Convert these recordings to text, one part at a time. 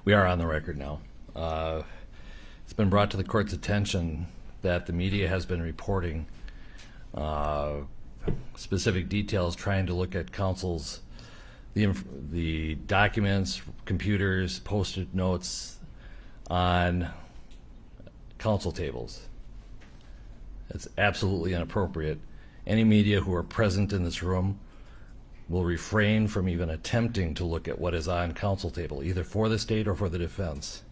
We are on the record now. It's been brought to the court's attention that the media has been reporting specific details trying to look at counsel's the documents, computers, post-it notes on counsel tables. It's absolutely inappropriate. Any media who are present in this room will refrain from even attempting to look at what is on counsel table, either for the state or for the defense.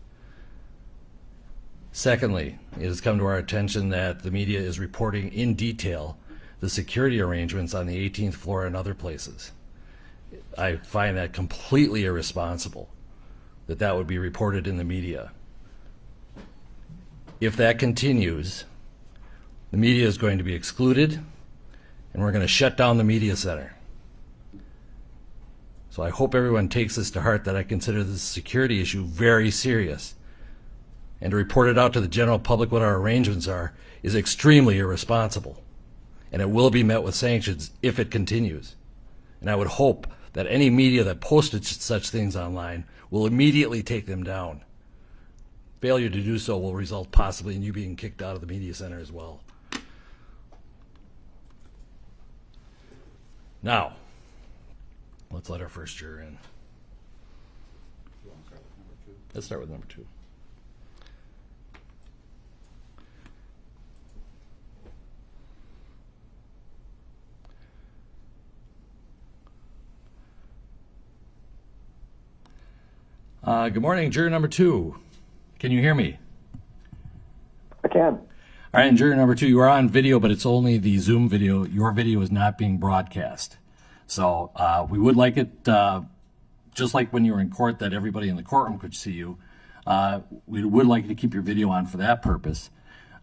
Secondly, it has come to our attention that the media is reporting in detail the security arrangements on the 18th floor and other places. I find that completely irresponsible, that would be reported in the media. If that continues, the media is going to be excluded, and we're going to shut down the media center. So I hope everyone takes this to heart, that I consider this security issue very serious. And to report it out to the general public what our arrangements are is extremely irresponsible. And it will be met with sanctions if it continues. And I would hope that any media that posted such things online will immediately take them down. Failure to do so will result possibly in you being kicked out of the media center as well. Now, let's let our first juror in. Let's start with number 2. Good morning, juror number 2. Can you hear me? I can. All right, and juror number 2, you are on video, but it's only the Zoom video. Your video is not being broadcast. So we would like it, just like when you were in court, that everybody in the courtroom could see you. We would like you to keep your video on for that purpose.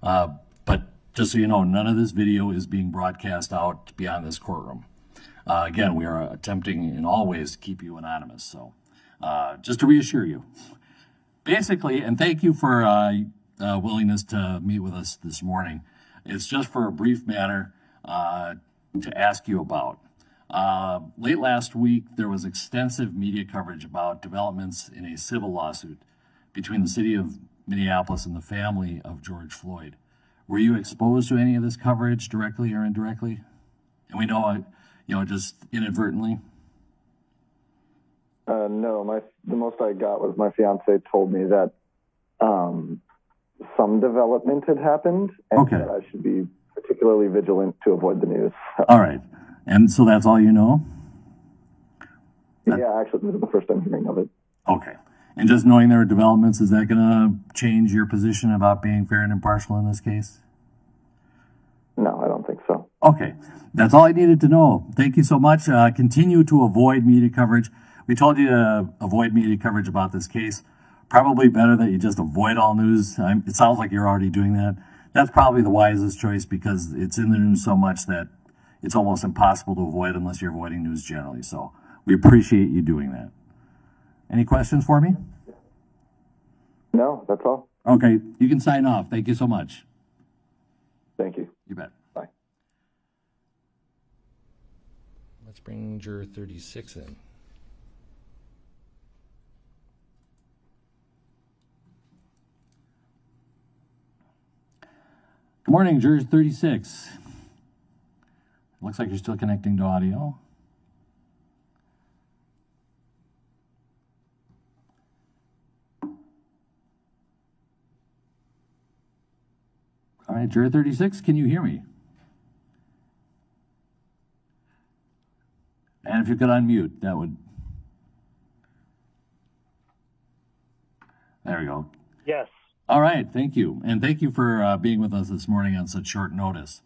But just so you know, none of this video is being broadcast out beyond this courtroom. Again, we are attempting in all ways to keep you anonymous. So just to reassure you. Basically, and thank you for willingness to meet with us this morning. It's just for a brief matter to ask you about. Late last week, there was extensive media coverage about developments in a civil lawsuit between the city of Minneapolis and the family of George Floyd. Were you exposed to any of this coverage directly or indirectly? And we know, just inadvertently. No, the most I got was my fiance told me that some development had happened, and that I should be particularly vigilant to avoid the news. All right. And so that's all you know? Yeah, actually, this is the first time hearing of it. Okay. And just knowing there are developments, is that going to change your position about being fair and impartial in this case? No, I don't think so. Okay. That's all I needed to know. Thank you so much. Continue to avoid media coverage. We told you to avoid media coverage about this case. Probably better that you just avoid all news. It sounds like you're already doing that. That's probably the wisest choice because it's in the news so much that it's almost impossible to avoid unless you're avoiding news generally. So we appreciate you doing that. Any questions for me? No, that's all. Okay, you can sign off. Thank you so much. Thank you. You bet. Bye. Let's bring juror 36 in. Good morning, juror 36. Looks like you're still connecting to audio. All right, juror 36, can you hear me? And if you could unmute, that would... There we go. Yes. All right, thank you. And thank you for being with us this morning on such short notice.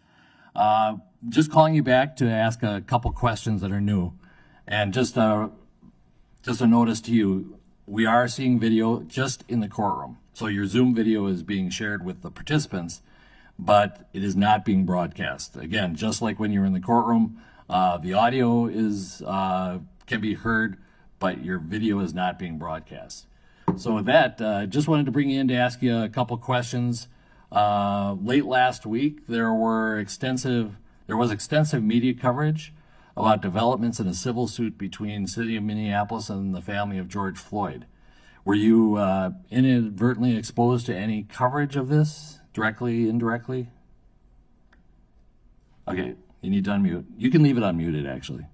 Just calling you back to ask a couple questions that are new. And just a notice to you, we are seeing video just in the courtroom. So your Zoom video is being shared with the participants, but it is not being broadcast. Again, just like when you're in the courtroom, the audio can be heard, but your video is not being broadcast. So with that, just wanted to bring you in to ask you a couple questions. Late last week, there was extensive media coverage about developments in a civil suit between the city of Minneapolis and the family of George Floyd. Were you inadvertently exposed to any coverage of this, directly, indirectly? Okay, you need to unmute. You can leave it unmuted, actually.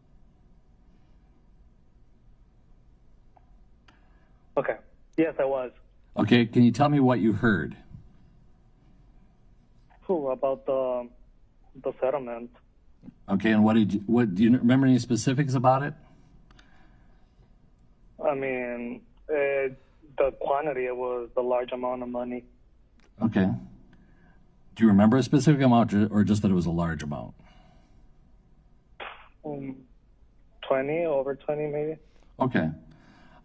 Okay. Yes, I was. Okay, can you tell me what you heard? About the settlement. Okay, and do you remember any specifics about it? I mean, the quantity was a large amount of money. Okay. Do you remember a specific amount or just that it was a large amount? 20, over 20 maybe. Okay.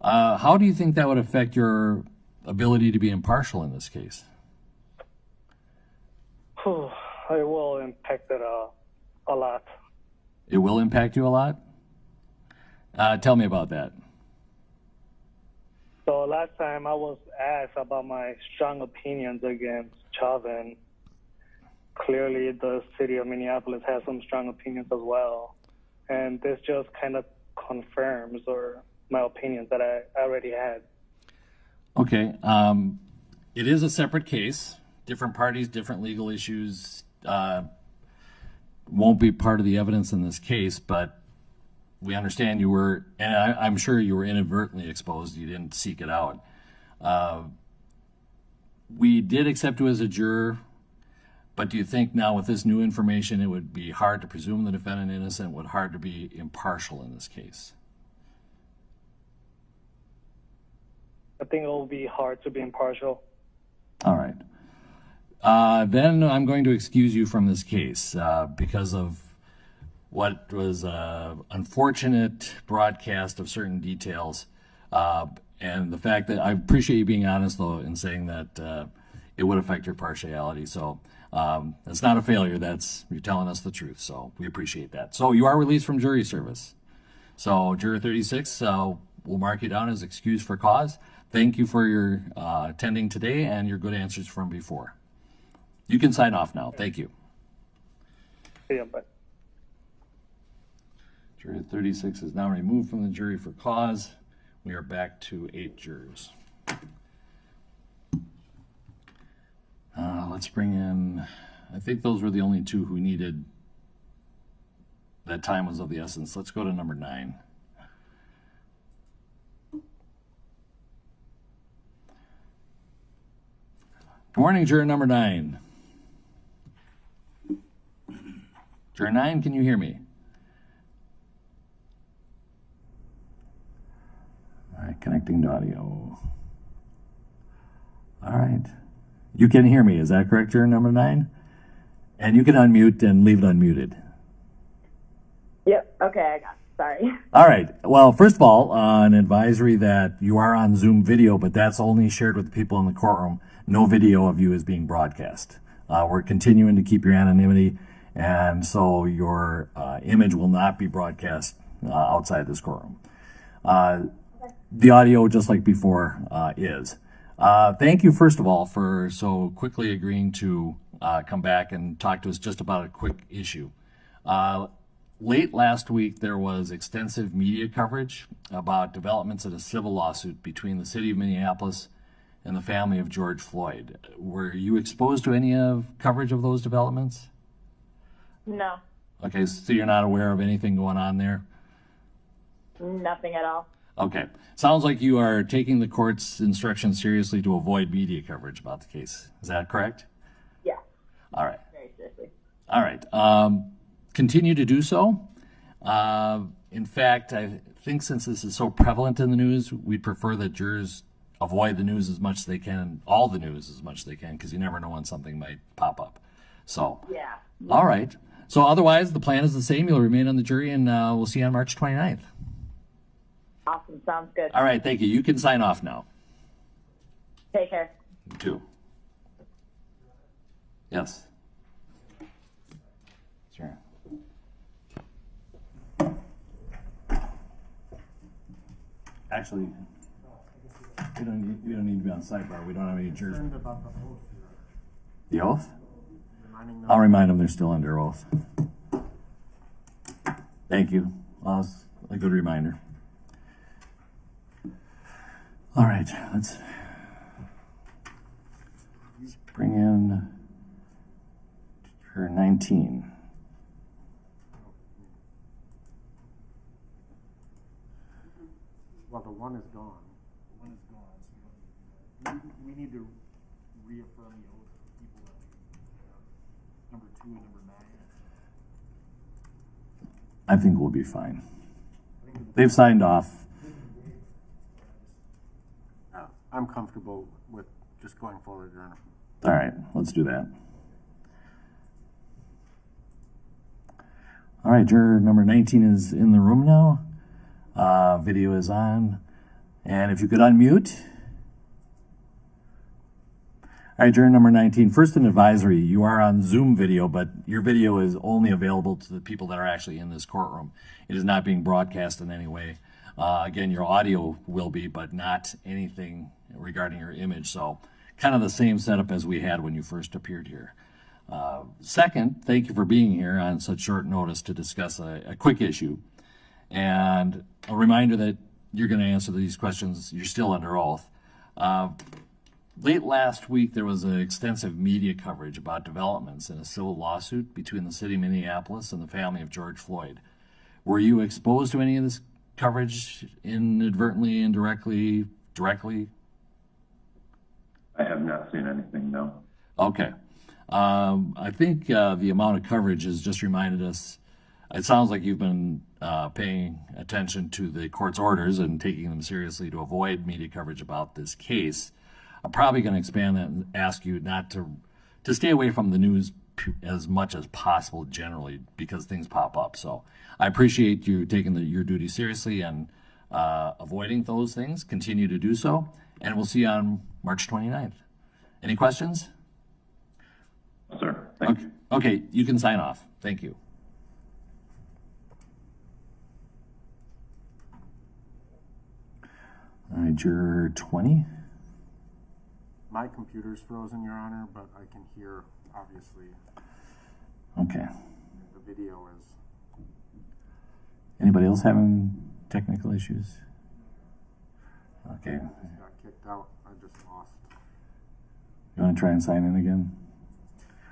How do you think that would affect your ability to be impartial in this case? It will impact it a lot. It will impact you a lot? Tell me about that. So last time I was asked about my strong opinions against Chauvin. Clearly the city of Minneapolis has some strong opinions as well. And this just kind of confirms my opinions that I already had. Okay. It is a separate case. Different parties, different legal issues won't be part of the evidence in this case, but we understand you were, and I'm sure you were inadvertently exposed. You didn't seek it out. We did accept you as a juror, but do you think now with this new information it would be hard to presume the defendant innocent, would hard to be impartial in this case? I think it will be hard to be impartial. All right. Then I'm going to excuse you from this case because of what was an unfortunate broadcast of certain details, and the fact that I appreciate you being honest, though, in saying that it would affect your partiality. So it's not a failure. You're telling us the truth. So we appreciate that. So you are released from jury service. So Juror 36, we'll mark you down as excused for cause. Thank you for your attending today and your good answers from before. You can sign off now. Thank you. Yeah, but Jury 36 is now removed from the jury for cause. We are back to 8 jurors. Let's bring in, I think those were the only 2 who needed, that time was of the essence. Let's go to number 9. Good morning, juror number 9. Juror 9, can you hear me? All right, connecting to audio. All right. You can hear me, is that correct, juror number 9? And you can unmute and leave it unmuted. Yep, okay, I got it. Sorry. All right. Well, first of all, an advisory that you are on Zoom video, but that's only shared with the people in the courtroom. No video of you is being broadcast. We're continuing to keep your anonymity, and so your image will not be broadcast outside this courtroom. The audio, just like before, is. Thank you, first of all, for so quickly agreeing to come back and talk to us just about a quick issue. Late last week, there was extensive media coverage about developments in a civil lawsuit between the city of Minneapolis and the family of George Floyd. Were you exposed to any coverage of those developments? No, Okay, so you're not aware of anything going on there? nothing at all. Okay. Sounds like you are taking the court's instructions seriously to avoid media coverage about the case. Is that correct? Yeah, All right. very seriously. All right. Continue to do so. In fact, I think since this is so prevalent in the news, we'd prefer that jurors avoid the news as much as they can, all the news as much as they can, because you never know when something might pop up. So, Yeah. all right. So otherwise, the plan is the same. You'll remain on the jury, and we'll see you on March 29th. Awesome, sounds good. All right. Thank you. You can sign off now. Take care. You too. Yes. Sure. Actually, you don't need to be on the sidebar. We don't have any jurors. The oath? I'll remind them they're still under oath. Thank you. Well, that's a good reminder. All right, let's bring in her 19. Well, the one is gone. The one is gone, so we don't need to do that. We need to reaffirm the oath of people that we have. Number 2 and number 9. I think we'll be fine. They've signed off. I'm comfortable with just going forward, Your Honor. All right, let's do that. All right, juror number 19 is in the room now. Video is on. And if you could unmute. All right, juror number 19, first an advisory. You are on Zoom video, but your video is only available to the people that are actually in this courtroom. It is not being broadcast in any way. Again, your audio will be, but not anything regarding your image. So kind of the same setup as we had when you first appeared here. Second, thank you for being here on such short notice to discuss a quick issue. And a reminder that you're going to answer these questions. You're still under oath. Late last week, there was extensive media coverage about developments in a civil lawsuit between the city of Minneapolis and the family of George Floyd. Were you exposed to any of this coverage inadvertently, indirectly, directly? I have not seen anything, no. Okay. I think the amount of coverage has just reminded us, it sounds like you've been paying attention to the court's orders and taking them seriously to avoid media coverage about this case. I'm probably going to expand that and ask you not to stay away from the news as much as possible generally because things pop up. So I appreciate you taking your duty seriously and avoiding those things. Continue to do so. And we'll see you on March 29th. Any questions? Sir, thank you. Okay, you can sign off. Thank you. All right, juror 20. My computer's frozen, Your Honor, but I can hear, obviously. Okay. The video is. Anybody else having technical issues? Okay. I just got kicked out. I just lost. You want to try and sign in again?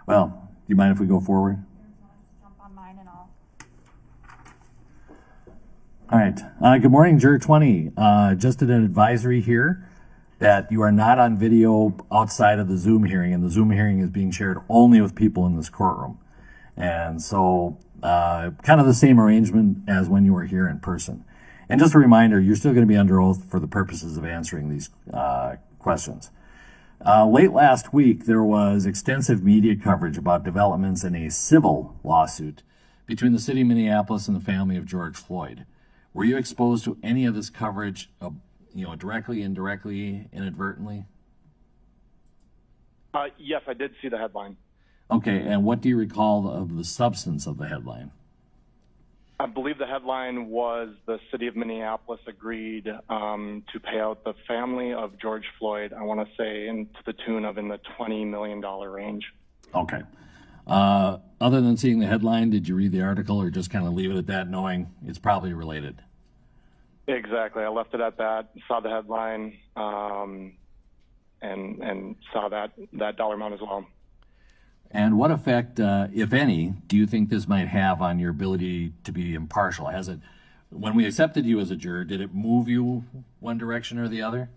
Well, do you mind if we go forward? Jump on mine and all. All right. Good morning, juror 20. Just an advisory here that you are not on video outside of the Zoom hearing, and the Zoom hearing is being shared only with people in this courtroom. And so kind of the same arrangement as when you were here in person. And just a reminder, you're still going to be under oath for the purposes of answering these questions. Late last week, there was extensive media coverage about developments in a civil lawsuit between the city of Minneapolis and the family of George Floyd. Were you exposed to any of this coverage, directly, indirectly, inadvertently? Yes, I did see the headline. Okay, and what do you recall of the substance of the headline? I believe the headline was the city of Minneapolis agreed to pay out the family of George Floyd, I want to say, to the tune of in the $20 million range. Okay. Other than seeing the headline, did you read the article or just kind of leave it at that, knowing it's probably related? Exactly. I left it at that, saw the headline, and saw that dollar amount as well. And what effect, if any, do you think this might have on your ability to be impartial? Has it, when we accepted you as a juror, did it move you one direction or the other?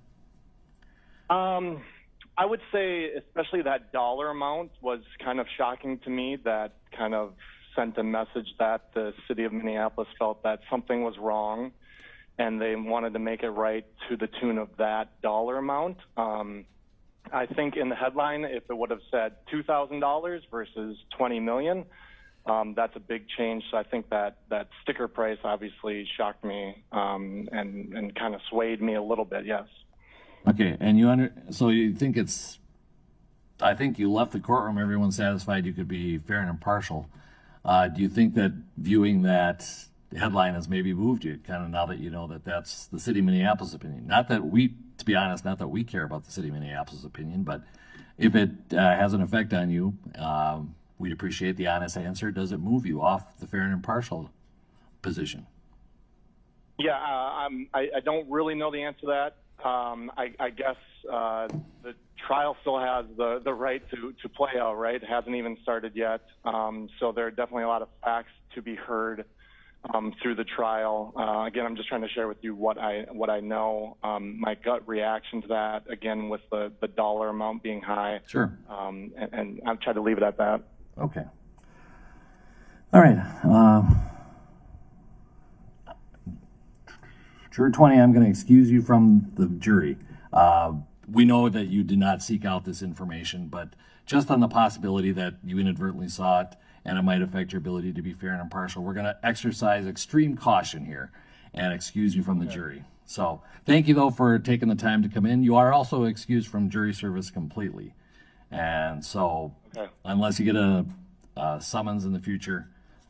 I would say especially that dollar amount was kind of shocking to me. That kind of sent a message that the city of Minneapolis felt that something was wrong and they wanted to make it right to the tune of that dollar amount. I think in the headline, if it would have said $2,000 versus $20 million, that's a big change. So I think that sticker price obviously shocked me and kind of swayed me a little bit. Yes. Okay, and so you think I think you left the courtroom, everyone's satisfied you could be fair and impartial. Do you think that viewing that headline has maybe moved you, kind of now that you know that that's the city of Minneapolis opinion? Not that to be honest, not that we care about the city of Minneapolis opinion, but if it has an effect on you, we'd appreciate the honest answer. Does it move you off the fair and impartial position? Yeah, I don't really know the answer to that. I guess the trial still has the right to play out, right? It hasn't even started yet. So there are definitely a lot of facts to be heard through the trial. Again, I'm just trying to share with you what I know. My gut reaction to that, again, with the dollar amount being high. Sure. And I've tried to leave it at that. Okay. All right. Juror 20, I'm going to excuse you from the jury. We know that you did not seek out this information, but just on the possibility that you inadvertently saw it and it might affect your ability to be fair and impartial, we're going to exercise extreme caution here and excuse you from the jury. So thank you, though, for taking the time to come in. You are also excused from jury service completely. And so unless you get a summons in the future,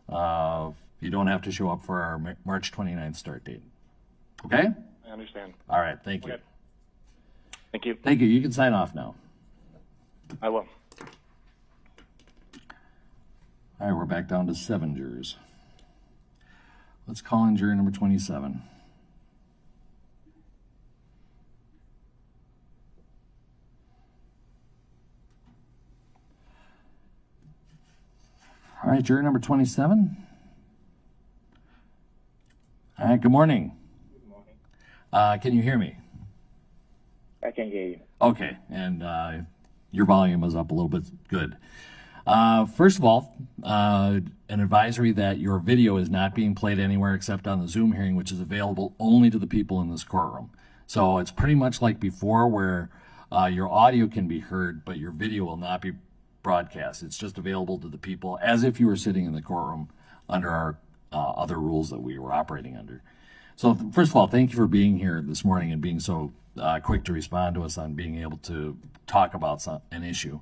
you don't have to show up for our March 29th start date. Okay? I understand. All right. Thank you. Okay. Thank you. Thank you. You can sign off now. I will. All right. We're back down to 7 jurors. Let's call in jury number 27. All right. Jury number 27. All right. Good morning. Can you hear me? I can hear you. Okay, and your volume is up a little bit. Good. First of all, an advisory that your video is not being played anywhere except on the Zoom hearing, which is available only to the people in this courtroom. So it's pretty much like before where your audio can be heard, but your video will not be broadcast. It's just available to the people as if you were sitting in the courtroom under our other rules that we were operating under. So first of all, thank you for being here this morning and being so quick to respond to us on being able to talk about an issue.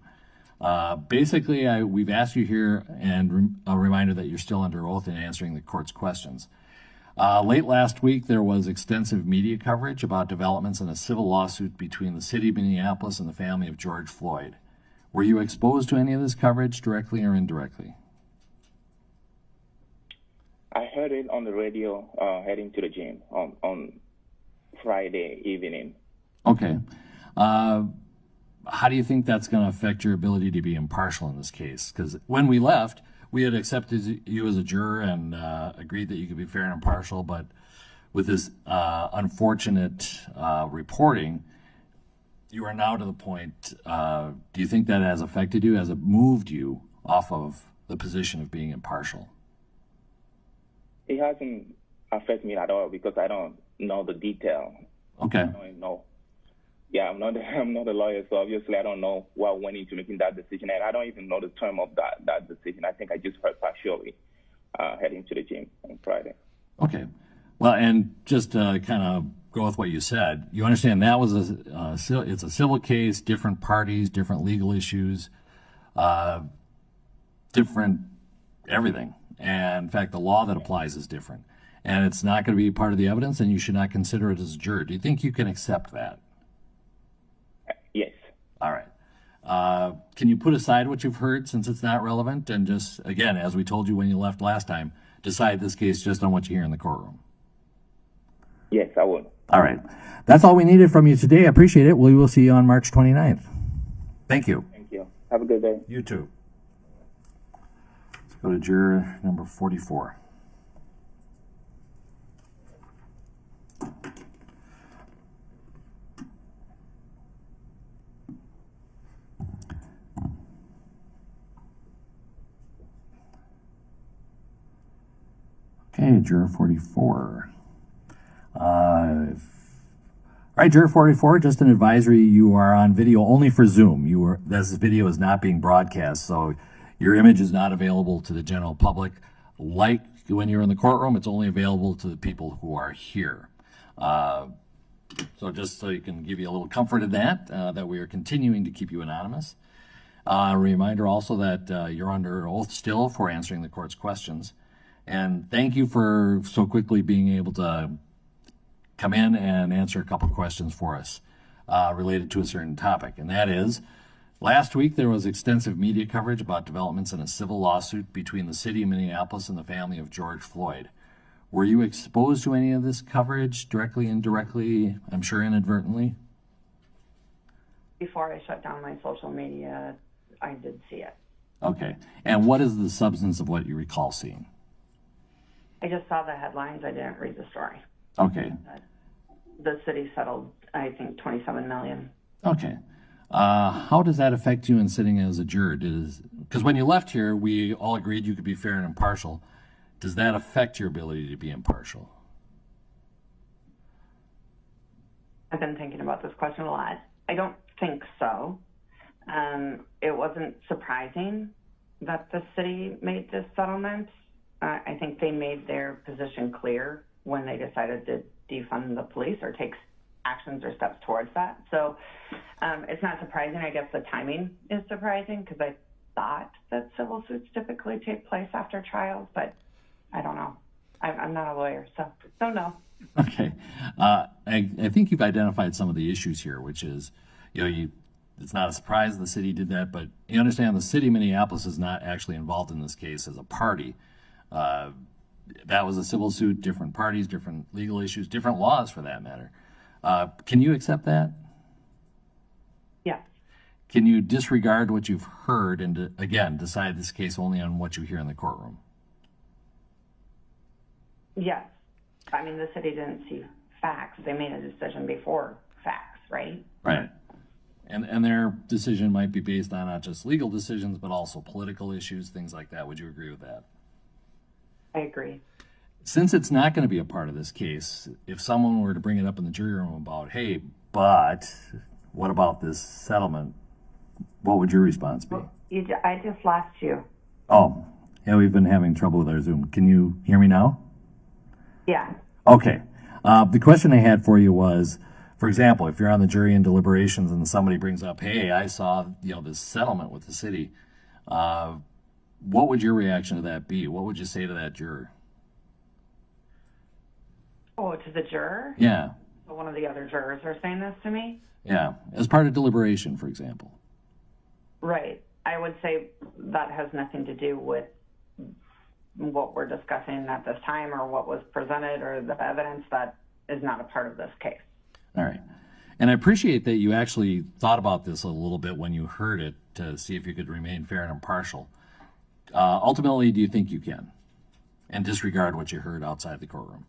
Basically, we've asked you here, and a reminder that you're still under oath in answering the court's questions. Late last week, there was extensive media coverage about developments in a civil lawsuit between the city of Minneapolis and the family of George Floyd. Were you exposed to any of this coverage, directly or indirectly? I heard it on the radio heading to the gym on Friday evening. Okay. How do you think that's going to affect your ability to be impartial in this case? Because when we left, we had accepted you as a juror and agreed that you could be fair and impartial, but with this unfortunate reporting, you are now to the point, do you think that has affected you? Has it moved you off of the position of being impartial? It hasn't affected me at all because I don't know the detail. Okay. I don't know. Yeah, I'm not a lawyer, so obviously I don't know what went into making that decision, and I don't even know the term of that decision. I think I just heard partially heading to the gym on Friday. Okay. Well, and just to kind of go with what you said, you understand that was it's a civil case, different parties, different legal issues, different everything. And in fact, the law that applies is different. And it's not going to be part of the evidence, and you should not consider it as a juror. Do you think you can accept that? Yes. All right. Can you put aside what you've heard since it's not relevant and just, again, as we told you when you left last time, decide this case just on what you hear in the courtroom? Yes, I would. All right. That's all we needed from you today. I appreciate it. We will see you on March 29th. Thank you. Thank you. Have a good day. You too. Let's go to juror number 44. Okay, juror 44. All right, juror 44, just an advisory. You are on video only for Zoom. This video is not being broadcast, so your image is not available to the general public. Like when you're in the courtroom, it's only available to the people who are here. So just so you can give you a little comfort in that we are continuing to keep you anonymous. A reminder also that you're under oath still for answering the court's questions. And thank you for so quickly being able to come in and answer a couple questions for us related to a certain topic. And that is, last week there was extensive media coverage about developments in a civil lawsuit between the city of Minneapolis and the family of George Floyd. Were you exposed to any of this coverage, directly, indirectly, I'm sure inadvertently? Before I shut down my social media, I did see it. Okay. And what is the substance of what you recall seeing? I just saw the headlines. I didn't read the story. Okay. The city settled, I think, $27 million. Okay. How does that affect you in sitting as a juror? Because when you left here, we all agreed you could be fair and impartial. Does that affect your ability to be impartial? I've been thinking about this question a lot. I don't think so. It wasn't surprising that the city made this settlement. I think they made their position clear when they decided to defund the police or take actions or steps towards that. So it's not surprising. I guess the timing is surprising because I thought that civil suits typically take place after trials, but I don't know. I'm not a lawyer, so don't know. Okay. I think you've identified some of the issues here, which is, it's not a surprise the city did that, but you understand the city of Minneapolis is not actually involved in this case as a party. That was a civil suit, different parties, different legal issues, different laws for that matter. Can you accept that? Yes. Can you disregard what you've heard and, again, decide this case only on what you hear in the courtroom? Yes. I mean, the city didn't see facts. They made a decision before facts, right? Right. And their decision might be based on not just legal decisions, but also political issues, things like that. Would you agree with that? I agree. Since it's not going to be a part of this case, if someone were to bring it up in the jury room about, hey, but what about this settlement, what would your response be? I just lost you. Oh, yeah, we've been having trouble with our Zoom. Can you hear me now? Yeah. Okay. The question I had for you was, for example, if you're on the jury in deliberations and somebody brings up, hey, I saw this settlement with the city, what would your reaction to that be? What would you say to that juror? Oh, to the juror? Yeah. So one of the other jurors are saying this to me? Yeah, as part of deliberation, for example. Right. I would say that has nothing to do with what we're discussing at this time or what was presented or the evidence that is not a part of this case. All right. And I appreciate that you actually thought about this a little bit when you heard it to see if you could remain fair and impartial. Ultimately, do you think you can? And disregard what you heard outside the courtroom?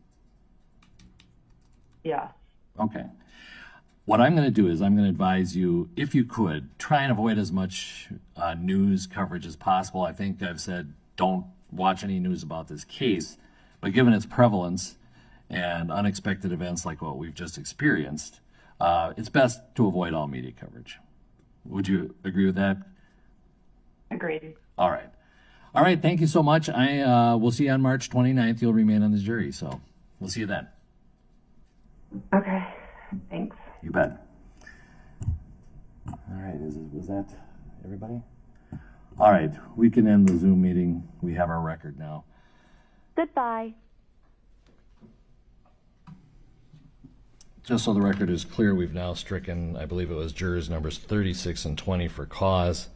Yeah. Okay. What I'm going to do is I'm going to advise you, if you could, try and avoid as much news coverage as possible. I think I've said don't watch any news about this case, but given its prevalence and unexpected events like what we've just experienced, it's best to avoid all media coverage. Would you agree with that? Agreed. All right. All right, thank you so much. We'll see you on March 29th. You'll remain on the jury, so we'll see you then. Okay, thanks. You bet. All right, was that everybody? All right, we can end the Zoom meeting. We have our record now. Goodbye. Just so the record is clear, we've now stricken, I believe it was jurors numbers 36 and 20 for cause.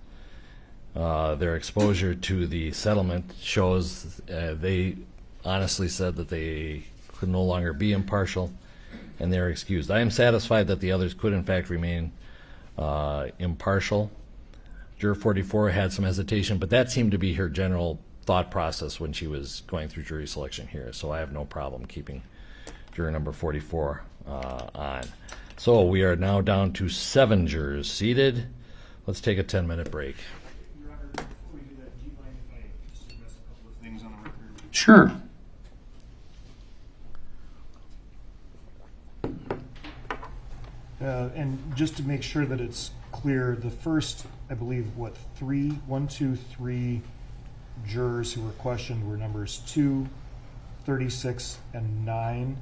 Their exposure to the settlement shows they honestly said that they could no longer be impartial, and they're excused. I am satisfied that the others could in fact remain impartial. Juror 44 had some hesitation, but that seemed to be her general thought process when she was going through jury selection here, so I have no problem keeping juror number 44 on. So we are now down to 7 jurors seated. Let's take a 10-minute break. Your Honor, before we do that, do you mind if I just address a couple of things on the record? Sure. And just to make sure that it's clear, the first, I believe, one, two, three jurors who were questioned were numbers 2, 36, and 9.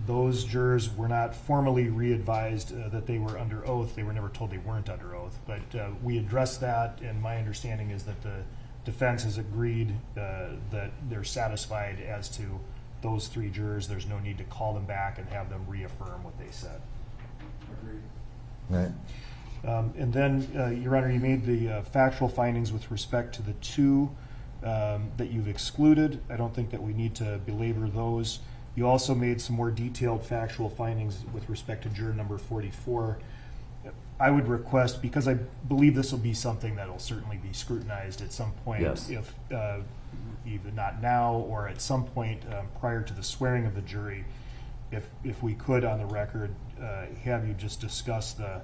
Those jurors were not formally re-advised that they were under oath. They were never told they weren't under oath. But we addressed that, and my understanding is that the defense has agreed that they're satisfied as to those 3 jurors. There's no need to call them back and have them reaffirm what they said. Agreed. Right. And then, Your Honor, you made the factual findings with respect to the 2 that you've excluded. I don't think that we need to belabor those. You also made some more detailed factual findings with respect to juror number 44. I would request, because I believe this will be something that will certainly be scrutinized at some point, Yes. if either not now or at some point prior to the swearing of the jury, if we could on the record have you just discuss the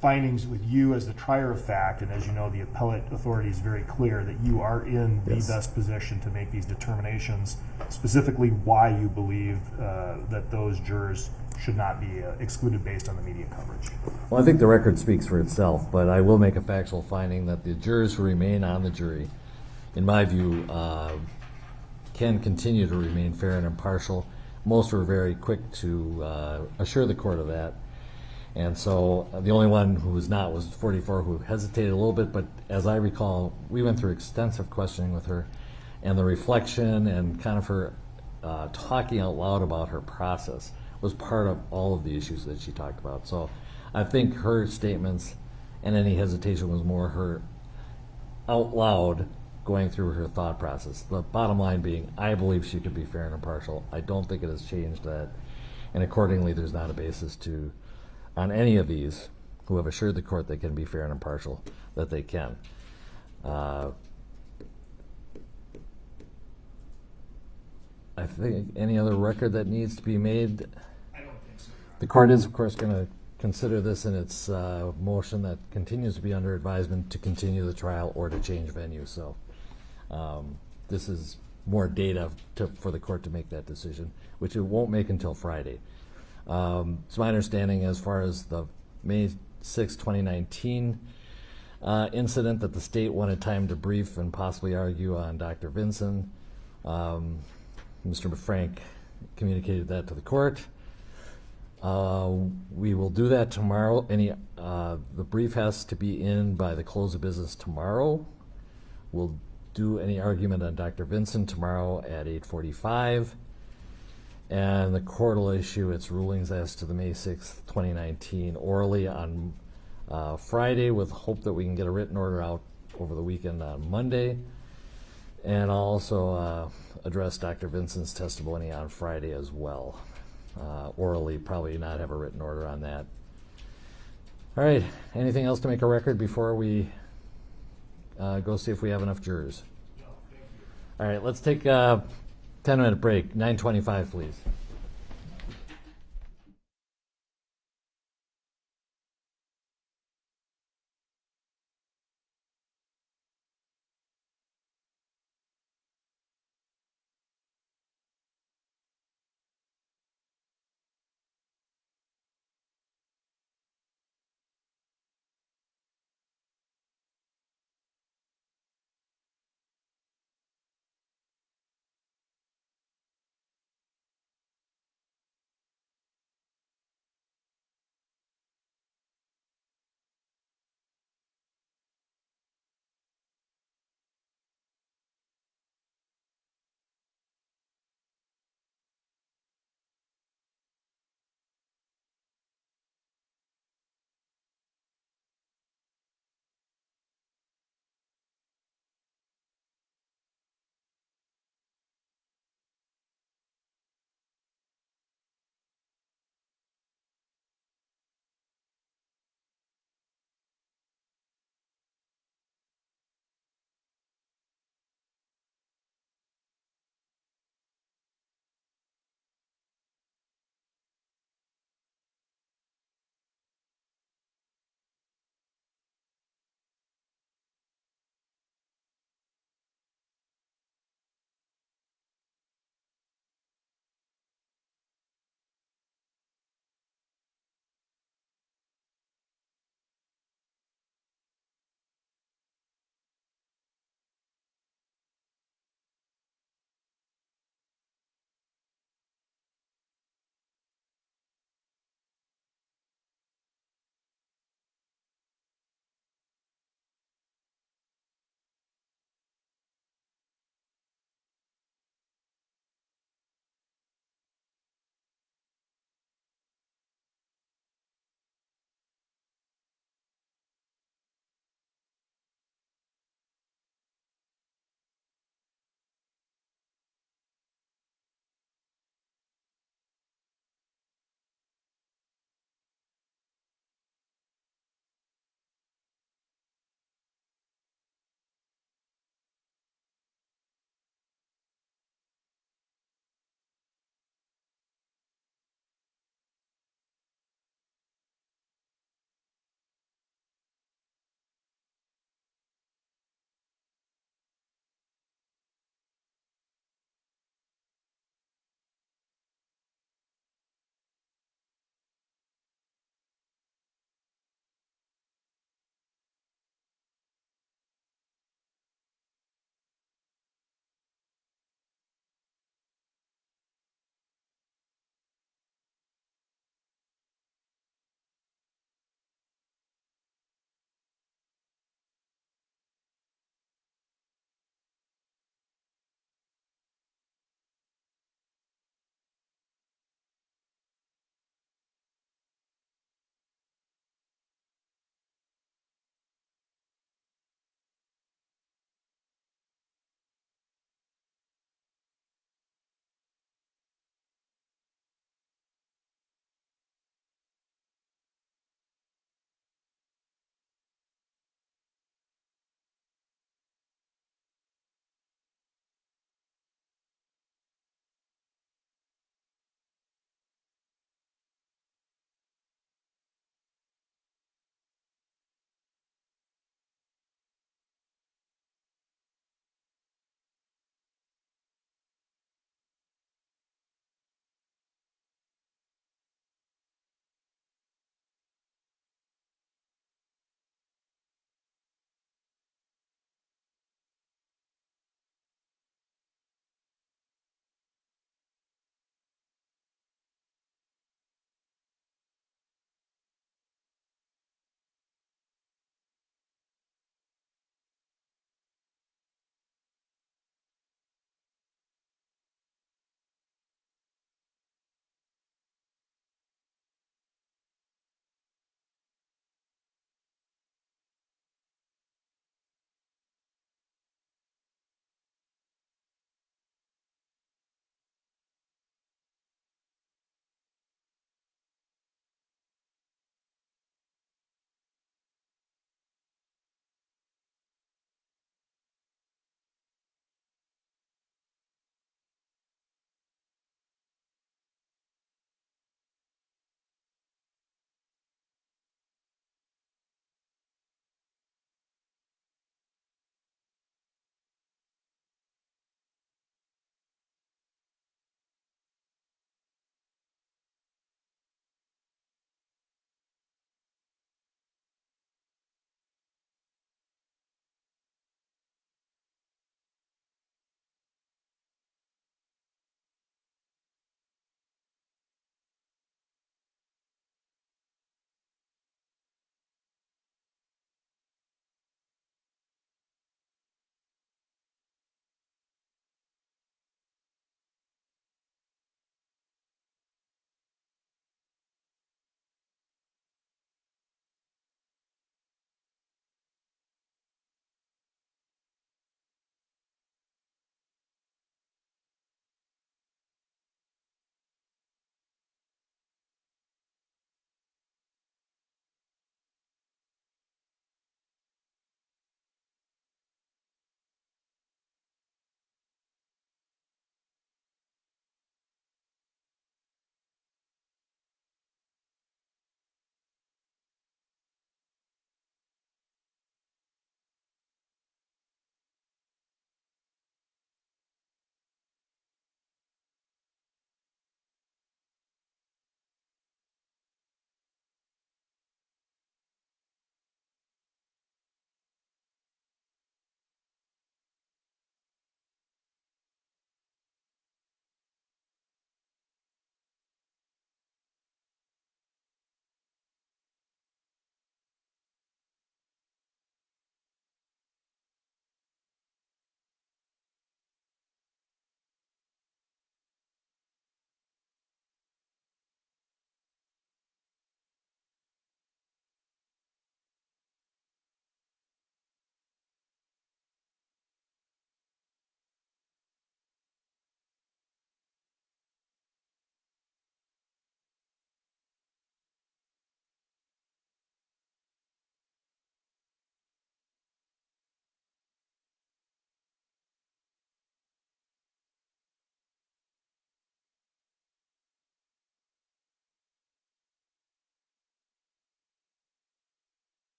findings with you as the trier of fact, and as you know, the appellate authority is very clear that you are in the best position to make these determinations, specifically why you believe that those jurors should not be excluded based on the media coverage. Well, I think the record speaks for itself, but I will make a factual finding that the jurors who remain on the jury, in my view, can continue to remain fair and impartial. Most were very quick to assure the court of that. And so the only one who was not was 44, who hesitated a little bit, but as I recall, we went through extensive questioning with her, and the reflection and kind of her talking out loud about her process was part of all of the issues that she talked about. So I think her statements and any hesitation was more her out loud going through her thought process. The bottom line being, I believe she could be fair and impartial. I don't think it has changed that, and accordingly there's not a basis to, on any of these who have assured the court they can be fair and impartial, that they can. I think any other record that needs to be made? I don't think so. The court is, of course, going to consider this in its motion that continues to be under advisement to continue the trial or to change venue. So this is more data for the court to make that decision, which it won't make until Friday. It's my understanding, as far as the May 6, 2019 incident, that the state wanted time to brief and possibly argue on Dr. Vinson. Mr. Frank communicated that to the court. We will do that tomorrow. The brief has to be in by the close of business tomorrow. We'll do any argument on Dr. Vinson tomorrow at 8:45. And the court will issue its rulings as to the May 6th, 2019 orally on Friday, with hope that we can get a written order out over the weekend on Monday. And I'll also address Dr. Vinson's testimony on Friday as well. Orally, probably not have a written order on that. All right, anything else to make a record before we go see if we have enough jurors? No, thank you. All right, let's take a 10-minute break. 9:25, please.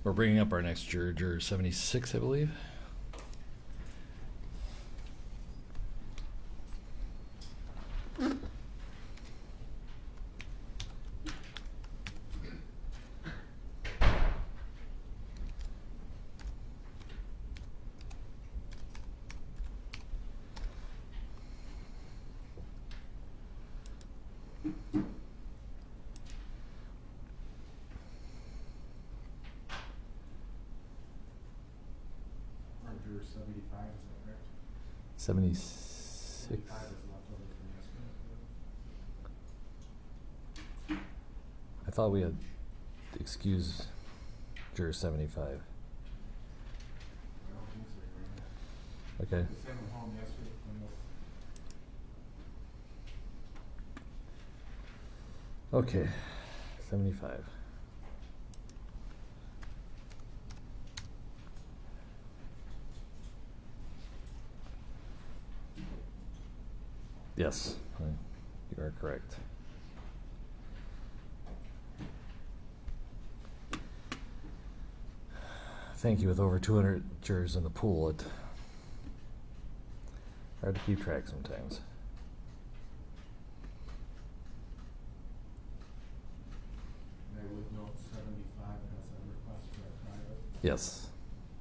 We're bringing up our next juror, juror 76, I believe. Juror 75, is that correct? 76. 75 is left over from yesterday. I thought we had excused juror 75. I don't think so, Your Honor. Okay. We sent him home yesterday from this. Okay. 75. Yes, you are correct. Thank you. With over 200 jurors in the pool, it's hard to keep track sometimes. And I would note 75 has a request for a private. Yes.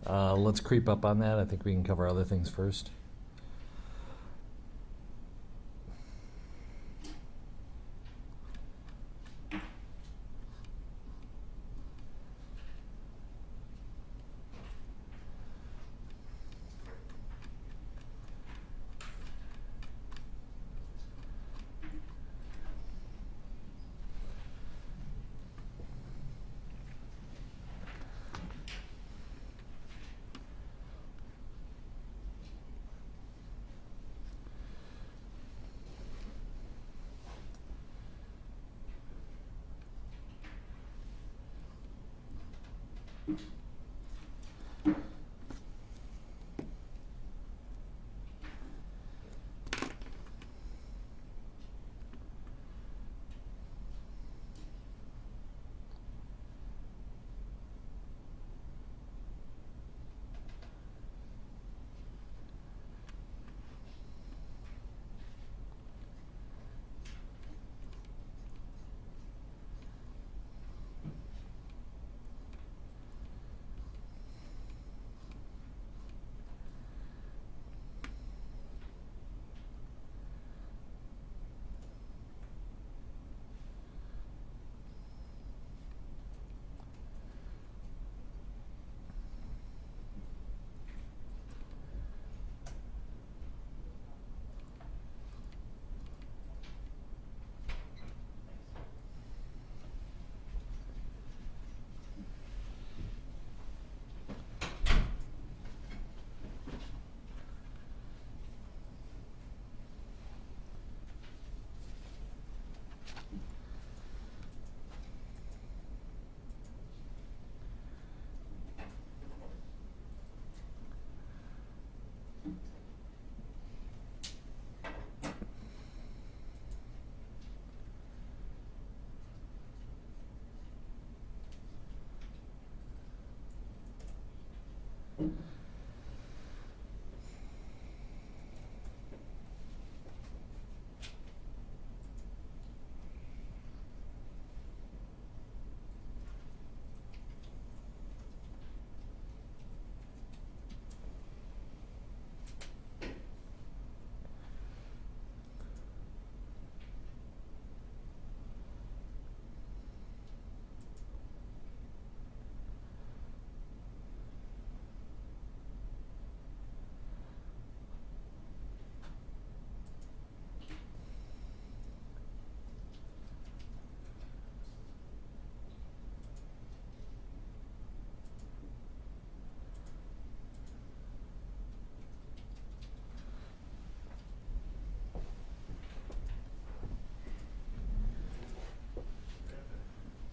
Let's creep up on that. I think we can cover other things first.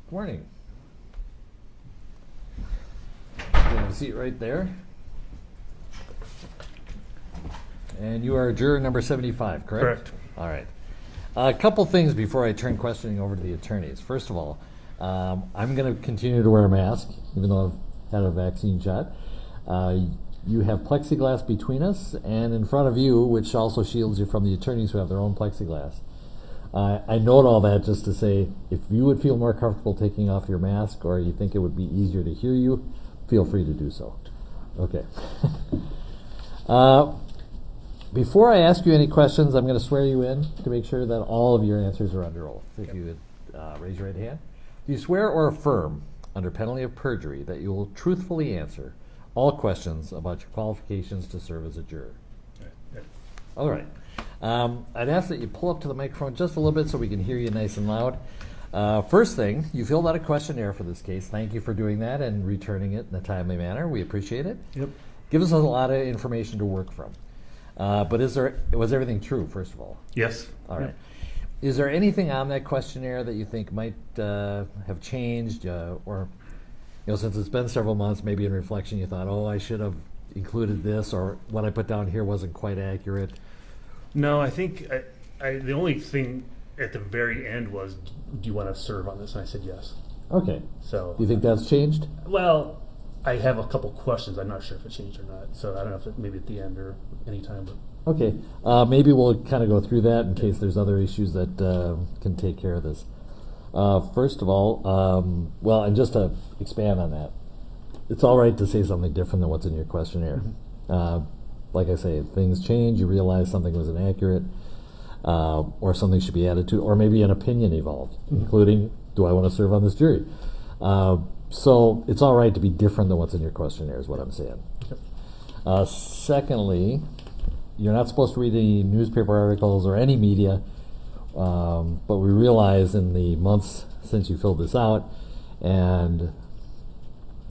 Good morning. You have a seat right there. And you are juror number 75, correct? Correct. All right. A couple things before I turn questioning over to the attorneys. First of all, I'm going to continue to wear a mask, even though had a vaccine shot. You have plexiglass between us and in front of you, which also shields you from the attorneys who have their own plexiglass. I note all that just to say, if you would feel more comfortable taking off your mask or you think it would be easier to hear you, feel free to do so. Okay. Before I ask you any questions, I'm going to swear you in to make sure that all of your answers are under oath. If you would raise your right hand. Do you swear or affirm, under penalty of perjury, that you will truthfully answer all questions about your qualifications to serve as a juror? Yeah. All right. I'd ask that you pull up to the microphone just a little bit so we can hear you nice and loud. First thing, you filled out a questionnaire for this case. Thank you for doing that and returning it in a timely manner. We appreciate it. Yep. Gives us a lot of information to work from. But was everything true, first of all? Yes. All right. Is there anything on that questionnaire that you think might have changed, or since it's been several months, maybe in reflection you thought, oh, I should have included this, or what I put down here wasn't quite accurate? No, I think the only thing at the very end was, do you want to serve on this? And I said yes. Okay. So. Do you think that's changed? Well, I have a couple questions. I'm not sure if it changed or not. So I don't know if it maybe at the end or any time. But. Okay. Maybe we'll kind of go through that in case there's other issues that can take care of this. First of all, well, and just to expand on that, it's all right to say something different than what's in your questionnaire. Mm-hmm. Like I say, things change, you realize something was inaccurate, or something should be added to, or maybe an opinion evolved, mm-hmm. including, do I want to serve on this jury? So it's all right to be different than what's in your questionnaire is what I'm saying. Okay. Secondly, you're not supposed to read any newspaper articles or any media, but we realize in the months since you filled this out and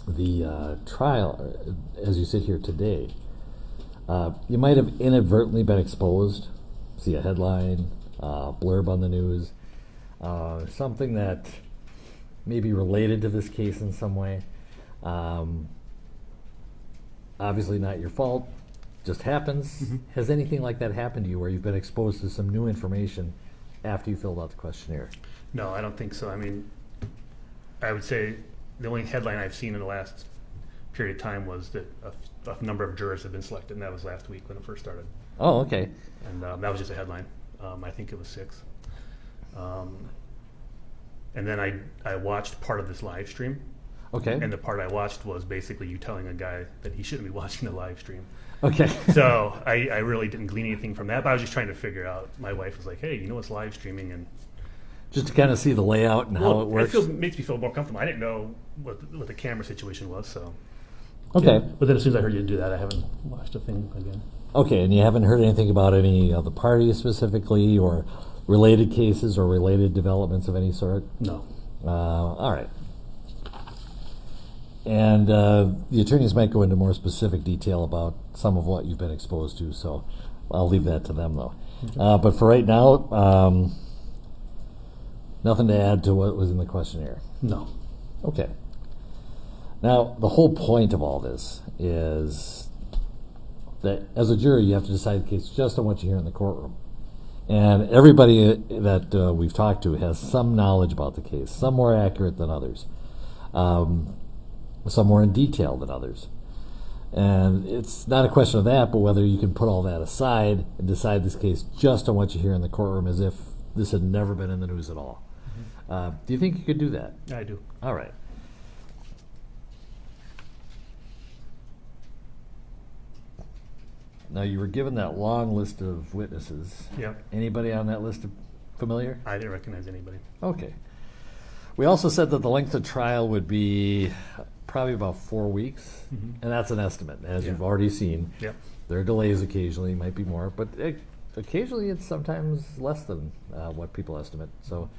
the trial, as you sit here today, you might have inadvertently been exposed. See a headline, blurb on the news, something that may be related to this case in some way. Obviously not your fault, just happens. Mm-hmm. Has anything like that happened to you where you've been exposed to some new information after you filled out the questionnaire? No, I don't think so. I mean, I would say the only headline I've seen in the last period of time was that a number of jurors have been selected, and that was last week when it first started. Oh, okay. And that was just a headline. I think it was 6. And then I watched part of this live stream. Okay. And the part I watched was basically you telling a guy that he shouldn't be watching the live stream. Okay. So I really didn't glean anything from that, but I was just trying to figure out. My wife was like, hey, you know what's live streaming? And just to kind of see the layout and how it works? It makes me feel more comfortable. I didn't know what the camera situation was, so. Okay. Yeah. But then as soon as I heard you do that, I haven't watched a thing again. Okay, and you haven't heard anything about any of the parties specifically, or related cases or related developments of any sort? No. All right. And the attorneys might go into more specific detail about some of what you've been exposed to, so I'll leave that to them, though. Okay. But for right now, nothing to add to what was in the questionnaire? No. Okay. Now, the whole point of all this is that as a jury, you have to decide the case just on what you hear in the courtroom. And everybody that we've talked to has some knowledge about the case, some more accurate than others, some more in detail than others. And it's not a question of that, but whether you can put all that aside and decide this case just on what you hear in the courtroom as if this had never been in the news at all. Mm-hmm. Do you think you could do that? I do. All right. Now, you were given that long list of witnesses. Yep. Anybody on that list familiar? I didn't recognize anybody. Okay. We also said that the length of trial would be probably about 4 weeks, mm-hmm. and that's an estimate, as you've already seen. Yep. There are delays occasionally, might be more, but occasionally it's sometimes less than what people estimate. So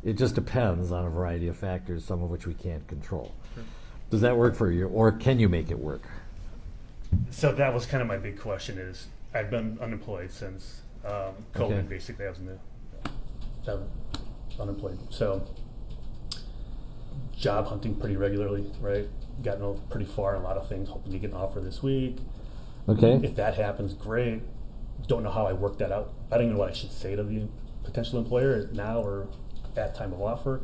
it just depends on a variety of factors, some of which we can't control. Sure. Does that work for you, or can you make it work? So that was kind of my big question is, I've been unemployed since COVID, okay. Basically. I was unemployed. So job hunting pretty regularly, right? Gotten pretty far in a lot of things, hoping to get an offer this week. Okay. If that happens, great. Don't know how I work that out. I don't know what I should say to the potential employer now or at time of offer.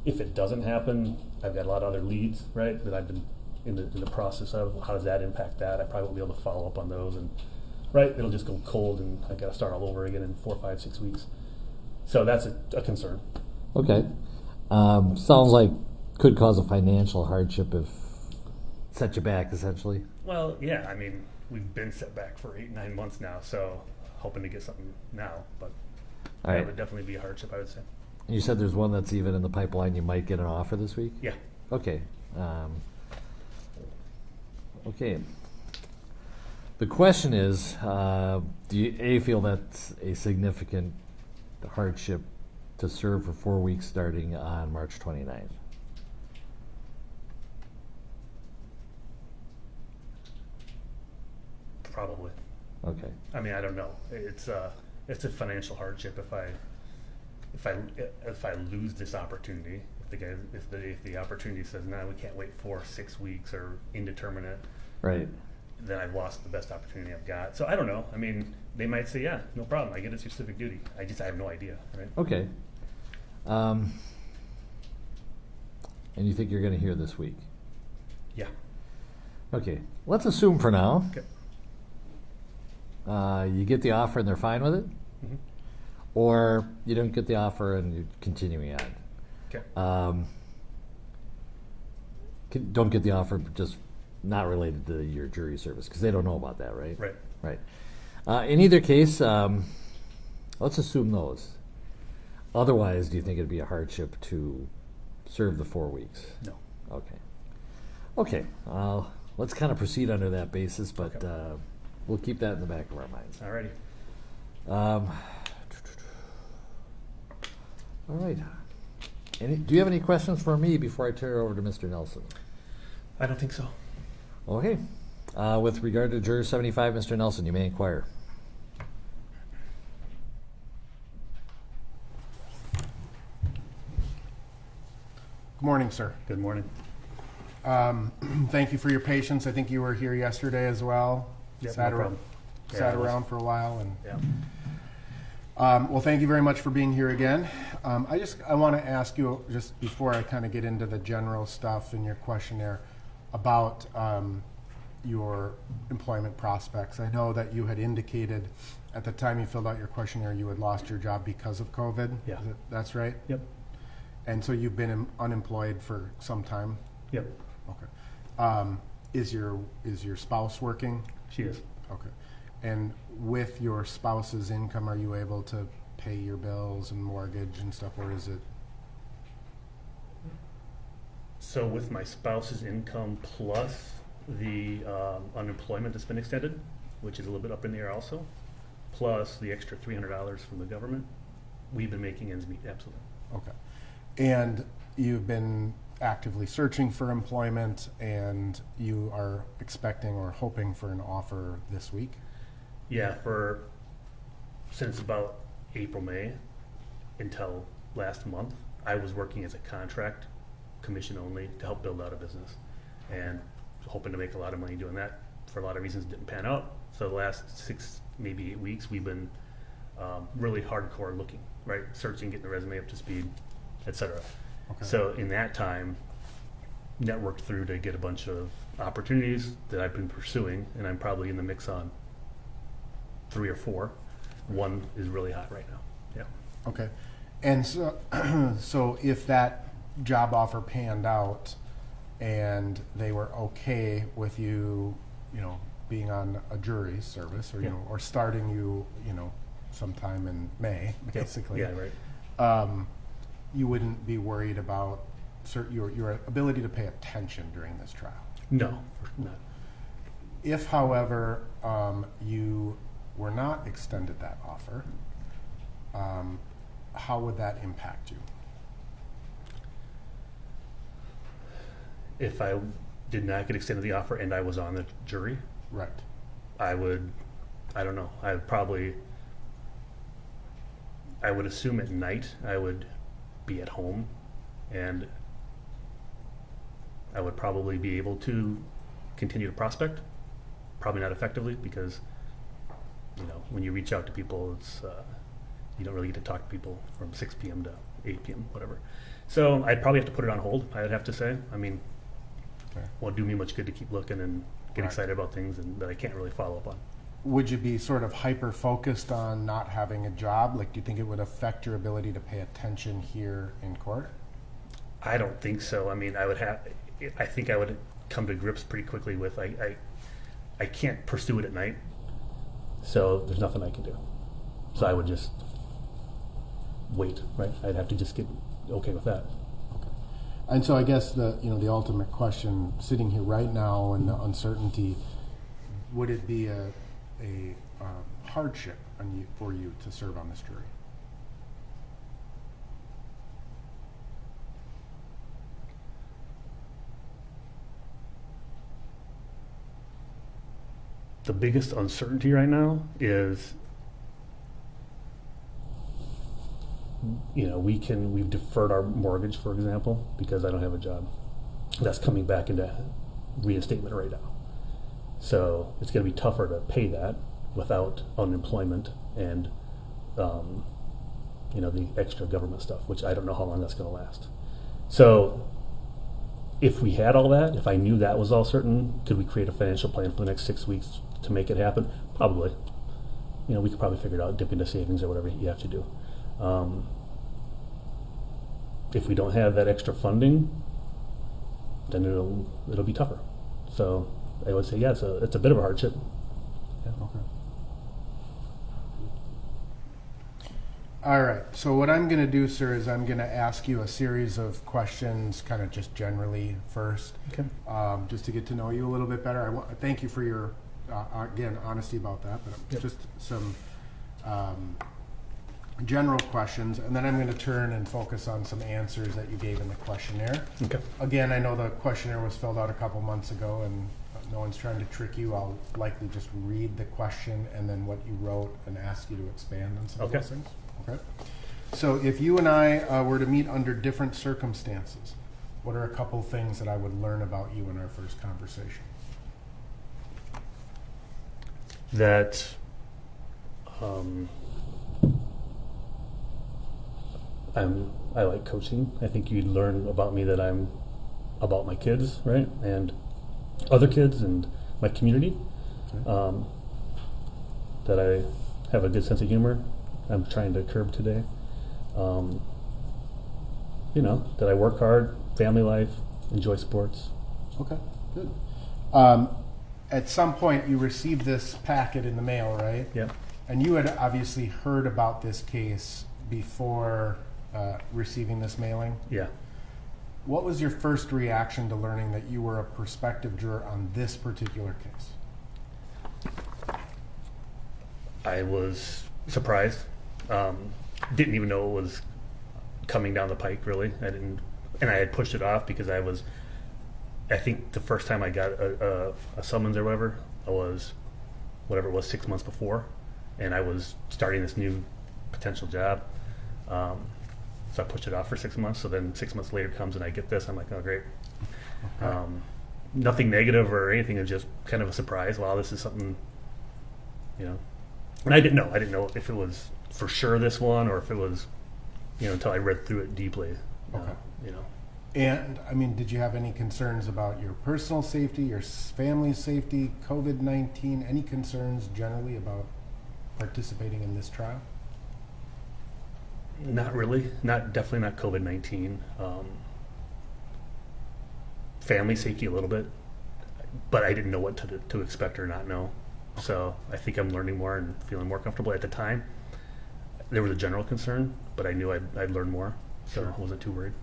If it doesn't happen, I've got a lot of other leads, right, that I've been in the process of how does that impact that. I probably won't be able to follow up on those, and right, it'll just go cold, and I got to start all over again in 4, 5, 6 weeks. So that's a concern. Okay. Sounds like could cause a financial hardship if set you back, essentially. Well, yeah, I mean, we've been set back for 8, 9 months now, so hoping to get something now, but All right. that would definitely be a hardship, I would say. You said there's one that's even in the pipeline. You might get an offer this week? Yeah. Okay. Okay. The question is, do you feel that's a significant hardship to serve for 4 weeks starting on March 29th? Probably. Okay. I mean, I don't know. It's a financial hardship if I lose this opportunity. If the opportunity says no, we can't wait 4 or 6 weeks or indeterminate. Right. Then I've lost the best opportunity I've got. So I don't know. I mean, they might say, yeah, no problem. I get it. It's your civic duty. I have no idea. Right. Okay. And you think you're going to hear this week? Yeah. Okay. Let's assume for now. Okay. You get the offer and they're fine with it, Mm-hmm. or you don't get the offer and you're continuing on. Okay. Don't get the offer, just not related to your jury service, because they don't know about that, right? Right. Right. In either case, let's assume those. Otherwise, do you think it'd be a hardship to serve the 4 weeks? No. Okay. Okay. Let's kind of proceed under that basis, but Okay. we'll keep that in the back of our minds. Alrighty. All right. Do you have any questions for me before I turn it over to Mr. Nelson? I don't think so. Okay. With regard to Juror 75, Mr. Nelson, you may inquire. Good morning, sir. Good morning. Thank you for your patience. I think you were here yesterday as well. Yep, Sat no around, problem. sat around for a while, and Yeah. well, thank you very much for being here again. I want to ask you, just before I kind of get into the general stuff in your questionnaire, about your employment prospects. I know that you had indicated at the time you filled out your questionnaire you had lost your job because of COVID. Yeah. That's right? Yep. And so you've been unemployed for some time? Yep. Okay. Is your spouse working? She is. Okay. And with your spouse's income, are you able to pay your bills and mortgage and stuff, or is it? So with my spouse's income plus the unemployment that's been extended, which is a little bit up in the air also, plus the extra $300 from the government, we've been making ends meet, absolutely. Okay. And you've been actively searching for employment, and you are expecting or hoping for an offer this week? Yeah, since about April, May until last month, I was working as a contract, commission only, to help build out a business, and hoping to make a lot of money doing that. For a lot of reasons, didn't pan out. So the last 6, maybe 8 weeks, we've been really hardcore looking, right? Searching, getting the resume up to speed, etc. Okay. So in that time, networked through to get a bunch of opportunities that I've been pursuing, and I'm probably in the mix on 3 or 4. One is really hot right now. Yeah. Okay. And so, so if that job offer panned out and they were okay with you, being on a jury service, or, or starting you, sometime in May, basically. Yeah, right. You wouldn't be worried about your ability to pay attention during this trial? No, not. If, however, you were not extended that offer, how would that impact you? If I did not get extended the offer and I was on the jury, right, I don't know, I would assume at night I would be at home, and I would probably be able to continue to prospect, probably not effectively, because when you reach out to people, it's you don't really get to talk to people from 6 p.m. to 8 p.m., whatever. So I'd probably have to put it on hold, I would have to say. I mean, won't do me much good to keep looking and get excited about things and that I can't really follow up on. Would you be sort of hyper-focused on not having a job? Like, do you think it would affect your ability to pay attention here in court? I don't think so. I mean, I think I would come to grips pretty quickly with I can't pursue it at night, so there's nothing I can do. So I would just wait, right? I'd have to just get okay with that. Okay. And so I guess the ultimate question, sitting here right now and the uncertainty, would it be a hardship for you to serve on this jury? The biggest uncertainty right now is, we've deferred our mortgage, for example, because I don't have a job. That's coming back into reinstatement right now. So it's going to be tougher to pay that without unemployment and, the extra government stuff, which I don't know how long that's going to last. So if we had all that, if I knew that was all certain, could we create a financial plan for the next 6 weeks to make it happen? Probably. We could probably figure it out, dip into savings or whatever you have to do. If we don't have that extra funding, then it'll be tougher. So I would say, yeah, it's a bit of a hardship. Yeah. Okay. All right. So what I'm going to do, sir, is I'm going to ask you a series of questions, kind of just generally first, okay. Just to get to know you a little bit better. Thank you for your again honesty about that, but just some general questions, and then I'm going to turn and focus on some answers that you gave in the questionnaire. Okay. Again, I know the questionnaire was filled out a couple months ago, and no one's trying to trick you. I'll likely just read the question and then what you wrote and ask you to expand on some of those things. Okay. So if you and I were to meet under different circumstances, what are a couple things that I would learn about you in our first conversation? That I like coaching. I think you'd learn about me that I'm about my kids, right, and other kids and my community. Okay. That I have a good sense of humor. I'm trying to curb today. That I work hard, family life, enjoy sports. Okay, good. At some point, you received this packet in the mail, right? Yeah. And you had obviously heard about this case before receiving this mailing? Yeah. What was your first reaction to learning that you were a prospective juror on this particular case? I was surprised. Didn't even know it was coming down the pike, really. And I had pushed it off because I think the first time I got a summons or whatever, I was, 6 months before, and I was starting this new potential job. So I pushed it off for 6 months. So then 6 months later comes and I get this. I'm like, oh, great. Okay. Nothing negative or anything. It was just kind of a surprise. Wow, this is something, And I didn't know. I didn't know if it was for sure this one or if it was, until I read through it deeply. Okay. And, did you have any concerns about your personal safety, your family's safety, COVID-19, any concerns generally about participating in this trial? Not really. Definitely not COVID-19. Family safety a little bit, but I didn't know what to expect or not know. So I think I'm learning more and feeling more comfortable. At the time, there was a general concern, but I knew I'd learn more, so I wasn't too worried.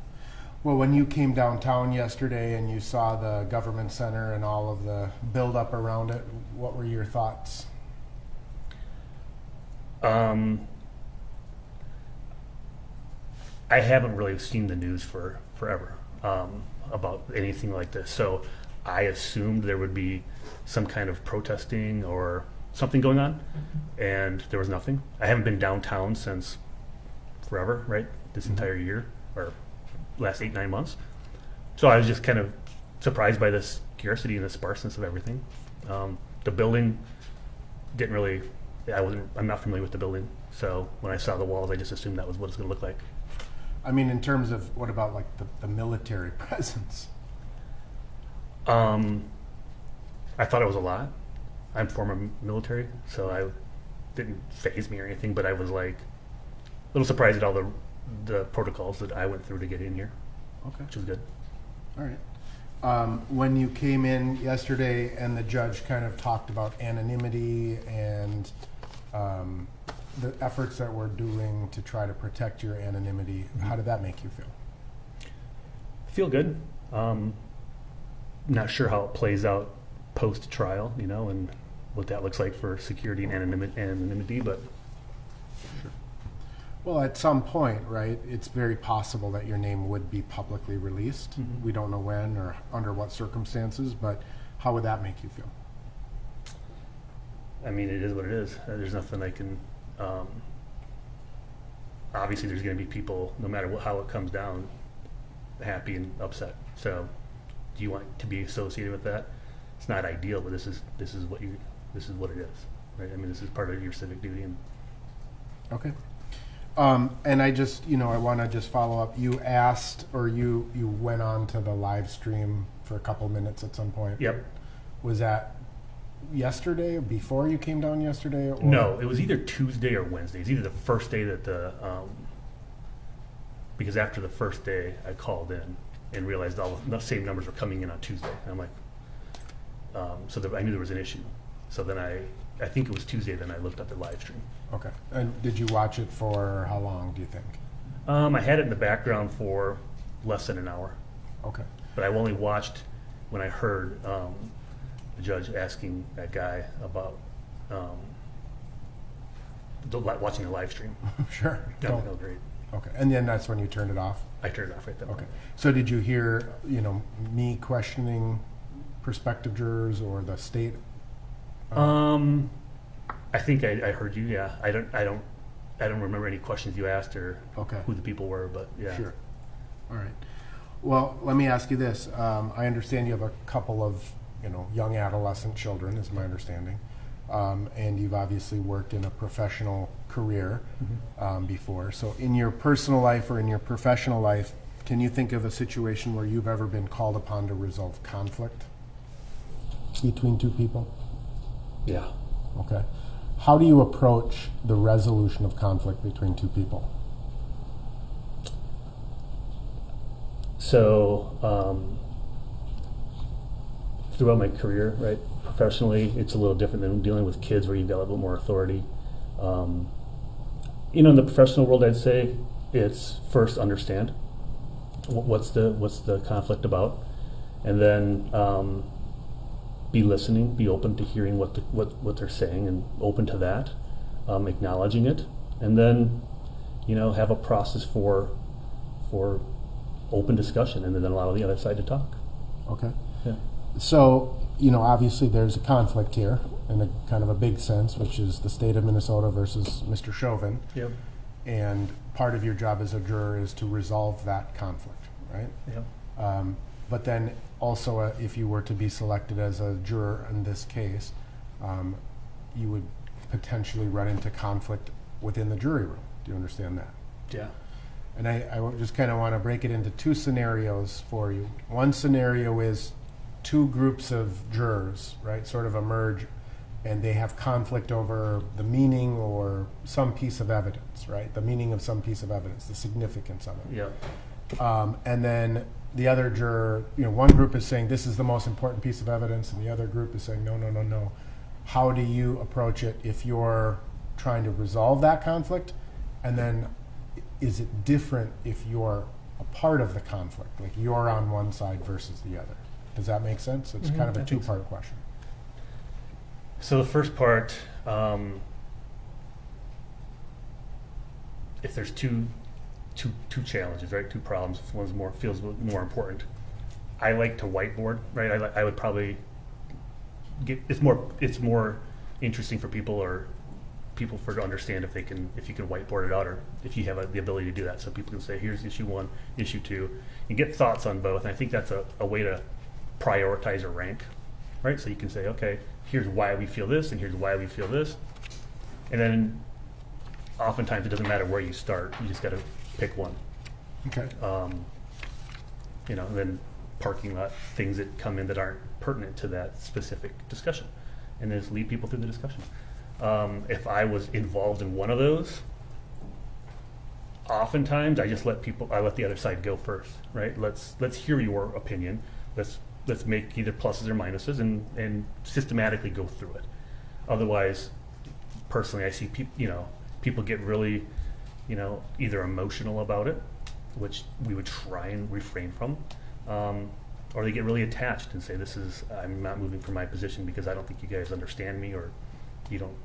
Well, when you came downtown yesterday and you saw the government center and all of the build-up around it, what were your thoughts? I haven't really seen the news for forever about anything like this, so I assumed there would be some kind of protesting or something going on, and there was nothing. I haven't been downtown since forever, right? This entire year, or last 8-9 months. So I was just kind of surprised by the scarcity and the sparseness of everything. The building didn't really, I'm not familiar with the building, so when I saw the walls, I just assumed that was what it's going to look like. In terms of, what about like the military presence? I thought it was a lot. I'm former military, so I didn't faze me or anything, but I was like a little surprised at all the protocols that I went through to get in here. Okay. Which was good. All right. When you came in yesterday and the judge kind of talked about anonymity and the efforts that we're doing to try to protect your anonymity, how did that make you feel? Feel good. Not sure how it plays out post-trial, and what that looks like for security and anonymity, but sure. Well, at some point, right, it's very possible that your name would be publicly released. Mm-hmm. We don't know when or under what circumstances, but how would that make you feel? I mean, it is what it is. There's nothing I can... obviously, there's going to be people, no matter how it comes down, happy and upset. So, do you want to be associated with that? It's not ideal, but this is what it is, right? I mean, this is part of your civic duty. And okay. And I just, I want to just follow up. You asked, or you went on to the live stream for a couple minutes at some point. Yep. Was that yesterday, or before you came down yesterday? Or? No, it was either Tuesday or Wednesday. It's either the first day that because after the first day, I called in and realized all the same numbers were coming in on Tuesday. And I'm like, I knew there was an issue. So then I think it was Tuesday, then I looked up the live stream. Okay. And did you watch it for how long, do you think? I had it in the background for less than an hour. Okay. But I only watched when I heard the judge asking that guy about watching the live stream. Sure. That was great. Okay. And then that's when you turned it off? I turned it off right then. Okay. So did you hear, me questioning prospective jurors or the state? I think I heard you. Yeah. I don't remember any questions you asked or who the people were, but yeah. Sure. All right. Well, let me ask you this. I understand you have a couple of, young adolescent children, is my understanding. And you've obviously worked in a professional career before. So in your personal life or in your professional life, can you think of a situation where you've ever been called upon to resolve conflict between two people? Yeah. Okay. How do you approach the resolution of conflict between two people? So, throughout my career, right, professionally, it's a little different than dealing with kids where you've got a little more authority. In the professional world, I'd say it's first understand what's the conflict about, and then be listening, be open to hearing what they're saying, and open to that, acknowledging it, and then have a process for open discussion, and then allow the other side to talk. Okay. Yeah. So, obviously there's a conflict here in a kind of a big sense, which is the state of Minnesota versus Mr. Chauvin. Yep. And part of your job as a juror is to resolve that conflict, right? Yep. But then also, if you were to be selected as a juror in this case, you would potentially run into conflict within the jury room. Do you understand that? Yeah. And I just kind of want to break it into two scenarios for you. One scenario is two groups of jurors, right, sort of emerge, and they have conflict over the meaning or some piece of evidence, right? The meaning of some piece of evidence, the significance of it. Yeah. And then the other juror, one group is saying this is the most important piece of evidence, and the other group is saying no. How do you approach it if you're trying to resolve that conflict? And then is it different if you're a part of the conflict, like you're on one side versus the other? Does that make sense? It's kind of a two-part question. So the first part, if there's two challenges, right? Two problems. If one feels more important. I like to whiteboard, right? I would probably it's more interesting for people to understand if you can whiteboard it out, or if you have the ability to do that, so people can say, here's issue 1, issue 2, and get thoughts on both. And I think that's a way to prioritize a rank, right? So you can say, okay, here's why we feel this, and here's why we feel this, and then oftentimes it doesn't matter where you start. You just got to pick one. Okay. And then parking lot things that come in that aren't pertinent to that specific discussion, and then just lead people through the discussion. If I was involved in one of those, oftentimes I let the other side go first, right? Let's hear your opinion. Let's make either pluses or minuses and systematically go through it. Otherwise, personally, I see people get really, either emotional about it, which we would try and refrain from, or they get really attached and say, I'm not moving from my position because I don't think you guys understand me, or you don't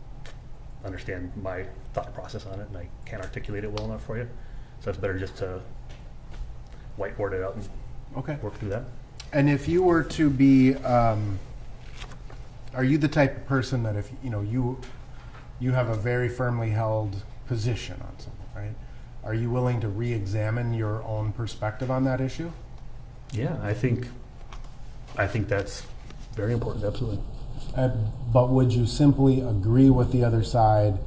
understand my thought process on it, and I can't articulate it well enough for you. So it's better just to whiteboard it out and work through that. And if you were to be, are you the type of person that if you have a very firmly held position on something, right? Are you willing to re-examine your own perspective on that issue? Yeah, I think that's very important. Absolutely. But would you simply agree with the other side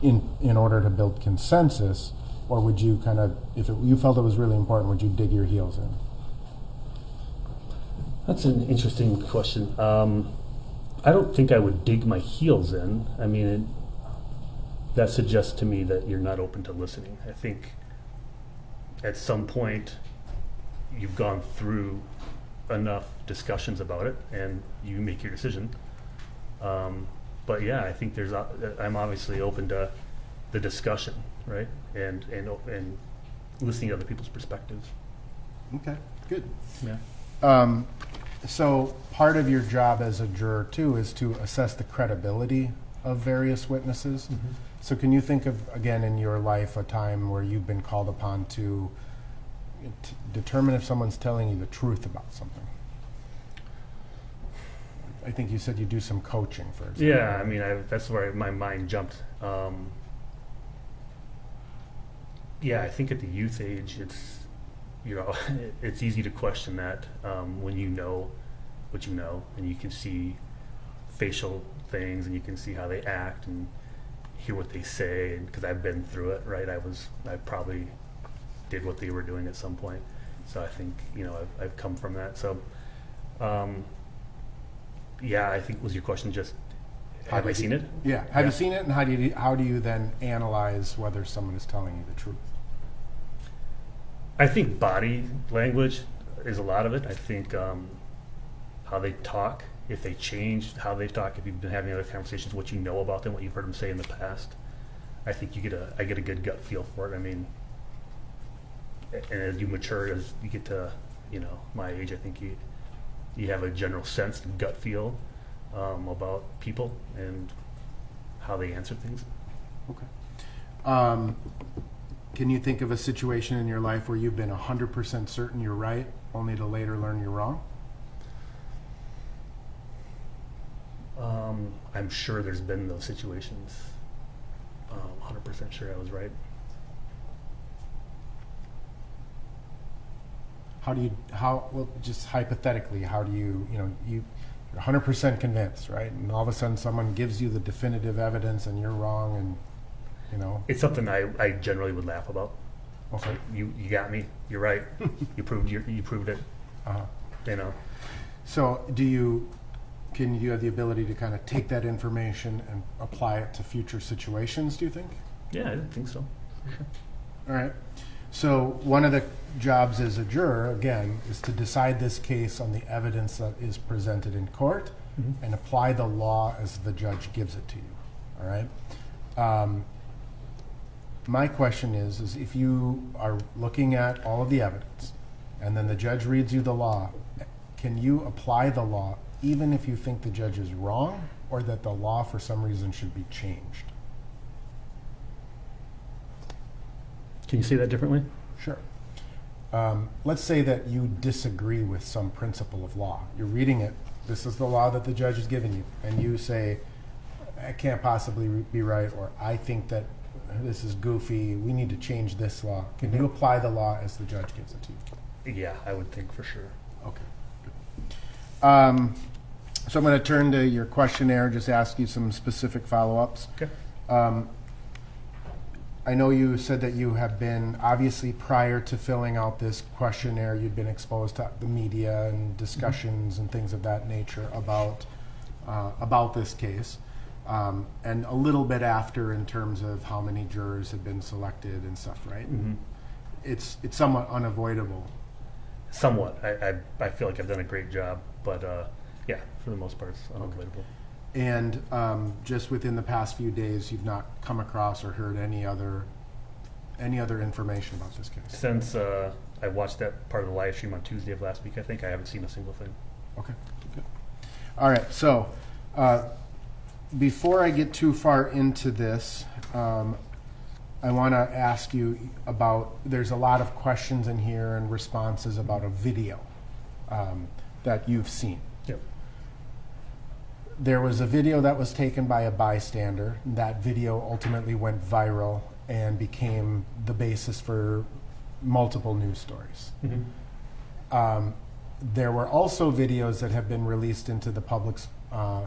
in order to build consensus, or would you kind of, you felt it was really important, would you dig your heels in? That's an interesting question. I don't think I would dig my heels in. I mean, that suggests to me that you're not open to listening. I think at some point you've gone through enough discussions about it and you make your decision. But yeah, I think I'm obviously open to the discussion, right? And listening to other people's perspectives. Okay, good. Yeah. So part of your job as a juror too is to assess the credibility of various witnesses. Mm-hmm. So can you think of, again, in your life, a time where you've been called upon to determine if someone's telling you the truth about something? I think you said you do some coaching, for example. Yeah, I mean, that's where my mind jumped. Yeah, I think at the youth age, it's easy to question that when you know what you know, and you can see facial things, and you can see how they act and hear what they say. And because I've been through it, right? I probably did what they were doing at some point. So I think I've come from that. So yeah, I think was your question just have I seen it? Yeah, have you seen it, and how do you then analyze whether someone is telling you the truth? I think body language is a lot of it. I think how they talk, if they change how they talk, if you've been having other conversations, what you know about them, what you've heard them say in the past. I think I get a good gut feel for it. I mean, and as you mature, as you get to my age, I think you have a general sense and gut feel about people and how they answer things. Okay. Can you think of a situation in your life where you've been 100% certain you're right, only to later learn you're wrong? I'm sure there's been those situations. 100% sure I was right. Well, just hypothetically, how do you're 100% convinced, right? And all of a sudden someone gives you the definitive evidence and you're wrong, and It's something I generally would laugh about. Okay. So you got me. You're right. you proved it. Uh-huh. So do you have the ability to kind of take that information and apply it to future situations, do you think? Yeah, I think so. For sure. All right. So one of the jobs as a juror, again, is to decide this case on the evidence that is presented in court, mm-hmm. and apply the law as the judge gives it to you. All right. My question is if you are looking at all of the evidence and then the judge reads you the law, can you apply the law even if you think the judge is wrong, or that the law for some reason should be changed? Can you say that differently? Sure. Let's say that you disagree with some principle of law. You're reading it. This is the law that the judge has given you. And you say, I can't possibly be right, or I think that this is goofy. We need to change this law. Can you apply the law as the judge gives it to you? Yeah, I would think for sure. Okay. So I'm going to turn to your questionnaire, just ask you some specific follow-ups. Okay. I know you said that you have been, obviously prior to filling out this questionnaire, you'd been exposed to the media and discussions and things of that nature about this case. And a little bit after in terms of how many jurors had been selected and stuff, right? Mm-hmm. It's somewhat unavoidable. Somewhat. I feel like I've done a great job, but yeah, for the most part, it's unavoidable. And just within the past few days, you've not come across or heard any other information about this case? Since I watched that part of the live stream on Tuesday of last week, I think I haven't seen a single thing. Okay, good. All right, so before I get too far into this, I want to ask you about, there's a lot of questions in here and responses about a video that you've seen. Yep. There was a video that was taken by a bystander. That video ultimately went viral and became the basis for multiple news stories. Mm-hmm. There were also videos that have been released into the public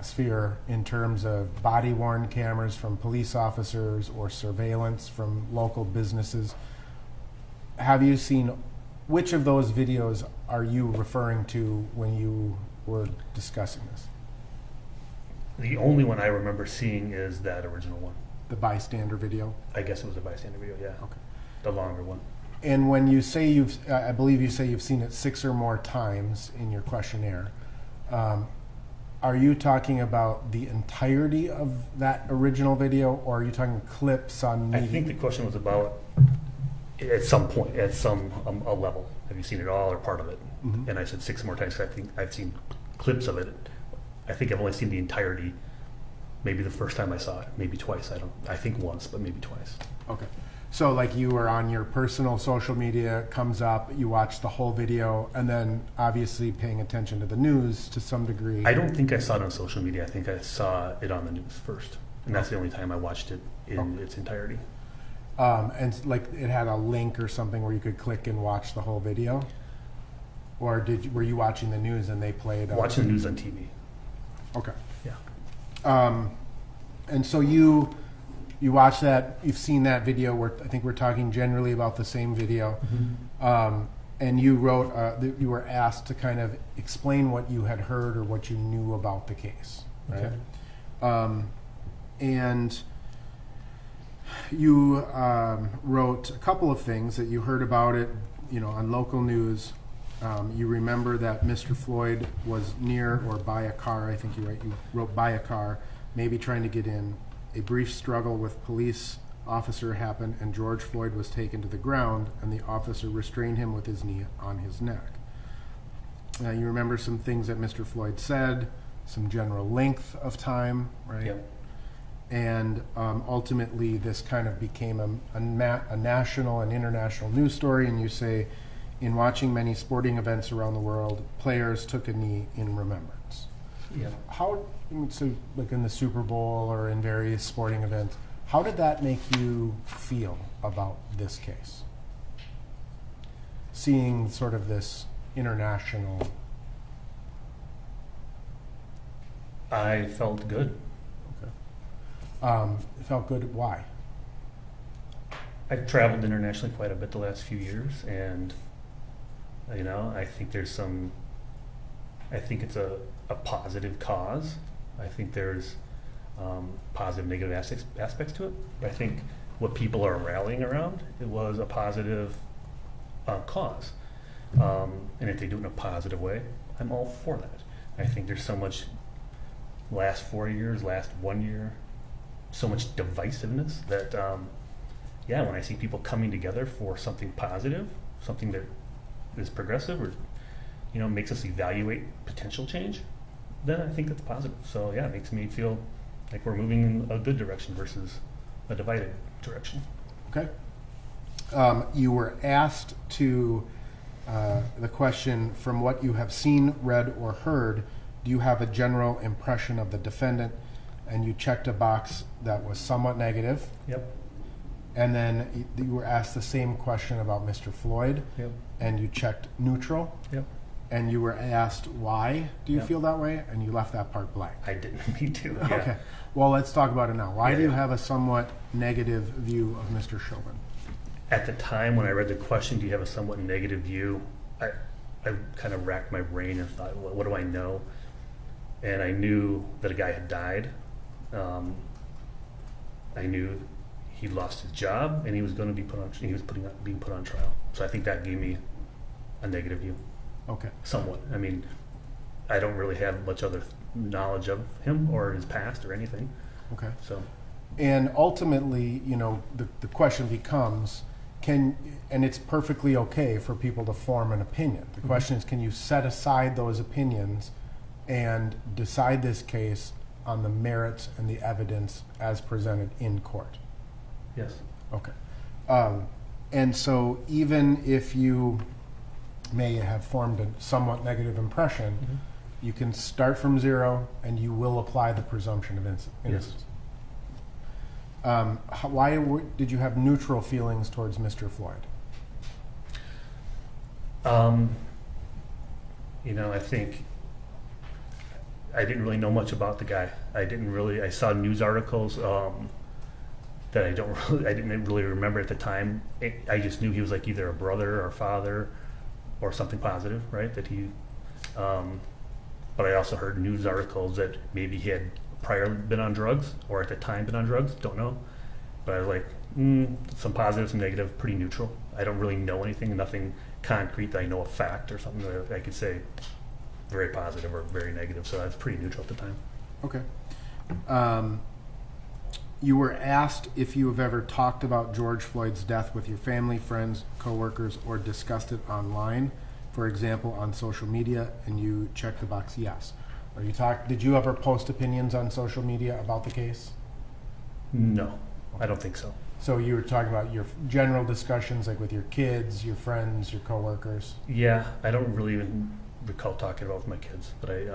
sphere in terms of body-worn cameras from police officers or surveillance from local businesses. Have you seen, which of those videos are you referring to when you were discussing this? The only one I remember seeing is that original one. The bystander video? I guess it was a bystander video, yeah. Okay. The longer one. And when you say I believe you say you've seen it 6 or more times in your questionnaire, are you talking about the entirety of that original video, or are you talking clips on I think the question was about, at some point, at some a level, have you seen it all or part of it? Mm-hmm. And I said 6 more times. I think I've seen clips of it. I think I've only seen the entirety. Maybe the first time I saw it, maybe twice. I think once, but maybe twice. Okay. So like you were on your personal social media, it comes up, you watch the whole video, and then obviously paying attention to the news to some degree. I don't think I saw it on social media. I think I saw it on the news first. And that's the only time I watched it in its entirety. And like it had a link or something where you could click and watch the whole video? Or were you watching the news and they played? Watching the news on TV. Okay. Yeah. And so you watch that, you've seen that video where I think we're talking generally about the same video. Mm-hmm. And you wrote, you were asked to kind of explain what you had heard or what you knew about the case, right? Okay. And you wrote a couple of things that you heard about it, on local news. You remember that Mr. Floyd was near or by a car. I think you wrote by a car, maybe trying to get in. A brief struggle with police officer happened, and George Floyd was taken to the ground, and the officer restrained him with his knee on his neck. Now, you remember some things that Mr. Floyd said, some general length of time, right? Yep. And ultimately, this kind of became a national and international news story, and you say, in watching many sporting events around the world, players took a knee in remembrance. Yeah. So like in the Super Bowl or in various sporting events, how did that make you feel about this case? Seeing sort of this international... I felt good. Okay. It felt good, why? I've traveled internationally quite a bit the last few years, and I think it's a positive cause. I think there's positive, negative aspects to it. But I think what people are rallying around, it was a positive cause. And if they do it in a positive way, I'm all for that. I think there's so much, last 4 years, last 1 year, so much divisiveness that, when I see people coming together for something positive, something that is progressive or, makes us evaluate potential change, then I think that's positive. So it makes me feel like we're moving in a good direction versus a divided direction. Okay. You were asked to, the question, from what you have seen, read, or heard, do you have a general impression of the defendant? And you checked a box that was somewhat negative. Yep. And then you were asked the same question about Mr. Floyd. Yep. And you checked neutral. Yep. and you were asked why do you Yep. feel that way, and you left that part blank. I didn't need to. Yeah. Okay. Well, let's talk about it now. Why Yeah, do you yeah. have a somewhat negative view of Mr. Chauvin? At the time when I read the question, do you have a somewhat negative view? I kind of racked my brain and thought, what do I know? And I knew that a guy had died. I knew he lost his job and he was going to be being put on trial. So I think that gave me a negative view. Okay. Somewhat. I mean, I don't really have much other knowledge of him or his past or anything. Okay. So. And ultimately, you know, the question becomes, and it's perfectly okay for people to form an opinion. The question is, can you set aside those opinions and decide this case on the merits and the evidence as presented in court? Yes. Okay. And so even if you may have formed a somewhat negative impression, you can start from zero and you will apply the presumption of innocence. Why did you have neutral feelings towards Mr. Floyd? You know, I think I didn't really know much about the guy. I saw news articles that I didn't really remember at the time. I just knew he was like either a brother or father or something positive, right? That he, but I also heard news articles that maybe he had prior been on drugs or at the time been on drugs, don't know. But I was like, some positive, some negative, pretty neutral. I don't really know anything, nothing concrete that I know a fact or something that I could say very positive or very negative. So I was pretty neutral at the time. Okay. You were asked if you have ever talked about George Floyd's death with your family, friends, coworkers, or discussed it online, for example, on social media, and you checked the box yes. Did you ever post opinions on social media about the case? No, I don't think so. So you were talking about your general discussions, like with your kids, your friends, your coworkers? Yeah, I don't really even recall talking about it with my kids, but I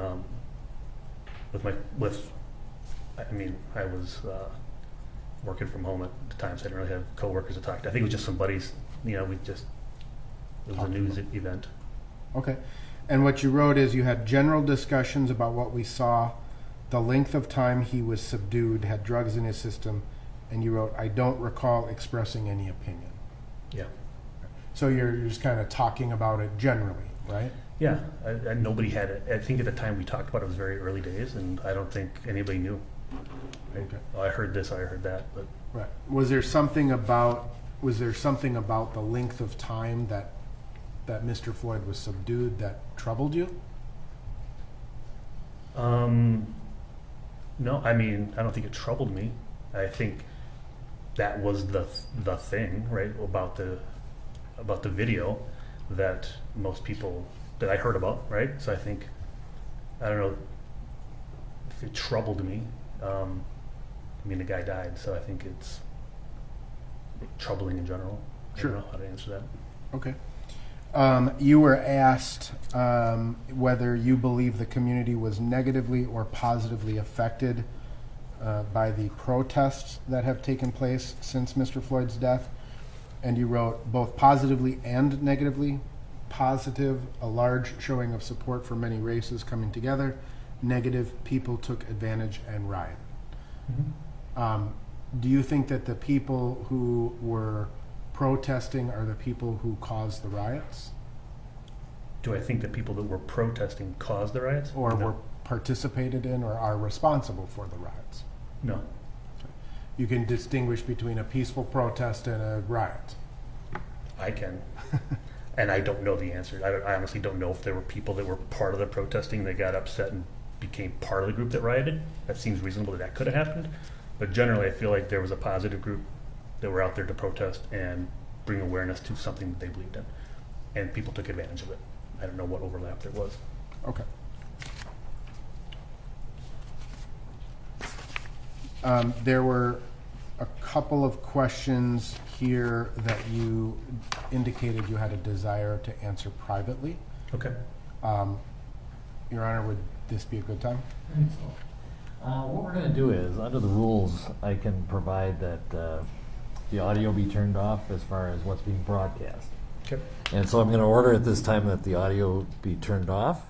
was working from home at the time, so I didn't really have coworkers to talk to. I think it was just some buddies, you know, it was a news event. Okay. And what you wrote is you had general discussions about what we saw, the length of time he was subdued, had drugs in his system, and you wrote, I don't recall expressing any opinion. Yeah. So you're just kind of talking about it generally, right? Yeah, and nobody had it. I think at the time we talked about it was very early days, and I don't think anybody knew. Okay. Oh, I heard this, I heard that, but right. Was there something about the length of time that Mr. Floyd was subdued that troubled you? No, I mean, I don't think it troubled me. I think that was the thing, right, about the video that most people that I heard about, right? So I think, I don't know if it troubled me. I mean, the guy died, so I think it's troubling in general. Sure. I don't know how to answer that. Okay. You were asked whether you believe the community was negatively or positively affected by the protests that have taken place since Mr. Floyd's death. And you wrote both positively and negatively. Positive, a large showing of support for many races coming together. Negative, people took advantage and rioted. Mm-hmm. Do you think that the people who were protesting are the people who caused the riots? Do I think that people that were protesting caused the riots? Or No. were participated in or are responsible for the riots? No. You can distinguish between a peaceful protest and a riot. I can. And I don't know the answer. I honestly don't know if there were people that were part of the protesting that got upset and became part of the group that rioted. That seems reasonable that could have happened. But generally, I feel like there was a positive group that were out there to protest and bring awareness to something that they believed in. And people took advantage of it. I don't know what overlap there was. Okay. There were a couple of questions here that you indicated you had a desire to answer privately. Okay. Your Honor, would this be a good time? I think so. What we're going to do is, under the rules, I can provide that the audio be turned off as far as what's being broadcast. Okay. And so I'm going to order at this time that the audio be turned off.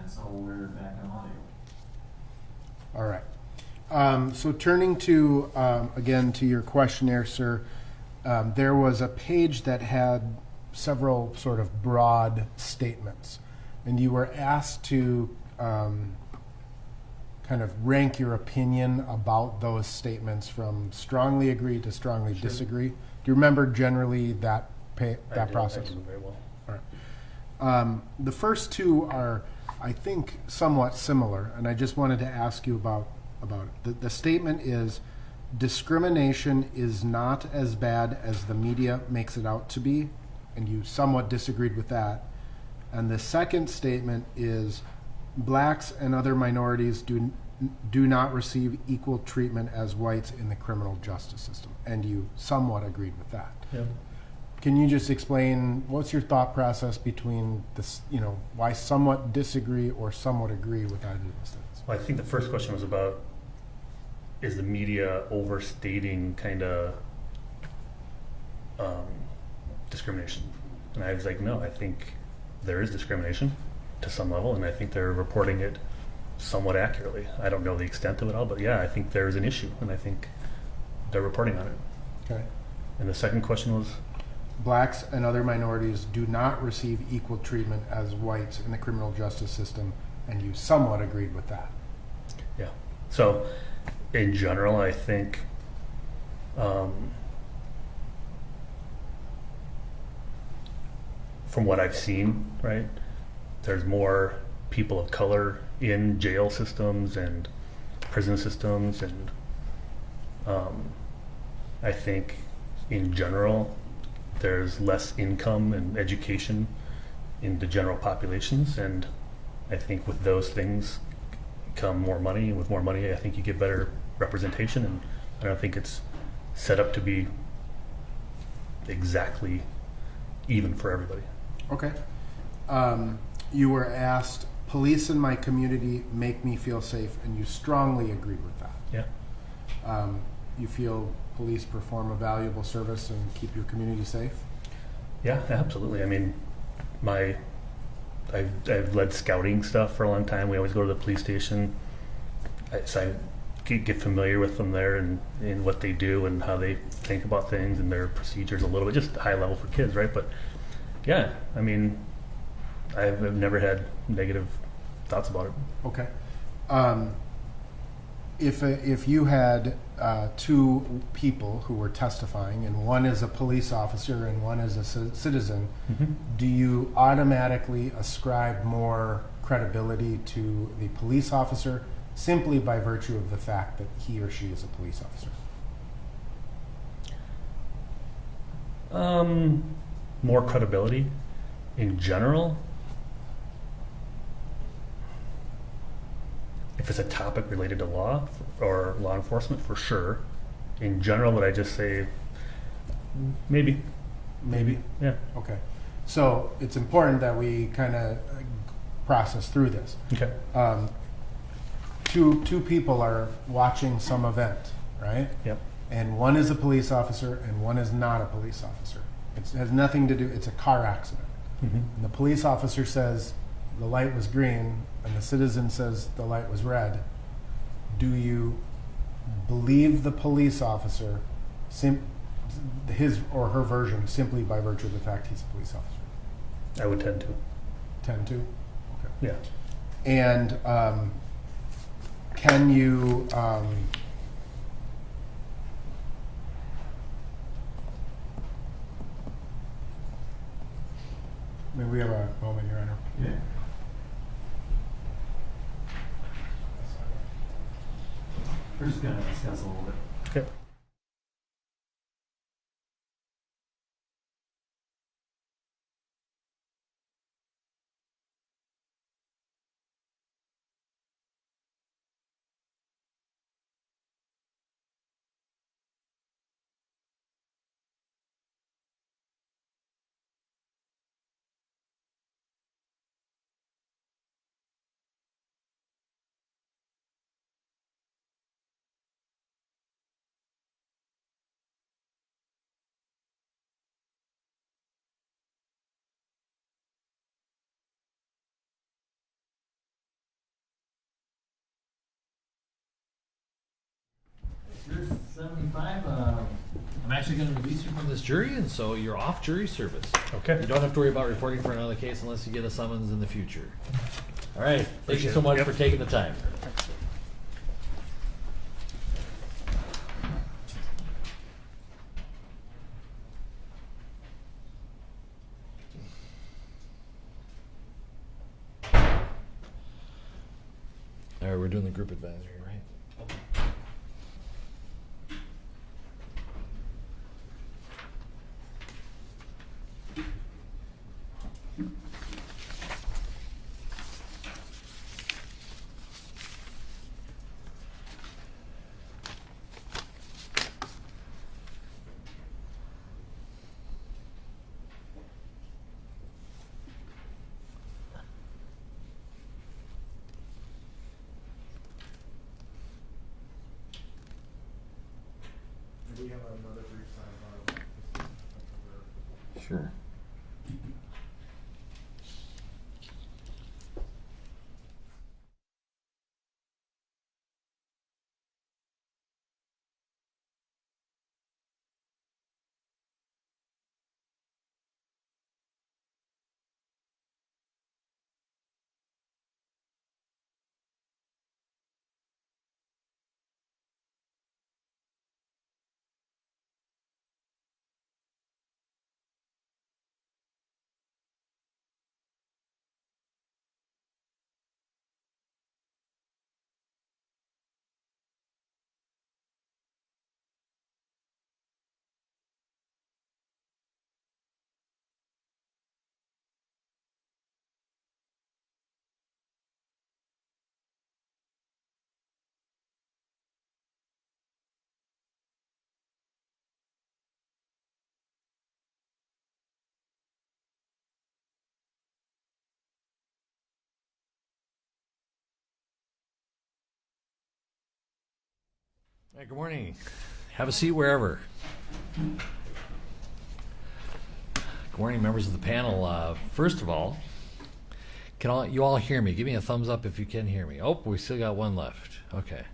so we're back on audio. All right. So turning to, again, to your questionnaire, sir, there was a page that had several sort of broad statements, and you were asked to kind of rank your opinion about those statements from strongly agree to strongly disagree. Do you remember generally that process? I do very well. All right. The first two are, I think, somewhat similar, and I just wanted to ask you about it. The statement is, discrimination is not as bad as the media makes it out to be, and you somewhat disagreed with that. And the second statement is, blacks and other minorities do not receive equal treatment as whites in the criminal justice system, and you somewhat agreed with that. Yeah. Can you just explain what's your thought process between this, why somewhat disagree or somewhat agree with either of those things? Well, I think the first question was about, is the media overstating kind of discrimination? And I was like, no, I think there is discrimination to some level, and I think they're reporting it somewhat accurately. I don't know the extent of it all, but yeah, I think there is an issue, and I think they're reporting on it. Okay. And the second question was? Blacks and other minorities do not receive equal treatment as whites in the criminal justice system, and you somewhat agreed with that. Yeah. So, in general, I think from what I've seen, right, there's more people of color in jail systems and prison systems, and I think in general there's less income and education in the general populations, and I think with those things come more money, and with more money I think you get better representation, and I don't think it's set up to be exactly even for everybody. Okay. You were asked, police in my community make me feel safe, and you strongly agreed with that. Yeah. You feel police perform a valuable service and keep your community safe? Yeah, absolutely. I mean, I've led scouting stuff for a long time. We always go to the police station. So I get familiar with them there and what they do and how they think about things and their procedures a little bit, just high level for kids, right? But yeah, I mean, I've never had negative thoughts about it. Okay. If you had two people who were testifying, and one is a police officer and one is a citizen, Mm-hmm. do you automatically ascribe more credibility to the police officer simply by virtue of the fact that he or she is a police officer? More credibility in general. If it's a topic related to law or law enforcement, for sure. In general, would I just say maybe? Maybe? Yeah. Okay. So it's important that we kind of process through this. Okay. Two people are watching some event, right? Yep. And one is a police officer and one is not a police officer. It has nothing to do, it's a car accident. Mm-hmm. And the police officer says the light was green and the citizen says the light was red. Do you believe the police officer, his or her version, simply by virtue of the fact he's a police officer? I would tend to. Tend to? Okay. Yeah. And can you may we have a moment, Your Honor? Yeah. We're just going to discuss a little bit. Okay. 7:75. I'm actually going to release you from this jury, and so you're off jury service. Okay. You don't have to worry about reporting for another case unless you get a summons in the future. All right. Thank you Appreciate so it. much Yep. for taking the time. All right, we're doing the group advisory, right? We have another brief time. Sure. Hey, good morning. Have a seat wherever. Good morning, members of the panel. First of all, can you all hear me? Give me a thumbs up if you can hear me. Oh, we still got one left. Okay.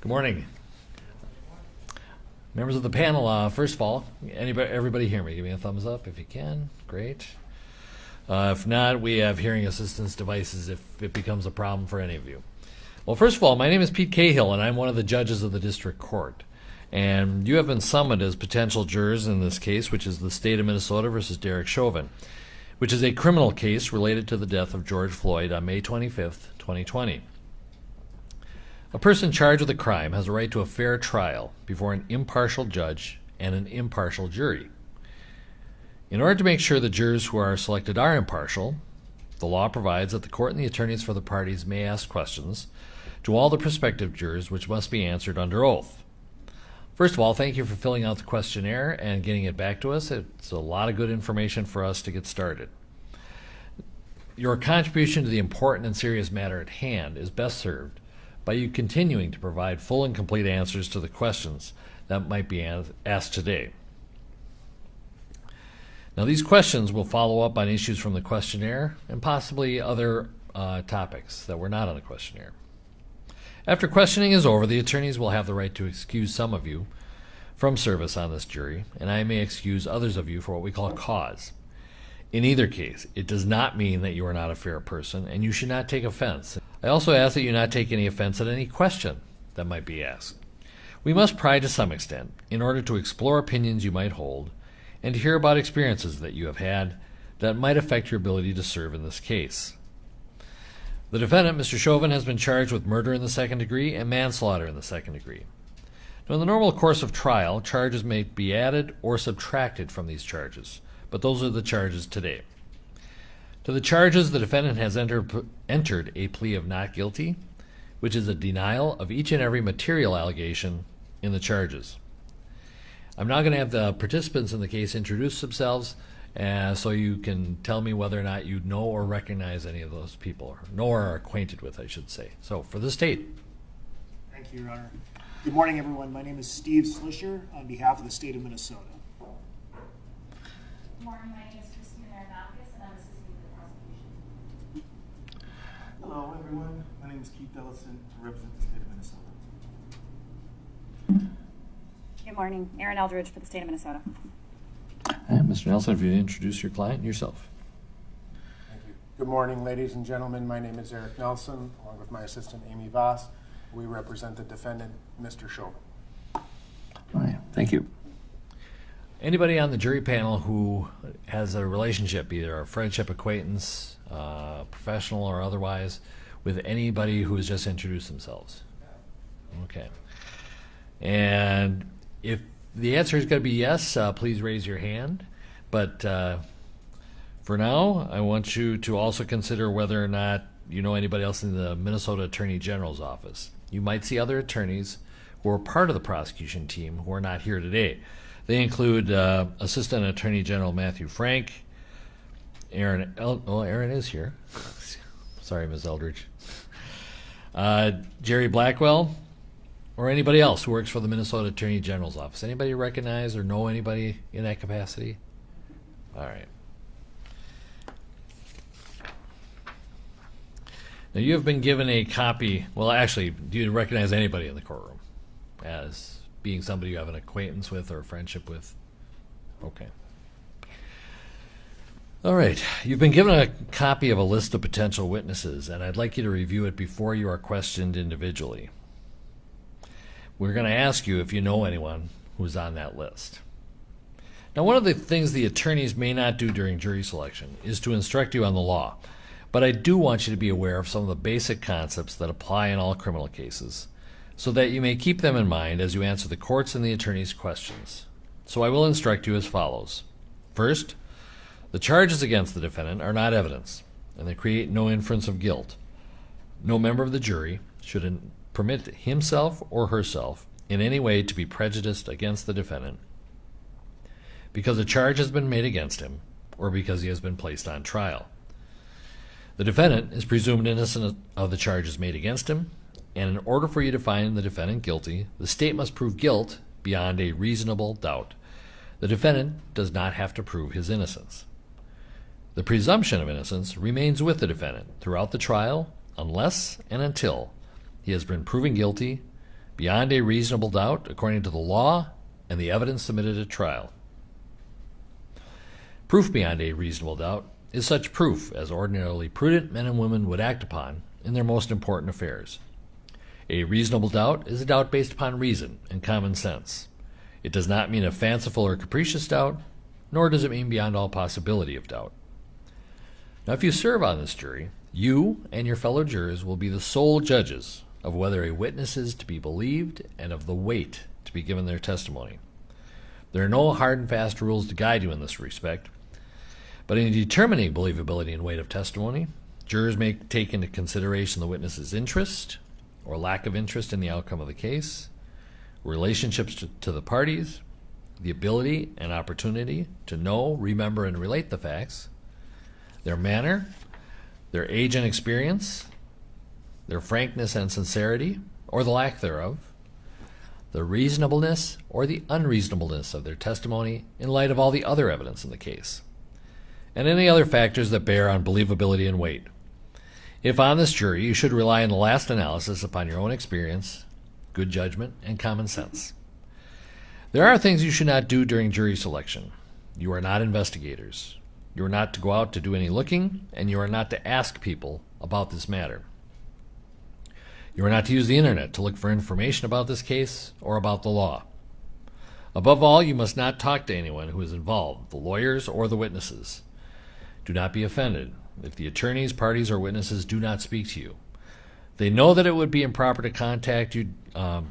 Good morning. Members of the panel, first of all, everybody hear me? Give me a thumbs up if you can. Great. If not, we have hearing assistance devices if it becomes a problem for any of you. Well, first of all, my name is Pete Cahill, and I'm one of the judges of the district court. And you have been summoned as potential jurors in this case, which is the state of Minnesota versus Derek Chauvin, which is a criminal case related to the death of George Floyd on May 25th, 2020. A person charged with a crime has a right to a fair trial before an impartial judge and an impartial jury. In order to make sure the jurors who are selected are impartial, the law provides that the court and the attorneys for the parties may ask questions to all the prospective jurors which must be answered under oath. First of all, thank you for filling out the questionnaire and getting it back to us. It's a lot of good information for us to get started. Your contribution to the important and serious matter at hand is best served by you continuing to provide full and complete answers to the questions that might be asked today. Now, these questions will follow up on issues from the questionnaire and possibly other topics that were not on the questionnaire. After questioning is over, the attorneys will have the right to excuse some of you from service on this jury, and I may excuse others of you for what we call cause. In either case, it does not mean that you are not a fair person, and you should not take offense. I also ask that you not take any offense at any question that might be asked. We must pry to some extent in order to explore opinions you might hold and to hear about experiences that you have had that might affect your ability to serve in this case. The defendant, Mr. Chauvin, has been charged with murder in the second degree and manslaughter in the second degree. Now, in the normal course of trial, charges may be added or subtracted from these charges, but those are the charges today. To the charges, the defendant has entered a plea of not guilty, which is a denial of each and every material allegation in the charges. I'm now going to have the participants in the case introduce themselves so you can tell me whether or not you know or recognize any of those people, or know or are acquainted with, I should say. So, for the state. Thank you, Your Honor. Good morning, everyone. My name is Steve Slisher on behalf of the state of Minnesota. Good morning, my name is Christina Marinakis, and I'm assisting with the prosecution. Hello, everyone. My name is Keith Ellison. I represent the state of Minnesota. Good morning, Erin Eldridge for the state of Minnesota. Mr. Nelson, if you'd introduce your client and yourself. Thank you. Good morning, ladies and gentlemen. My name is Eric Nelson, along with my assistant, Amy Voss. We represent the defendant, Mr. Chauvin. All right, thank you. Anybody on the jury panel who has a relationship, either a friendship, acquaintance, professional or otherwise, with anybody who has just introduced themselves? Okay. And if the answer is going to be yes, please raise your hand. But for now, I want you to also consider whether or not you know anybody else in the Minnesota Attorney General's office. You might see other attorneys who are part of the prosecution team who are not here today. They include Assistant Attorney General Matthew Frank, Aaron is here. Sorry, Ms. Eldridge. Jerry Blackwell, or anybody else who works for the Minnesota Attorney General's office. Anybody recognize or know anybody in that capacity? All right. Now, you have been given a copy. Well, actually, do you recognize anybody in the courtroom as being somebody you have an acquaintance with or a friendship with? Okay. All right. You've been given a copy of a list of potential witnesses, and I'd like you to review it before you are questioned individually. We're going to ask you if you know anyone who's on that list. Now, one of the things the attorneys may not do during jury selection is to instruct you on the law. But I do want you to be aware of some of the basic concepts that apply in all criminal cases, so that you may keep them in mind as you answer the court's and the attorney's questions. So I will instruct you as follows. First, the charges against the defendant are not evidence, and they create no inference of guilt. No member of the jury should permit himself or herself in any way to be prejudiced against the defendant because a charge has been made against him or because he has been placed on trial. The defendant is presumed innocent of the charges made against him, and in order for you to find the defendant guilty, the state must prove guilt beyond a reasonable doubt. The defendant does not have to prove his innocence. The presumption of innocence remains with the defendant throughout the trial unless and until he has been proven guilty beyond a reasonable doubt according to the law and the evidence submitted at trial. Proof beyond a reasonable doubt is such proof as ordinarily prudent men and women would act upon in their most important affairs. A reasonable doubt is a doubt based upon reason and common sense. It does not mean a fanciful or capricious doubt, nor does it mean beyond all possibility of doubt. Now, if you serve on this jury, you and your fellow jurors will be the sole judges of whether a witness is to be believed and of the weight to be given their testimony. There are no hard and fast rules to guide you in this respect. But in determining believability and weight of testimony, jurors may take into consideration the witness's interest or lack of interest in the outcome of the case, relationships to the parties, the ability and opportunity to know, remember, and relate the facts, their manner, their age and experience, their frankness and sincerity, or the lack thereof, the reasonableness or the unreasonableness of their testimony in light of all the other evidence in the case, and any other factors that bear on believability and weight. If on this jury, you should rely in the last analysis upon your own experience, good judgment, and common sense. There are things you should not do during jury selection. You are not investigators. You are not to go out to do any looking, and you are not to ask people about this matter. You are not to use the internet to look for information about this case or about the law. Above all, you must not talk to anyone who is involved, the lawyers or the witnesses. Do not be offended if the attorneys, parties, or witnesses do not speak to you. They know that it would be improper to contact you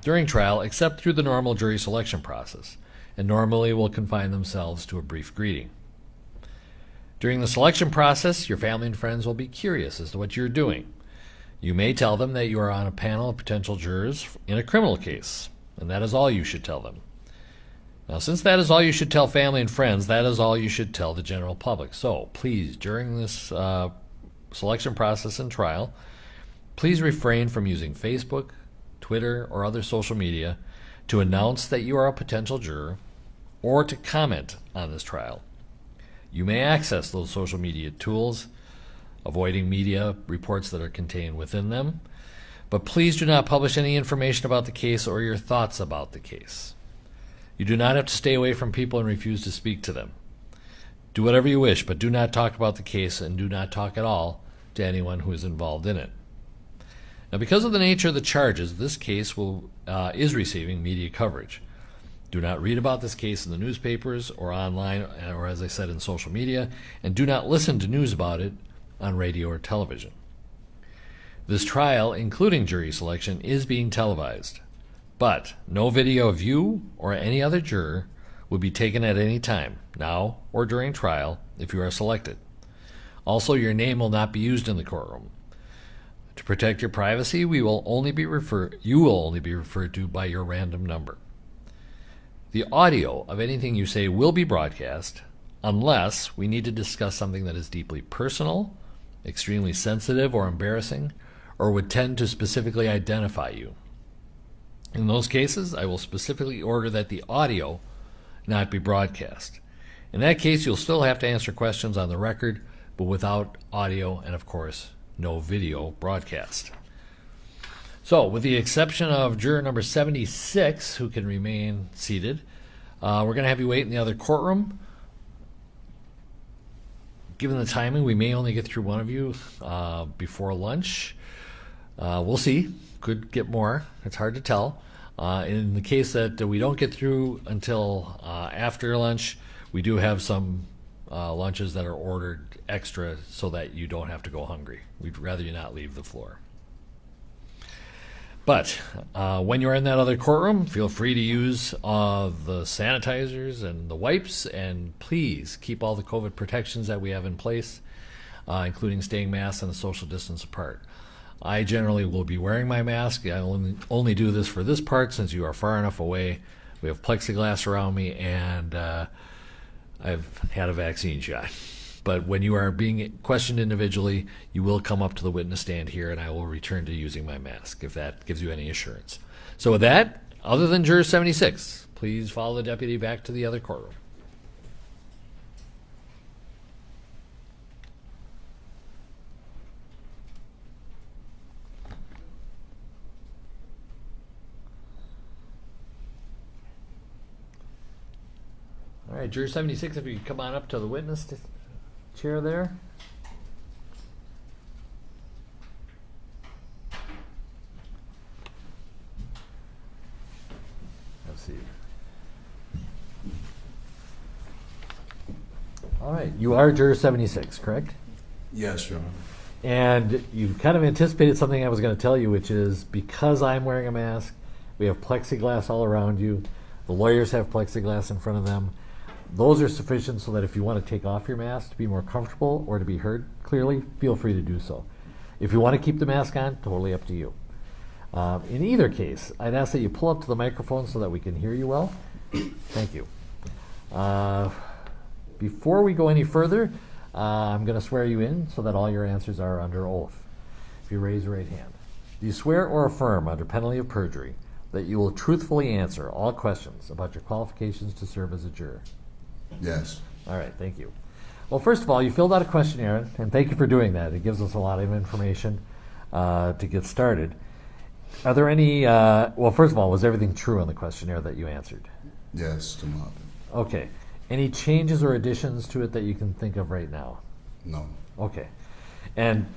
during trial except through the normal jury selection process, and normally will confine themselves to a brief greeting. During the selection process, your family and friends will be curious as to what you're doing. You may tell them that you are on a panel of potential jurors in a criminal case, and that is all you should tell them. Now, since that is all you should tell family and friends, that is all you should tell the general public. So, please, during this selection process and trial, please refrain from using Facebook, Twitter, or other social media to announce that you are a potential juror or to comment on this trial. You may access those social media tools, avoiding media reports that are contained within them, but please do not publish any information about the case or your thoughts about the case. You do not have to stay away from people and refuse to speak to them. Do whatever you wish, but do not talk about the case and do not talk at all to anyone who is involved in it. Now, because of the nature of the charges, this case is receiving media coverage. Do not read about this case in the newspapers or online, or as I said, in social media, and do not listen to news about it on radio or television. This trial, including jury selection, is being televised, but no video of you or any other juror will be taken at any time, now or during trial, if you are selected. Also, your name will not be used in the courtroom. To protect your privacy, you will only be referred to by your random number. The audio of anything you say will be broadcast unless we need to discuss something that is deeply personal, extremely sensitive or embarrassing, or would tend to specifically identify you. In those cases, I will specifically order that the audio not be broadcast. In that case, you'll still have to answer questions on the record, but without audio and, of course, no video broadcast. So, with the exception of juror number 76, who can remain seated, we're going to have you wait in the other courtroom. Given the timing, we may only get through one of you before lunch. We'll see. Could get more. It's hard to tell. In the case that we don't get through until after lunch, we do have some lunches that are ordered extra so that you don't have to go hungry. We'd rather you not leave the floor. But when you're in that other courtroom, feel free to use the sanitizers and the wipes, and please keep all the COVID protections that we have in place, including staying masks and a social distance apart. I generally will be wearing my mask. I only do this for this part since you are far enough away. We have plexiglass around me, and I've had a vaccine shot. But when you are being questioned individually, you will come up to the witness stand here, and I will return to using my mask, if that gives you any assurance. So with that, other than juror 76, please follow the deputy back to the other courtroom. All right, juror 76, if you could come on up to the witness chair there. Let's see. All right, you are juror 76, correct? Yes, Your Honor. And you've kind of anticipated something I was going to tell you, which is because I'm wearing a mask, we have plexiglass all around you. The lawyers have plexiglass in front of them. Those are sufficient so that if you want to take off your mask to be more comfortable or to be heard clearly, feel free to do so. If you want to keep the mask on, totally up to you. In either case, I'd ask that you pull up to the microphone so that we can hear you well. Thank you. Before we go any further, I'm going to swear you in so that all your answers are under oath. If you raise your right hand. Do you swear or affirm under penalty of perjury that you will truthfully answer all questions about your qualifications to serve as a juror? Yes. All right, thank you. Well, first of all, you filled out a questionnaire, and thank you for doing that. It gives us a lot of information to get started. Are there any, well, first of all, was everything true on the questionnaire that you answered? Yes, to my Okay. Any changes or additions to it that you can think of right now? No. Okay. And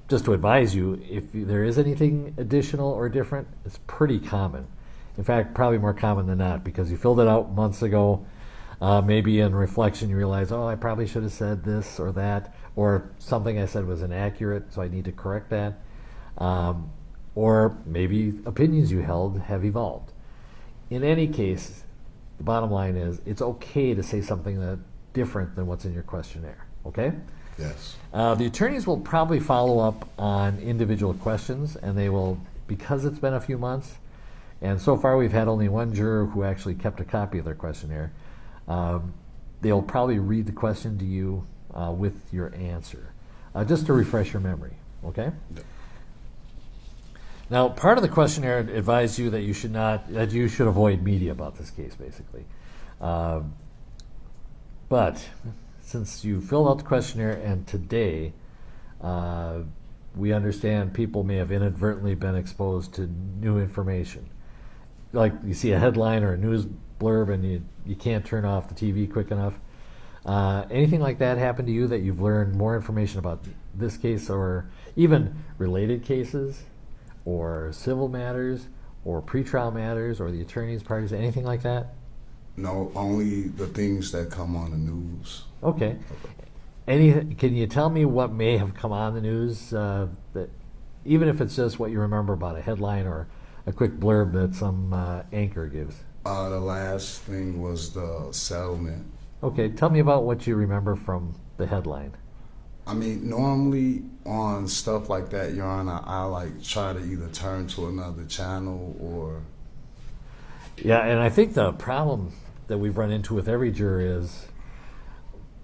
just to advise you, if there is anything additional or different, it's pretty common. In fact, probably more common than not, because you filled it out months ago. Maybe in reflection you realize, oh, I probably should have said this or that, or something I said was inaccurate, so I need to correct that. Or maybe opinions you held have evolved. In any case, the bottom line is it's okay to say something that's different than what's in your questionnaire. okay? Yes. The attorneys will probably follow up on individual questions, and they will, because it's been a few months, and so far we've had only one juror who actually kept a copy of their questionnaire. They'll probably read the question to you with your answer, just to refresh your memory, okay? Yep. Now, part of the questionnaire advised you that you should avoid media about this case, basically. But since you filled out the questionnaire and today, we understand people may have inadvertently been exposed to new information. Like you see a headline or a news blurb and you can't turn off the TV quick enough. Anything like that happen to you that you've learned more information about this case or even related cases or civil matters or pretrial matters or the attorney's parties, anything like that? No, only the things that come on the news. Okay. Can you tell me what may have come on the news, that even if it's just what you remember about a headline or a quick blurb that some anchor gives? The last thing was the settlement. Okay, tell me about what you remember from the headline. I mean, normally on stuff like that, Your Honor, I like try to either turn to another channel or... Yeah, and I think the problem that we've run into with every juror is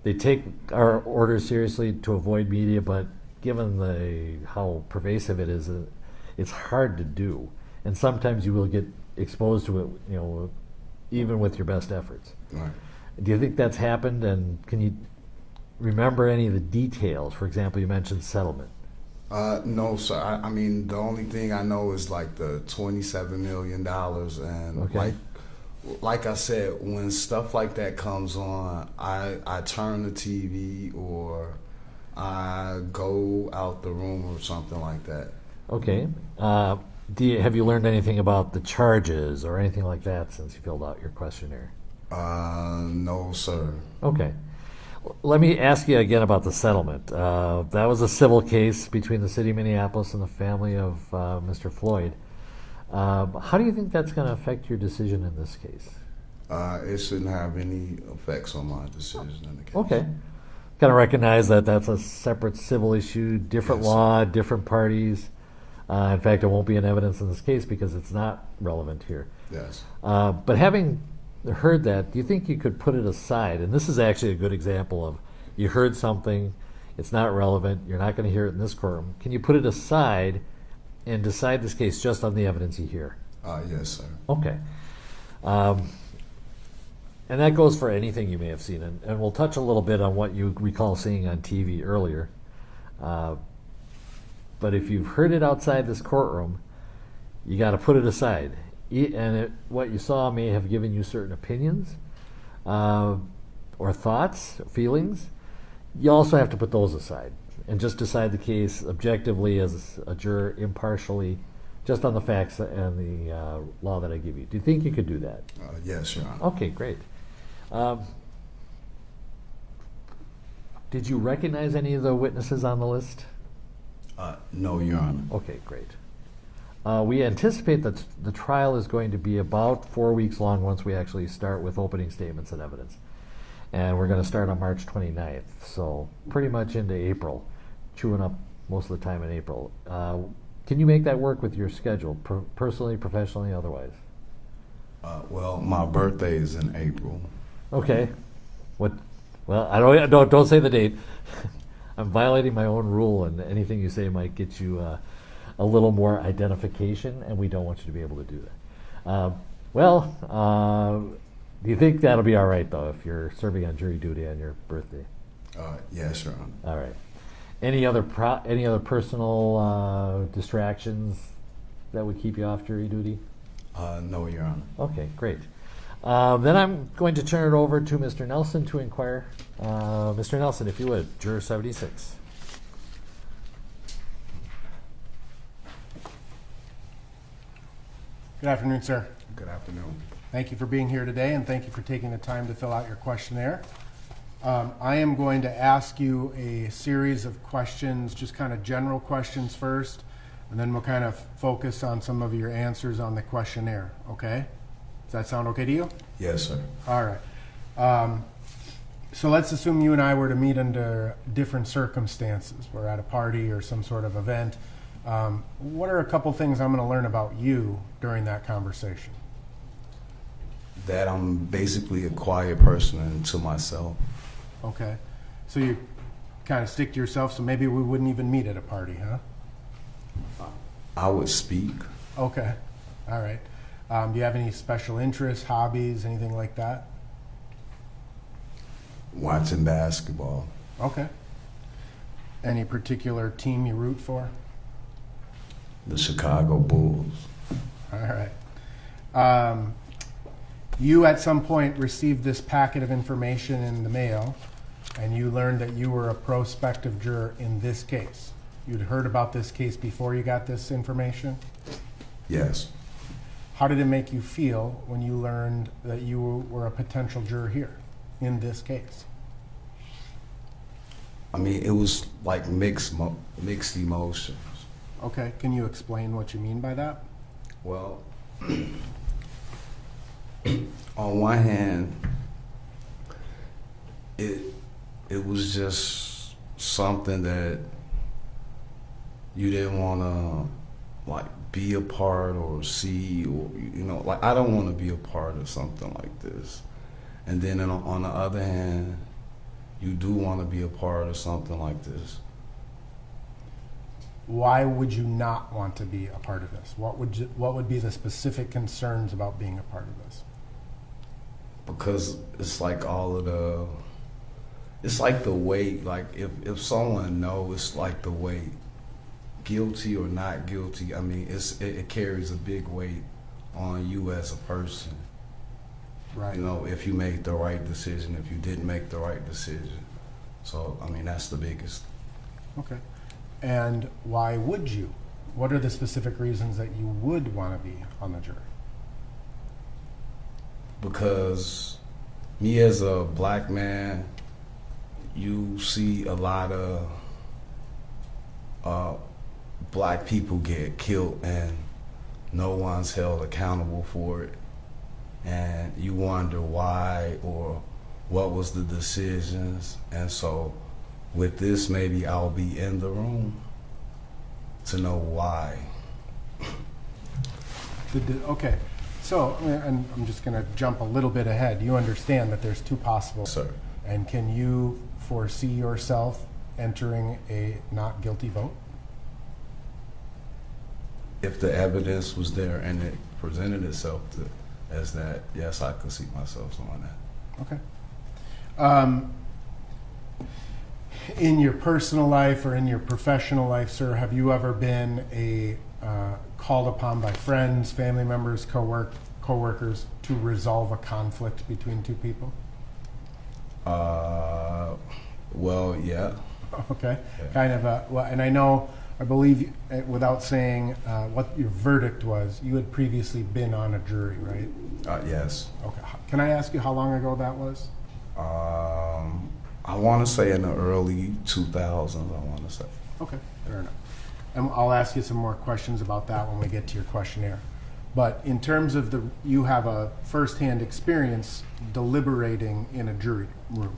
they take our orders seriously to avoid media, but given how pervasive it is, it's hard to do. And sometimes you will get exposed to it, even with your best efforts. Right. Do you think that's happened, and can you remember any of the details? For example, you mentioned settlement. No, sir. I mean, the only thing I know is like the $27 million, and okay. like I said, when stuff like that comes on, I turn the TV or I go out the room or something like that. Okay. Have you learned anything about the charges or anything like that since you filled out your questionnaire? No, sir. Okay. Let me ask you again about the settlement. That was a civil case between the city of Minneapolis and the family of Mr. Floyd. How do you think that's going to affect your decision in this case? It shouldn't have any effects on my decision in the case. Okay. Kind of recognize that that's a separate civil issue, different law, different parties. In fact, it won't be in evidence in this case because it's not relevant here. Yes. But having heard that, do you think you could put it aside? And this is actually a good example of you heard something, it's not relevant, you're not going to hear it in this courtroom. Can you put it aside and decide this case just on the evidence you hear? Yes, sir. Okay. And that goes for anything you may have seen. And we'll touch a little bit on what you recall seeing on TV earlier. But if you've heard it outside this courtroom, you got to put it aside. And what you saw may have given you certain opinions or thoughts, feelings. You also have to put those aside and just decide the case objectively as a juror, impartially, just on the facts and the law that I give you. Do you think you could do that? Yes, Your Honor. Okay, great. Did you recognize any of the witnesses on the list? No, Your Honor. Okay, great. We anticipate that the trial is going to be about 4 weeks long once we actually start with opening statements and evidence. And we're going to start on March 29th, so pretty much into April, chewing up most of the time in April. Can you make that work with your schedule, personally, professionally, otherwise? Well, my birthday is in April. Okay. What? Well, don't say the date. I'm violating my own rule, and anything you say might get you a little more identification, and we don't want you to be able to do that. Do you think that'll be all right, though, if you're serving on jury duty on your birthday? Yes, Your Honor. All right. Any other personal distractions that would keep you off jury duty? No, Your Honor. Okay, great. Then I'm going to turn it over to Mr. Nelson to inquire. Mr. Nelson, if you would, Juror 76. Good afternoon, sir. Good afternoon. Thank you for being here today, and thank you for taking the time to fill out your questionnaire. I am going to ask you a series of questions, just kind of general questions first, and then we'll kind of focus on some of your answers on the questionnaire, okay? Does that sound okay to you? Yes, sir. All right. So let's assume you and I were to meet under different circumstances. We're at a party or some sort of event. What are a couple things I'm going to learn about you during that conversation? That I'm basically a quiet person and to myself. Okay. So you kind of stick to yourself, so maybe we wouldn't even meet at a party, huh? I would speak. Okay. All right. Do you have any special interests, hobbies, anything like that? Watching basketball. Okay. Any particular team you root for? The Chicago Bulls. All right. You at some point received this packet of information in the mail, and you learned that you were a prospective juror in this case. You'd heard about this case before you got this information? Yes. How did it make you feel when you learned that you were a potential juror here in this case? I mean, it was like mixed emotions. Okay, can you explain what you mean by that? Well, on one hand, it was just something that you didn't want to like be a part or see, or like I don't want to be a part of something like this. And then on the other hand, you do want to be a part of something like this. Why would you not want to be a part of this? What would be the specific concerns about being a part of this? Because it's like it's like the weight, like if someone knows, it's like the weight, guilty or not guilty. I mean, it carries a big weight on you as a person. Right. If you made the right decision, if you didn't make the right decision. So, I mean, that's the biggest. Okay. And why would you? What are the specific reasons that you would want to be on the jury? Because me as a black man, you see a lot of black people get killed and no one's held accountable for it. And you wonder why or what was the decisions. And so with this, maybe I'll be in the room to know why. Okay. So, and I'm just going to jump a little bit ahead. You understand that there's two possible. Sir. And can you foresee yourself entering a not guilty vote? If the evidence was there and it presented itself as that, yes, I could see myself doing that. Okay. In your personal life or in your professional life, sir, have you ever been called upon by friends, family members, coworkers to resolve a conflict between two people? Well, yeah. Okay. Yeah. Kind of well, and I believe, without saying what your verdict was, you had previously been on a jury, right? Yes. Okay. Can I ask you how long ago that was? I want to say in the early 2000s, I want to say. Okay, fair enough. And I'll ask you some more questions about that when we get to your questionnaire. But in terms of you have a firsthand experience deliberating in a jury room,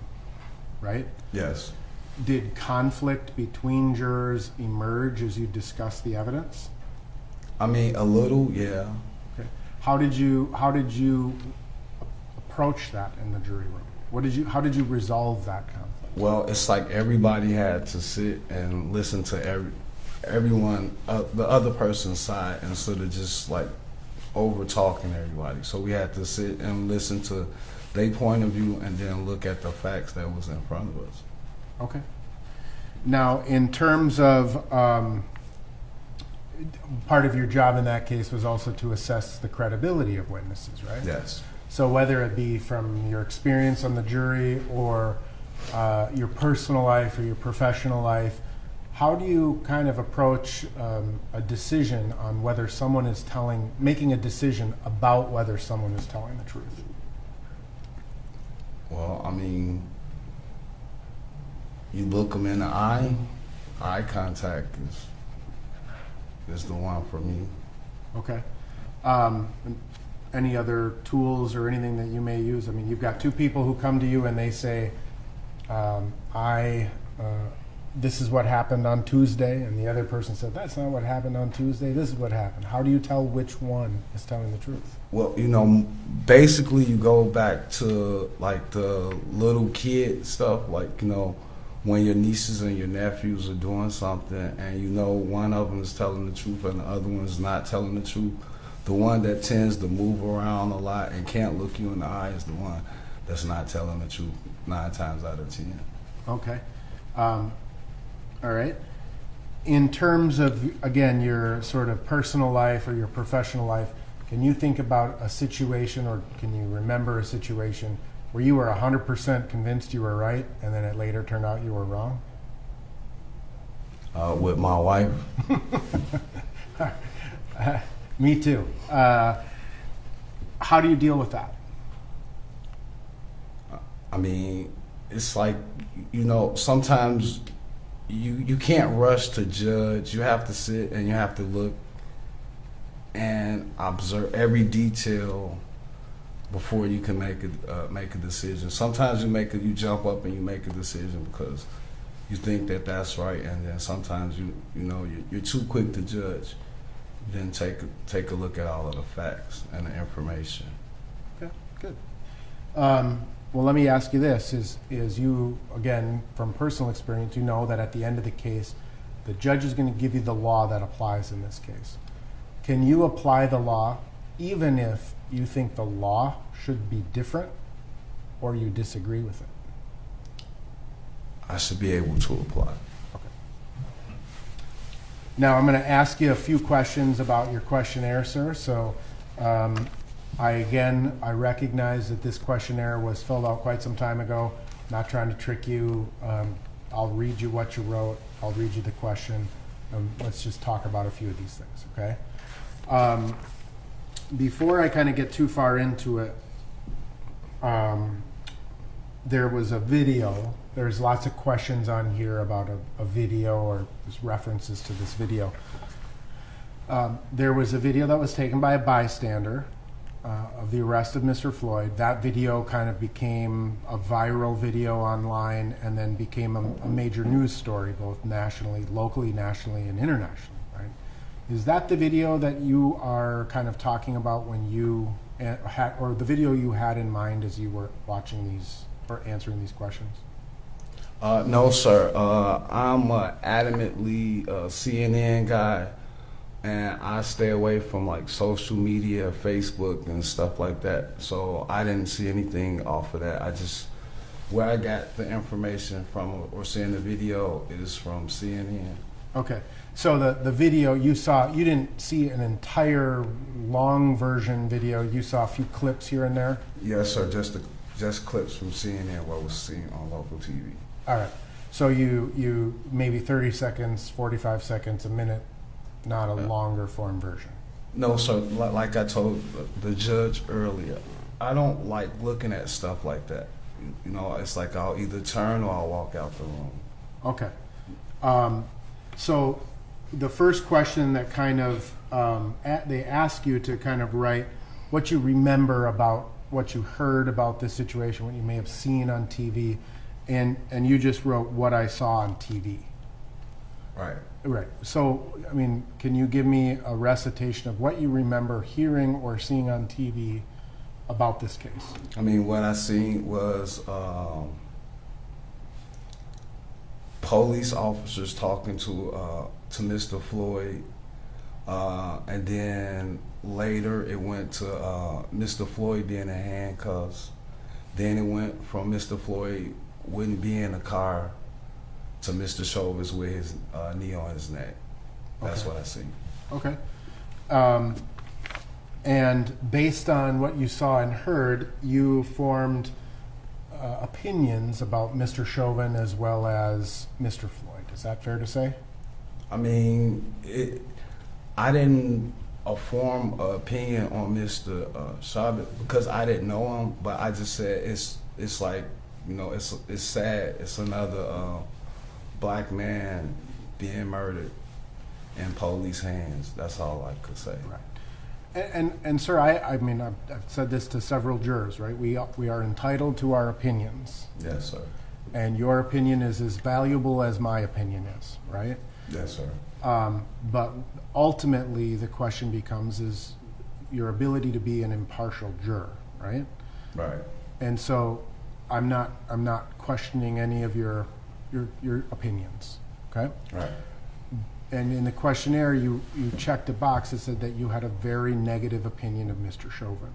right? Yes. Did conflict between jurors emerge as you discussed the evidence? I mean, a little, yeah. Okay. How did you approach that in the jury room? How did you resolve that conflict? Well, it's like everybody had to sit and listen to everyone, the other person's side, instead of just like over talking to everybody. So we had to sit and listen to their point of view and then look at the facts that was in front of us. Okay. Now, in terms of part of your job in that case was also to assess the credibility of witnesses, right? Yes. So whether it be from your experience on the jury or your personal life or your professional life, how do you kind of approach a decision on whether someone is making a decision about whether someone is telling the truth? Well, I mean, you look them in the eye. Eye contact is the one for me. Okay. Any other tools or anything that you may use? I mean, you've got two people who come to you and they say, This is what happened on Tuesday, and the other person said, that's not what happened on Tuesday, this is what happened. How do you tell which one is telling the truth? Well, basically you go back to like the little kid stuff, like, when your nieces and your nephews are doing something and one of them is telling the truth and the other one's not telling the truth. The one that tends to move around a lot and can't look you in the eye is the one that's not telling the truth 9 times out of 10. Okay. All right. In terms of, again, your sort of personal life or your professional life, can you think about a situation or can you remember a situation where you were 100% convinced you were right and then it later turned out you were wrong? With my wife. Me too. How do you deal with that? I mean, it's like, sometimes you can't rush to judge. You have to sit and you have to look and observe every detail before you can make a decision. Sometimes you jump up and you make a decision because you think that that's right, and then sometimes you're too quick to judge. Then take a look at all of the facts and the information. Okay, good. Well, let me ask you this: is you, again, from personal experience, you know that at the end of the case, the judge is going to give you the law that applies in this case. Can you apply the law even if you think the law should be different or you disagree with it? I should be able to apply. Okay. Now, I'm going to ask you a few questions about your questionnaire, sir. So, I recognize that this questionnaire was filled out quite some time ago. Not trying to trick you. I'll read you what you wrote. I'll read you the question. Let's just talk about a few of these things, okay? Before I kind of get too far into it, there was a video. There's lots of questions on here about a video or there's references to this video. There was a video that was taken by a bystander of the arrest of Mr. Floyd. That video kind of became a viral video online and then became a major news story, both nationally, locally, nationally, and internationally, right? Is that the video that you are kind of talking about when you had, or the video you had in mind as you were watching these or answering these questions? No, sir. I'm an adamantly CNN guy. And I stay away from like social media, Facebook and stuff like that. So I didn't see anything off of that. Where I got the information from or seeing the video is from CNN. Okay. So the video you saw, you didn't see an entire long version video. You saw a few clips here and there? Yes, sir. Just clips from CNN what was seen on local TV. All right. So you maybe 30 seconds, 45 seconds, a minute, not a longer form version. No, sir. Like I told the judge earlier, I don't like looking at stuff like that. It's like I'll either turn or I'll walk out the room. Okay. So the first question that kind of, they ask you to kind of write what you remember about what you heard about this situation, what you may have seen on TV, and you just wrote what I saw on TV. Right. Right. So, I mean, can you give me a recitation of what you remember hearing or seeing on TV about this case? I mean, what I seen was police officers talking to Mr. Floyd, and then later it went to Mr. Floyd being in handcuffs. Then it went from Mr. Floyd wouldn't be in a car to Mr. Chauvin with his knee on his neck. That's what I see. Okay. And based on what you saw and heard, you formed opinions about Mr. Chauvin as well as Mr. Floyd. Is that fair to say? I mean, I didn't form an opinion on Mr. Chauvin because I didn't know him, but I just said it's like, it's sad. It's another black man being murdered in police hands. That's all I could say. Right. And sir, I mean, I've said this to several jurors, right? We are entitled to our opinions. Yes, sir. And your opinion is as valuable as my opinion is, right? Yes, sir. But ultimately, the question becomes is your ability to be an impartial juror, right? Right. And so I'm not questioning any of your opinions, okay? Right. And in the questionnaire, you checked a box that said that you had a very negative opinion of Mr. Chauvin.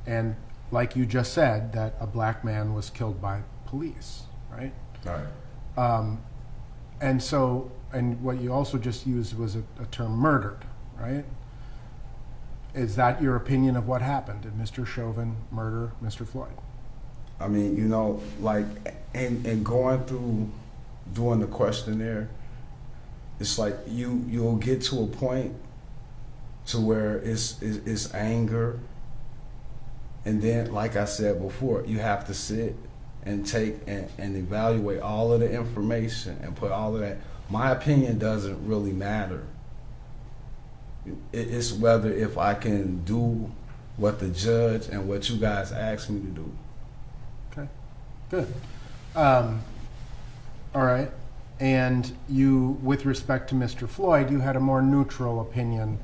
And like you just said, that a black man was killed by police, right? Right. And so, and what you also just used was a term murdered, right? Is that your opinion of what happened? Did Mr. Chauvin murder Mr. Floyd? I mean, you know, like, and going through doing the questionnaire, it's like you'll get to a point to where it's anger, and then, like I said before, you have to sit and take and evaluate all of the information and put all of that. My opinion doesn't really matter. It's whether if I can do what the judge and what you guys asked me to do. Okay, good. All right. And you, with respect to Mr. Floyd, you had a more neutral opinion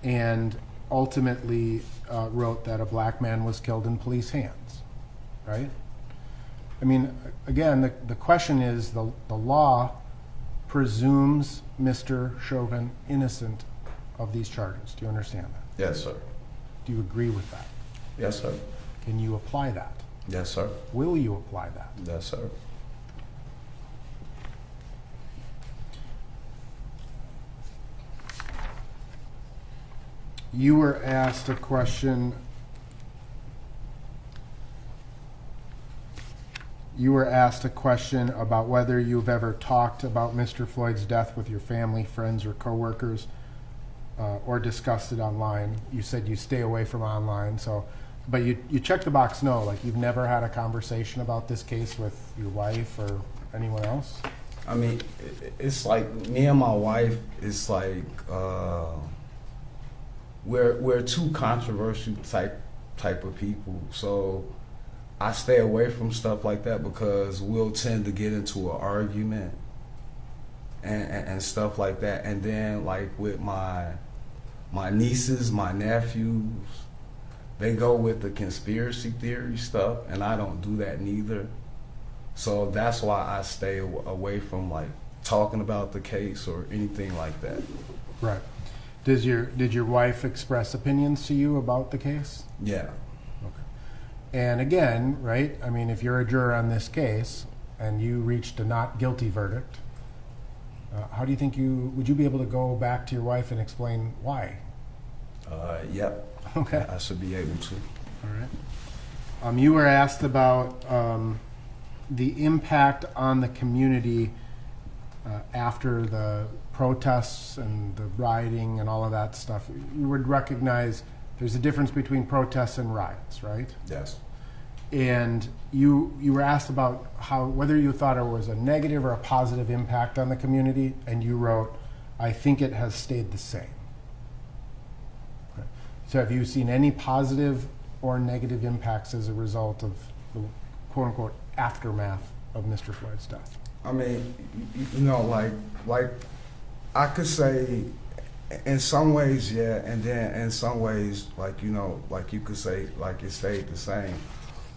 and ultimately wrote that a black man was killed in police hands, right? I mean, again, the question is the law presumes Mr. Chauvin innocent of these charges. Do you understand that? Yes, sir. Do you agree with that? Yes, sir. Can you apply that? Yes, sir. Will you apply that? Yes, sir. You were asked a question. You were asked a question about whether you've ever talked about Mr. Floyd's death with your family, friends, or coworkers, or discussed it online. You said you stay away from online, so, but you checked the box no, like you've never had a conversation about this case with your wife or anyone else? I mean, it's like me and my wife, it's like, we're two controversial type of people, so I stay away from stuff like that because we'll tend to get into an argument and stuff like that. And then like with my nieces, my nephews, they go with the conspiracy theory stuff, and I don't do that neither. So that's why I stay away from like talking about the case or anything like that. Right. Did your wife express opinions to you about the case? Yeah. Okay. And again, right, I mean, if you're a juror on this case and you reached a not guilty verdict, how do you think would you be able to go back to your wife and explain why? Yep. Okay. I should be able to. All right. You were asked about the impact on the community after the protests and the rioting and all of that stuff. You would recognize there's a difference between protests and riots, right? Yes. And you were asked about whether you thought it was a negative or a positive impact on the community, and you wrote, I think it has stayed the same. Okay. So have you seen any positive or negative impacts as a result of the quote-unquote aftermath of Mr. Floyd's death? I mean, you know, like I could say in some ways, yeah, and then in some ways, like, you know, like you could say, like it stayed the same.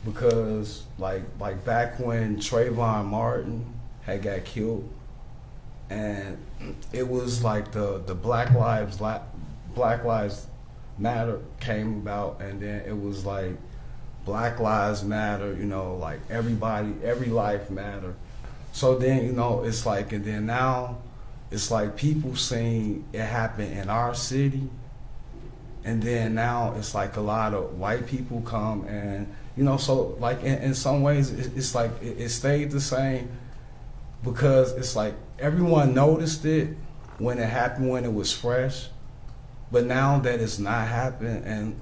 Because like back when Trayvon Martin had got killed, and it was like the Black Lives Matter came about, and then it was like Black Lives Matter, you know, like every life matter. So then, you know, it's like, and then now it's like people seeing it happen in our city, and then now it's like a lot of white people come, and you know, so like in some ways it's like it stayed the same because it's like everyone noticed it when it happened, when it was fresh, but now that it's not happening, and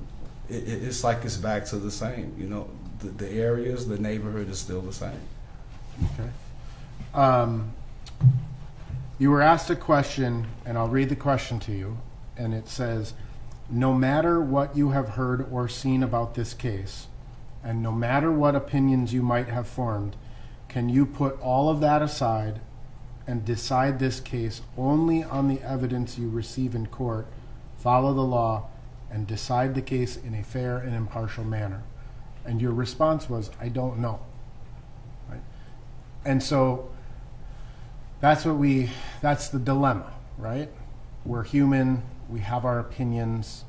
it's like it's back to the same, you know, the areas, the neighborhood is still the same. Okay. You were asked a question, and I'll read the question to you, and it says, no matter what you have heard or seen about this case, and no matter what opinions you might have formed, can you put all of that aside and decide this case only on the evidence you receive in court, follow the law, and decide the case in a fair and impartial manner? And your response was, I don't know. Right? And so that's the dilemma, right? We're human, we have our opinions.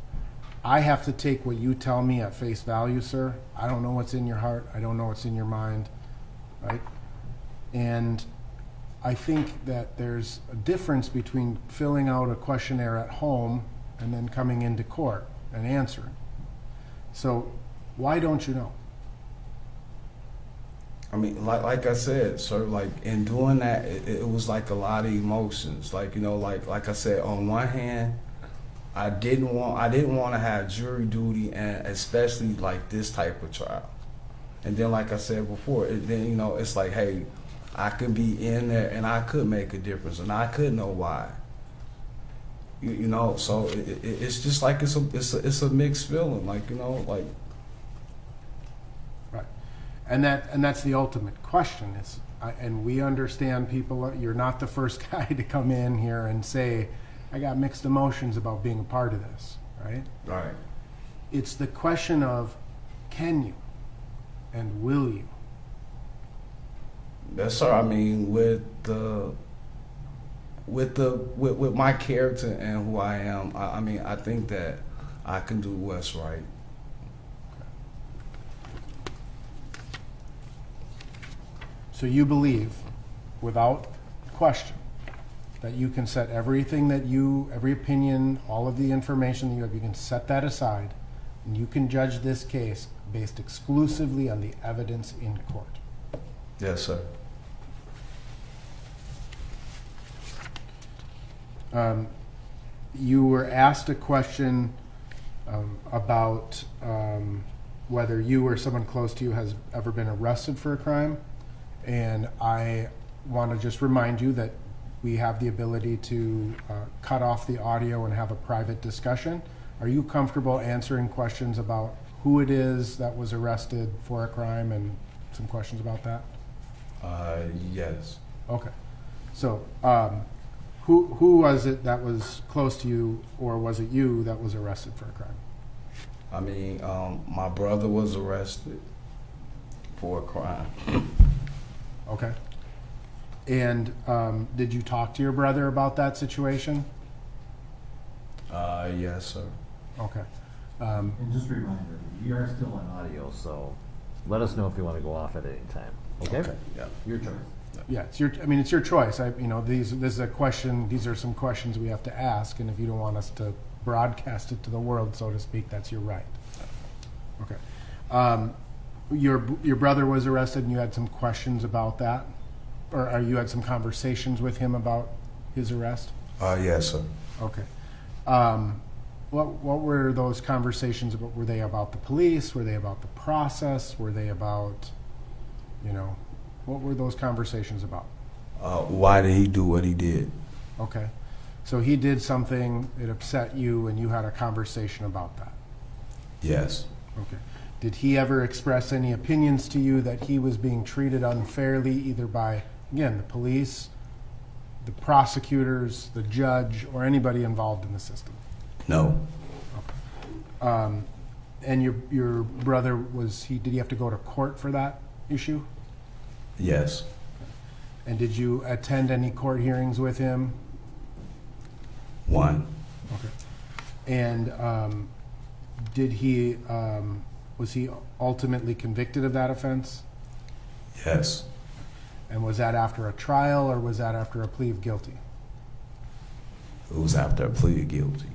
I have to take what you tell me at face value, sir. I don't know what's in your heart, I don't know what's in your mind, right? And I think that there's a difference between filling out a questionnaire at home and then coming into court and answering. So why don't you know? I mean, like I said, sir, like in doing that, it was like a lot of emotions. Like, you know, like I said, on one hand, I didn't want to have jury duty, and especially like this type of trial. And then, like I said before, then, you know, it's like, hey, I could be in there and I could make a difference, and I could know why. You know, so it's just like it's a mixed feeling, like, you know, like. Right, and that's the ultimate question. And we understand people. You're not the first guy to come in here and say, I got mixed emotions about being a part of this, right? Right. It's the question of, can you and will you? Yes, sir. I mean, with my character and who I am, I mean, I think that I can do what's right. So you believe, without question, that you can set every opinion, all of the information that you can set that aside, and you can judge this case based exclusively on the evidence in court. Yes, sir. You were asked a question about whether you or someone close to you has ever been arrested for a crime, and I want to just remind you that we have the ability to cut off the audio and have a private discussion. Are you comfortable answering questions about who it is that was arrested for a crime and some questions about that? Yes. Okay. So, who was it that was close to you, or was it you that was arrested for a crime? I mean, my brother was arrested for a crime. Okay. And did you talk to your brother about that situation? Yes, sir. Okay. And just a reminder, we are still on audio, so let us know if you want to go off at any time. Okay? Yeah. Your choice. Yeah, it's your choice. This is a question. These are some questions we have to ask, and if you don't want us to broadcast it to the world, so to speak, that's your right. Okay. Your brother was arrested, and you had some questions about that, or you had some conversations with him about his arrest? Yes, sir. Okay. What were those conversations about? Were they about the police? Were they about the process? Were they about, what were those conversations about? Why did he do what he did? Okay. So he did something that upset you, and you had a conversation about that? Yes. Okay. Did he ever express any opinions to you that he was being treated unfairly, either by, again, the police, the prosecutors, the judge, or anybody involved in the system? No. Okay. And your brother, did he have to go to court for that issue? Yes. And did you attend any court hearings with him? One. Okay. And was he ultimately convicted of that offense? Yes. And was that after a trial, or was that after a plea of guilty? It was after a plea of guilty.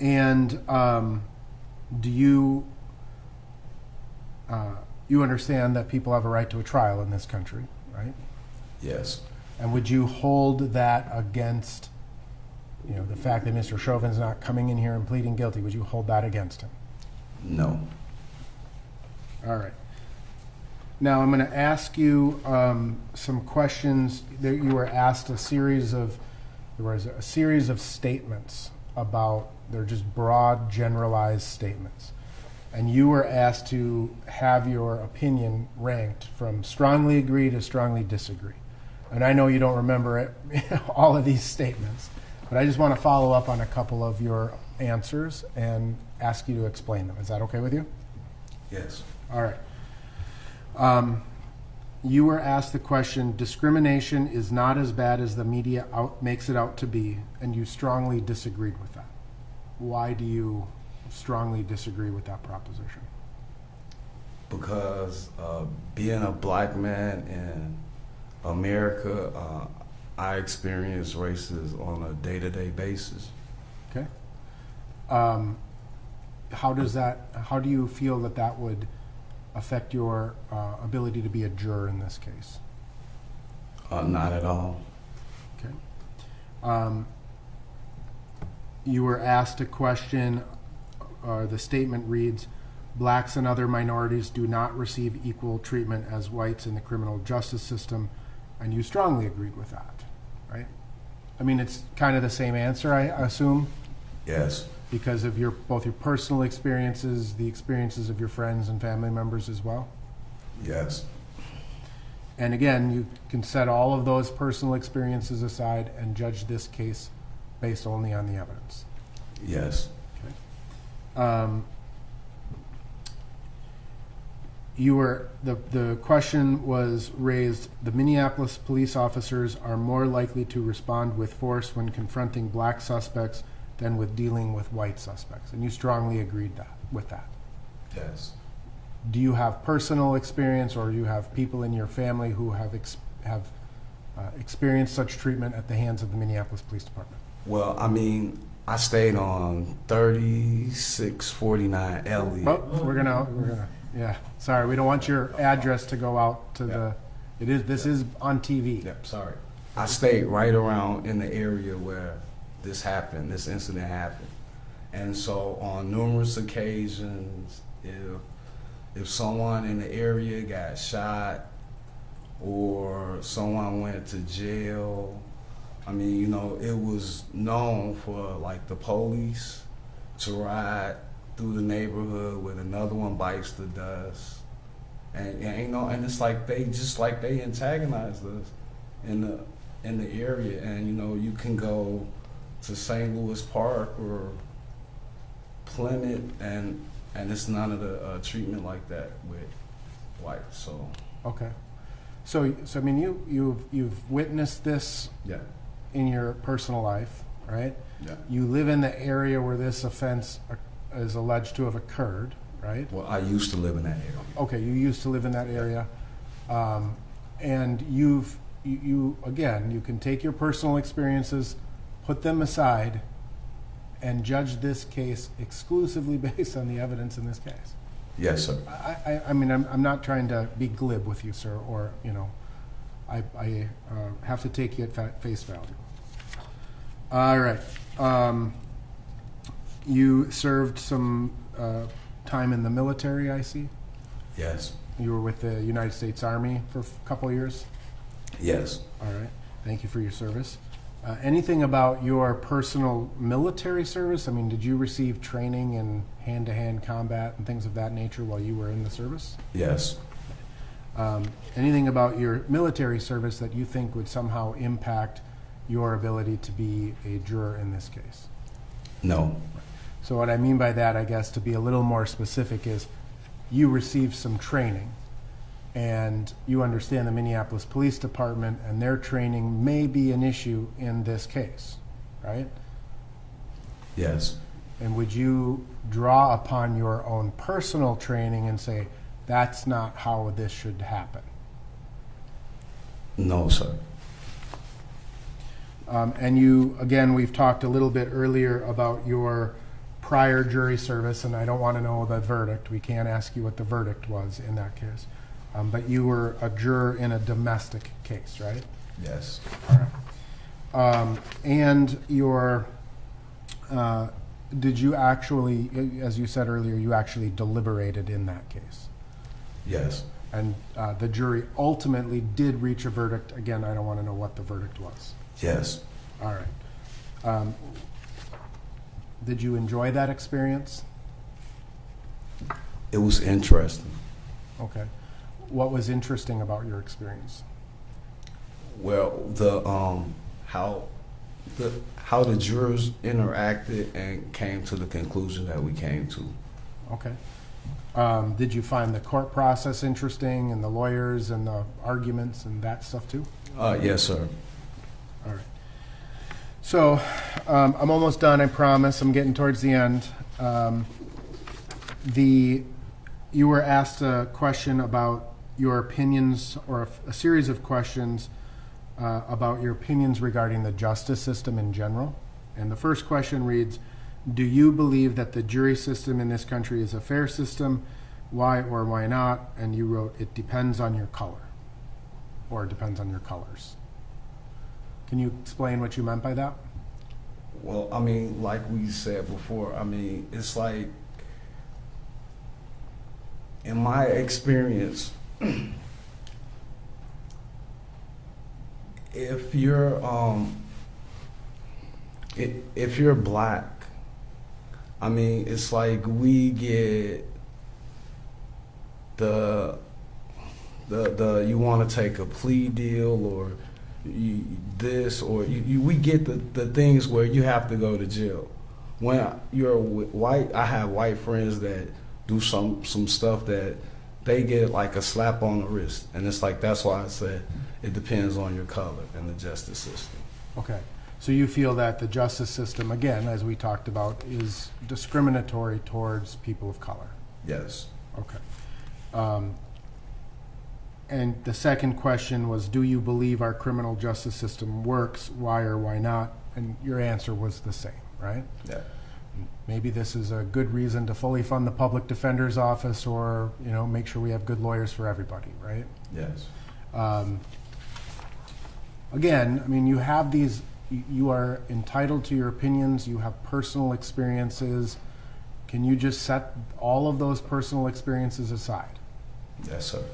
And do you understand that people have a right to a trial in this country, right? Yes. And would you hold that against, the fact that Mr. Chauvin's not coming in here and pleading guilty? Would you hold that against him? No. All right. Now I'm going to ask you some questions. You were asked a series of statements about, they're just broad, generalized statements. and you were asked to have your opinion ranked from strongly agree to strongly disagree. And I know you don't remember it, all of these statements, but I just want to follow up on a couple of your answers and ask you to explain them. Is that okay with you? Yes. All right. You were asked the question, discrimination is not as bad as the media makes it out to be, and you strongly disagreed with that. Why do you strongly disagree with that proposition? Because being a black man in America, I experience racism on a day-to-day basis. Okay. How do you feel that would affect your ability to be a juror in this case? Not at all. Okay. You were asked a question, the statement reads, blacks and other minorities do not receive equal treatment as whites in the criminal justice system, and you strongly agreed with that, right? I mean, it's kind of the same answer, I assume? Yes. Because of both your personal experiences, the experiences of your friends and family members as well? Yes. And again, you can set all of those personal experiences aside and judge this case based only on the evidence? Yes. Okay. The question was raised, the Minneapolis police officers are more likely to respond with force when confronting black suspects than with dealing with white suspects, and you strongly agreed with that. Yes. Do you have personal experience, or you have people in your family who have experienced such treatment at the hands of the Minneapolis Police Department? Well, I mean, I stayed on 3649 Elliott. Oh, we're gonna, yeah. Sorry, we don't want your address to go out to this is on TV. Yep, sorry. I stayed right around in the area where this incident happened. And so on numerous occasions, if someone in the area got shot or someone went to jail, I mean, you know, it was known for like the police to ride through the neighborhood when another one bites the dust. And you know, and it's like they antagonized us in the area. And you know, you can go to St. Louis Park or Plymouth, and it's none of the treatment like that with whites. So okay, so I mean, you've witnessed this in your personal life, right? Yeah. You live in the area where this offense is alleged to have occurred, right? Well, I used to live in that area. Okay, you used to live in that area, and you can take your personal experiences, put them aside, and judge this case exclusively based on the evidence in this case. Yes, sir. I mean, I'm not trying to be glib with you, sir, or, you know, I have to take you at face value. All right. You served some time in the military, I see? Yes. You were with the United States Army for a couple of years? Yes. All right. Thank you for your service. Anything about your personal military service? I mean, did you receive training in hand-to-hand combat and things of that nature while you were in the service? Yes. Anything about your military service that you think would somehow impact your ability to be a juror in this case? No. So what I mean by that, I guess, to be a little more specific, is you received some training, and you understand the Minneapolis Police Department and their training may be an issue in this case, right? Yes. And would you draw upon your own personal training and say, that's not how this should happen? No, sir. And you, again, we've talked a little bit earlier about your prior jury service, and I don't want to know the verdict. We can't ask you what the verdict was in that case. But you were a juror in a domestic case, right? Yes. All right. And your, did you actually, as you said earlier, you actually deliberated in that case? Yes. And the jury ultimately did reach a verdict. Again, I don't want to know what the verdict was. Yes. All right. Did you enjoy that experience? It was interesting. Okay. What was interesting about your experience? Well, how the jurors interacted and came to the conclusion that we came to. Okay. Did you find the court process interesting and the lawyers and the arguments and that stuff too? Yes, sir. All right. So I'm almost done, I promise. I'm getting towards the end. You were asked a question about your opinions, or a series of questions about your opinions regarding the justice system in general. And the first question reads, do you believe that the jury system in this country is a fair system? Why or why not? And you wrote, it depends on your color, or it depends on your colors. Can you explain what you meant by that? Well, I mean, like we said before, I mean, it's like, in my experience, if you're black, I mean, it's like we get the you want to take a plea deal, or we get the things where you have to go to jail. When you're white, I have white friends that do some stuff that they get like a slap on the wrist, and it's like, that's why I said it depends on your color and the justice system. Okay, so you feel that the justice system, again, as we talked about, is discriminatory towards people of color? Yes. Okay. And the second question was, do you believe our criminal justice system works? Why or why not? And your answer was the same, right? Yeah. Maybe this is a good reason to fully fund the public defender's office, or make sure we have good lawyers for everybody, right? Yes. Again, I mean, you have these. You are entitled to your opinions. You have personal experiences. Can you just set all of those personal experiences aside? Yes, sir.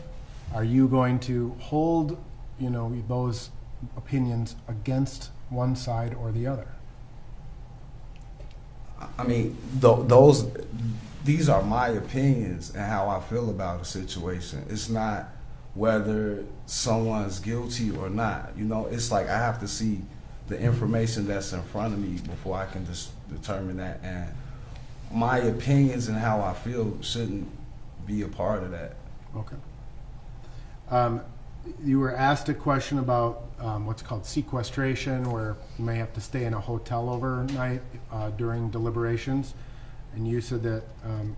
Are you going to hold, those opinions against one side or the other? I mean, these are my opinions and how I feel about a situation. It's not whether someone's guilty or not. It's like I have to see the information that's in front of me before I can just determine that. And my opinions and how I feel shouldn't be a part of that. Okay. You were asked a question about what's called sequestration, where you may have to stay in a hotel overnight during deliberations, and you said that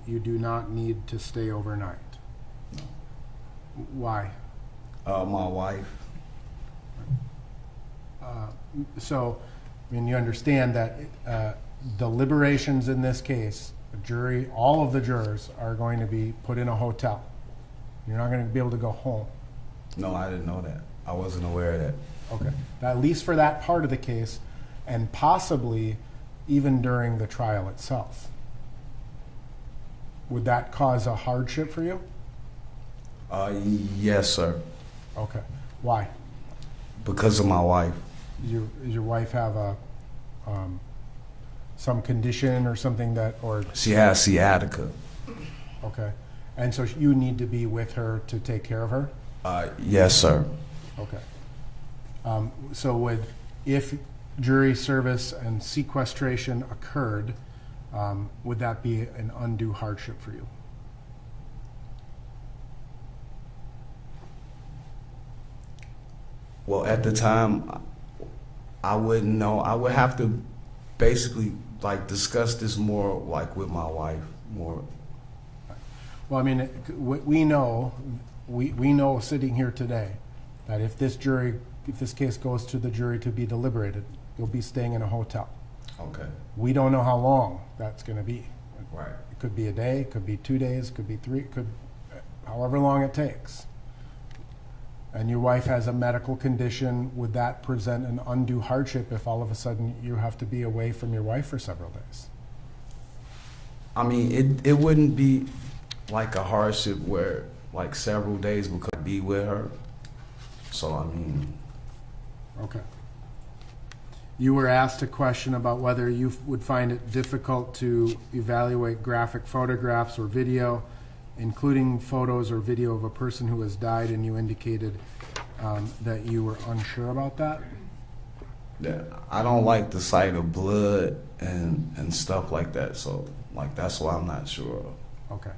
you do not need to stay overnight. No. Why? My wife. So, I mean, you understand that deliberations in this case, the jury, all of the jurors are going to be put in a hotel. You're not going to be able to go home. No, I didn't know that. I wasn't aware of that. Okay. At least for that part of the case, and possibly even during the trial itself. Would that cause a hardship for you? Yes, sir. Okay. Why? Because of my wife. Does your wife have some condition or something or? She has sciatica. Okay. And so you need to be with her to take care of her? Yes, sir. Okay. So if jury service and sequestration occurred, would that be an undue hardship for you? Well, at the time, I wouldn't know. I would have to basically discuss this more with my wife more. Well, I mean, we know sitting here today that if this case goes to the jury to be deliberated, you'll be staying in a hotel. Okay. We don't know how long that's going to be. Right. It could be a day, it could be 2 days, it could be 3, however long it takes. And your wife has a medical condition. Would that present an undue hardship if all of a sudden you have to be away from your wife for several days? I mean, it wouldn't be like a hardship where several days we could be with her. So, I mean. Okay. You were asked a question about whether you would find it difficult to evaluate graphic photographs or video including photos or video of a person who has died, and you indicated that you were unsure about that? Yeah, I don't like the sight of blood and stuff like that, so like that's why I'm not sure. Okay.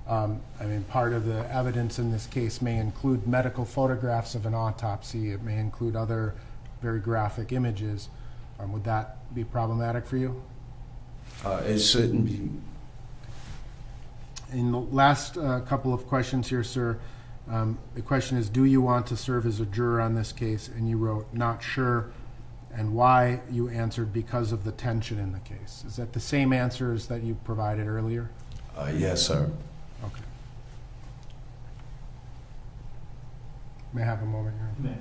I mean, part of the evidence in this case may include medical photographs of an autopsy. It may include other very graphic images. Would that be problematic for you? It shouldn't be. In the last couple of questions here, sir, the question is, do you want to serve as a juror on this case? And you wrote, not sure, and why you answered, because of the tension in the case. Is that the same answers that you provided earlier? Yes, sir. Okay. May I have a moment here? May.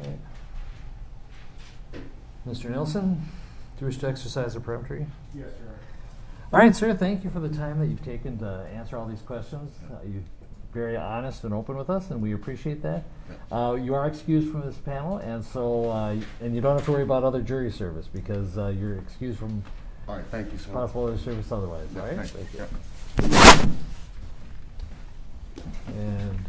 Okay. Mr. Nelson, do you wish to exercise the peremptory? Yes, Your Honor. All right, sir. Thank you for the time that you've taken to answer all these questions. You're very honest and open with us, and we appreciate that. You are excused from this panel, and so and you don't have to worry about other jury service because you're excused from All right, thank you, sir. possible other service otherwise. Yeah, all right. thank you. And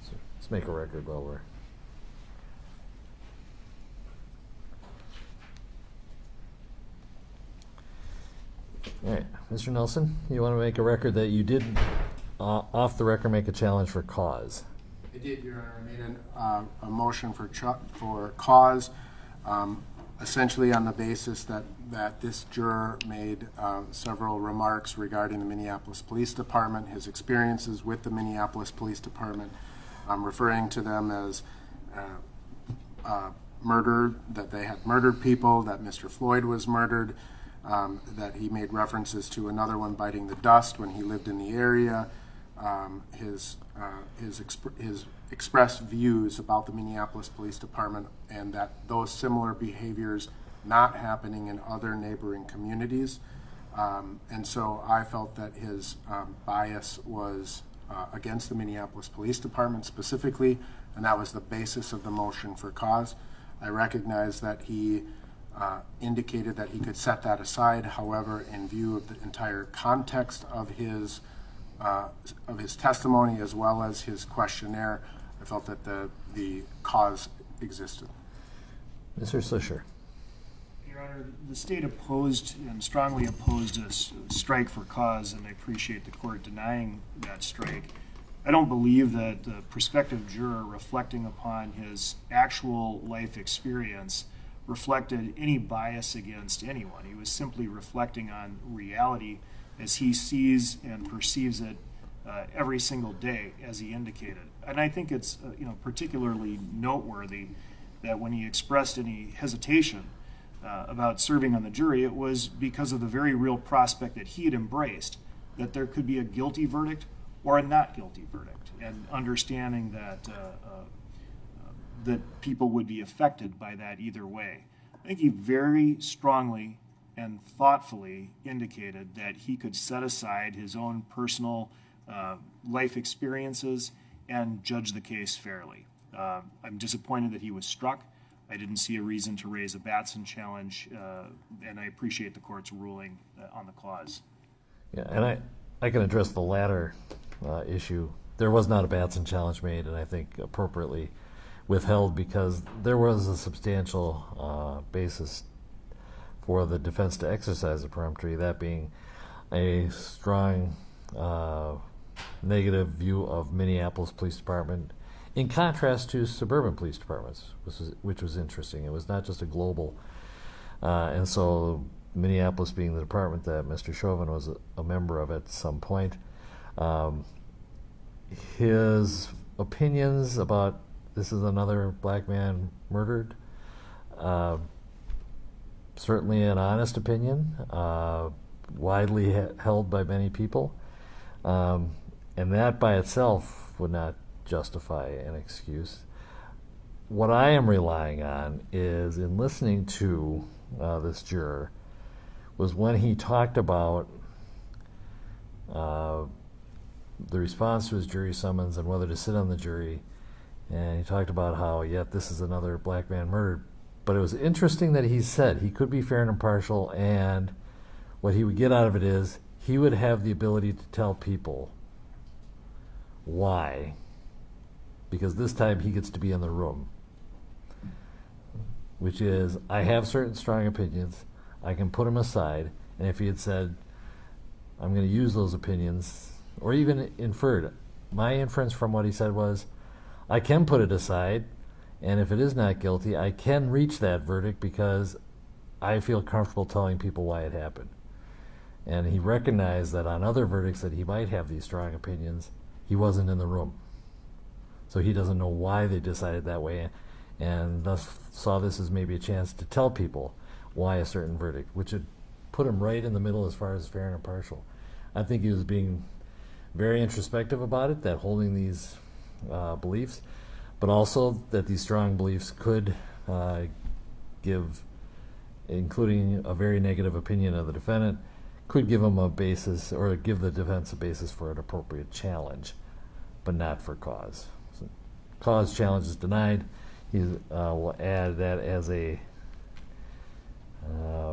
so let's make a record while we're. All right, Mr. Nelson, you want to make a record that you did, off the record, make a challenge for cause. I did, Your Honor. I made a motion for cause, essentially on the basis that this juror made several remarks regarding the Minneapolis Police Department, his experiences with the Minneapolis Police Department, referring to them as murdered, that they had murdered people, that Mr. Floyd was murdered, that he made references to another one biting the dust when he lived in the area, his expressed views about the Minneapolis Police Department, and that those similar behaviors not happening in other neighboring communities. And so I felt that his bias was against the Minneapolis Police Department specifically, and that was the basis of the motion for cause. I recognize that he indicated that he could set that aside. However, in view of the entire context of his testimony as well as his questionnaire, I felt that the cause existed. Mr. Slisher. Your Honor, the state opposed and strongly opposed a strike for cause, and I appreciate the court denying that strike. I don't believe that the prospective juror reflecting upon his actual life experience reflected any bias against anyone. He was simply reflecting on reality as he sees and perceives it every single day, as he indicated. And I think it's particularly noteworthy that when he expressed any hesitation about serving on the jury, it was because of the very real prospect that he had embraced, that there could be a guilty verdict or a not guilty verdict, and understanding that that people would be affected by that either way. I think he very strongly and thoughtfully indicated that he could set aside his own personal life experiences and judge the case fairly. I'm disappointed that he was struck. I didn't see a reason to raise a Batson challenge, and I appreciate the court's ruling on the clause. Yeah, and I can address the latter issue. There was not a Batson challenge made, and I think appropriately withheld because there was a substantial basis for the defense to exercise a peremptory, that being a strong negative view of Minneapolis Police Department in contrast to suburban police departments, which was interesting. It was not just a global, and so Minneapolis being the department that Mr. Chauvin was a member of at some point, his opinions about this is another black man murdered, certainly an honest opinion, widely held by many people, and that by itself would not justify an excuse. What I am relying on is in listening to this juror was when he talked about the response to his jury summons and whether to sit on the jury, and he talked about how, yet this is another black man murdered. But it was interesting that he said he could be fair and impartial, and what he would get out of it is he would have the ability to tell people why, because this time he gets to be in the room, which is, I have certain strong opinions, I can put them aside, and if he had said, I'm going to use those opinions, or even inferred, my inference from what he said was, I can put it aside, and if it is not guilty, I can reach that verdict because I feel comfortable telling people why it happened. And he recognized that on other verdicts that he might have these strong opinions, he wasn't in the room. So he doesn't know why they decided that way, and thus saw this as maybe a chance to tell people why a certain verdict, which would put him right in the middle as far as fair and impartial. I think he was being very introspective about it, that holding these beliefs, but also that these strong beliefs could give, including a very negative opinion of the defendant, could give him a basis, or give the defense a basis for an appropriate challenge, but not for cause. So, cause challenge is denied. He will add that as a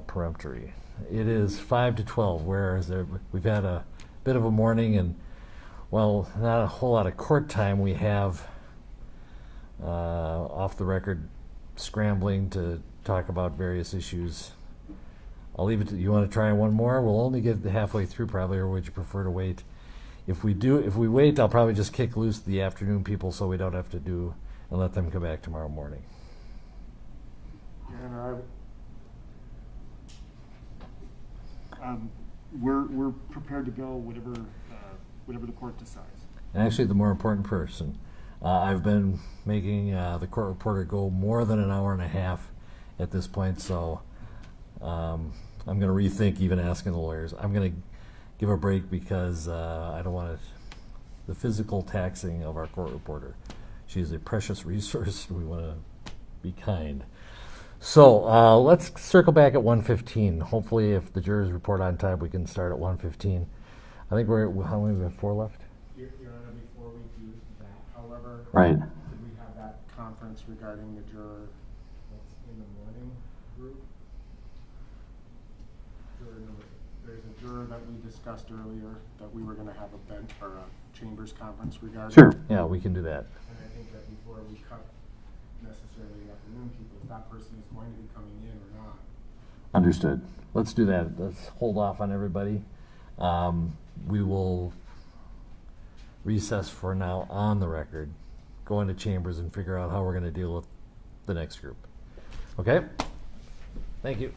peremptory. It is 5 to 12, whereas we've had a bit of a morning, and well, not a whole lot of court time. We have off the record scrambling to talk about various issues. I'll leave it to you. Want to try one more? We'll only get halfway through probably, or would you prefer to wait? If we wait, I'll probably just kick loose the afternoon people so we don't have to do and let them come back tomorrow morning. And we're prepared to go whatever the court decides. And actually, the more important person. I've been making the court reporter go more than an hour and a half at this point, so I'm going to rethink even asking the lawyers. I'm going to give a break because I don't want the physical taxing of our court reporter. She is a precious resource. We want to be kind. So let's circle back at 1:15. Hopefully, if the jurors report on time, we can start at 1:15. I think how many? We have 4 left. Your Honor, before we do that, however, right? Did we have that conference regarding the juror that's in the morning group? There's a juror that we discussed earlier that we were going to have a bench or a chambers conference regarding. Sure. Yeah, we can do that. And I think that before we cut necessarily the afternoon people, if that person is going to be coming in or not. Understood. Let's do that. Let's hold off on everybody. We will recess for now on the record, go into chambers and figure out how we're going to deal with the next group. Okay? Thank you.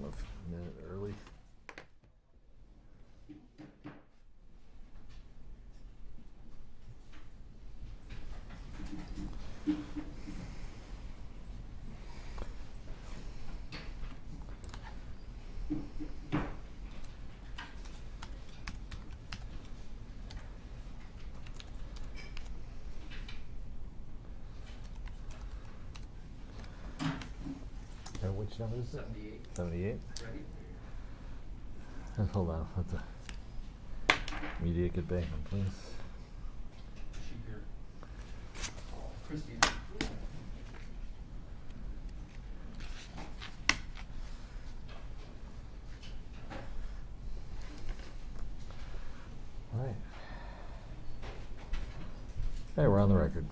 them a minute early. Which number is it? 78. 78? Ready? And hold on, let the media get back in place. Christine. All right. Hey, we're on the record.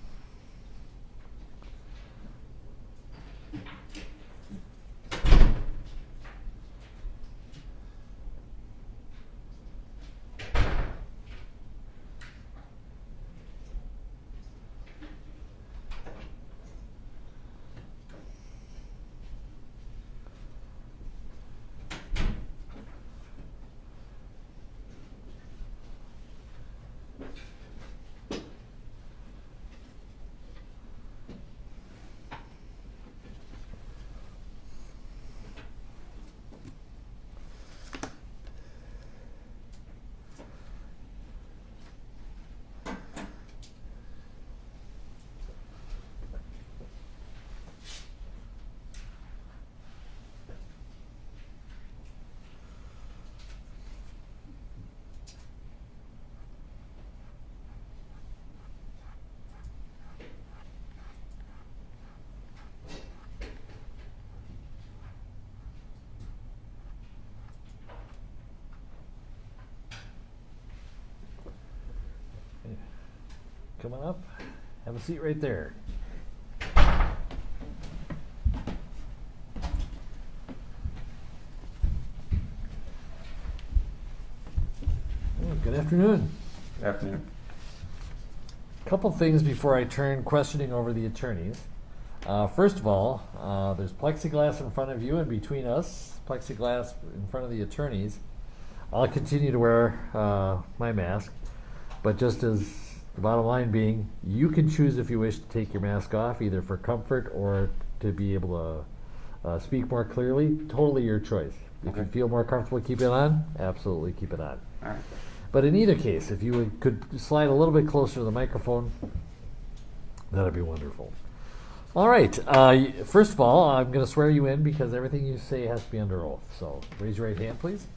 Come on up. Have a seat right there. Good afternoon. Good afternoon. Couple things before I turn questioning over the attorneys. First of all, there's plexiglass in front of you and between us, plexiglass in front of the attorneys. I'll continue to wear my mask, but just as the bottom line being, you can choose if you wish to take your mask off, either for comfort or to be able to speak more clearly. Totally your choice. If you feel more comfortable keep it on, absolutely keep it on. All right. But in either case, if you could slide a little bit closer to the microphone, that'd be wonderful. All right. First of all, I'm going to swear you in because everything you say has to be under oath. So raise your right hand, please.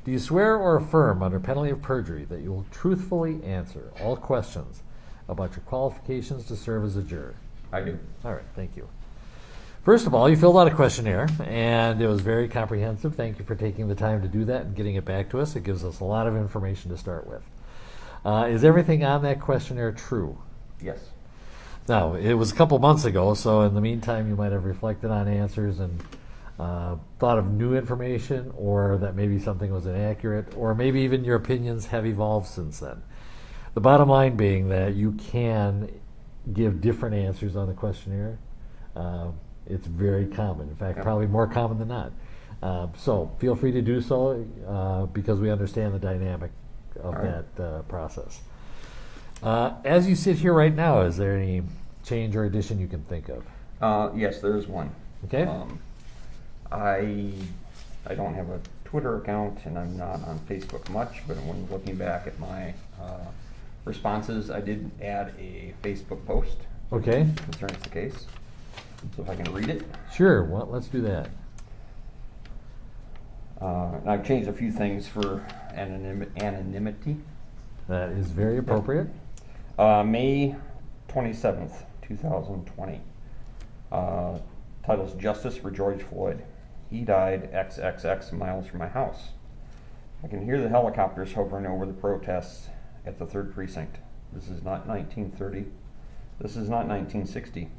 Do you swear or affirm under penalty of perjury that you will truthfully answer all questions about your qualifications to serve as a juror? I do. All right. Thank you. First of all, you filled out a questionnaire, and it was very comprehensive. Thank you for taking the time to do that and getting it back to us. It gives us a lot of information to start with. Is everything on that questionnaire true? Yes. Now, it was a couple months ago, so in the meantime, you might have reflected on answers and thought of new information, or that maybe something was inaccurate, or maybe even your opinions have evolved since then. The bottom line being that you can give different answers on the questionnaire. It's very common. In fact, probably more common than not. So feel free to do so because we understand the dynamic of that process. As you sit here right now, is there any change or addition you can think of? Yes, there is one. Okay. I don't have a Twitter account and I'm not on Facebook much, but when looking back at my responses, I did add a Facebook post. Okay. Concerns the case. So if I can read it. Sure. Well, let's do that. And I've changed a few things for anonymity. That is very appropriate. May 27th, 2020. Titles Justice for George Floyd. He died XXX miles from my house. I can hear the helicopters hovering over the protests at the 3rd Precinct. This is not 1930. This is not 1960.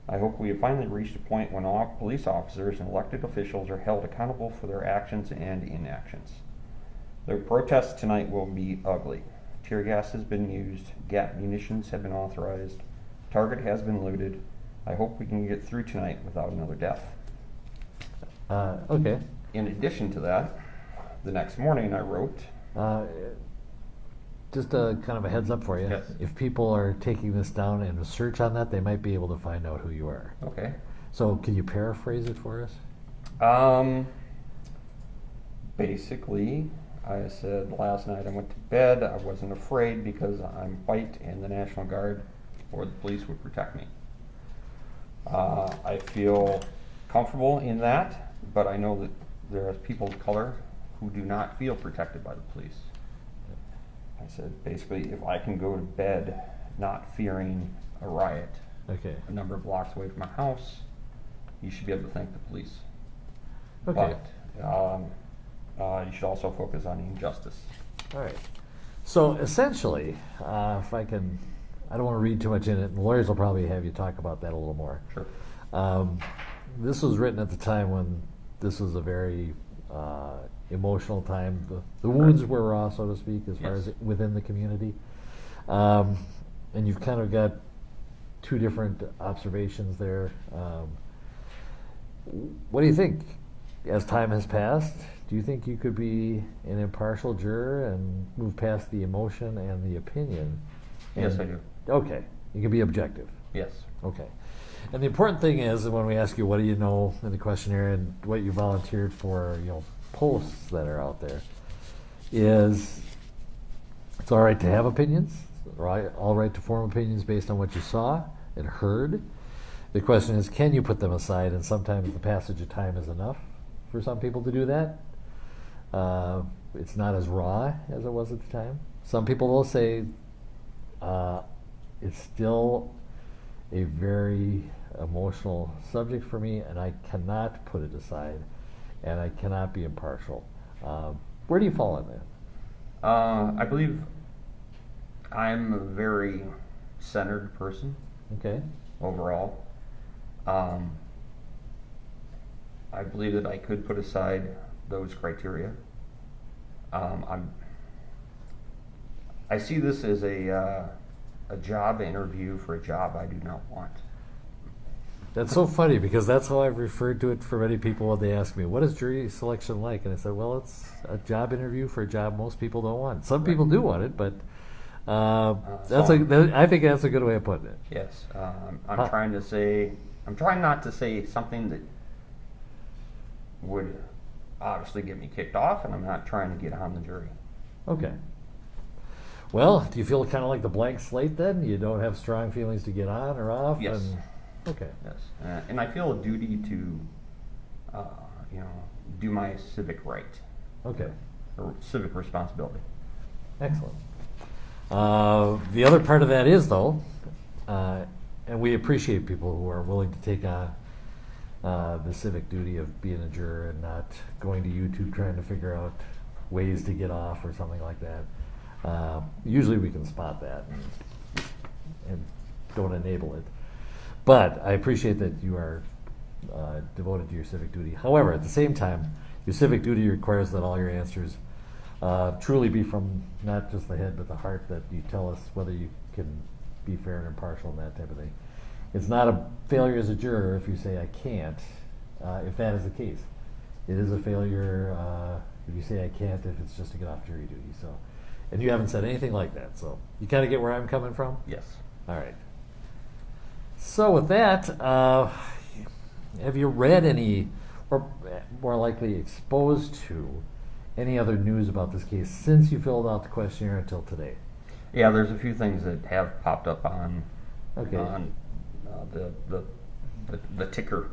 I hope we have finally reached a point when all police officers and elected officials are held accountable for their actions and inactions. The protests tonight will be ugly. Tear gas has been used, GAT munitions have been authorized, Target has been looted. I hope we can get through tonight without another death. Okay. In addition to that, the next morning I wrote. Just a kind of a heads up for you. Yes. If people are taking this down and search on that, they might be able to find out who you are. Okay. So can you paraphrase it for us? Basically, I said last night I went to bed. I wasn't afraid because I'm white and the National Guard or the police would protect me. I feel comfortable in that, but I know that there are people of color who do not feel protected by the police. I said, basically, if I can go to bed not fearing a riot a number of blocks away from my house, you should be able to thank the police. Okay. But you should also focus on injustice. All right. So essentially, if I can, I don't want to read too much in it, and the lawyers will probably have you talk about that a little more. Sure. This was written at the time when this was a very emotional time. The wounds were raw, so to speak, as far as within the community. And you've kind of got two different observations there. What do you think? As time has passed, do you think you could be an impartial juror and move past the emotion and the opinion? Yes, I do. Okay. You can be objective. Yes. Okay. And the important thing is that when we ask you what do you know in the questionnaire and what you volunteered for, posts that are out there, is it's all right to have opinions, right? All right to form opinions based on what you saw and heard. The question is, can you put them aside? And sometimes the passage of time is enough for some people to do that. It's not as raw as it was at the time. Some people will say it's still a very emotional subject for me, and I cannot put it aside, and I cannot be impartial. Where do you fall on that? I believe I'm a very centered person. Okay. Overall. I believe that I could put aside those criteria. I see this as a job interview for a job I do not want. That's so funny because that's how I've referred to it for many people when they ask me, what is jury selection like? And I said, well, it's a job interview for a job most people don't want. Some people do want it, but I think that's a good way of putting it. Yes. I'm trying not to say something that would obviously get me kicked off, and I'm not trying to get on the jury. Okay. Well, do you feel kind of like the blank slate then? You don't have strong feelings to get on or off? Yes. Okay. Yes. And I feel a duty to, do my civic right. Okay. Or civic responsibility. Excellent. The other part of that is, though, and we appreciate people who are willing to take on the civic duty of being a juror and not going to YouTube trying to figure out ways to get off or something like that. Usually we can spot that and don't enable it. But I appreciate that you are devoted to your civic duty. However, at the same time, your civic duty requires that all your answers truly be from not just the head but the heart, that you tell us whether you can be fair and impartial and that type of thing. It's not a failure as a juror if you say I can't, if that is the case. It is a failure if you say I can't if it's just to get off jury duty. So, and you haven't said anything like that, so you kind of get where I'm coming from? Yes. All right. So with that, have you read any, or more likely exposed to, any other news about this case since you filled out the questionnaire until today? Yeah, there's a few things that have popped up on the ticker.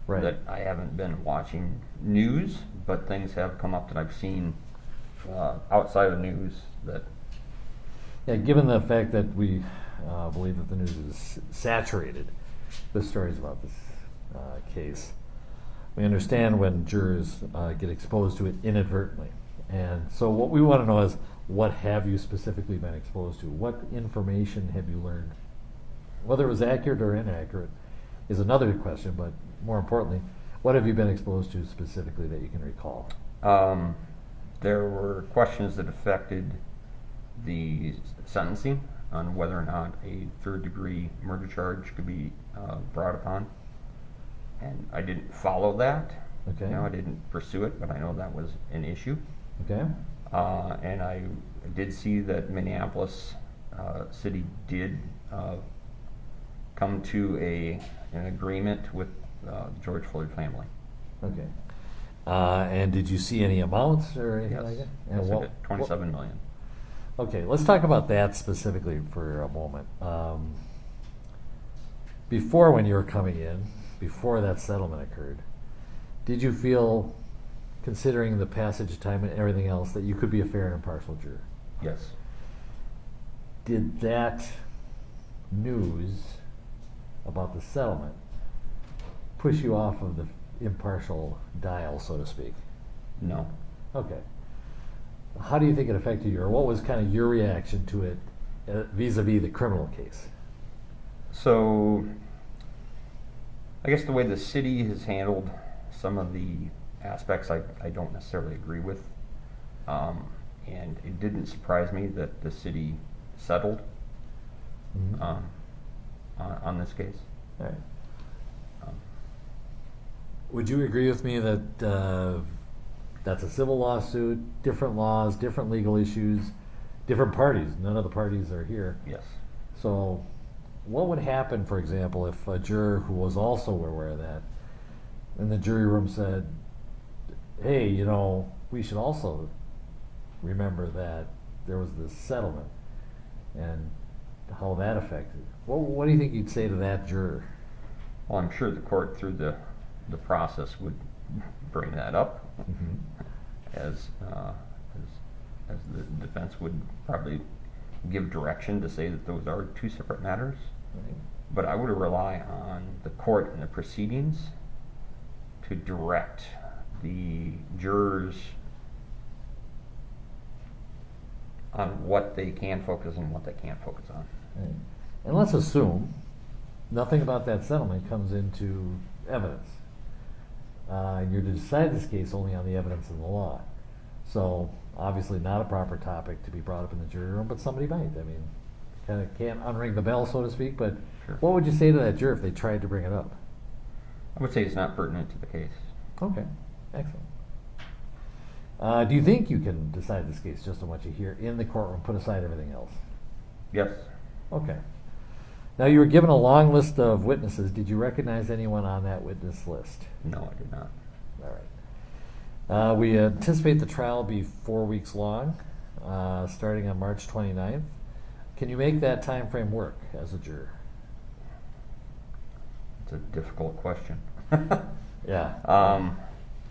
Right. That I haven't been watching news, but things have come up that I've seen outside of news that. Yeah, given the fact that we believe that the news is saturated with stories about this case, we understand when jurors get exposed to it inadvertently. And so what we want to know is, what have you specifically been exposed to? What information have you learned? Whether it was accurate or inaccurate is another question, but more importantly, what have you been exposed to specifically that you can recall? There were questions that affected the sentencing on whether or not a third-degree murder charge could be brought upon. And I didn't follow that, You know, I didn't pursue it, but I know that was an issue. Okay. And I did see that Minneapolis City did come to an agreement with the George Floyd family. Okay. And did you see any amounts or anything like that? And Yes, I did. $27 million. Okay, let's talk about that specifically for a moment. Before, when you were coming in, before that settlement occurred, did you feel, considering the passage of time and everything else, that you could be a fair and impartial juror? Yes. Did that news about the settlement push you off of the impartial dial, so to speak? No. Okay. How do you think it affected you, or what was kind of your reaction to it vis-a-vis the criminal case? So, I guess the way the city has handled some of the aspects I don't necessarily agree with. And it didn't surprise me that the city settled on this case. All right. Would you agree with me that that's a civil lawsuit, different laws, different legal issues, different parties? None of the parties are here. Yes. So what would happen, for example, if a juror who was also aware of that in the jury room said, hey, you know, we should also remember that there was this settlement and how that affected? What do you think you'd say to that juror? Well, I'm sure the court, through the process, would bring that up, as the defense would probably give direction to say that those are two separate matters. Right. But I would rely on the court and the proceedings to direct the jurors on what they can focus and what they can't focus on. Right. And let's assume nothing about that settlement comes into evidence. You're to decide this case only on the evidence in the law. So obviously not a proper topic to be brought up in the jury room, but somebody might. I mean, kind of can't unring the bell, so to speak, but Sure. What would you say to that juror if they tried to bring it up? I would say it's not pertinent to the case. Okay, excellent. Do you think you can decide this case just on what you hear in the courtroom, put aside everything else? Yes. Okay. Now, you were given a long list of witnesses. Did you recognize anyone on that witness list? No, I did not. All right. We anticipate the trial will be 4 weeks long, starting on March 29th. Can you make that time frame work as a juror? It's a difficult question. Yeah.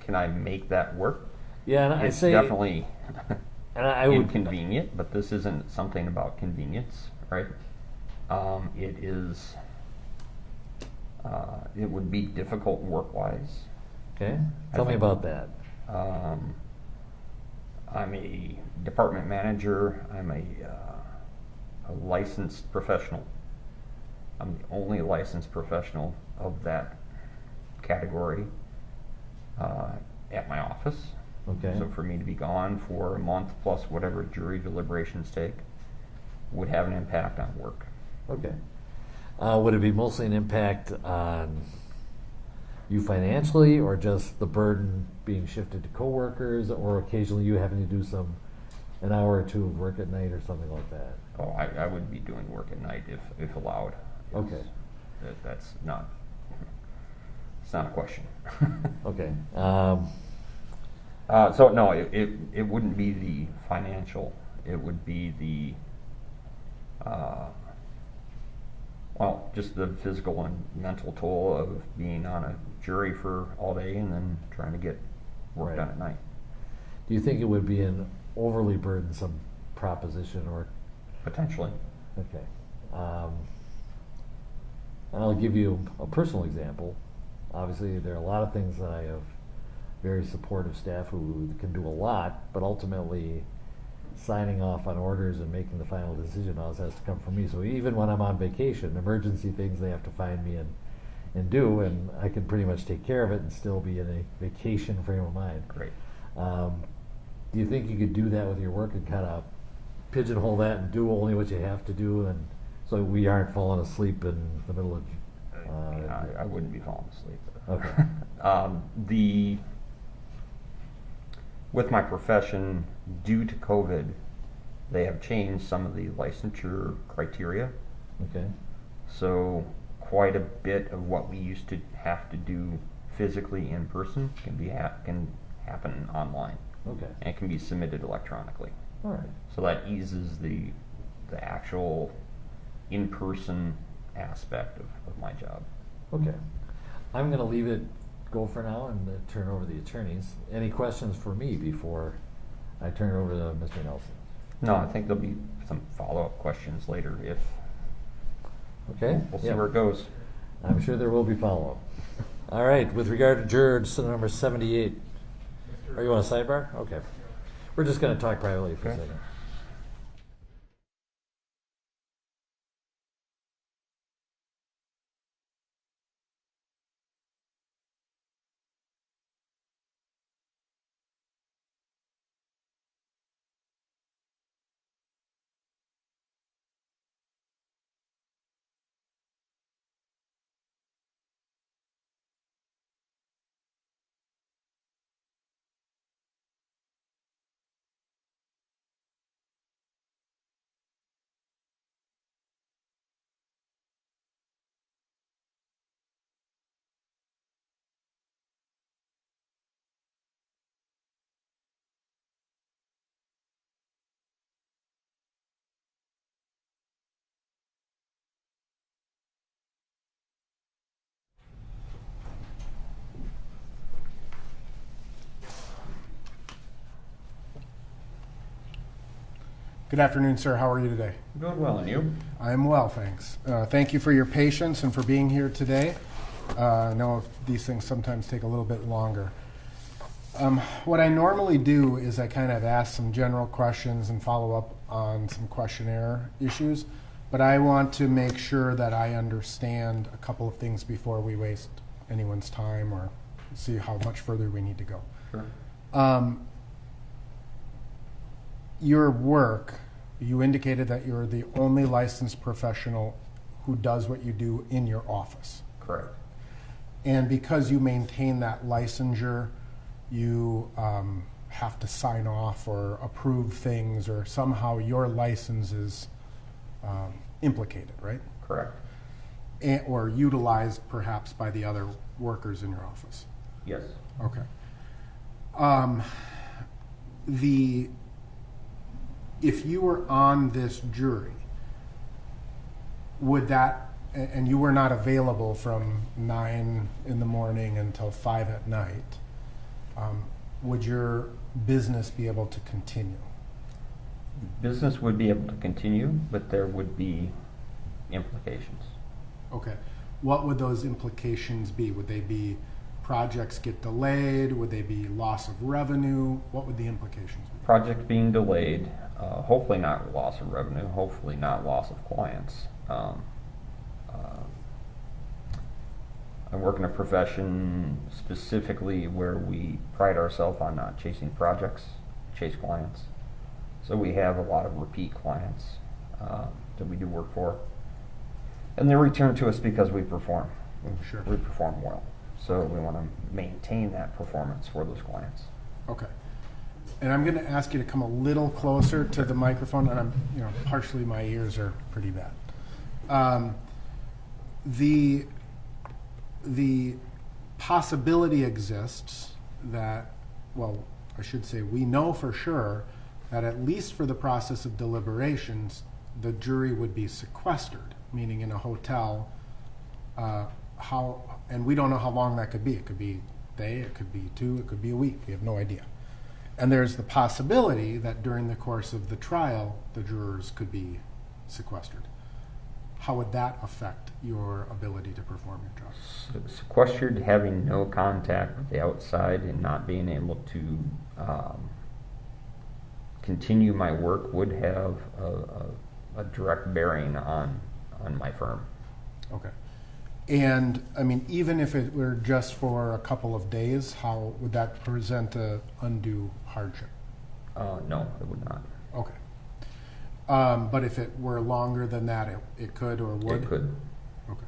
Can I make that work? Yeah, and it's I say definitely and I would, inconvenient, but this isn't something about convenience, right? It is. It would be difficult work-wise. Okay, tell me about that. I'm a department manager. I'm a licensed professional. I'm the only licensed professional of that category at my office. Okay. So for me to be gone for a month plus whatever jury deliberations take would have an impact on work. Okay. Would it be mostly an impact on you financially, or just the burden being shifted to coworkers, or occasionally you having to do an hour or two of work at night or something like that? Oh, I would be doing work at night if allowed. Okay. That's not. It's not a question. Okay. So no, it wouldn't be the financial. It would be the well, just the physical and mental toll of being on a jury for all day and then trying to get work done at night. Do you think it would be an overly burdensome proposition, or potentially? Okay. And I'll give you a personal example. Obviously, there are a lot of things that I have very supportive staff who can do a lot, but ultimately signing off on orders and making the final decision always has to come from me. So even when I'm on vacation, emergency things they have to find me and do, and I can pretty much take care of it and still be in a vacation frame of mind. Great. Do you think you could do that with your work and kind of pigeonhole that and do only what you have to do, and so we aren't falling asleep in the middle of I wouldn't be falling asleep. Okay. With my profession, due to COVID, they have changed some of the licensure criteria. Okay. So quite a bit of what we used to have to do physically in person can happen online. Okay. And it can be submitted electronically. All right. So that eases the actual in-person aspect of my job. Okay. I'm going to leave it go for now and turn over to the attorneys. Any questions for me before I turn it over to Mr. Nelson? No, I think there'll be some follow-up questions later if. Okay. We'll see where it goes. I'm sure there will be follow-up. All right. With regard to juror number 78, are you on a sidebar? Okay. We're just going to talk privately for a second. Good afternoon, sir. How are you today? Doing well, and you? I'm well, thanks. Thank you for your patience and for being here today. I know these things sometimes take a little bit longer. What I normally do is I kind of ask some general questions and follow up on some questionnaire issues, but I want to make sure that I understand a couple of things before we waste anyone's time or see how much further we need to go. Sure. Your work, you indicated that you're the only licensed professional who does what you do in your office. Correct. And because you maintain that licensure, you have to sign off or approve things, or somehow your license is implicated, right? Correct. Or utilized perhaps by the other workers in your office. Yes. Okay. If you were on this jury, would that, and you were not available from 9 in the morning until 5 at night, would your business be able to continue? Business would be able to continue, but there would be implications. Okay. What would those implications be? Would they be projects get delayed? Would they be loss of revenue? What would the implications be? Project being delayed, hopefully not loss of revenue, hopefully not loss of clients. I work in a profession specifically where we pride ourselves on not chasing projects, chase clients. So we have a lot of repeat clients that we do work for. And they return to us because we perform. Sure. We perform well. So we want to maintain that performance for those clients. Okay. And I'm going to ask you to come a little closer to the microphone, and partially my ears are pretty bad. The possibility exists that, well, I should say we know for sure that at least for the process of deliberations, the jury would be sequestered, meaning in a hotel. And we don't know how long that could be. It could be a day, it could be 2, it could be a week. We have no idea. And there's the possibility that during the course of the trial, the jurors could be sequestered. How would that affect your ability to perform your job? Sequestered, having no contact with the outside and not being able to continue my work would have a direct bearing on my firm. Okay. And I mean, even if it were just for a couple of days, how would that present an undue hardship? No, it would not. Okay. But if it were longer than that, it could or would? It could. Okay.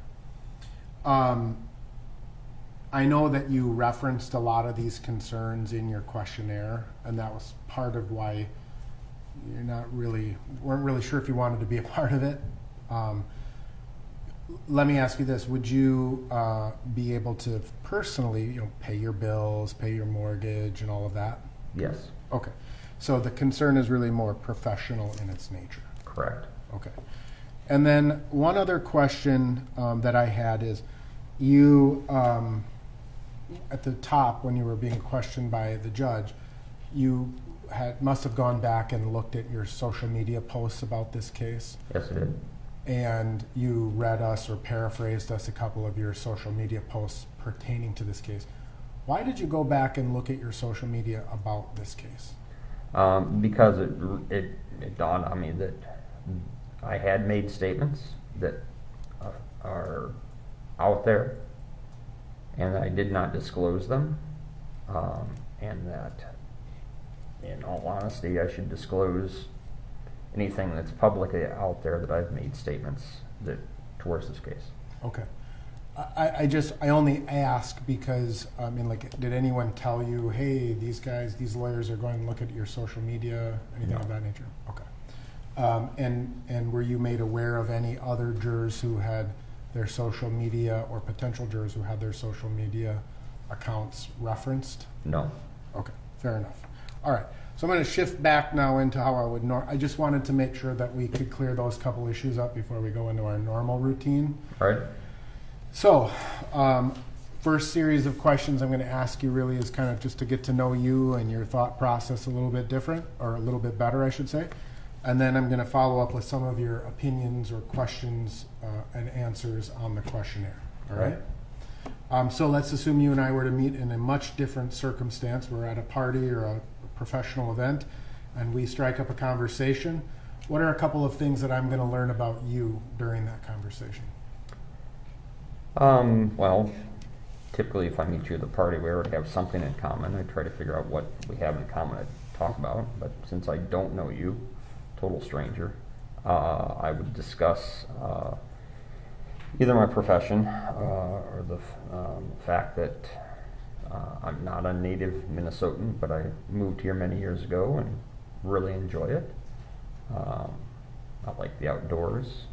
I know that you referenced a lot of these concerns in your questionnaire, and that was part of why weren't really sure if you wanted to be a part of it. Let me ask you this: would you be able to personally, pay your bills, pay your mortgage, and all of that? Yes. Okay. So the concern is really more professional in its nature. Correct. Okay. And then one other question that I had is, you, at the top, when you were being questioned by the judge, you must have gone back and looked at your social media posts about this case. Yes, I did. And you read us or paraphrased us a couple of your social media posts pertaining to this case. Why did you go back and look at your social media about this case? Because it dawned on me that I had made statements that are out there, and I did not disclose them, and that, in all honesty, I should disclose anything that's publicly out there that I've made statements towards this case. Okay. I only ask because, did anyone tell you, hey, these lawyers are going to look at your social media, anything of that nature? Okay. And were you made aware of any other jurors who had their social media, or potential jurors who had their social media accounts referenced? No. Okay, fair enough. All right, so I'm going to shift back now into how I would I just wanted to make sure that we could clear those couple issues up before we go into our normal routine. All right. So, first series of questions I'm going to ask you really is kind of just to get to know you and your thought process a little bit different, or a little bit better, I should say. And then I'm going to follow up with some of your opinions or questions and answers on the questionnaire. All right? So let's assume you and I were to meet in a much different circumstance. We're at a party or a professional event, and we strike up a conversation. What are a couple of things that I'm going to learn about you during that conversation? Well, typically if I meet you at the party, we already have something in common. I try to figure out what we have in common to talk about. But since I don't know you, total stranger, I would discuss either my profession or the fact that I'm not a native Minnesotan, but I moved here many years ago and really enjoy it. I like the outdoors.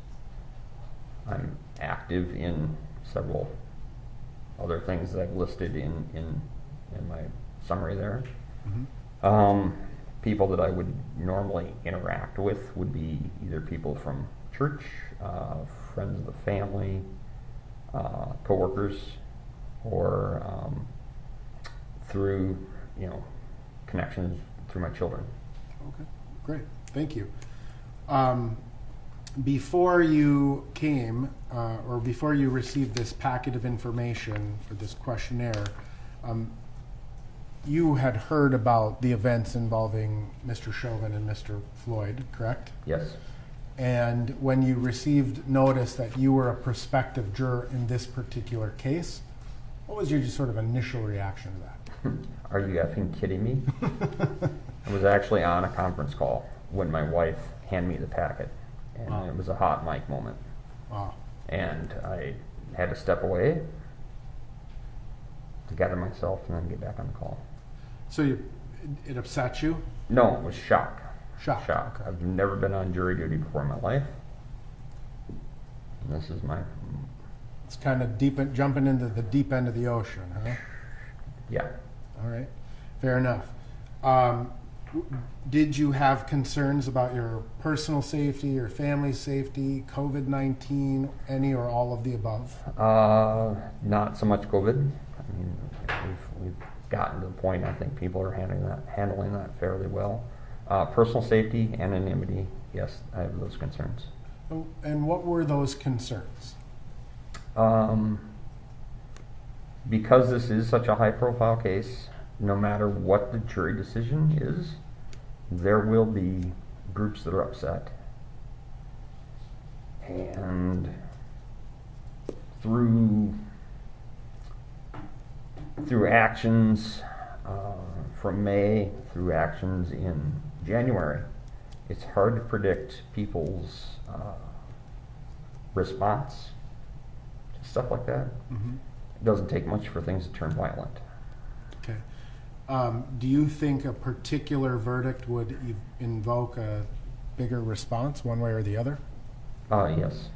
I'm active in several other things that I've listed in my summary there. Mm-hmm. People that I would normally interact with would be either people from church, friends of the family, coworkers, or through connections through my children. Okay, great, thank you. Before you came, or before you received this packet of information for this questionnaire, you had heard about the events involving Mr. Chauvin and Mr. Floyd, correct? Yes. And when you received notice that you were a prospective juror in this particular case, what was your just sort of initial reaction to that? Are you effing kidding me? I was actually on a conference call when my wife handed me the packet, and wow. It was a hot mic moment. Wow. And I had to step away to gather myself and then get back on the call. So it upset you? No, it was shock. Shock. Okay. I've never been on jury duty before in my life. And this is my... It's kind of jumping into the deep end of the ocean, huh? Yeah. All right. Fair enough. Did you have concerns about your personal safety, your family's safety, COVID-19, any or all of the above? Not so much COVID. I mean, we've gotten to the point, I think people are handling that fairly well. Personal safety, anonymity, yes, I have those concerns. And what were those concerns? Because this is such a high-profile case, no matter what the jury decision is, there will be groups that are upset. And through actions from May, through actions in January, it's hard to predict people's response to stuff like that. Mm-hmm. It doesn't take much for things to turn violent. Okay. Do you think a particular verdict would invoke a bigger response one way or the other? Yes.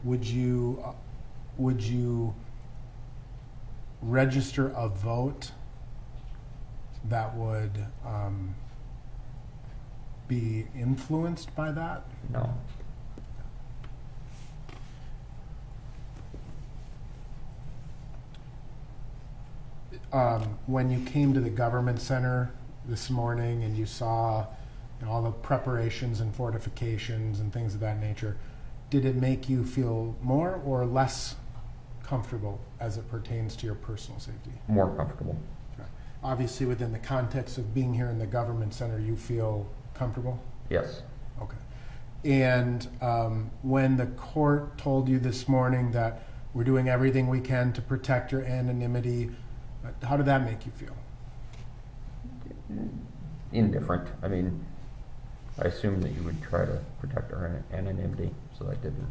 Would you register a vote that would be influenced by that? No. When you came to the government center this morning and you saw all the preparations and fortifications and things of that nature, did it make you feel more or less comfortable as it pertains to your personal safety? More comfortable. Okay. Obviously, within the context of being here in the government center, you feel comfortable? Yes. Okay. And when the court told you this morning that we're doing everything we can to protect your anonymity, how did that make you feel? Indifferent. I mean, I assumed that you would try to protect our anonymity, so I didn't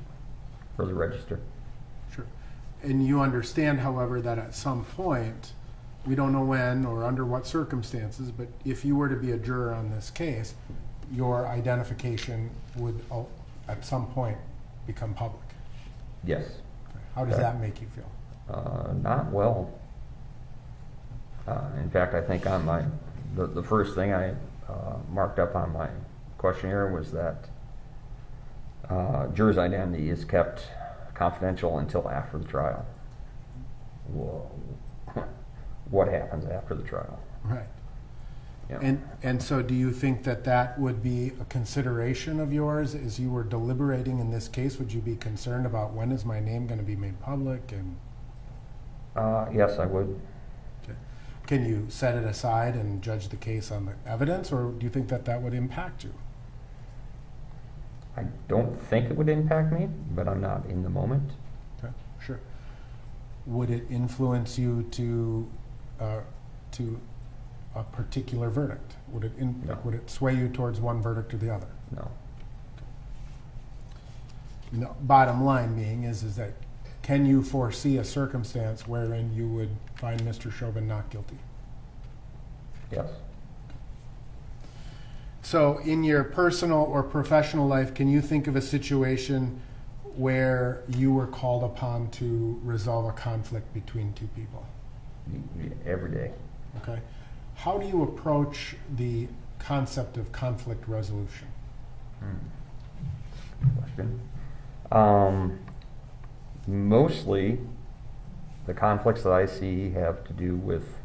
further register. Sure. And you understand, however, that at some point, we don't know when or under what circumstances, but if you were to be a juror on this case, your identification would at some point become public. Yes. Okay. How does that make you feel? Not well. In fact, I think on the first thing I marked up on my questionnaire was that juror's identity is kept confidential until after the trial. Whoa. What happens after the trial? Right. Yeah. And so do you think that that would be a consideration of yours as you were deliberating in this case? Would you be concerned about when is my name going to be made public? And yes, I would. Okay. Can you set it aside and judge the case on the evidence, or do you think that that would impact you? I don't think it would impact me, but I'm not in the moment. Okay, sure. Would it influence you to a particular verdict? Would it No. would it sway you towards one verdict or the other? No. No. Bottom line being is that can you foresee a circumstance wherein you would find Mr. Chauvin not guilty? Yes. So in your personal or professional life, can you think of a situation where you were called upon to resolve a conflict between two people? Every day. Okay. How do you approach the concept of conflict resolution? Question. Mostly, the conflicts that I see have to do with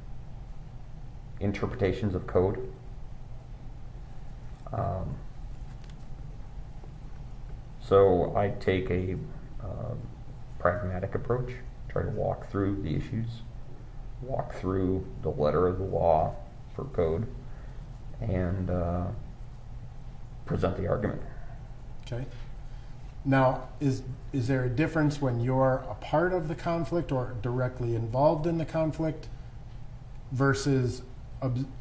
interpretations of code. So I take a pragmatic approach, try to walk through the issues, walk through the letter of the law for code, and present the argument. Okay. Now, is there a difference when you're a part of the conflict or directly involved in the conflict versus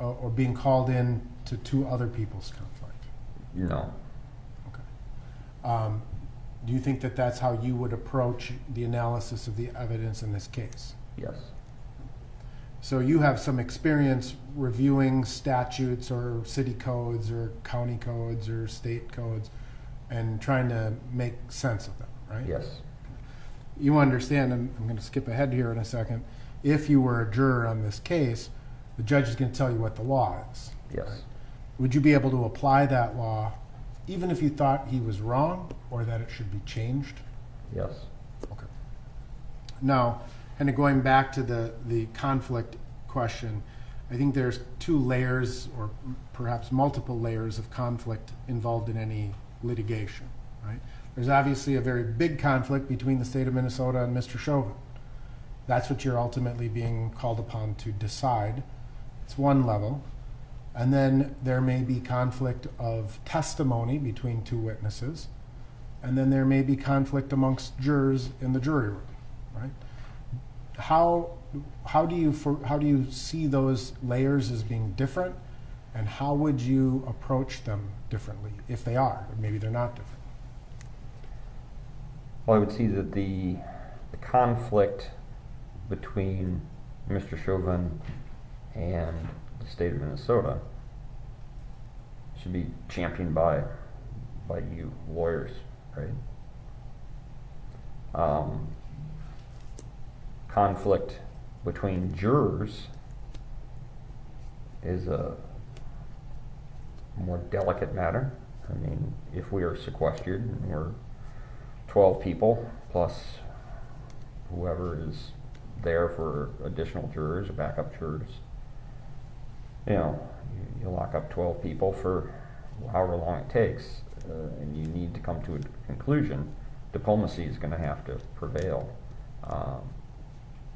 or being called in to two other people's conflict? No. Okay. Do you think that that's how you would approach the analysis of the evidence in this case? Yes. So you have some experience reviewing statutes or city codes or county codes or state codes and trying to make sense of them, right? Yes. You understand, and I'm going to skip ahead here in a second, if you were a juror on this case, the judge is going to tell you what the law is. Yes. Right? Would you be able to apply that law even if you thought he was wrong or that it should be changed? Yes. Okay. Now, kind of going back to the conflict question, I think there's two layers or perhaps multiple layers of conflict involved in any litigation, right? There's obviously a very big conflict between the state of Minnesota and Mr. Chauvin. That's what you're ultimately being called upon to decide. It's one level. And then there may be conflict of testimony between two witnesses. And then there may be conflict amongst jurors in the jury room, right? How do you see those layers as being different, and how would you approach them differently if they are, or maybe they're not different? Well, I would see that the conflict between Mr. Chauvin and the state of Minnesota should be championed by you lawyers, right? Conflict between jurors is a more delicate matter. I mean, if we are sequestered and we're 12 people plus whoever is there for additional jurors or backup jurors, you know, you lock up 12 people for however long it takes, and you need to come to a conclusion. Diplomacy is going to have to prevail,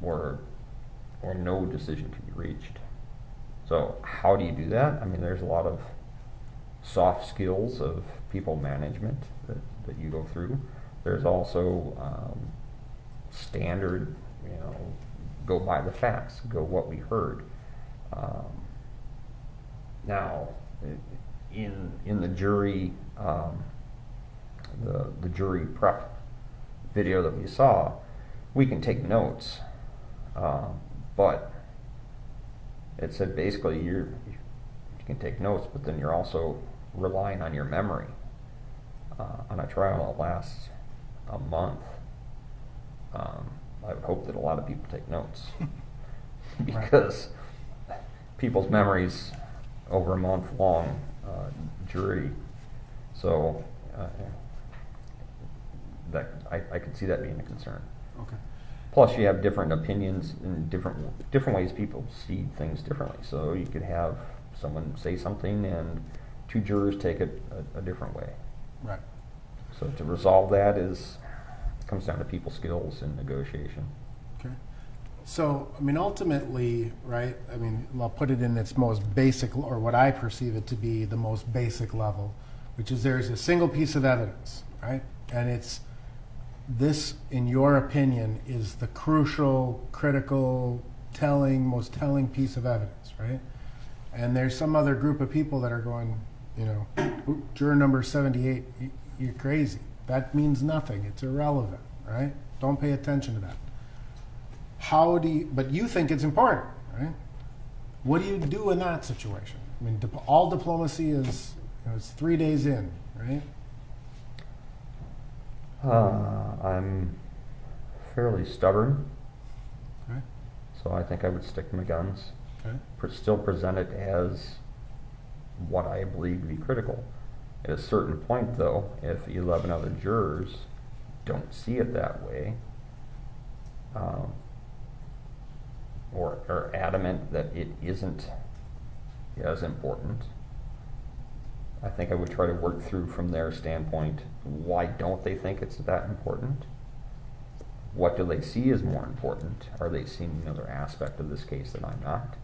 or no decision can be reached. So how do you do that? I mean, there's a lot of soft skills of people management that you go through. There's also standard, you know, go by the facts, go what we heard. Now, in the jury, the jury prep video that we saw, we can take notes, but it said basically you can take notes, but then you're also relying on your memory. On a trial that lasts a month, I would hope that a lot of people take notes because people's memories over a month-long jury. So that I could see that being a concern. Okay. Plus, you have different opinions and different ways people see things differently. So you could have someone say something and two jurors take it a different way. Right. So to resolve that comes down to people skills and negotiation. Okay. So, I mean, ultimately, right, I mean, I'll put it in its most basic, or what I perceive it to be the most basic level, which is there's a single piece of evidence, right? And it's this, in your opinion, is the crucial, critical, most telling piece of evidence, right? And there's some other group of people that are going, you know, juror number 78, you're crazy. That means nothing. It's irrelevant, right? Don't pay attention to that. But you think it's important, right? What do you do in that situation? I mean, all diplomacy is, you know, it's 3 days in, right? I'm fairly stubborn. Okay. So I think I would stick to my guns. Okay. Still present it as what I believe to be critical. At a certain point, though, if 11 other jurors don't see it that way, or are adamant that it isn't as important, I think I would try to work through from their standpoint, why don't they think it's that important? What do they see as more important? Are they seeing another aspect of this case that I'm not?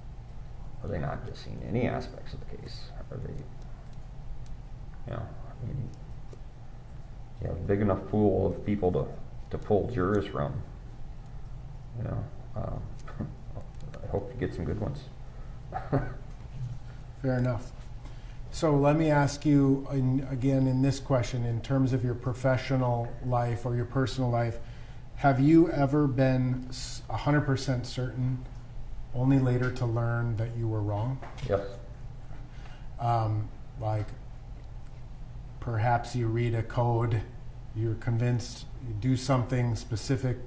Are they not just seeing any aspects of the case? Are they, you know, I mean, you have a big enough pool of people to pull jurors from, you know, I hope to get some good ones. Fair enough. So let me ask you again in this question, in terms of your professional life or your personal life, have you ever been 100% certain, only later to learn that you were wrong? Yes. Like perhaps you read a code, you're convinced, you do something specific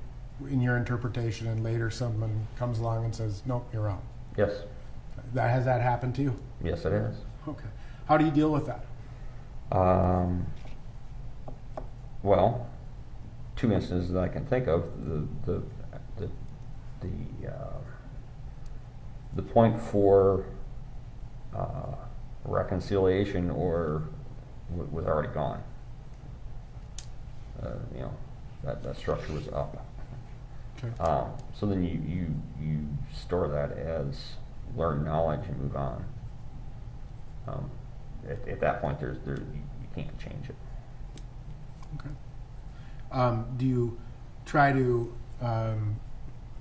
in your interpretation, and later someone comes along and says, nope, you're wrong. Yes. Has that happened to you? Yes, it has. Okay. How do you deal with that? Well, two instances that I can think of. The point for reconciliation was already gone. You know, that structure was up. Okay. So then you store that as learned knowledge and move on. At that point, you can't change it. Okay. Do you try to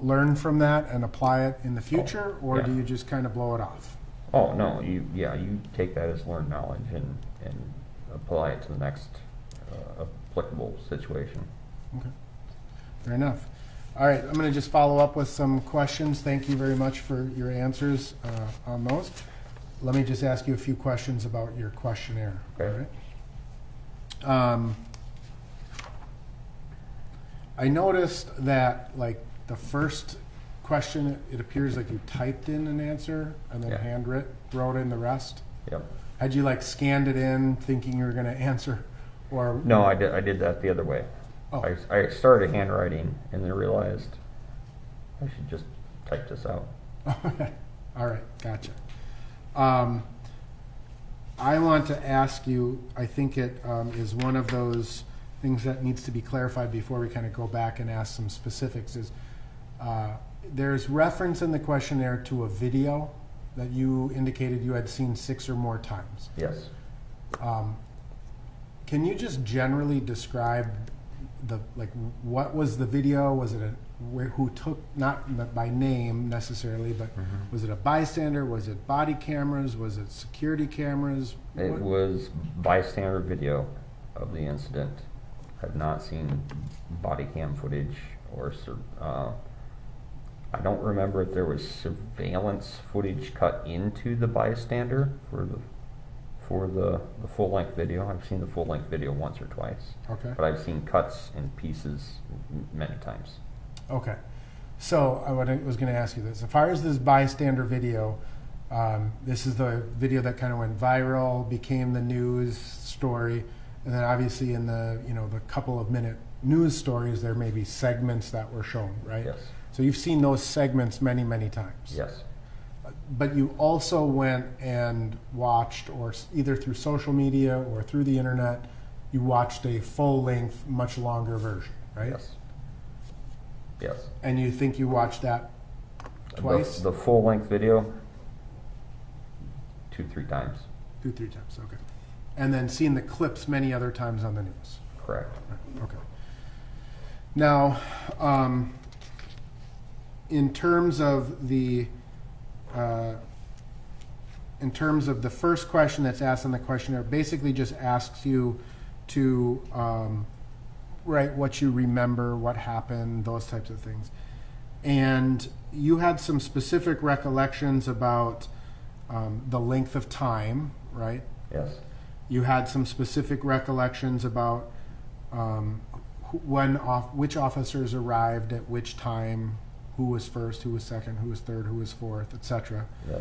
learn from that and apply it in the future, or yeah. do you just kind of blow it off? Oh no, you take that as learned knowledge and apply it to the next applicable situation. Okay. Fair enough. All right, I'm going to just follow up with some questions. Thank you very much for your answers on those. Let me just ask you a few questions about your questionnaire. Okay. All right. I noticed that, like, the first question, it appears like you typed in an answer and then wrote in the rest. Yep. Had you, like, scanned it in thinking you were going to answer? Or No, I did that the other way. Oh. I started handwriting and then realized I should just type this out. Okay. All right, gotcha. I want to ask you, I think it is one of those things that needs to be clarified before we kind of go back and ask some specifics, is there's reference in the questionnaire to a video that you indicated you had seen 6 or more times. Yes. Can you just generally describe what was the video? Was it who took, not by name necessarily, but was it a bystander? Was it body cameras? Was it security cameras? It was bystander video of the incident. I've not seen body cam footage or I don't remember if there was surveillance footage cut into the bystander for the full-length video. I've seen the full-length video once or twice. Okay. But I've seen cuts and pieces many times. Okay. So I was going to ask you this. As far as this bystander video, this is the video that kind of went viral, became the news story, and then obviously in the couple of minute news stories, there may be segments that were shown, right? Yes. So you've seen those segments many, many times. Yes. But you also went and watched, or either through social media or through the internet, you watched a full-length, much longer version, right? Yes. Yes. And you think you watched that twice? The full-length video, 2-3 times. 2-3 times, okay. And then seen the clips many other times on the news? Correct. Right. Okay. Now, in terms of the first question that's asked in the questionnaire, basically just asks you to write what you remember, what happened, those types of things. And you had some specific recollections about the length of time, right? Yes. You had some specific recollections about which officers arrived at which time, who was first, who was second, who was third, who was fourth, etc. Yes.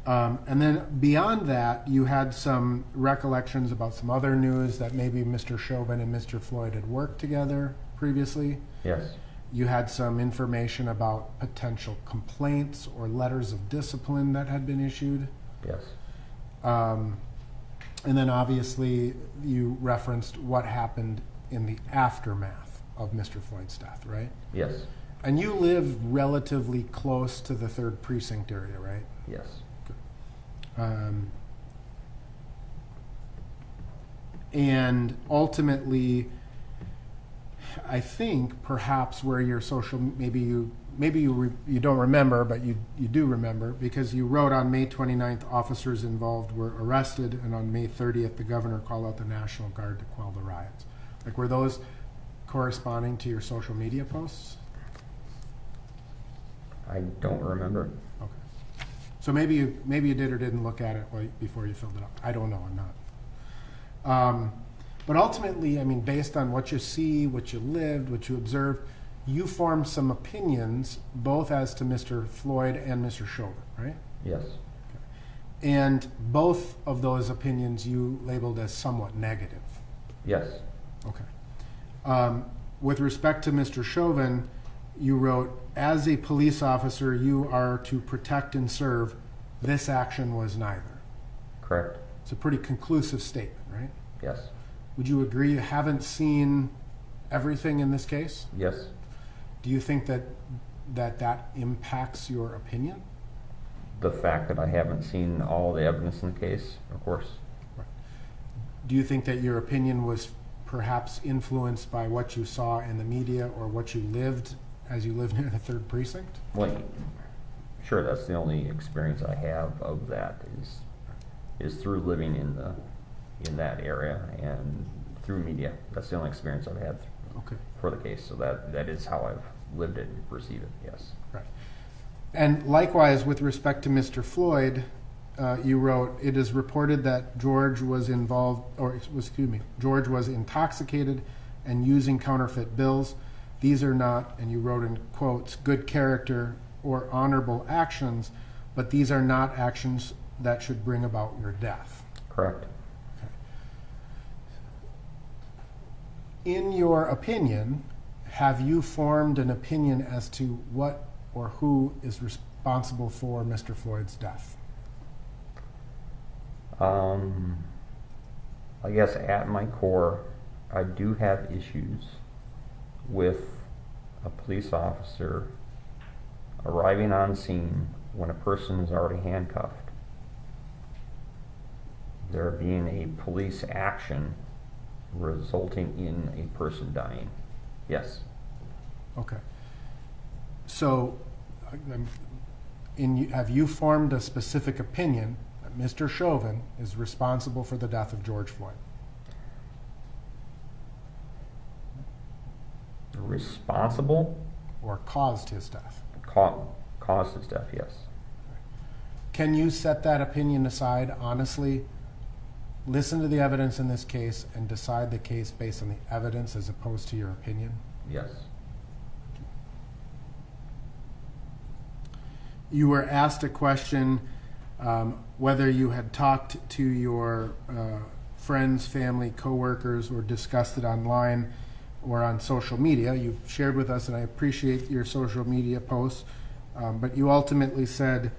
And then beyond that, you had some recollections about some other news that maybe Mr. Chauvin and Mr. Floyd had worked together previously. Yes. You had some information about potential complaints or letters of discipline that had been issued. Yes. And then obviously you referenced what happened in the aftermath of Mr. Floyd's death, right? Yes. And you live relatively close to the 3rd Precinct area, right? Yes. And ultimately, I think perhaps where your social, maybe you don't remember, but you do remember, because you wrote on May 29th, officers involved were arrested, and on May 30th, the governor called out the National Guard to quell the riots. Like, were those corresponding to your social media posts? I don't remember. Okay. So maybe you did or didn't look at it before you filled it up. I don't know. I'm not. But ultimately, I mean, based on what you see, what you lived, what you observed, you formed some opinions both as to Mr. Floyd and Mr. Chauvin, right? Yes. Okay. And both of those opinions you labeled as somewhat negative. Yes. Okay. With respect to Mr. Chauvin, you wrote, as a police officer, you are to protect and serve. This action was neither. Correct. It's a pretty conclusive statement, right? Yes. Would you agree you haven't seen everything in this case? Yes. Do you think that impacts your opinion? The fact that I haven't seen all the evidence in the case, of course. Right. Do you think that your opinion was perhaps influenced by what you saw in the media or what you lived as you lived near the 3rd Precinct? Well, sure, that's the only experience I have of that is through living in that area and through media. That's the only experience I've had for the case. So that is how I've lived it and perceived it. Yes. Right. And likewise, with respect to Mr. Floyd, you wrote, it is reported that George was George was intoxicated and using counterfeit bills. These are not, and you wrote in quotes, good character or honorable actions, but these are not actions that should bring about your death. Correct. Okay. In your opinion, have you formed an opinion as to what or who is responsible for Mr. Floyd's death? I guess at my core, I do have issues with a police officer arriving on scene when a person is already handcuffed. There being a police action resulting in a person dying. Yes. Okay. So, have you formed a specific opinion that Mr. Chauvin is responsible for the death of George Floyd? Responsible? Or caused his death? Caused his death, yes. Can you set that opinion aside honestly, listen to the evidence in this case, and decide the case based on the evidence as opposed to your opinion? Yes. You were asked a question whether you had talked to your friends, family, coworkers, or discussed it online or on social media. You shared with us, and I appreciate your social media posts, but you ultimately said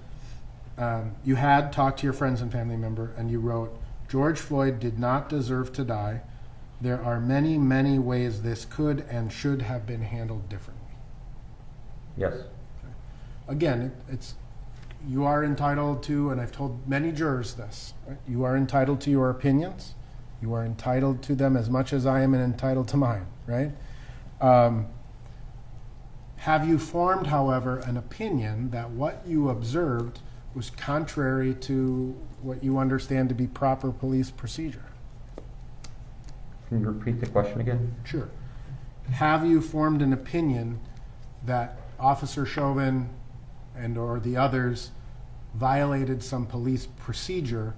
you had talked to your friends and family member, and you wrote, George Floyd did not deserve to die. There are many, many ways this could and should have been handled differently. Yes. Again, you are entitled to, and I've told many jurors this, right? You are entitled to your opinions. You are entitled to them as much as I am entitled to mine, right? Have you formed, however, an opinion that what you observed was contrary to what you understand to be proper police procedure? Can you repeat the question again? Sure. Have you formed an opinion that Officer Chauvin and or the others violated some police procedure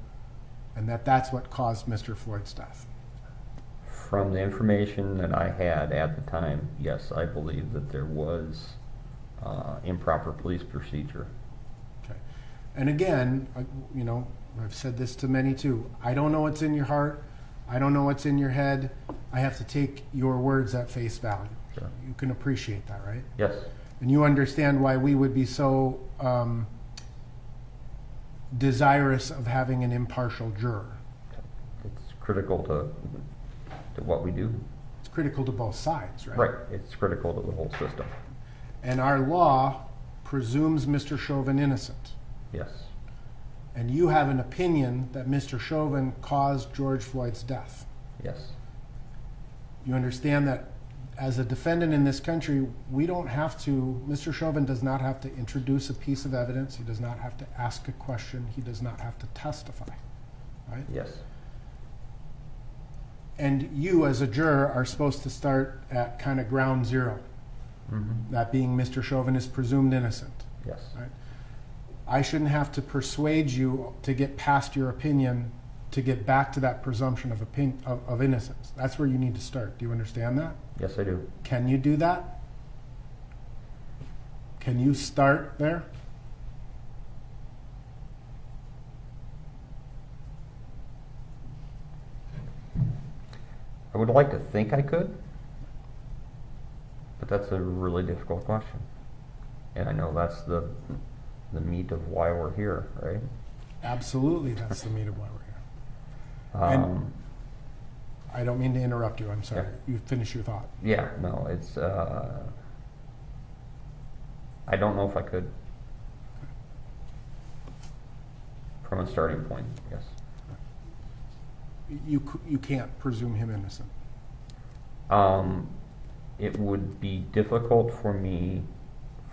and that's what caused Mr. Floyd's death? From the information that I had at the time, yes, I believe that there was improper police procedure. Okay. And again, I've said this to many too. I don't know what's in your heart. I don't know what's in your head. I have to take your words at face value. Sure. You can appreciate that, right? Yes. And you understand why we would be so desirous of having an impartial juror. It's critical to what we do. It's critical to both sides, right? Right. It's critical to the whole system. And our law presumes Mr. Chauvin innocent. Yes. And you have an opinion that Mr. Chauvin caused George Floyd's death. Yes. You understand that as a defendant in this country, we don't have to, Mr. Chauvin does not have to introduce a piece of evidence. He does not have to ask a question. He does not have to testify, right? Yes. And you, as a juror, are supposed to start at kind of ground zero. Mm-hmm. That being Mr. Chauvin is presumed innocent. Yes. Right? I shouldn't have to persuade you to get past your opinion to get back to that presumption of innocence. That's where you need to start. Do you understand that? Yes, I do. Can you do that? Can you start there? I would like to think I could, but that's a really difficult question. And I know that's the meat of why we're here, right? Absolutely, that's the meat of why we're here. And I don't mean to interrupt you. I'm sorry. Yeah. You finish your thought. Yeah, no, it's, I don't know if I could. From a starting point, yes. You can't presume him innocent. It would be difficult for me,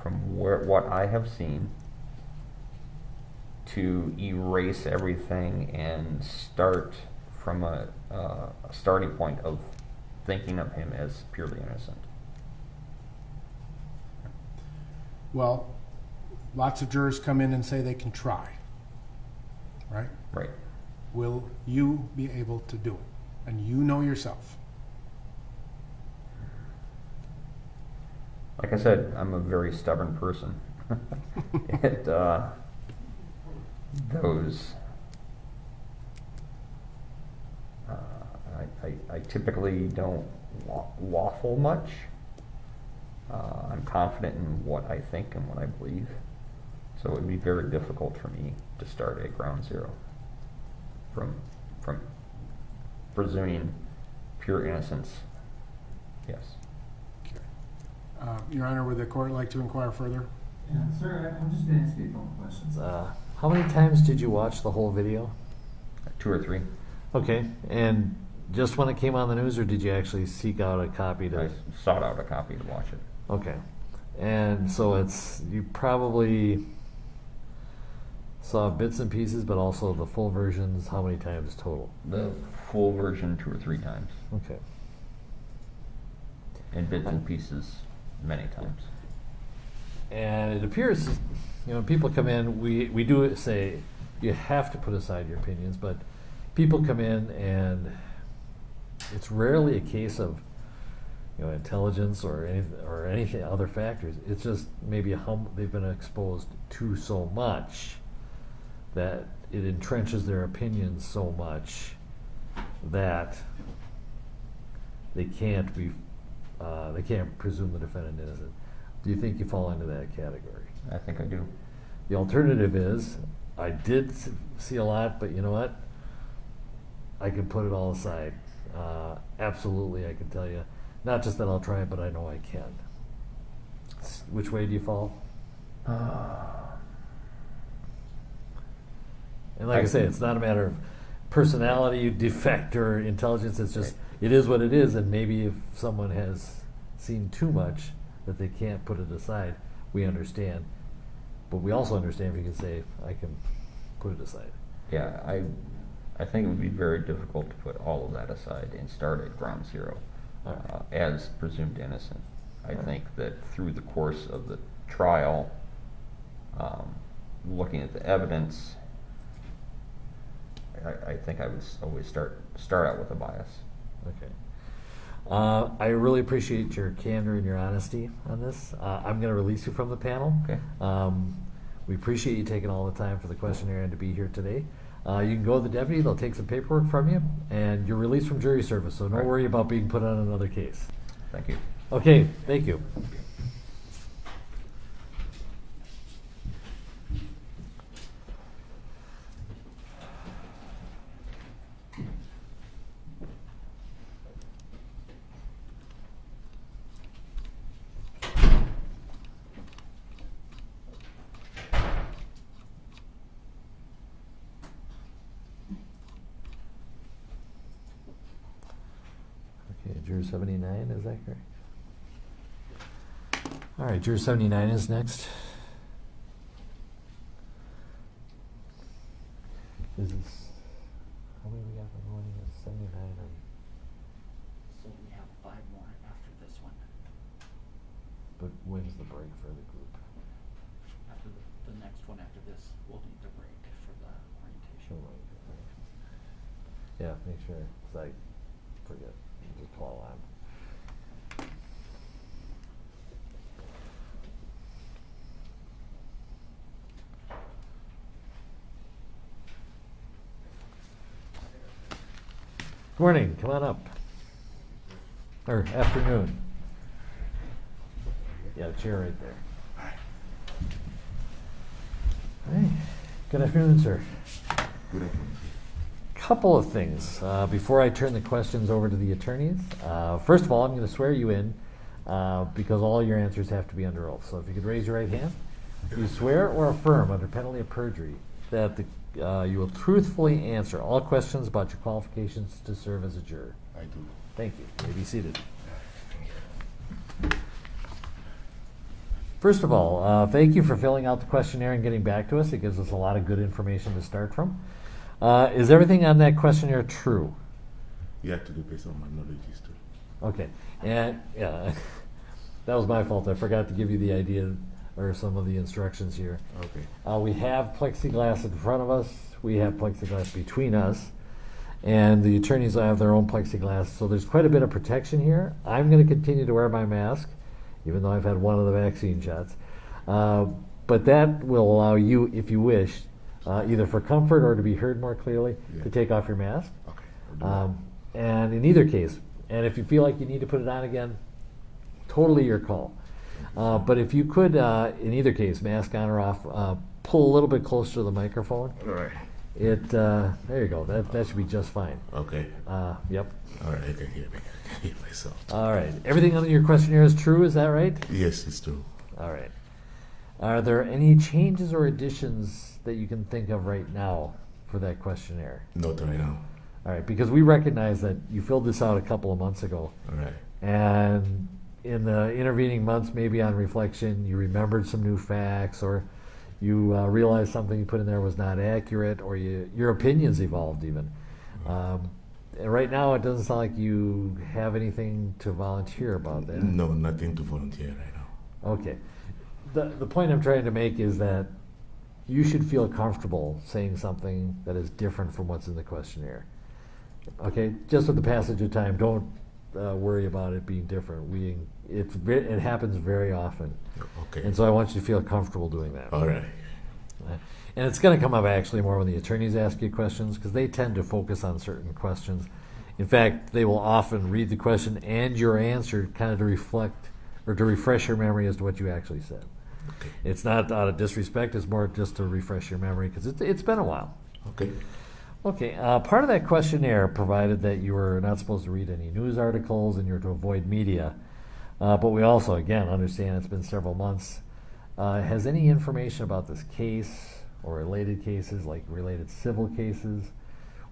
from what I have seen, to erase everything and start from a starting point of thinking of him as purely innocent. Well, lots of jurors come in and say they can try, right? Right. Will you be able to do it? And you know yourself. Like I said, I'm a very stubborn person. I typically don't waffle much. I'm confident in what I think and what I believe. So it would be very difficult for me to start at ground zero from presuming pure innocence. Yes. Your Honor, would the court like to inquire further? Yeah, sir, I'm just going to ask you a couple questions. How many times did you watch the whole video? 2 or 3. Okay, and just when it came on the news, or did you actually seek out a copy to? I sought out a copy to watch it. Okay, and so you probably saw bits and pieces, but also the full versions. How many times total? The full version 2 or 3 times. Okay. And bits and pieces many times. And it appears, people come in, we do say you have to put aside your opinions, but people come in and it's rarely a case of intelligence or anything other factors. It's just maybe they've been exposed to so much that it entrenches their opinions so much that they can't presume the defendant innocent. Do you think you fall into that category? I think I do. The alternative is, I did see a lot, but you know what? I can put it all aside. Absolutely, I can tell you. Not just that I'll try it, but I know I can. Which way do you fall? And like I say, it's not a matter of personality defect or intelligence. It's just, it is what it is, and maybe if someone has seen too much that they can't put it aside, we understand. But we also understand if you can say, I can put it aside. Yeah, I think it would be very difficult to put all of that aside and start at ground zero as presumed innocent. I think that through the course of the trial, looking at the evidence, I think I would always start out with a bias. Okay. I really appreciate your candor and your honesty on this. I'm going to release you from the panel. Okay. We appreciate you taking all the time for the questionnaire and to be here today. You can go to the deputy, they'll take some paperwork from you, and you're released from jury service, so don't worry about being put on another case. Thank you. Okay, thank you. Juror 79, is that correct? All right, Juror 79 is next. Is this, how many we got for the morning? 79 and... So we have 5 more after this one. But when's the break for the group? After the next one after this, we'll need the break for the orientation. Yeah, make sure, because I forget. Just call on. Good morning, come on up. Or afternoon. Yeah, chair right there. All right. Good afternoon, sir. Good afternoon. Couple of things before I turn the questions over to the attorneys. First of all, I'm going to swear you in because all your answers have to be under oath. So if you could raise your right hand. You swear or affirm under penalty of perjury that you will truthfully answer all questions about your qualifications to serve as a juror. I do. Thank you. You may be seated. First of all, thank you for filling out the questionnaire and getting back to us. It gives us a lot of good information to start from. Is everything on that questionnaire true? You have to do based on my knowledge history. Okay, and yeah, that was my fault. I forgot to give you the idea or some of the instructions here. Okay. We have plexiglass in front of us. We have plexiglass between us, and the attorneys have their own plexiglass. So there's quite a bit of protection here. I'm going to continue to wear my mask, even though I've had one of the vaccine shots. But that will allow you, if you wish, either for comfort or to be heard more clearly, to take off your mask. Okay. And in either case, and if you feel like you need to put it on again, totally your call. But if you could, in either case, mask on or off, pull a little bit closer to the microphone. All right. There you go. That should be just fine. Okay. Yep. All right, I can hear me. I can hear myself. All right. Everything on your questionnaire is true, is that right? Yes, it's true. All right. Are there any changes or additions that you can think of right now for that questionnaire? Not right now. All right, because we recognize that you filled this out a couple of months ago. All right. And in the intervening months, maybe on reflection, you remembered some new facts, or you realized something you put in there was not accurate, or your opinions evolved even. And right now, it doesn't sound like you have anything to volunteer about that. No, nothing to volunteer right now. Okay. The point I'm trying to make is that you should feel comfortable saying something that is different from what's in the questionnaire. Okay, just with the passage of time, don't worry about it being different. It happens very often. Okay. And so I want you to feel comfortable doing that. All right. And it's going to come up actually more when the attorneys ask you questions, because they tend to focus on certain questions. In fact, they will often read the question and your answer kind of to reflect or to refresh your memory as to what you actually said. Okay. It's not out of disrespect, it's more just to refresh your memory, because it's been a while. Okay. Okay, part of that questionnaire provided that you were not supposed to read any news articles and you're to avoid media. But we also, again, understand it's been several months. Has any information about this case or related cases, like related civil cases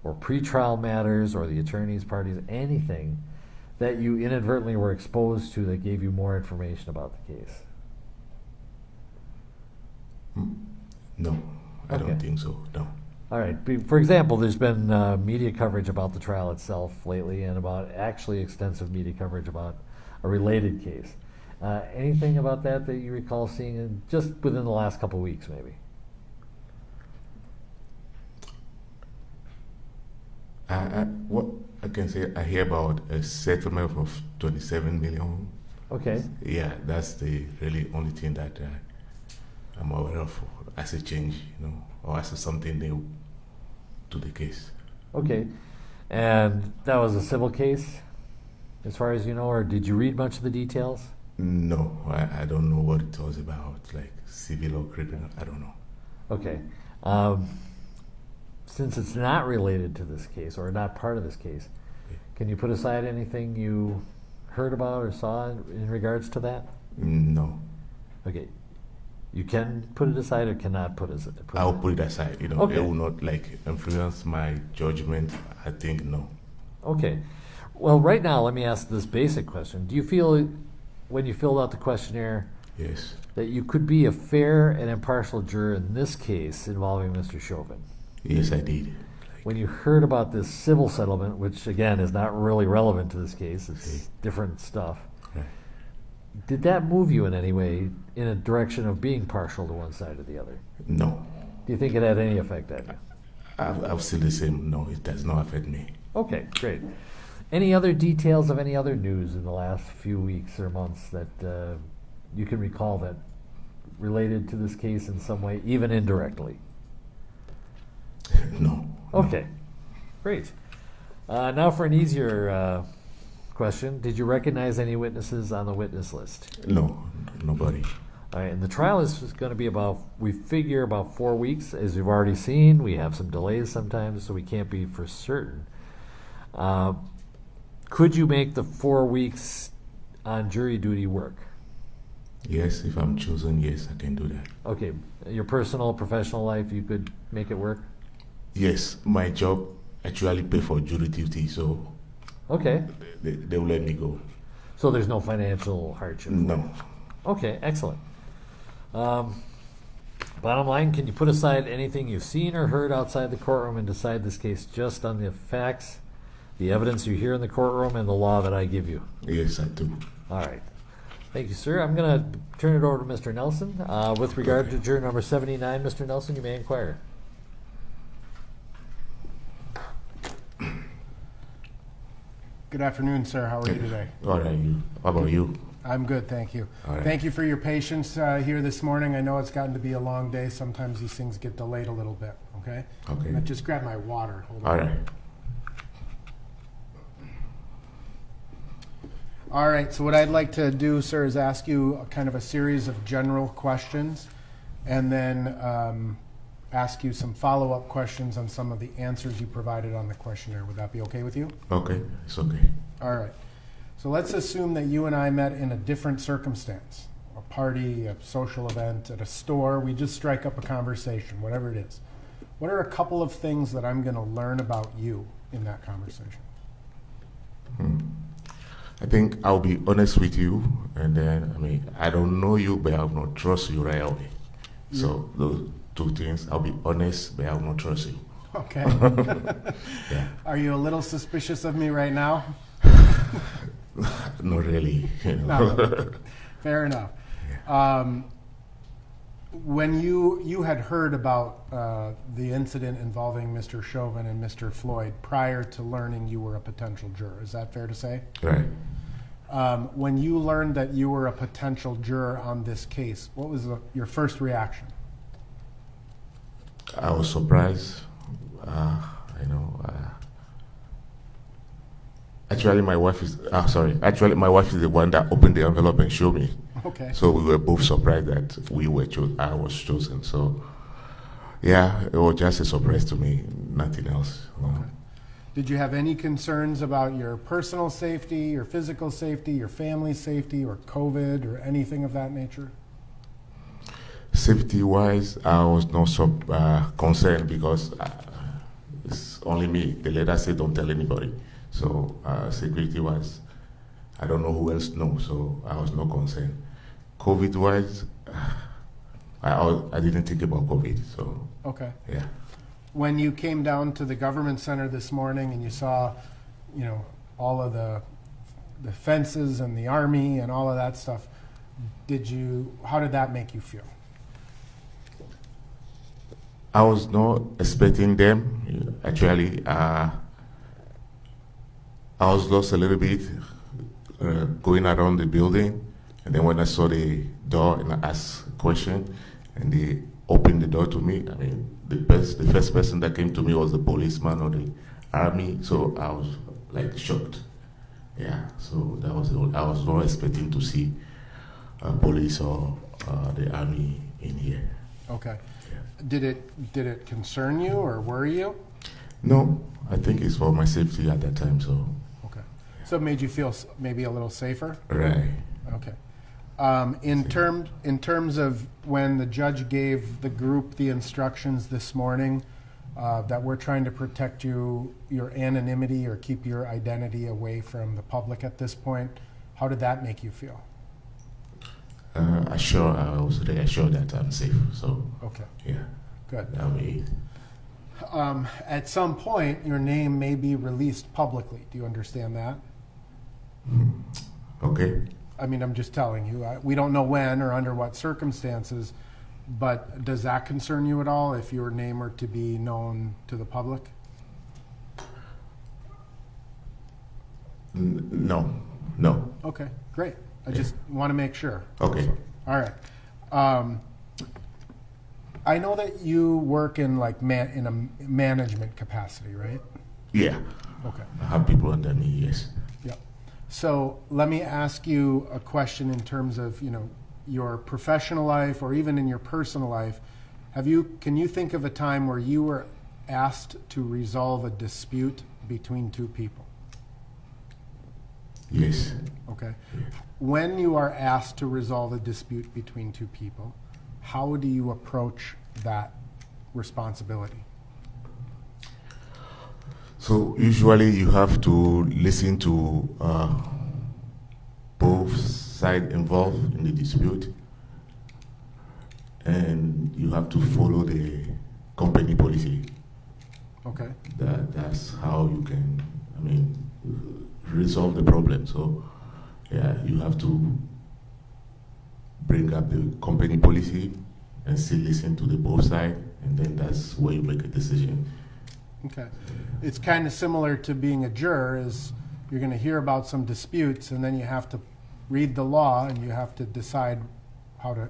or pretrial matters or the attorneys' parties, anything that you inadvertently were exposed to that gave you more information about the case? No, I Okay. don't think so, no. All right. For example, there's been media coverage about the trial itself lately, and about actually extensive media coverage about a related case. Anything about that you recall seeing just within the last couple of weeks, maybe? What I can say, I hear about a settlement of 27 million. Okay. Yeah, that's the really only thing that I'm aware of as a change, or as something new to the case. Okay. And that was a civil case, as far as you know, or did you read much of the details? No, I don't know what it was about, like civil or criminal, I don't know. Okay. Since it's not related to this case, or not part of this case, can you put aside anything you heard about or saw in regards to that? No. Okay. You can put it aside or cannot put it aside? I'll put it aside. Okay. It will not influence my judgment. I think no. Okay. Well, right now, let me ask this basic question. Do you feel, when you filled out the questionnaire, yes, that you could be a fair and impartial juror in this case involving Mr. Chauvin? Yes, I did. When you heard about this civil settlement, which again is not really relevant to this case, it's different stuff. Right. Did that move you in any way in a direction of being partial to one side or the other? No. Do you think it had any effect on you? I've still the same. No, it does not affect me. Okay, great. Any other details of any other news in the last few weeks or months that you can recall that related to this case in some way, even indirectly? No. Okay, great. Now for an easier question. Did you recognize any witnesses on the witness list? No, nobody. All right, and the trial is going to be we figure about 4 weeks. As you've already seen, we have some delays sometimes, so we can't be for certain. Could you make the 4 weeks on jury duty work? Yes, if I'm chosen, yes, I can do that. Okay, your personal, professional life, you could make it work? Yes, my job actually pay for jury duty, so okay, they will let me go. So there's no financial hardship? No. Okay, excellent. Bottom line, can you put aside anything you've seen or heard outside the courtroom and decide this case just on the facts, the evidence you hear in the courtroom, and the law that I give you? Yes, I do. All right. Thank you, sir. I'm going to turn it over to Mr. Nelson. With regard to juror number 79, Mr. Nelson, you may inquire. Good afternoon, sir. How are you today? All right. How about you? I'm good, thank you. All right. Thank you for your patience here this morning. I know it's gotten to be a long day. Sometimes these things get delayed a little bit, okay? Okay. I just grab my water. Hold All on. right. All right, so what I'd like to do, sir, is ask you a kind of a series of general questions and then ask you some follow-up questions on some of the answers you provided on the questionnaire. Would that be okay with you? Okay, it's okay. All right. So let's assume that you and I met in a different circumstance, a party, a social event, at a store. We just strike up a conversation, whatever it is. What are a couple of things that I'm going to learn about you in that conversation? I think I'll be honest with you, and then, I mean, I don't know you, but I will not trust you right away. So those two things, I'll be honest, but I will not trust you. Okay. Yeah. Are you a little suspicious of me right now? Not really. You know. No. Fair enough. When you had heard about the incident involving Mr. Chauvin and Mr. Floyd prior to learning you were a potential juror, is that fair to say? Right. When you learned that you were a potential juror on this case, what was your first reaction? I was surprised. Actually, my wife is my wife is the one that opened the envelope and showed me. Okay. So we were both surprised that I was chosen. So, yeah, it was just a surprise to me, nothing else. Okay. Did you have any concerns about your personal safety, your physical safety, your family safety, or COVID, or anything of that nature? Safety-wise, I was not so concerned because it's only me. The letter said don't tell anybody. So security-wise, I don't know who else knows, so I was not concerned. COVID-wise, I didn't think about COVID, so. Okay. Yeah. When you came down to the government center this morning and you saw, all of the fences and the army and all of that stuff, how did that make you feel? I was not expecting them. Actually, I was lost a little bit going around the building, and then when I saw the door and I asked a question, and they opened the door to me, I mean, the first person that came to me was the policeman or the army, so I was like shocked. Yeah, so that was I was not expecting to see police or the army in here. Okay. Did it concern you or worry you? No, I think it's for my safety at that time, so. Okay. So it made you feel maybe a little safer? Right. Okay. In terms of when the judge gave the group the instructions this morning that we're trying to protect your anonymity or keep your identity away from the public at this point, how did that make you feel? I was reassured that I'm safe, so. Okay. Yeah. Good. That'll be. At some point, your name may be released publicly. Do you understand that? Okay. I mean, I'm just telling you. We don't know when or under what circumstances, but does that concern you at all if your name were to be known to the public? No. Okay, great. I just want to make sure. Okay. So, all right. I know that you work in in a management capacity, right? Yeah. Okay. I have people under me, yes. Yep. So let me ask you a question in terms of, your professional life or even in your personal life. Can you think of a time where you were asked to resolve a dispute between two people? Yes. Okay. When you are asked to resolve a dispute between two people, how do you approach that responsibility? So usually you have to listen to both sides involved in the dispute, and you have to follow the company policy. Okay. That's how you can, I mean, resolve the problem. So, yeah, you have to bring up the company policy and still listen to the both sides, and then that's where you make a decision. Okay. It's kind of similar to being a juror, is you're going to hear about some disputes, and then you have to read the law, and you have to decide how to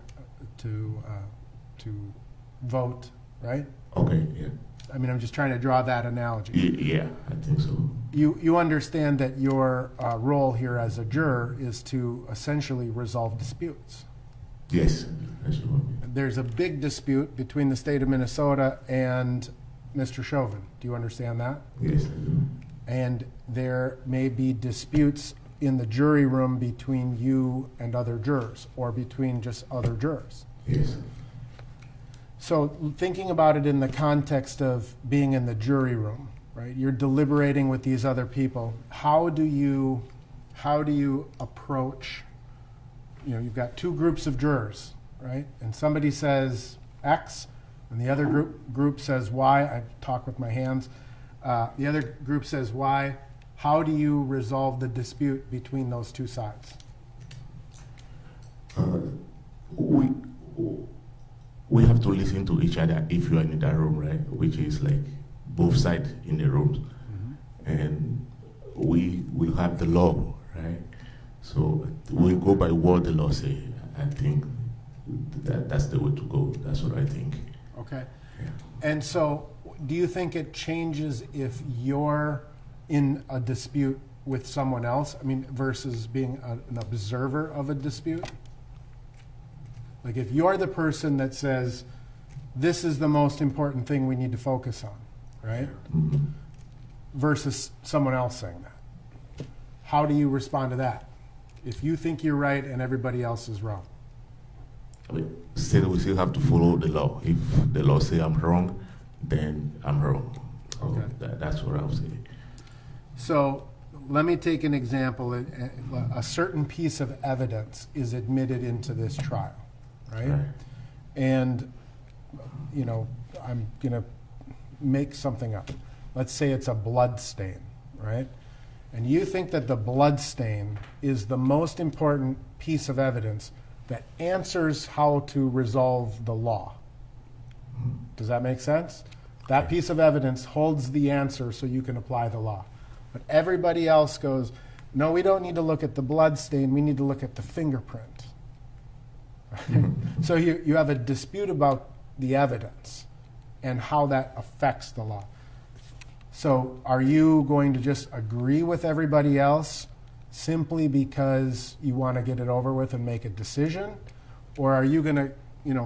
vote, right? Okay, yeah. I mean, I'm just trying to draw that analogy. Yeah, I think so. You understand that your role here as a juror is to essentially resolve disputes. Yes. There's a big dispute between the state of Minnesota and Mr. Chauvin. Do you understand that? Yes, I do. And there may be disputes in the jury room between you and other jurors, or between just other jurors. Yes. So thinking about it in the context of being in the jury room, right? You're deliberating with these other people. How do you approach, you've got two groups of jurors, right? And somebody says X, and the other group says Y. I talk with my hands. The other group says Y. How do you resolve the dispute between those two sides? We have to listen to each other if you are in that room, right? Which is like both sides in the rooms. Mm-hmm. And we will have the law, right? So we go by what the law say. I think that's the way to go. That's what I think. Okay. Yeah. And so do you think it changes if you're in a dispute with someone else? I mean, versus being an observer of a dispute? Like if you're the person that says, this is the most important thing we need to focus on, right? Mm-hmm. Versus someone else saying that. How do you respond to that? If you think you're right and everybody else is wrong. I mean, still, we still have to follow the law. If the law say I'm wrong, then I'm wrong. So okay. That's what I'm saying. So let me take an example. A certain piece of evidence is admitted into this trial, right? And, I'm going to make something up. Let's say it's a blood stain, right? And you think that the blood stain is the most important piece of evidence that answers how to resolve the law. Does that make sense? That piece of evidence holds the answer so you can apply the law. But everybody else goes, no, we don't need to look at the blood stain, we need to look at the fingerprint. So you have a dispute about the evidence and how that affects the law. So are you going to just agree with everybody else simply because you want to get it over with and make a decision? Or are you going to,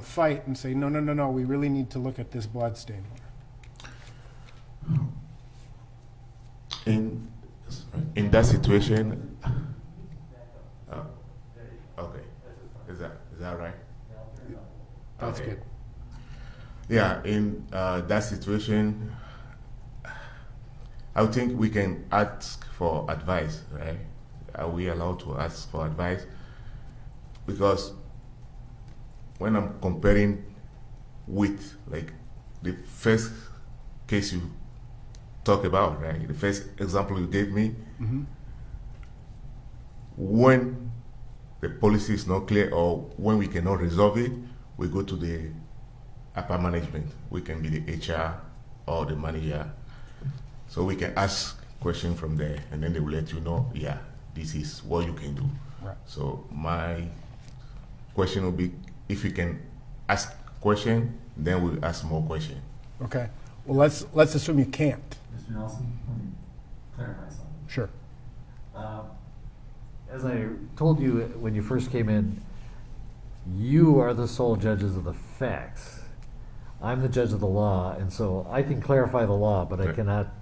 fight and say, no, we really need to look at this blood stain? In that situation, okay, is that right? That's okay. good. Yeah, in that situation, I think we can ask for advice, right? Are we allowed to ask for advice? Because when I'm comparing with like the first case you talk about, right? The first example you gave me, mm-hmm. When the policy is not clear or when we cannot resolve it, we go to the upper management. We can be the HR or the manager. So we can ask questions from there, and then they will let you know, yeah, this is what you can do. Right. So my question will be, if you can ask question, then we'll ask more questions. Okay. Well, let's assume you can't. Mr. Nelson, let me clarify something. Sure. As I told you when you first came in, you are the sole judges of the facts. I'm the judge of the law, and so I can clarify the law, but I cannot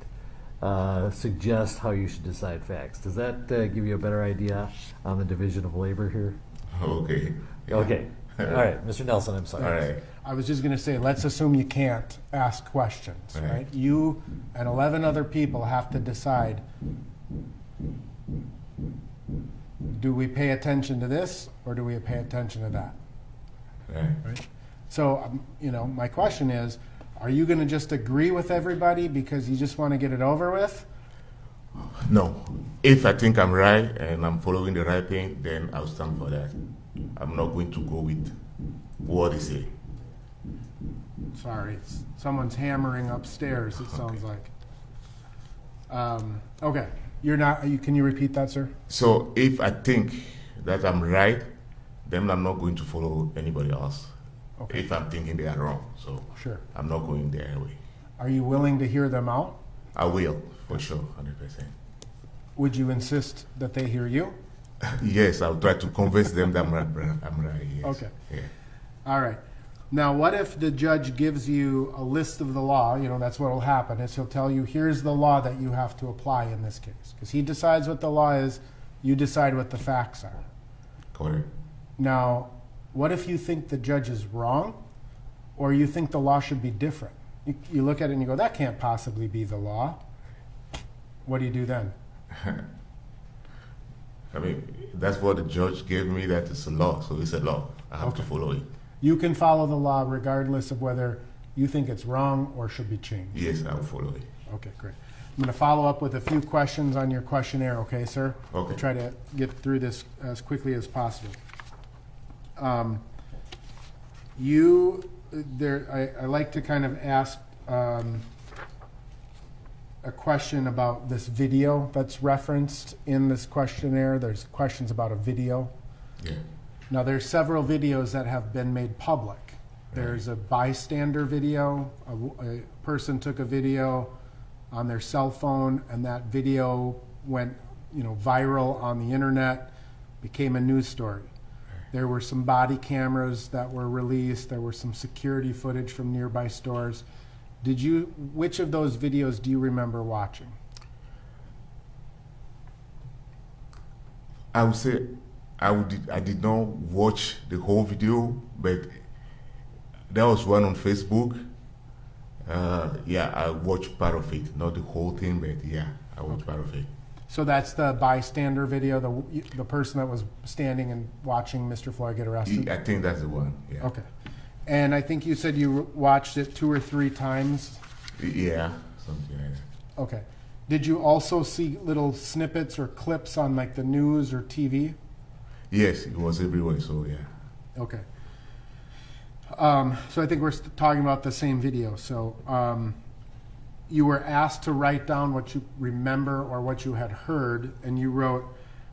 suggest how you should decide facts. Does that give you a better idea on the division of labor here? Okay. Yeah. Okay. All right, Mr. Nelson, I'm sorry. All right. I was just going to say, let's assume you can't ask questions, right? You and 11 other people have to decide, do we pay attention to this or do we pay attention to that? Right. So, my question is, are you going to just agree with everybody because you just want to get it over with? No. If I think I'm right and I'm following the right thing, then I'll stand for that. I'm not going to go with what they say. Sorry, someone's hammering upstairs, it sounds like. Okay, you're not, can you repeat that, sir? So if I think that I'm right, then I'm not going to follow anybody else. Okay. If I'm thinking they are wrong, so sure. I'm not going there anyway. Are you willing to hear them out? I will, for sure, 100%. Would you insist that they hear you? Yes, I'll try to convince them that I'm right. Yes. Okay. Yeah. All right. Now, what if the judge gives you a list of the law? That's what will happen, is he'll tell you, here's the law that you have to apply in this case. Because he decides what the law is, you decide what the facts are. Correct. Now, what if you think the judge is wrong, or you think the law should be different? You look at it and you go, that can't possibly be the law. What do you do then? I mean, that's what the judge gave me, that it's a law, so it's a law. I have to follow it. You can follow the law regardless of whether you think it's wrong or should be changed. Yes, I'll follow it. Okay, great. I'm going to follow up with a few questions on your questionnaire, okay, sir? Okay. To try to get through this as quickly as possible. I like to kind of ask a question about this video that's referenced in this questionnaire. There's questions about a video. Yeah. Now, there's several videos that have been made public. There's a bystander video. A person took a video on their cell phone, and that video went, viral on the internet, became a news story. There were some body cameras that were released. There were some security footage from nearby stores. Which of those videos do you remember watching? I would say I did not watch the whole video, but there was one on Facebook. I watched part of it, not the whole thing, but yeah, I watched part of it. So that's the bystander video, the person that was standing and watching Mr. Floyd get arrested? I think that's the one, yeah. Okay. And I think you said you watched it 2 or 3 times? Yeah, something like that. Okay. Did you also see little snippets or clips on like the news or TV? Yes, it was everywhere, so yeah. Okay. So I think we're talking about the same video. So you were asked to write down what you remember or what you had heard, and you wrote,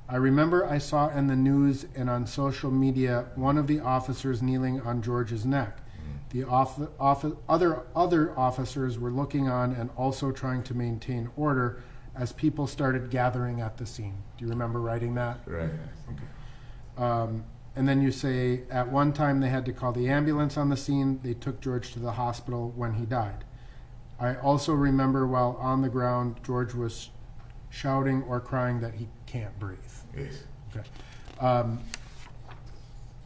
I remember I saw in the news and on social media one of the officers kneeling on George's neck. The other officers were looking on and also trying to maintain order as people started gathering at the scene. Do you remember writing that? Right. Okay. And then you say, at one time they had to call the ambulance on the scene. They took George to the hospital when he died. I also remember while on the ground, George was shouting or crying that he can't breathe. Yes. Okay.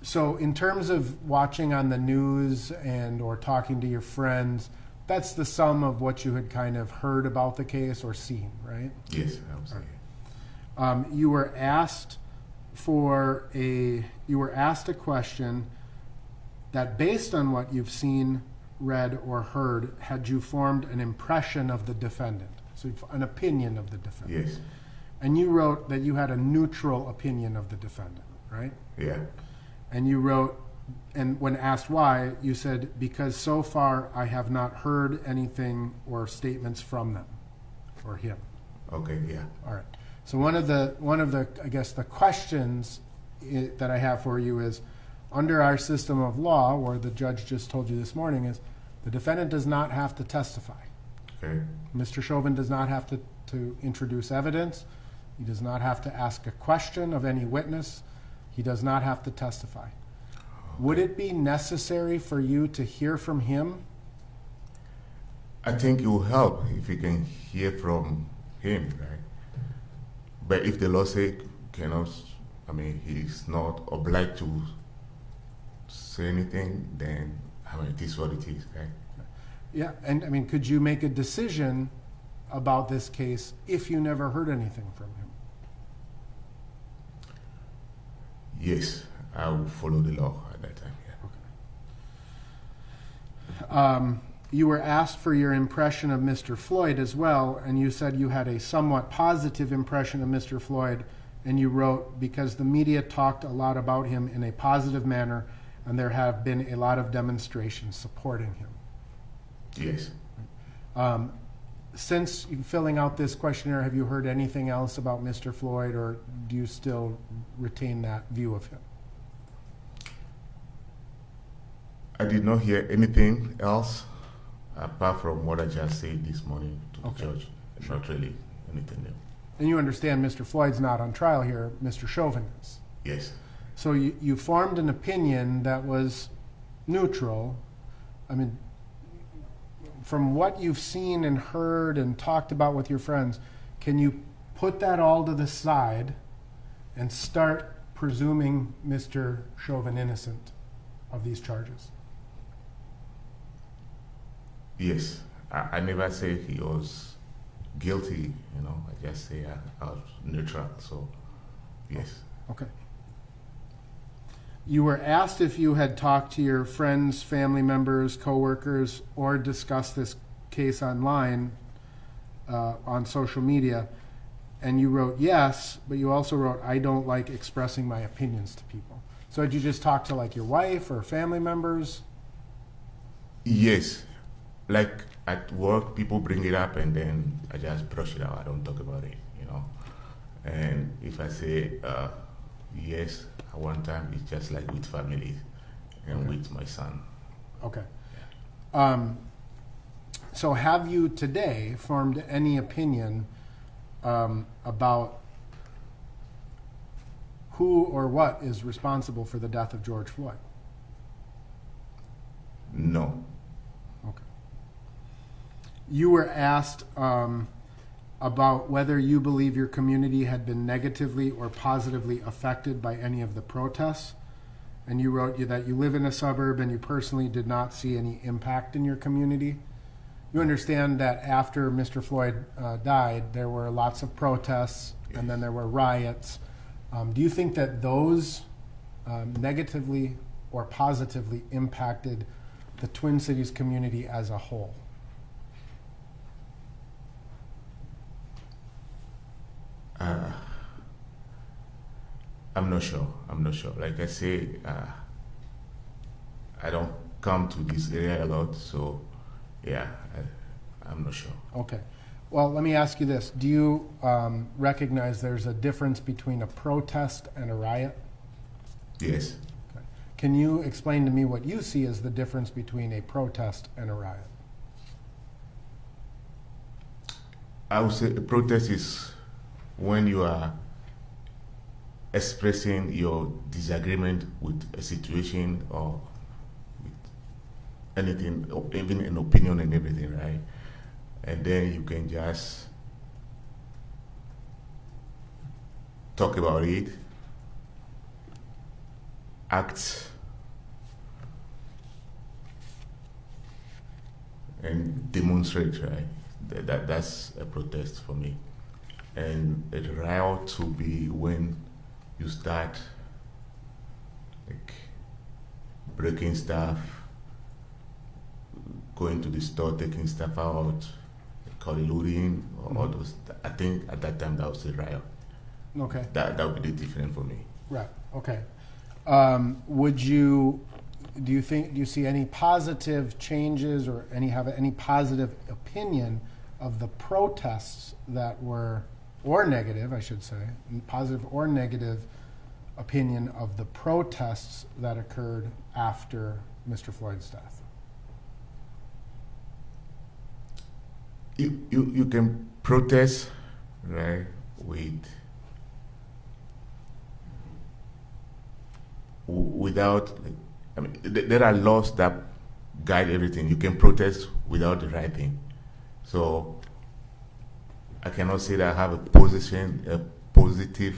So in terms of watching on the news or talking to your friends, that's the sum of what you had kind of heard about the case or seen, right? Yes, absolutely. You were asked a question that, based on what you've seen, read, or heard, had you formed an impression of the defendant, so an opinion of the defendant. Yes. And you wrote that you had a neutral opinion of the defendant, right? Yeah. And you wrote, and when asked why, you said, because so far I have not heard anything or statements from them or him. Okay, yeah. All right. So one of the I guess the questions that I have for you is, under our system of law, where the judge just told you this morning, is the defendant does not have to testify. Okay. Mr. Chauvin does not have to introduce evidence. He does not have to ask a question of any witness. He does not have to testify. Okay. Would it be necessary for you to hear from him? I think it will help if you can hear from him, right? But if the law says he's not obliged to say anything, then it is what it is, right? Yeah, and could you make a decision about this case if you never heard anything from him? Yes, I will follow the law at that time, yeah. You were asked for your impression of Mr. Floyd as well, and you said you had a somewhat positive impression of Mr. Floyd, and you wrote, because the media talked a lot about him in a positive manner, and there have been a lot of demonstrations supporting him. Yes. Since filling out this questionnaire, have you heard anything else about Mr. Floyd, or do you still retain that view of him? I did not hear anything else apart from what I just said this morning to the judge. Not really anything new. And you understand Mr. Floyd's not on trial here, Mr. Chauvin is. Yes. So you formed an opinion that was neutral. I mean, from what you've seen and heard and talked about with your friends, can you put that all to the side and start presuming Mr. Chauvin innocent of these charges? Yes. I never say he was guilty, you know. I just say I was neutral, so yes. Okay. You were asked if you had talked to your friends, family members, coworkers, or discussed this case online on social media, and you wrote yes, but you also wrote, I don't like expressing my opinions to people. So did you just talk to like your wife or family members? Yes. Like at work, people bring it up and then I just brush it out. I don't talk about it, you know. And if I say yes at one time, it's just like with family and with my son. Okay. So have you today formed any opinion about who or what is responsible for the death of George Floyd? No. Okay. You were asked about whether you believe your community had been negatively or positively affected by any of the protests, and you wrote that you live in a suburb and you personally did not see any impact in your community. You understand that after Mr. Floyd died, there were lots of protests and then there were riots. Do you think that those negatively or positively impacted the Twin Cities community as a whole? I'm not sure. Like I say, I don't come to this area a lot, so yeah, I'm not sure. Okay. Well, let me ask you this. Do you recognize there's a difference between a protest and a riot? Yes. Okay. Can you explain to me what you see as the difference between a protest and a riot? I would say a protest is when you are expressing your disagreement with a situation or with anything, or even an opinion and everything, right? And then you can just talk about it, act, and demonstrate, right? That's a protest for me. And a riot will be when you start like breaking stuff, going to the store, taking stuff out, call it looting, or all those. I think at that time that was a riot. Okay. That would be the different for me. Right. Okay. Do you see any positive changes or have any positive opinion of the protests that were, or negative, I should say, positive or negative opinion of the protests that occurred after Mr. Floyd's death? You can protest, right, without, like, I mean, there are laws that guide everything. You can protest without the right thing. So I cannot say that I have a positive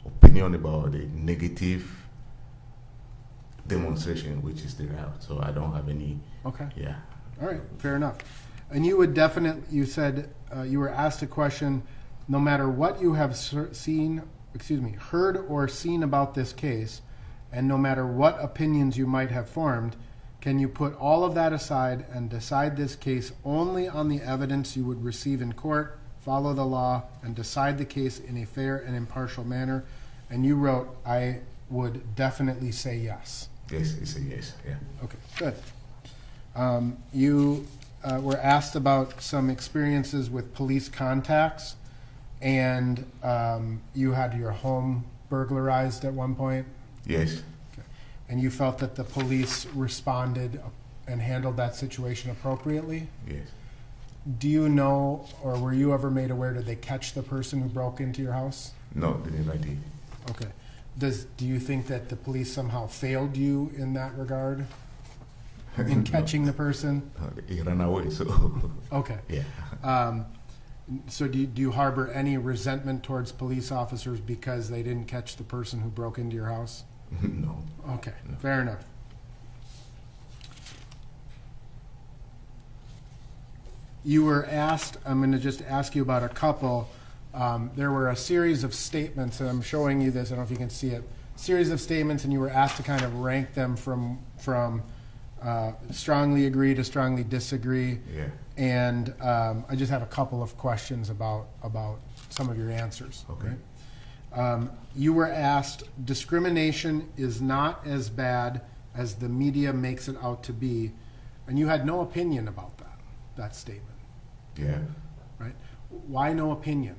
opinion about the negative demonstration, which is the riot. So I don't have any. Okay. Yeah. All right. Fair enough. And you would definitely, you said you were asked a question, no matter what you have heard or seen about this case, and no matter what opinions you might have formed, can you put all of that aside and decide this case only on the evidence you would receive in court, follow the law, and decide the case in a fair and impartial manner? And you wrote, I would definitely say yes. Yes, it's a yes, yeah. Okay, good. You were asked about some experiences with police contacts, and you had your home burglarized at one point? Yes. Okay. And you felt that the police responded and handled that situation appropriately? Yes. Do you know, or were you ever made aware, did they catch the person who broke into your house? No, they never did. Okay. Do you think that the police somehow failed you in that regard? In catching the person? He ran away, so. Okay. Yeah. So do you harbor any resentment towards police officers because they didn't catch the person who broke into your house? No. Okay, fair enough. You were asked, I'm going to just ask you about a couple. There were a series of statements, and I'm showing you this, I don't know if you can see it, series of statements, and you were asked to kind of rank them from strongly agree to strongly disagree. Yeah. And I just have a couple of questions about some of your answers. Okay. Right? You were asked, discrimination is not as bad as the media makes it out to be, and you had no opinion about that statement. Yeah. Right? Why no opinion?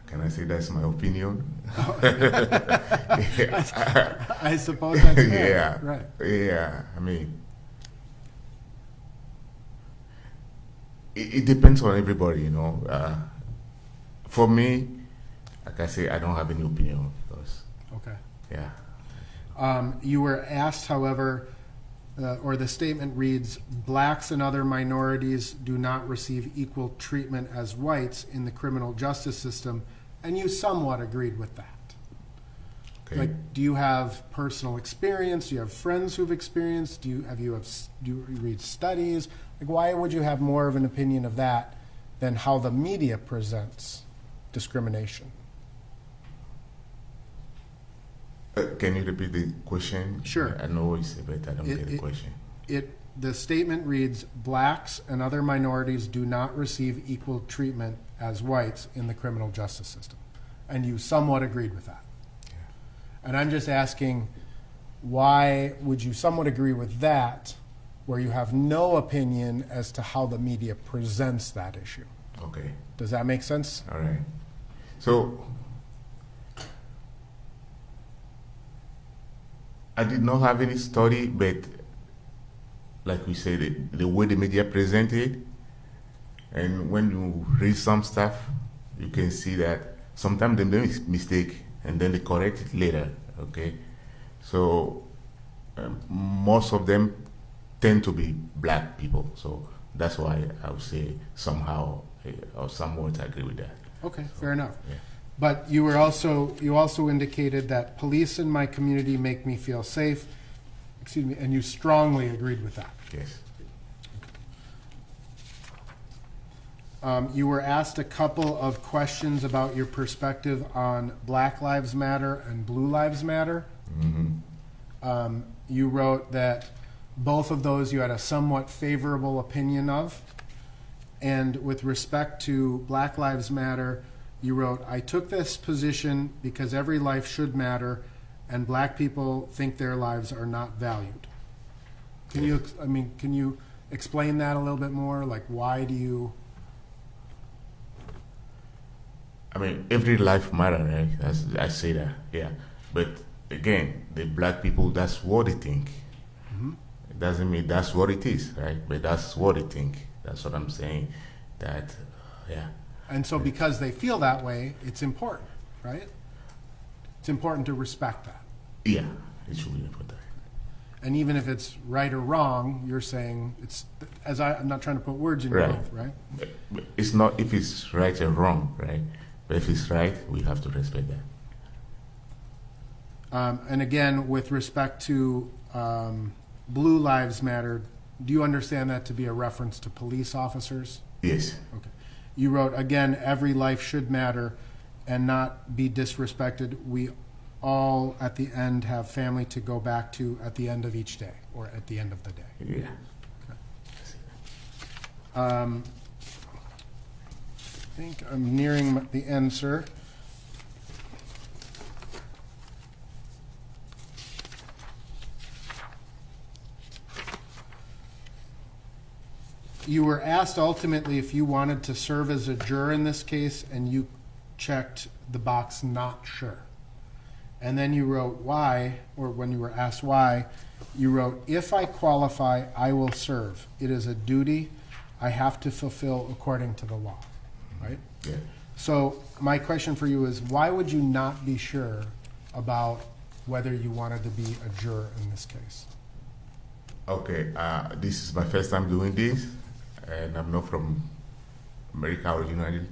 Can I say that's my opinion? I suppose that's right. Yeah. Right. Yeah. I mean, it depends on everybody, you know. For me, like I say, I don't have any opinion because. Okay. Yeah. You were asked, however, or the statement reads, blacks and other minorities do not receive equal treatment as whites in the criminal justice system, and you somewhat agreed with that. Okay. Like, do you have personal experience? Do you have friends who've experienced? Do you read studies? Like, why would you have more of an opinion of that than how the media presents discrimination? Can you repeat the question? Sure. I know what you say, but I don't get the question. The statement reads, blacks and other minorities do not receive equal treatment as whites in the criminal justice system. And you somewhat agreed with that. Yeah. And I'm just asking, why would you somewhat agree with that where you have no opinion as to how the media presents that issue? Okay. Does that make sense? All right. So, I did not have any study, but like we said, the way the media presented, and when you read some stuff, you can see that sometimes they make mistake and then they correct it later. Okay, so most of them tend to be black people, so that's why I would say somehow or somewhat agree with that. Okay, fair enough. Yeah. But you also indicated that police in my community make me feel safe. Excuse me, and you strongly agreed with that. Yes. You were asked a couple of questions about your perspective on Black Lives Matter and Blue Lives Matter. Mm-hmm. You wrote that both of those you had a somewhat favorable opinion of. And with respect to Black Lives Matter, you wrote, I took this position because every life should matter and black people think their lives are not valued. Can you explain that a little bit more? Like, why do you? I mean, every life matters, right? I say that, yeah. But again, the black people, that's what they think. Mm-hmm. It doesn't mean that's what it is, right? But that's what they think. That's what I'm saying. That, yeah. And so because they feel that way, it's important, right? It's important to respect that. Yeah, it should be important. And even if it's right or wrong, you're saying it's, I'm not trying to put words in your mouth, right? But it's not if it's right or wrong, right? But if it's right, we have to respect that. And again, with respect to Blue Lives Matter, do you understand that to be a reference to police officers? Yes. Okay. You wrote, again, every life should matter and not be disrespected. We all at the end have family to go back to at the end of each day or at the end of the day? Yeah. I think I'm nearing the end, sir. You were asked ultimately if you wanted to serve as a juror in this case, and you checked the box not sure. And then you wrote why, or when you were asked why, you wrote, if I qualify, I will serve. It is a duty I have to fulfill according to the law, right? Yeah. So my question for you is, why would you not be sure about whether you wanted to be a juror in this case? Okay, this is my first time doing this, and I'm not from America originally.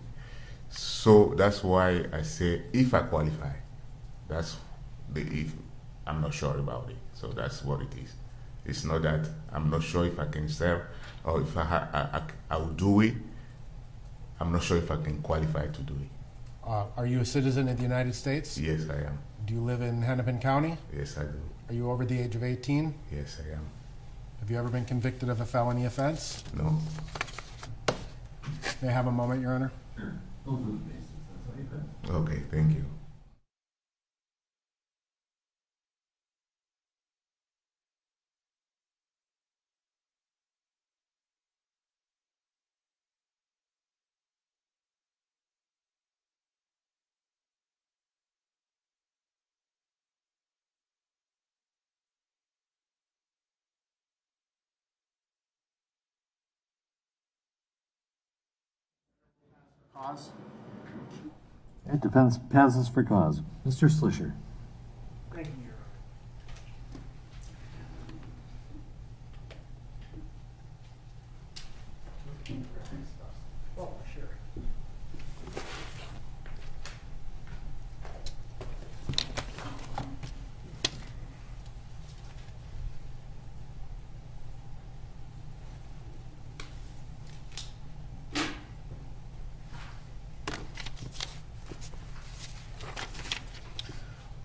So that's why I say if I qualify, that's the if. I'm not sure about it. So that's what it is. It's not that I'm not sure if I can serve or if I will do it. I'm not sure if I can qualify to do it. Are you a citizen of the United States? Yes, I am. Do you live in Hennepin County? Yes, I do. Are you over the age of 18? Yes, I am. Have you ever been convicted of a felony offense? No. May I have a moment, Your Honor? Okay, thank you. Cause? It depends, passes for cause. Mr. Slisher. Thank you, Your Honor. Oh, sure.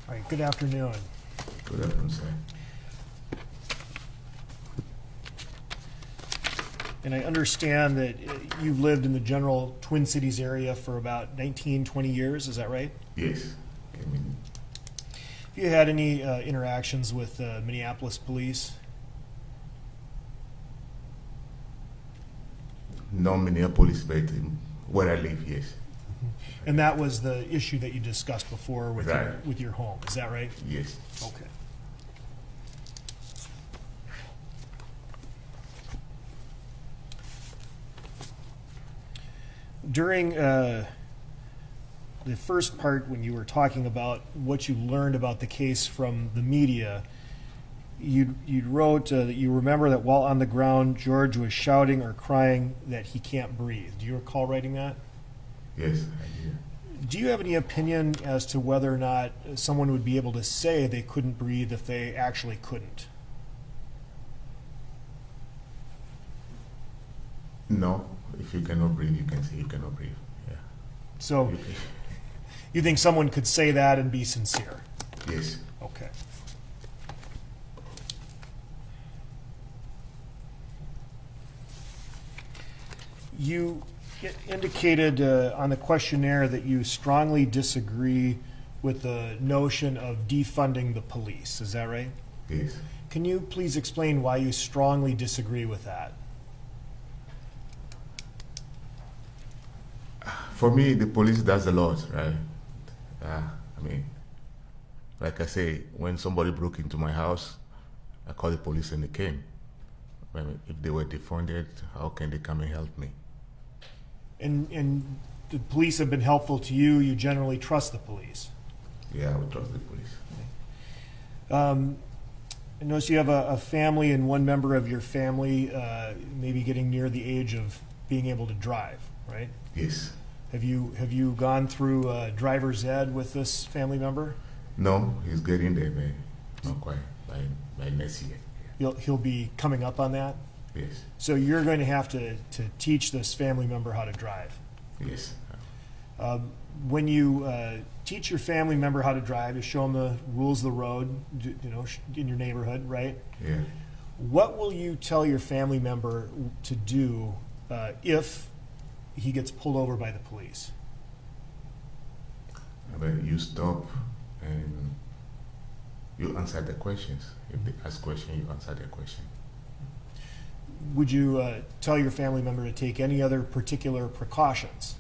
All right, good afternoon. Good afternoon, sir. And I understand that you've lived in the general Twin Cities area for about 19, 20 years, is that right? Yes. I mean, Have you had any interactions with Minneapolis police? no Minneapolis, but where I live, yes. And that was the issue that you discussed before with, Right. with your home, is that right? Yes. Okay. During the first part, when you were talking about what you learned about the case from the media, you wrote that you remember that while on the ground, George was shouting or crying that he can't breathe. Do you recall writing that? Yes, I do. Do you have any opinion as to whether or not someone would be able to say they couldn't breathe if they actually couldn't? No, if you cannot breathe, you can say you cannot breathe. Yeah. So you think someone could say that and be sincere? Yes. Okay. You indicated on the questionnaire that you strongly disagree with the notion of defunding the police. Is that right? Yes. Can you please explain why you strongly disagree with that? For me, the police does a lot, right? I mean, like I say, when somebody broke into my house, I called the police and they came. I mean, if they were defunded, how can they come and help me? And the police have been helpful to you. You generally trust the police. Yeah, I would trust the police. I notice you have a family, and one member of your family maybe getting near the age of being able to drive, right? Yes. Have you gone through driver's ed with this family member? No, he's getting there, man. Not quite. By next year. He'll be coming up on that? Yes. So you're going to have to teach this family member how to drive? Yes. when you teach your family member how to drive, you show them the rules of the road, in your neighborhood, right? Yeah. What will you tell your family member to do if he gets pulled over by the police? But you stop and you answer the questions. If they ask questions, you answer their question. Would you tell your family member to take any other particular precautions?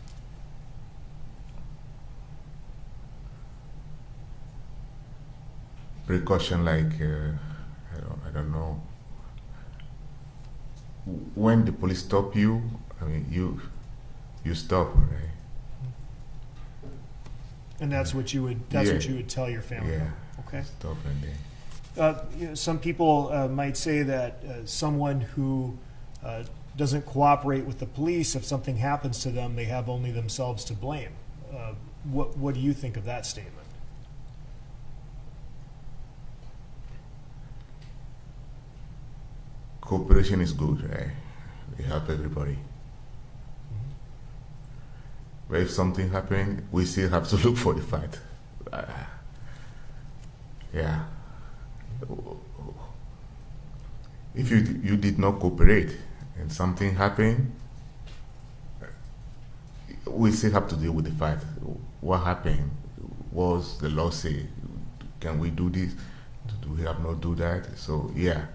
Precaution like, I don't know. When the police stop you, I mean, you stop, right? And that's what you would. That's what you would tell your family. Yeah. member. Okay. Stop and then. Some people might say that someone who doesn't cooperate with the police, if something happens to them, they have only themselves to blame. What do you think of that statement? Cooperation is good, right? We help everybody. But if something happens, we still have to look for the fact. Yeah. If you did not cooperate and something happened, we still have to deal with the fact. What happened? What was the law say? Can we do this? Do we have not do that? So yeah.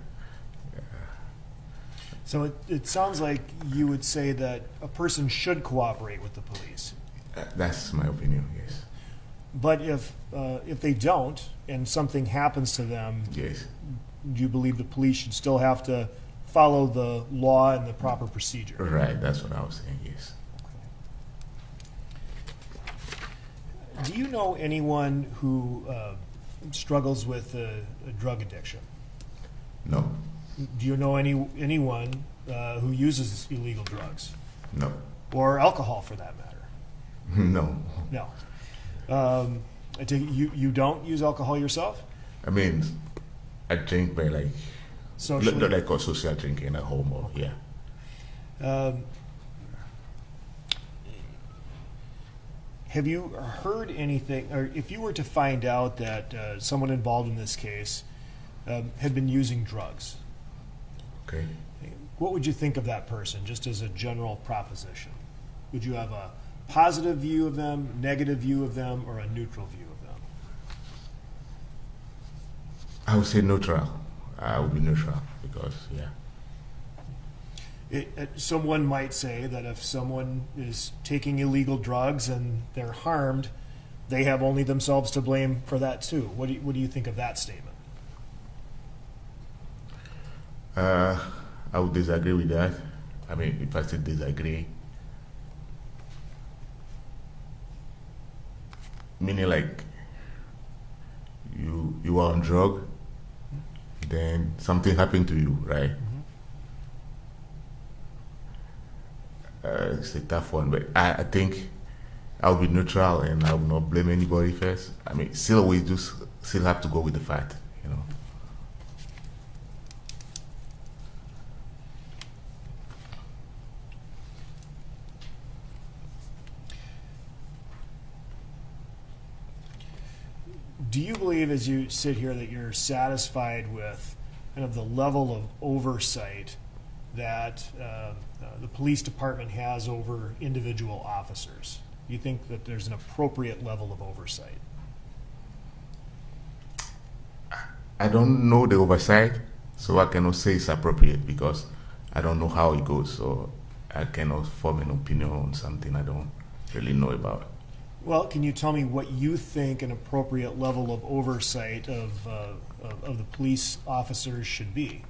So it sounds like you would say that a person should cooperate with the police. That's my opinion, yes. But if they don't and something happens to them, yes, do you believe the police should still have to follow the law and the proper procedure? Right, that's what I was saying, yes. Do you know anyone who struggles with a drug addiction? No. Do you know anyone who uses illegal drugs? No. Or alcohol, for that matter? No. No. I take it you don't use alcohol yourself? I mean, I drink by like socially, like a social drinking at home, or yeah. Have you heard anything, or if you were to find out that someone involved in this case had been using drugs? Okay. What would you think of that person, just as a general proposition? Would you have a positive view of them, negative view of them, or a neutral view of them? I would say neutral. I would be neutral because, yeah. Someone might say that if someone is taking illegal drugs and they're harmed, they have only themselves to blame for that too. What do you think of that statement? I would disagree with that. I mean, if I say disagree, meaning like you are on drug, then something happened to you, right? It's a tough one, but I think I'll be neutral and I will not blame anybody first. I mean, still we just still have to go with the fact, you know. Do you believe, as you sit here, that you're satisfied with kind of the level of oversight that the police department has over individual officers? Do you think that there's an appropriate level of oversight? I don't know the oversight, so I cannot say it's appropriate because I don't know how it goes. So I cannot form an opinion on something I don't really know about. Well, can you tell me what you think an appropriate level of oversight of the police officers should be?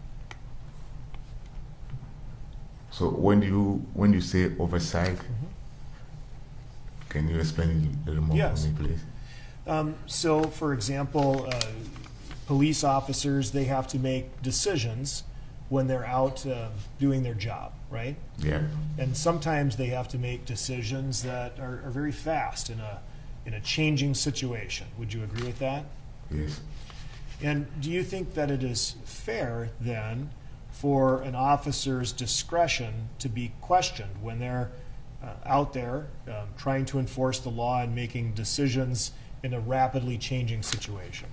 So when you say oversight, can you explain it a little more Yes. for me, please? So, for example, police officers, they have to make decisions when they're out doing their job, right? Yeah. And sometimes they have to make decisions that are very fast in a changing situation. Would you agree with that? Yes. And do you think that it is fair then for an officer's discretion to be questioned when they're out there trying to enforce the law and making decisions in a rapidly changing situation.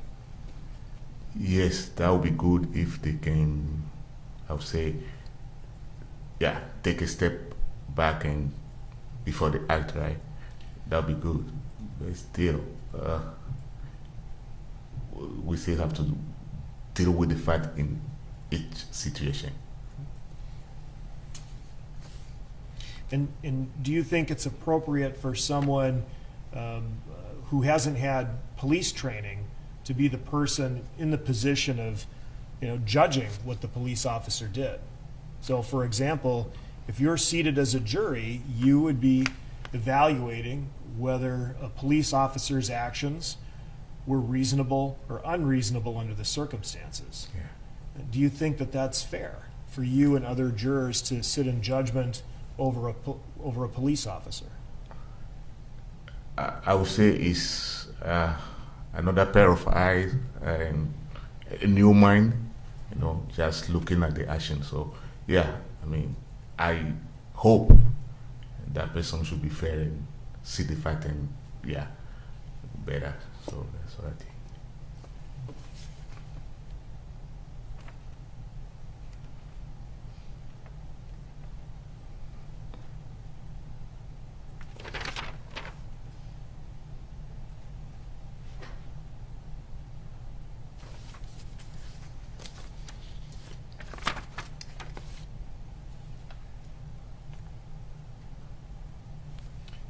Yes, that would be good if they can, I would say, yeah, take a step back and before they act, right? That would be good. But still, we still have to deal with the fact in each situation. And do you think it's appropriate for someone who hasn't had police training to be the person in the position of, judging what the police officer did? So, for example, if you're seated as a jury, you would be evaluating whether a police officer's actions were reasonable or unreasonable under the circumstances. Yeah. Do you think that that's fair for you and other jurors to sit in judgment over a police officer? I would say it's another pair of eyes and a new mind, just looking at the action. So, yeah, I mean, I hope that person should be fair and see the fact and, yeah, better. So that's what I think.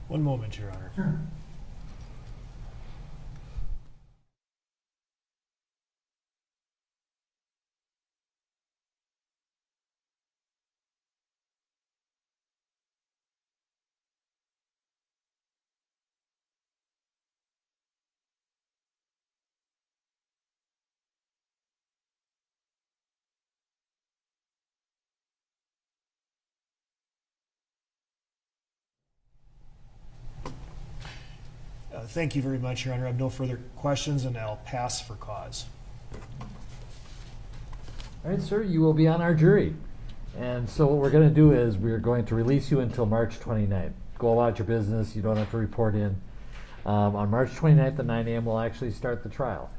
One moment, Your Honor. Sure. Thank you very much, Your Honor. I have no further questions, and I'll pass for cause. All right, sir, you will be on our jury. And so what we're going to do is we're going to release you until March 29th. Go about your business. You don't have to report in. On March 29th at 9 a.m., we'll actually start the trial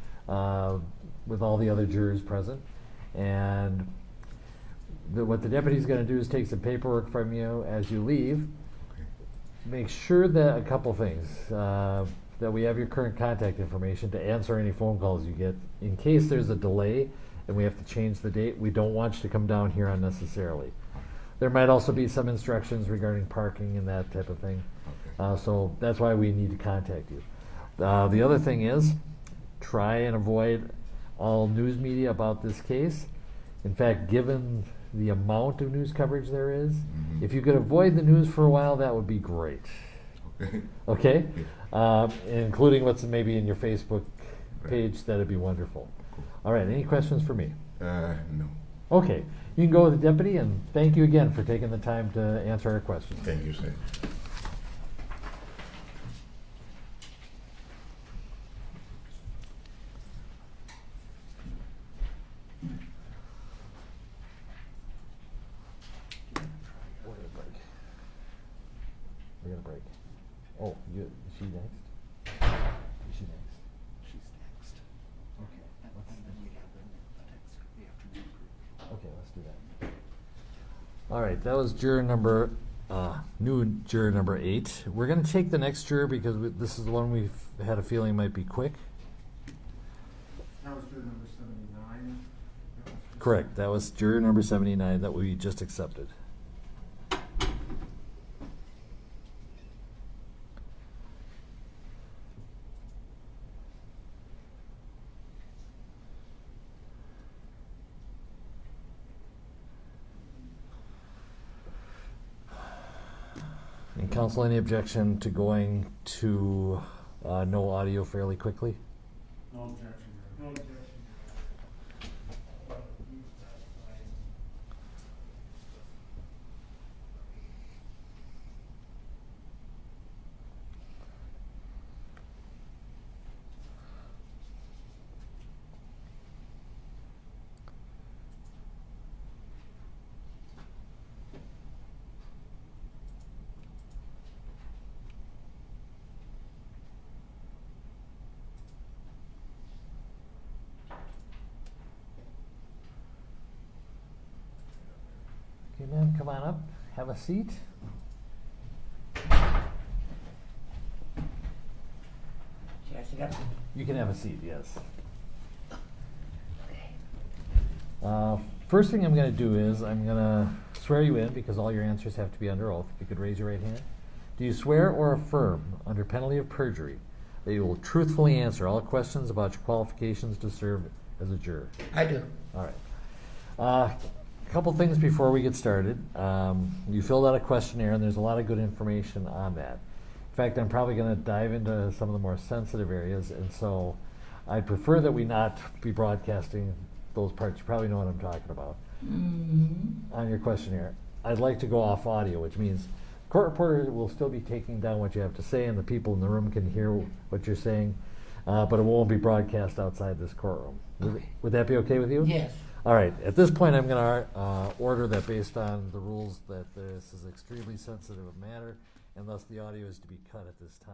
with all the other jurors present. And what the deputy's going to do is take some paperwork from you as you leave. Make sure that a couple things, that we have your current contact information to answer any phone calls you get. In case there's a delay and we have to change the date, we don't want you to come down here unnecessarily. There might also be some instructions regarding parking and that type of thing. So that's why we need to contact you. The other thing is, try and avoid all news media about this case. In fact, given the amount of news coverage there is, if you could avoid the news for a while, that would be great. Okay? Including what's maybe in your Facebook page, that'd be wonderful. All right, any questions for me? No. Okay, you can go with the deputy, and thank you again for taking the time to answer our questions. Thank you, sir. We're gonna break. Oh, is she next? Is she next? She's next. Okay. And then we have the afternoon group. Okay, let's do that. All right, that was juror number, new juror number 8. We're gonna take the next juror because this is the one we've had a feeling might be quick. That was juror number 79. Correct, that was juror number 79 that we just accepted. And counsel, any objection to going to no audio fairly quickly? No objection. No objection. You men, come on up, have a seat. You can have a seat, yes. First thing I'm going to do is I'm going to swear you in because all your answers have to be under oath. If you could raise your right hand. Do you swear or affirm, under penalty of perjury, that you will truthfully answer all questions about your qualifications to serve as a juror? I do. All right. A couple things before we get started. You filled out a questionnaire, and there's a lot of good information on that. In fact, I'm probably going to dive into some of the more sensitive areas, and so I'd prefer that we not be broadcasting those parts. You probably know what I'm talking about. On your questionnaire. I'd like to go off audio, which means court reporter will still be taking down what you have to say, and the people in the room can hear what you're saying, but it won't be broadcast outside this courtroom. Would that be okay with you? Yes. All right. At this point, I'm going to order that based on the rules that this is extremely sensitive a matter, and thus the audio is to be cut at this time.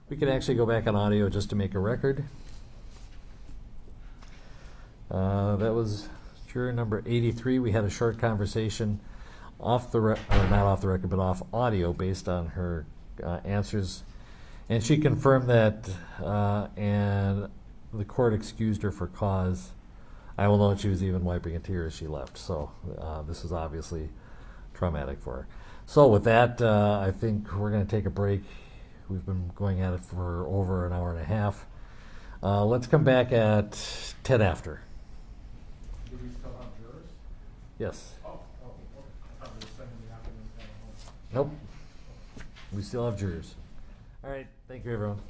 We could actually go back on audio just to make a record. That was juror number 83. We had a short conversation off the not off the record, but off audio based on her answers. And she confirmed that, and the court excused her for cause. I will note she was even wiping a tear as she left. So this is obviously traumatic for her. So with that, I think we're going to take a break. We've been going at it for over an hour and a half. Let's come back at 10 after. Do we still have jurors? Yes. Oh, I thought we were sending the afternoon panel home. Nope. We still have jurors. All right. Thank you, everyone.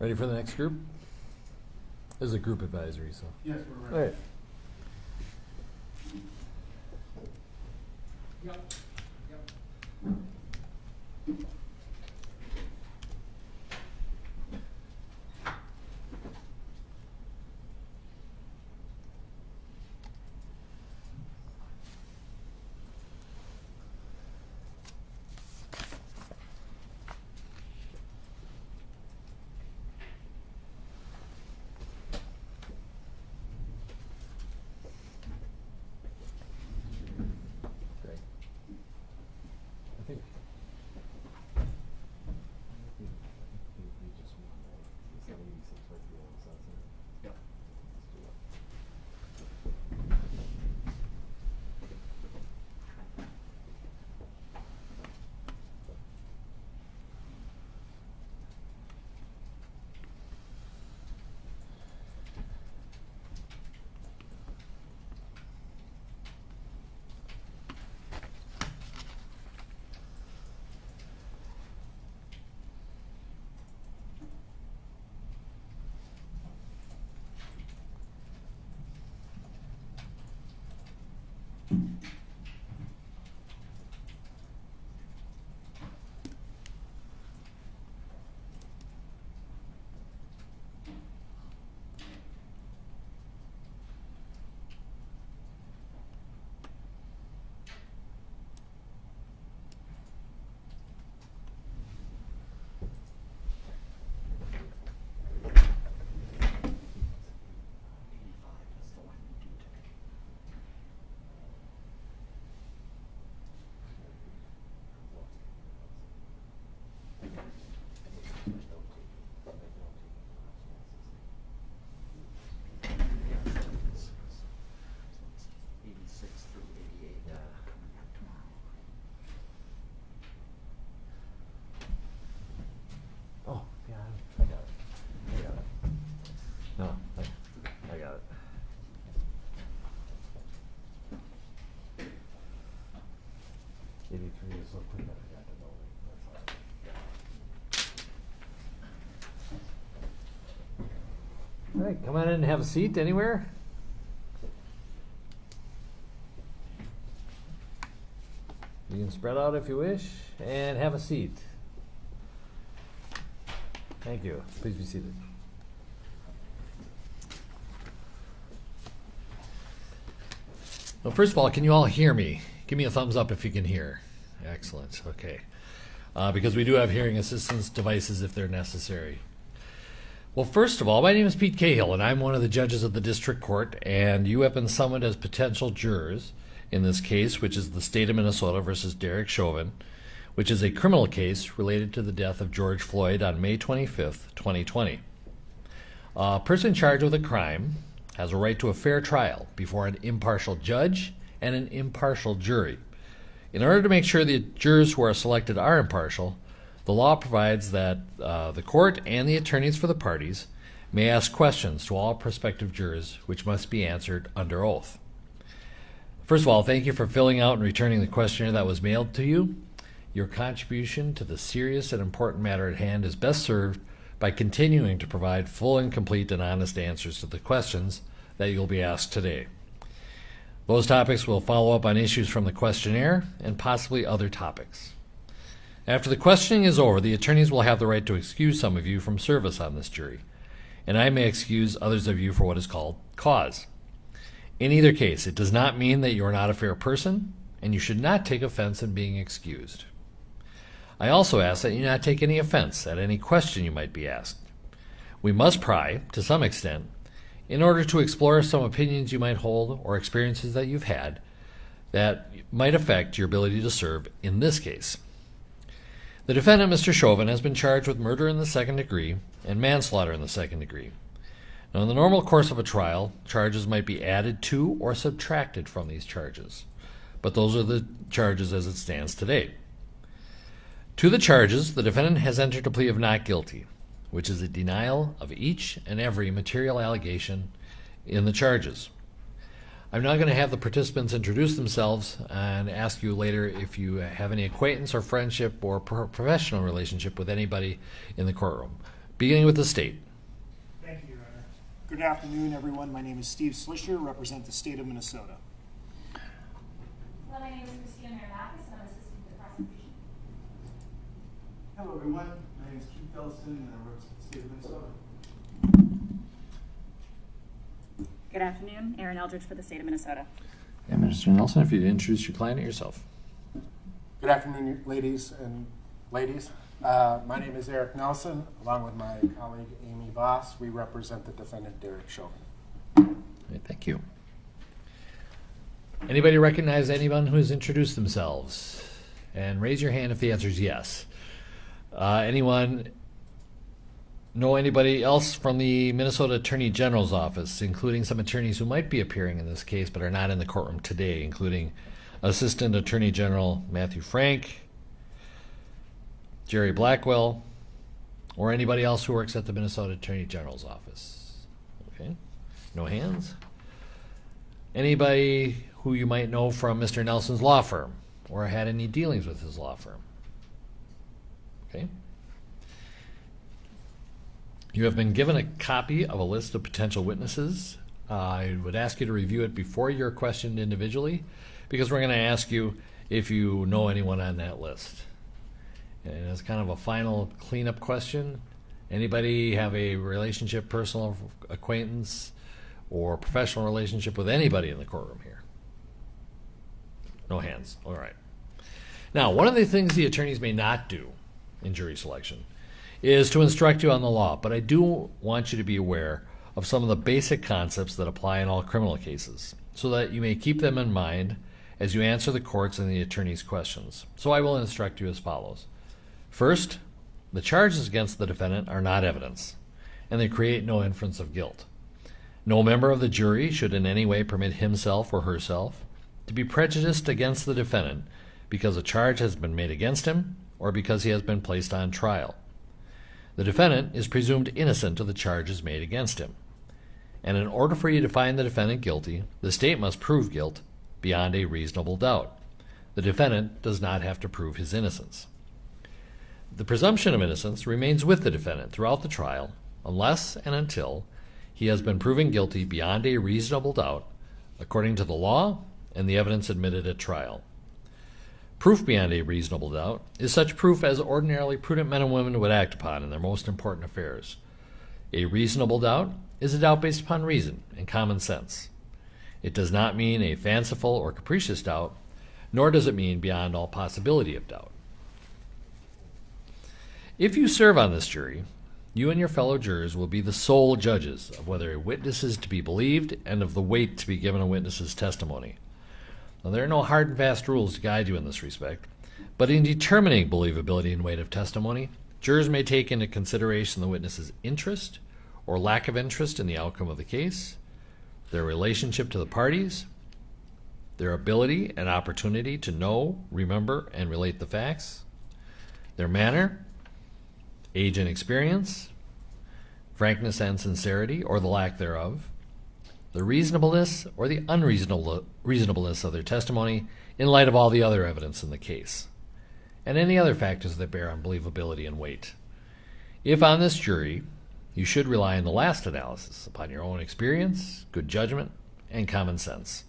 Ready for the next group? This is a group advisory, so. Yes, we're ready. All right. Great. I think. Oh, yeah, I got it. I got it. No, I got it. '83 is so quick I forgot the building. That's all. All right, come on in and have a seat anywhere. You can spread out if you wish and have a seat. Thank you. Please be seated. Well, first of all, can you all hear me? Give me a thumbs up if you can hear. Excellent. Okay. Because we do have hearing assistance devices if they're necessary. Well, first of all, my name is Pete Cahill, and I'm one of the judges of the district court, and you have been summoned as potential jurors in this case, which is the state of Minnesota versus Derek Chauvin, which is a criminal case related to the death of George Floyd on May 25th, 2020. A person charged with a crime has a right to a fair trial before an impartial judge and an impartial jury. In order to make sure the jurors who are selected are impartial, the law provides that the court and the attorneys for the parties may ask questions to all prospective jurors, which must be answered under oath. First of all, thank you for filling out and returning the questionnaire that was mailed to you. Your contribution to the serious and important matter at hand is best served by continuing to provide full and complete and honest answers to the questions that you'll be asked today. Those topics will follow up on issues from the questionnaire and possibly other topics. After the questioning is over, the attorneys will have the right to excuse some of you from service on this jury, and I may excuse others of you for what is called cause. In either case, it does not mean that you are not a fair person, and you should not take offense in being excused. I also ask that you not take any offense at any question you might be asked. We must pry, to some extent, in order to explore some opinions you might hold or experiences that you've had that might affect your ability to serve in this case. The defendant, Mr. Chauvin, has been charged with murder in the second degree and manslaughter in the second degree. Now, in the normal course of a trial, charges might be added to or subtracted from these charges, but those are the charges as it stands today. To the charges, the defendant has entered a plea of not guilty, which is a denial of each and every material allegation in the charges. I'm now going to have the participants introduce themselves and ask you later if you have any acquaintance or friendship or professional relationship with anybody in the courtroom. beginning with the state. Thank you, Your Honor. Good afternoon, everyone. My name is Steve Slisher, represent the state of Minnesota. Hello, my name is Christina Marinakis, and I'm assisting with the prosecution. Hello, everyone. My name is Keith Ellison, and I represent the state of Minnesota. Good afternoon, Erin Eldridge for the state of Minnesota. And Mr. Nelson, if you'd introduce your client and yourself. Good afternoon, ladies and ladies. My name is Eric Nelson, along with my colleague Amy Voss. We represent the defendant Derek Chauvin. Okay, thank you. Anybody recognize anyone who has introduced themselves? And raise your hand if the answer is yes. Anyone know anybody else from the Minnesota Attorney General's office, including some attorneys who might be appearing in this case but are not in the courtroom today, including Assistant Attorney General Matthew Frank, Jerry Blackwell, or anybody else who works at the Minnesota Attorney General's office? Okay, no hands. Anybody who you might know from Mr. Nelson's law firm or had any dealings with his law firm? Okay. You have been given a copy of a list of potential witnesses. I would ask you to review it before you're questioned individually, because we're going to ask you if you know anyone on that list. And as kind of a final cleanup question, anybody have a relationship, personal acquaintance, or professional relationship with anybody in the courtroom here? No hands. All right. Now, one of the things the attorneys may not do in jury selection is to instruct you on the law, but I do want you to be aware of some of the basic concepts that apply in all criminal cases, so that you may keep them in mind as you answer the court's and the attorney's questions. So I will instruct you as follows. First, the charges against the defendant are not evidence, and they create no inference of guilt. No member of the jury should in any way permit himself or herself to be prejudiced against the defendant because a charge has been made against him or because he has been placed on trial. The defendant is presumed innocent of the charges made against him, and in order for you to find the defendant guilty, the state must prove guilt beyond a reasonable doubt. The defendant does not have to prove his innocence. The presumption of innocence remains with the defendant throughout the trial unless and until he has been proven guilty beyond a reasonable doubt according to the law and the evidence admitted at trial. Proof beyond a reasonable doubt is such proof as ordinarily prudent men and women would act upon in their most important affairs. A reasonable doubt is a doubt based upon reason and common sense. It does not mean a fanciful or capricious doubt, nor does it mean beyond all possibility of doubt. If you serve on this jury, you and your fellow jurors will be the sole judges of whether a witness is to be believed and of the weight to be given a witness's testimony. Now, there are no hard and fast rules to guide you in this respect, but in determining believability and weight of testimony, jurors may take into consideration the witness's interest or lack of interest in the outcome of the case, their relationship to the parties, their ability and opportunity to know, remember, and relate the facts, their manner, age and experience, frankness and sincerity, or the lack thereof, the reasonableness or the unreasonableness of their testimony in light of all the other evidence in the case, and any other factors that bear on believability and weight. If on this jury, you should rely on the last analysis upon your own experience, good judgment, and common sense.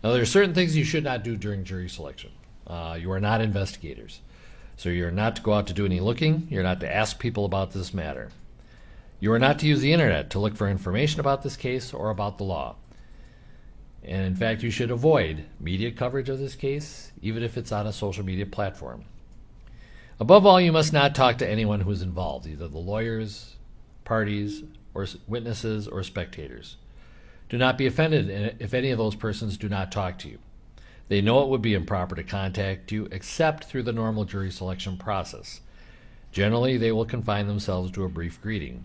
Now, there are certain things you should not do during jury selection. You are not investigators, so you're not to go out to do any looking. You're not to ask people about this matter. You are not to use the internet to look for information about this case or about the law. And in fact, you should avoid media coverage of this case, even if it's on a social media platform. Above all, you must not talk to anyone who is involved, either the lawyers, parties, or witnesses, or spectators. Do not be offended if any of those persons do not talk to you. They know it would be improper to contact you except through the normal jury selection process. Generally, they will confine themselves to a brief greeting.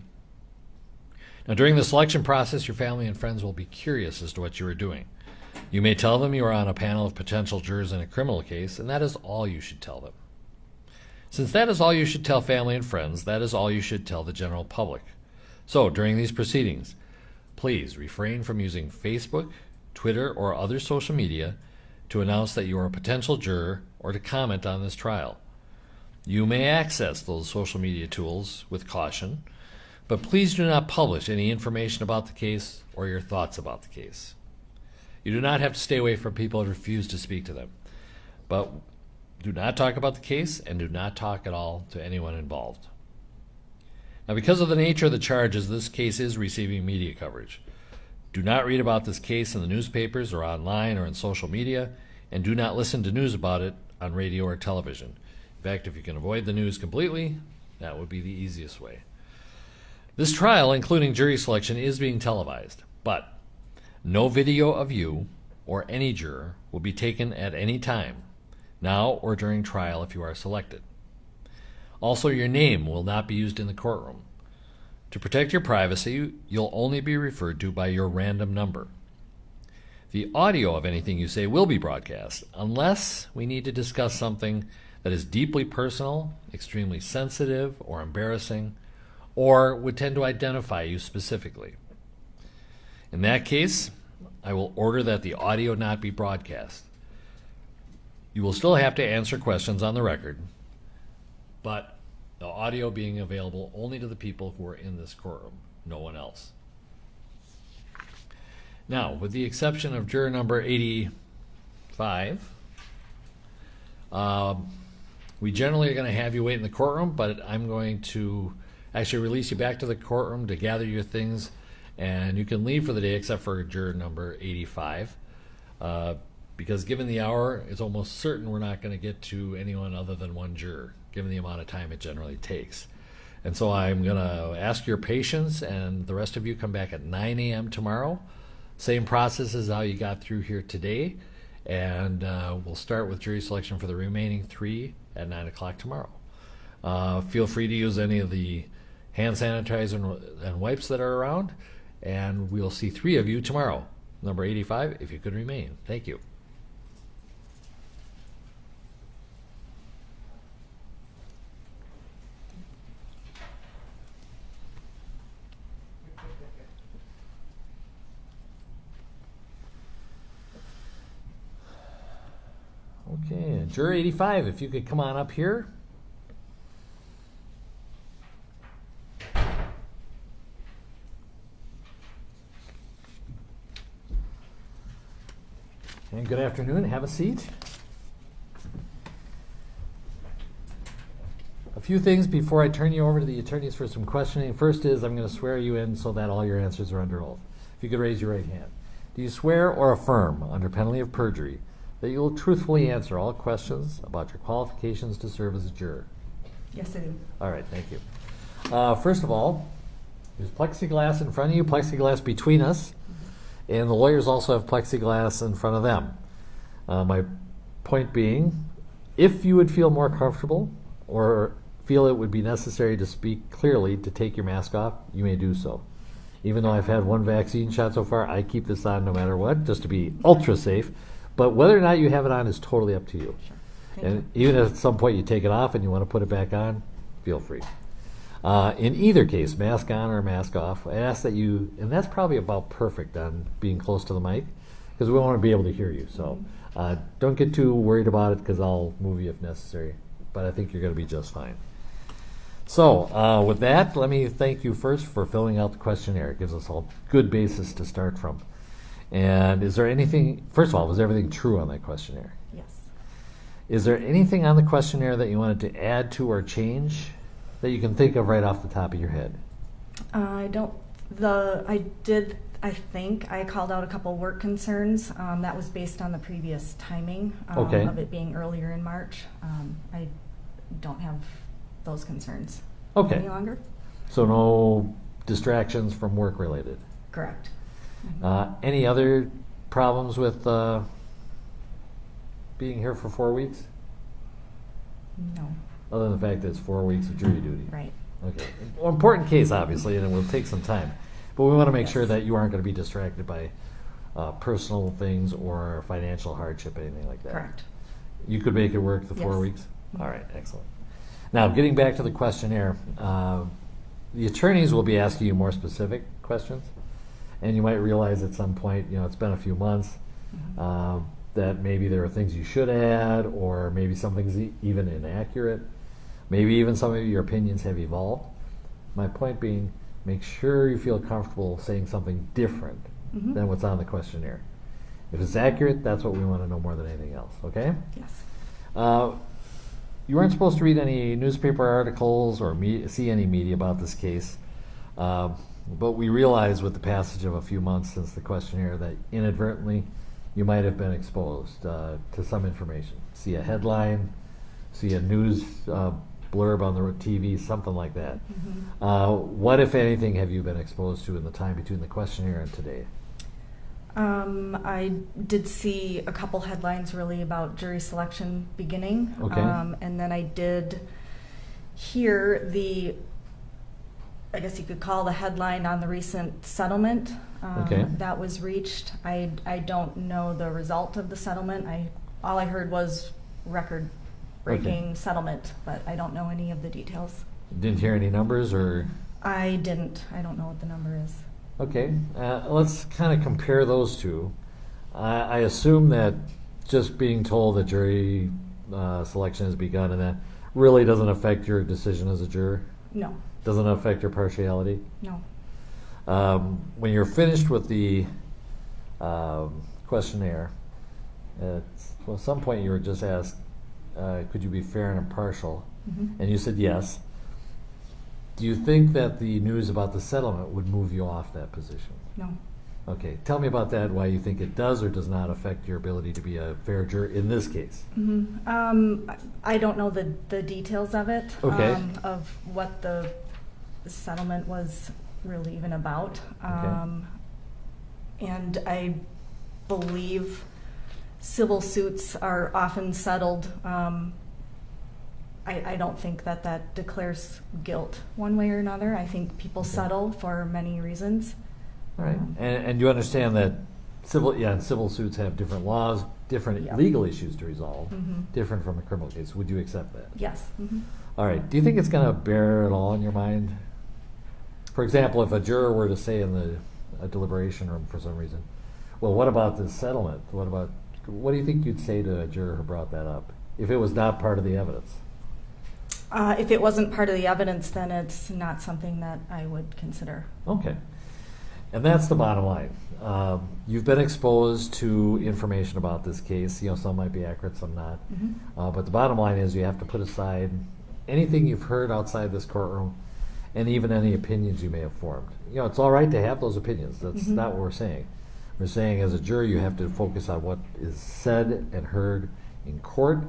Now, during the selection process, your family and friends will be curious as to what you are doing. You may tell them you are on a panel of potential jurors in a criminal case, and that is all you should tell them. Since that is all you should tell family and friends, that is all you should tell the general public. So, during these proceedings, please refrain from using Facebook, Twitter, or other social media to announce that you are a potential juror or to comment on this trial. You may access those social media tools with caution, but please do not publish any information about the case or your thoughts about the case. You do not have to stay away from people who refuse to speak to them, but do not talk about the case and do not talk at all to anyone involved. Now, because of the nature of the charges, this case is receiving media coverage. Do not read about this case in the newspapers or online or in social media, and do not listen to news about it on radio or television. In fact, if you can avoid the news completely, that would be the easiest way. This trial, including jury selection, is being televised, but no video of you or any juror will be taken at any time, now or during trial if you are selected. Also, your name will not be used in the courtroom. To protect your privacy, you'll only be referred to by your random number. The audio of anything you say will be broadcast, unless we need to discuss something that is deeply personal, extremely sensitive, or embarrassing, or would tend to identify you specifically. In that case, I will order that the audio not be broadcast. You will still have to answer questions on the record, but the audio being available only to the people who are in this courtroom, no one else. Now, with the exception of juror number 85, we generally are going to have you wait in the courtroom, but I'm going to actually release you back to the courtroom to gather your things, and you can leave for the day except for juror number 85. Because given the hour, it's almost certain we're not going to get to anyone other than one juror, given the amount of time it generally takes. And so I'm going to ask your patience, and the rest of you come back at 9 a.m. tomorrow. Same process as how you got through here today, and we'll start with jury selection for the remaining 3 at 9 o'clock tomorrow. Feel free to use any of the hand sanitizer and wipes that are around, and we'll see 3 of you tomorrow. Number 85, if you could remain. Thank you. Okay, juror 85, if you could come on up here. And good afternoon, have a seat. A few things before I turn you over to the attorneys for some questioning. First is I'm going to swear you in so that all your answers are under oath. If you could raise your right hand. Do you swear or affirm, under penalty of perjury, that you will truthfully answer all questions about your qualifications to serve as a juror? Yes, I do. All right, thank you. First of all, there's plexiglass in front of you, plexiglass between us, and the lawyers also have plexiglass in front of them. My point being, if you would feel more comfortable or feel it would be necessary to speak clearly to take your mask off, you may do so. Even though I've had 1 vaccine shot so far, I keep this on no matter what, just to be ultra safe. But whether or not you have it on is totally up to you. Sure. And even if at some point you take it off and you want to put it back on, feel free. In either case, mask on or mask off, I ask that you, and that's probably about perfect on being close to the mic, because we want to be able to hear you. So don't get too worried about it, because I'll move you if necessary. But I think you're going to be just fine. So with that, let me thank you first for filling out the questionnaire. It gives us a good basis to start from. And is there anything, first of all, was everything true on that questionnaire? Yes. Is there anything on the questionnaire that you wanted to add to or change that you can think of right off the top of your head? I think I called out a couple work concerns. That was based on the previous timing Okay. of it being earlier in March. I don't have those concerns Okay. any longer. So no distractions from work related? Correct. Any other problems with being here for 4 weeks? No. Other than the fact that it's 4 weeks of jury duty. Right. Okay. Well, important case, obviously, and it will take some time. But we want to make sure that you aren't going to be distracted by personal things or financial hardship, anything like that. Correct. You could make it work the 4 Yes. weeks? All right, excellent. Now, getting back to the questionnaire, the attorneys will be asking you more specific questions. And you might realize at some point, it's been a few months, that maybe there are things you should add, or maybe something's even inaccurate. Maybe even some of your opinions have evolved. My point being, make sure you feel comfortable saying something different than what's on the questionnaire. If it's accurate, that's what we want to know more than anything else, okay? Yes. You weren't supposed to read any newspaper articles or see any media about this case, but we realized with the passage of a few months since the questionnaire that inadvertently you might have been exposed to some information. See a headline, see a news blurb on the TV, something like that. What, if anything, have you been exposed to in the time between the questionnaire and today? I did see a couple headlines really about jury selection beginning. Okay. And then I did hear I guess you could call the headline on the recent settlement that was reached. I don't know the result of the settlement. All I heard was record-breaking settlement, but I don't know any of the details. Didn't hear any numbers, or? I didn't. I don't know what the number is. Okay, let's kind of compare those two. I assume that just being told that jury selection has begun and that really doesn't affect your decision as a juror? No. Doesn't affect your partiality? No. When you're finished with the questionnaire, at some point you were just asked, could you be fair and impartial? And you said yes. Do you think that the news about the settlement would move you off that position? No. Okay, tell me about that, why you think it does or does not affect your ability to be a fair juror in this case. I don't know the details of it, okay. Of what the settlement was really even about. And I believe civil suits are often settled. I don't think that declares guilt one way or another. I think people settle for many reasons. All right, and you understand that civil suits have different laws, different legal issues to resolve, different from a criminal case. Would you accept that? Yes. All right, do you think it's going to bear at all in your mind? For example, if a juror were to say in a deliberation room for some reason, well, what about this settlement? What do you think you'd say to a juror who brought that up if it was not part of the evidence? If it wasn't part of the evidence, then it's not something that I would consider. Okay. And that's the bottom line. You've been exposed to information about this case. Some might be accurate, some not. But the bottom line is you have to put aside anything you've heard outside this courtroom and even any opinions you may have formed. It's all right to have those opinions. That's not what we're saying. We're saying as a juror you have to focus on what is said and heard in court,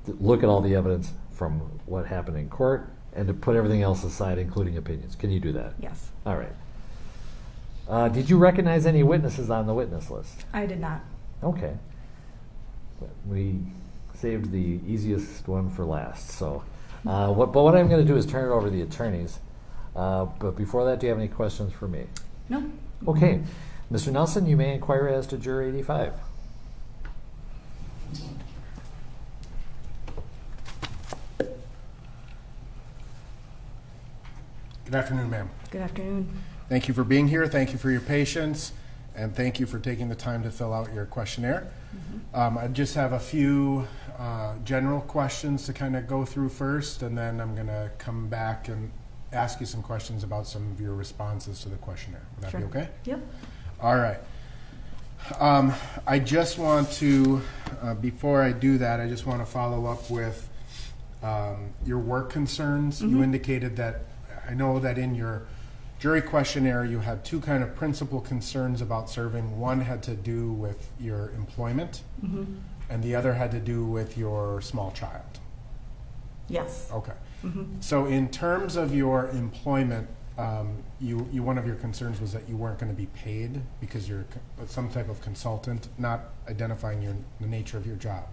look at all the evidence from what happened in court, and to put everything else aside, including opinions. Can you do that? Yes. All right. Did you recognize any witnesses on the witness list? I did not. Okay. We saved the easiest one for last. So, what I'm going to do is turn it over to the attorneys. But before that, do you have any questions for me? No. Okay. Mr. Nelson, you may inquire as to Juror 85. Good afternoon, ma'am. Good afternoon. Thank you for being here. Thank you for your patience. And thank you for taking the time to fill out your questionnaire. I just have a few general questions to kind of go through first, and then I'm going to come back and ask you some questions about some of your responses to the questionnaire. Would that be okay? Yep. All right. I just want to, before I do that, I just want to follow up with your work concerns. You indicated that, I know that in your jury questionnaire you had two kind of principal concerns about serving. One had to do with your employment, and the other had to do with your small child. Yes. Okay. So in terms of your employment, one of your concerns was that you weren't going to be paid because you're some type of consultant, not identifying the nature of your job.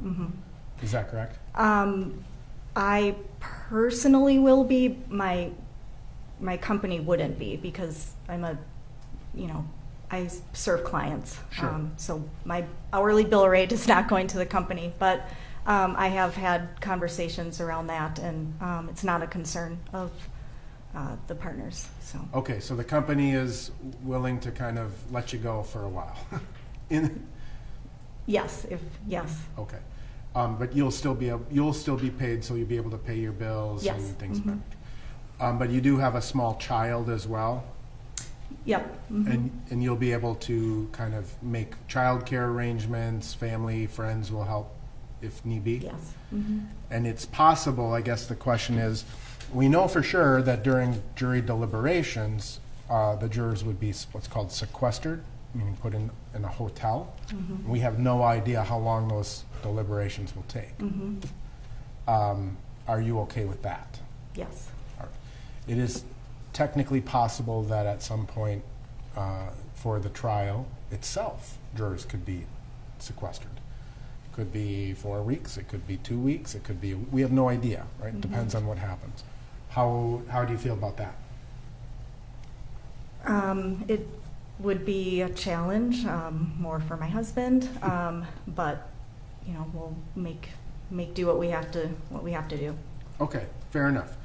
Is that correct? I personally will be. My company wouldn't be, because I serve clients. Sure. So my hourly bill rate is not going to the company, but I have had conversations around that, and it's not a concern of the partners. So. Okay, so the company is willing to kind of let you go for a while. Yes. Yes. Okay. But you'll still be paid, so you'll be able to pay your bills Yes. and things Mhm. like that. But you do have a small child as well, Yep. Mhm. and you'll be able to kind of make childcare arrangements. Family, friends will help if need be. Yes. Mhm. And it's possible, I guess the question is, we know for sure that during jury deliberations, the jurors would be what's called sequestered, meaning put in a hotel. Mhm. We have no idea how long those deliberations will take. Mhm. Are you okay with that? Yes. All right. It is technically possible that at some point for the trial itself, jurors could be sequestered. It could be 4 weeks, it could be 2 weeks, it could be, we have no idea, right? Mhm. Depends on what happens. How do you feel about that? It would be a challenge, more for my husband, but we'll make do what we have to do. Okay, fair enough.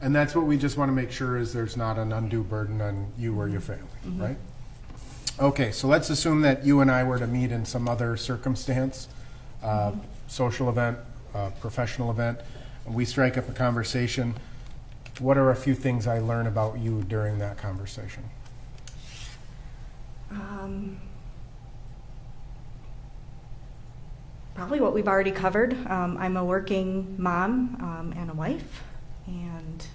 And that's what we just want to make sure is there's not an undue burden on you or your family, Mhm. right? Okay, so let's assume that you and I were to meet in some other circumstance, social event, professional event, and we strike up a conversation. What are a few things I learn about you during that conversation? Probably what we've already covered. I'm a working mom and a wife, and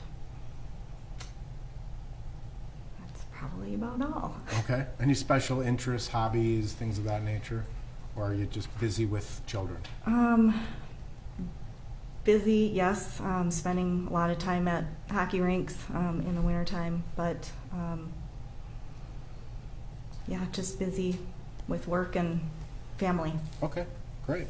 that's probably about all. Okay. Any special interests, hobbies, things of that nature? Or are you just busy with children? Busy, yes. Spending a lot of time at hockey rinks in the wintertime, but yeah, just busy with work and family. Okay, great.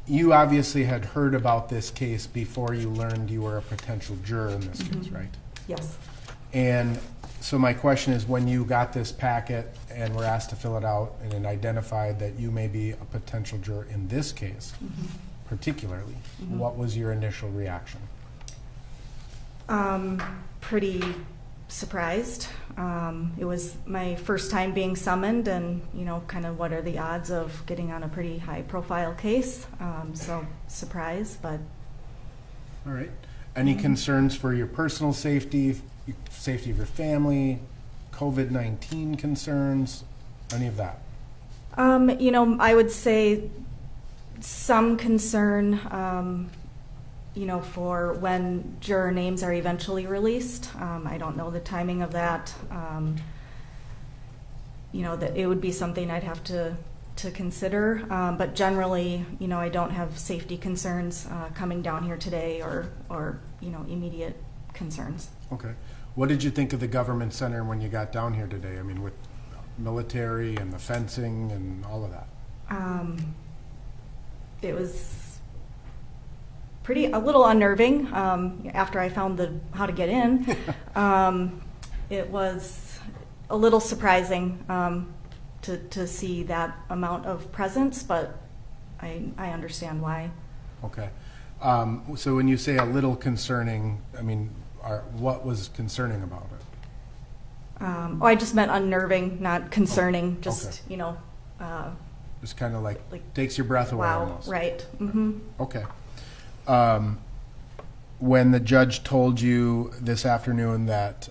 You obviously had heard about this case before you learned you were a potential juror in this case, right? Yes. And so my question is, when you got this packet and were asked to fill it out and it identified that you may be a potential juror in this case, particularly, what was your initial reaction? Pretty surprised. It was my first time being summoned, and kind of what are the odds of getting on a pretty high-profile case? So surprised, but. All right. Any concerns for your personal safety, safety of your family, COVID-19 concerns, any of that? I would say some concern, for when juror names are eventually released. I don't know the timing of that. That it would be something I'd have to consider. But generally, I don't have safety concerns coming down here today or immediate concerns. Okay. What did you think of the government center when you got down here today? I mean, with military and the fencing and all of that. It was a little unnerving after I found how to get in. It was a little surprising to see that amount of presence, but I understand why. Okay. So when you say a little concerning, I mean, what was concerning about it? I just meant unnerving, not concerning. Just, okay. Just kind of like takes your breath away almost. Right. Mm-hmm. Okay. When the judge told you this afternoon that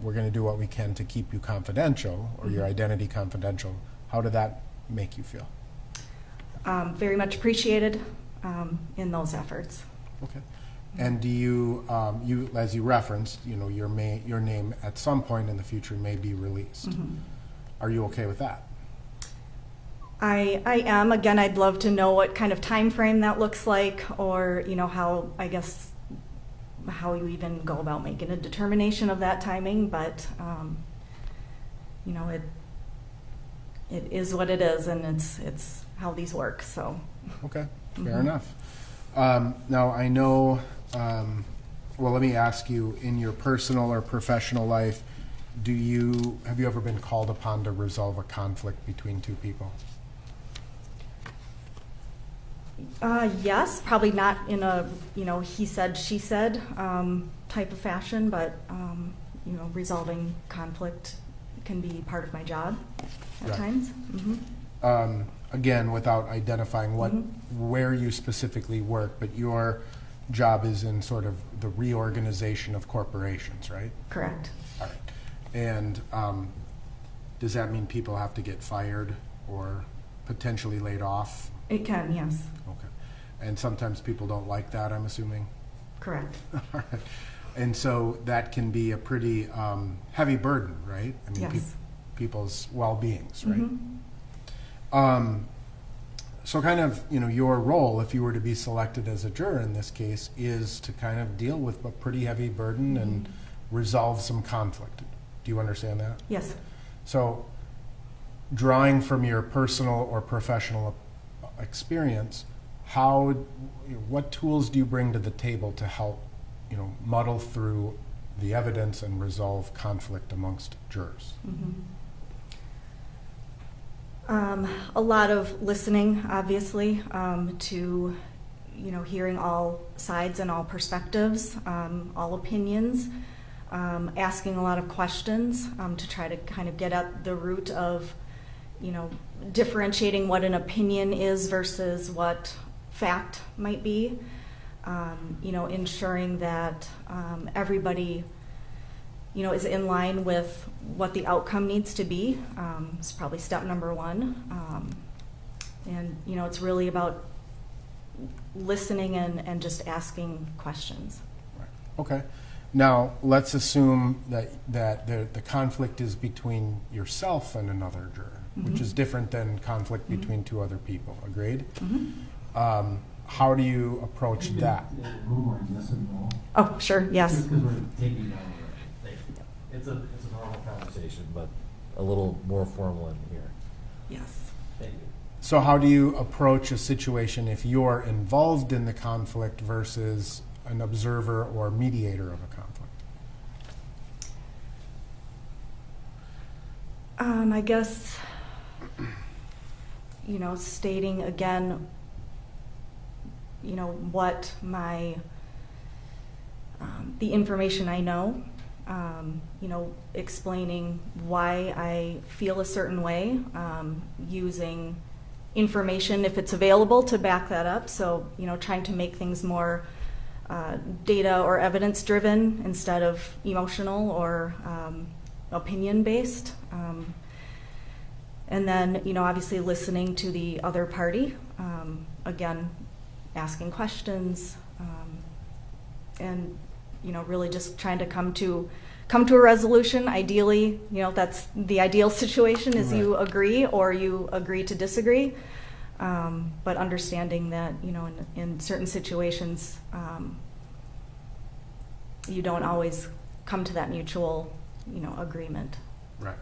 we're going to do what we can to keep you confidential or your identity confidential, how did that make you feel? Very much appreciated in those efforts. Okay. And do you, as you referenced, your name at some point in the future may be released. Are you okay with that? I am. Again, I'd love to know what kind of time frame that looks like, or how you even go about making a determination of that timing. But it is what it is, and it's how these work. So. Okay. Fair enough. Now I know. Well, let me ask you: in your personal or professional life, have you ever been called upon to resolve a conflict between two people? Yes, probably not in a he said, she said type of fashion, but resolving conflict can be part of my job at times. again, without identifying where you specifically work, but your job is in sort of the reorganization of corporations, right? Correct. All right. And does that mean people have to get fired or potentially laid off? It can, yes. Okay. And sometimes people don't like that, I'm assuming? Correct. All right. And so that can be a pretty heavy burden, right? I mean, Yes. people's well-beings, right? So kind of, your role, if you were to be selected as a juror in this case, is to kind of deal with a pretty heavy burden and resolve some conflict. Do you understand that? Yes. So drawing from your personal or professional experience, what tools do you bring to the table to help, muddle through the evidence and resolve conflict amongst jurors? A lot of listening, obviously, to hearing all sides and all perspectives, all opinions, asking a lot of questions to try to kind of get at the root of differentiating what an opinion is versus what fact might be. Ensuring that everybody is in line with what the outcome needs to be. It's probably step number one. And it's really about listening and just asking questions. Right. Okay. Now, let's assume that the conflict is between yourself and another juror, which is different than conflict between two other people. Agreed? How do you approach that? Oh, sure, yes. Because we're taking down it's a normal conversation, but a little more formal in here. Yes. Thank you. So how do you approach a situation if you're involved in the conflict versus an observer or mediator of a conflict? I guess, stating again, what the information I know, explaining why I feel a certain way, using information if it's available to back that up. So, trying to make things more data or evidence driven instead of emotional or opinion based. And then, obviously listening to the other party, again, asking questions, and really just trying to come to a resolution. Ideally, that's the ideal situation is you agree or you agree to disagree. But understanding that, in certain situations, you don't always come to that mutual, agreement. Right.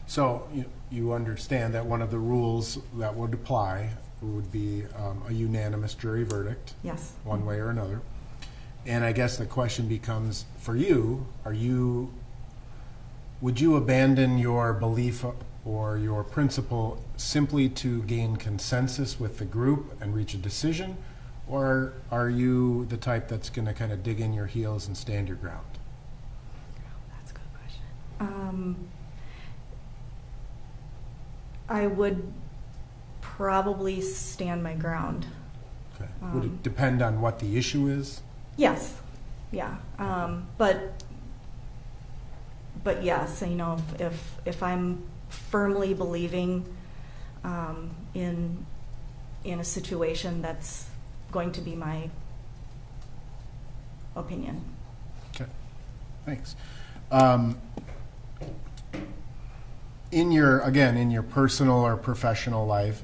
So you understand that one of the rules that would apply would be a unanimous jury verdict. Yes. One way or another. And I guess the question becomes, for you, would you abandon your belief or your principle simply to gain consensus with the group and reach a decision? Or are you the type that's going to kind of dig in your heels and stand your ground? That's a good question. I would probably stand my ground. Okay. Would it depend on what the issue is? Yes. Yeah. But yes, if I'm firmly believing in a situation, that's going to be my opinion. Okay. Thanks. In your personal or professional life,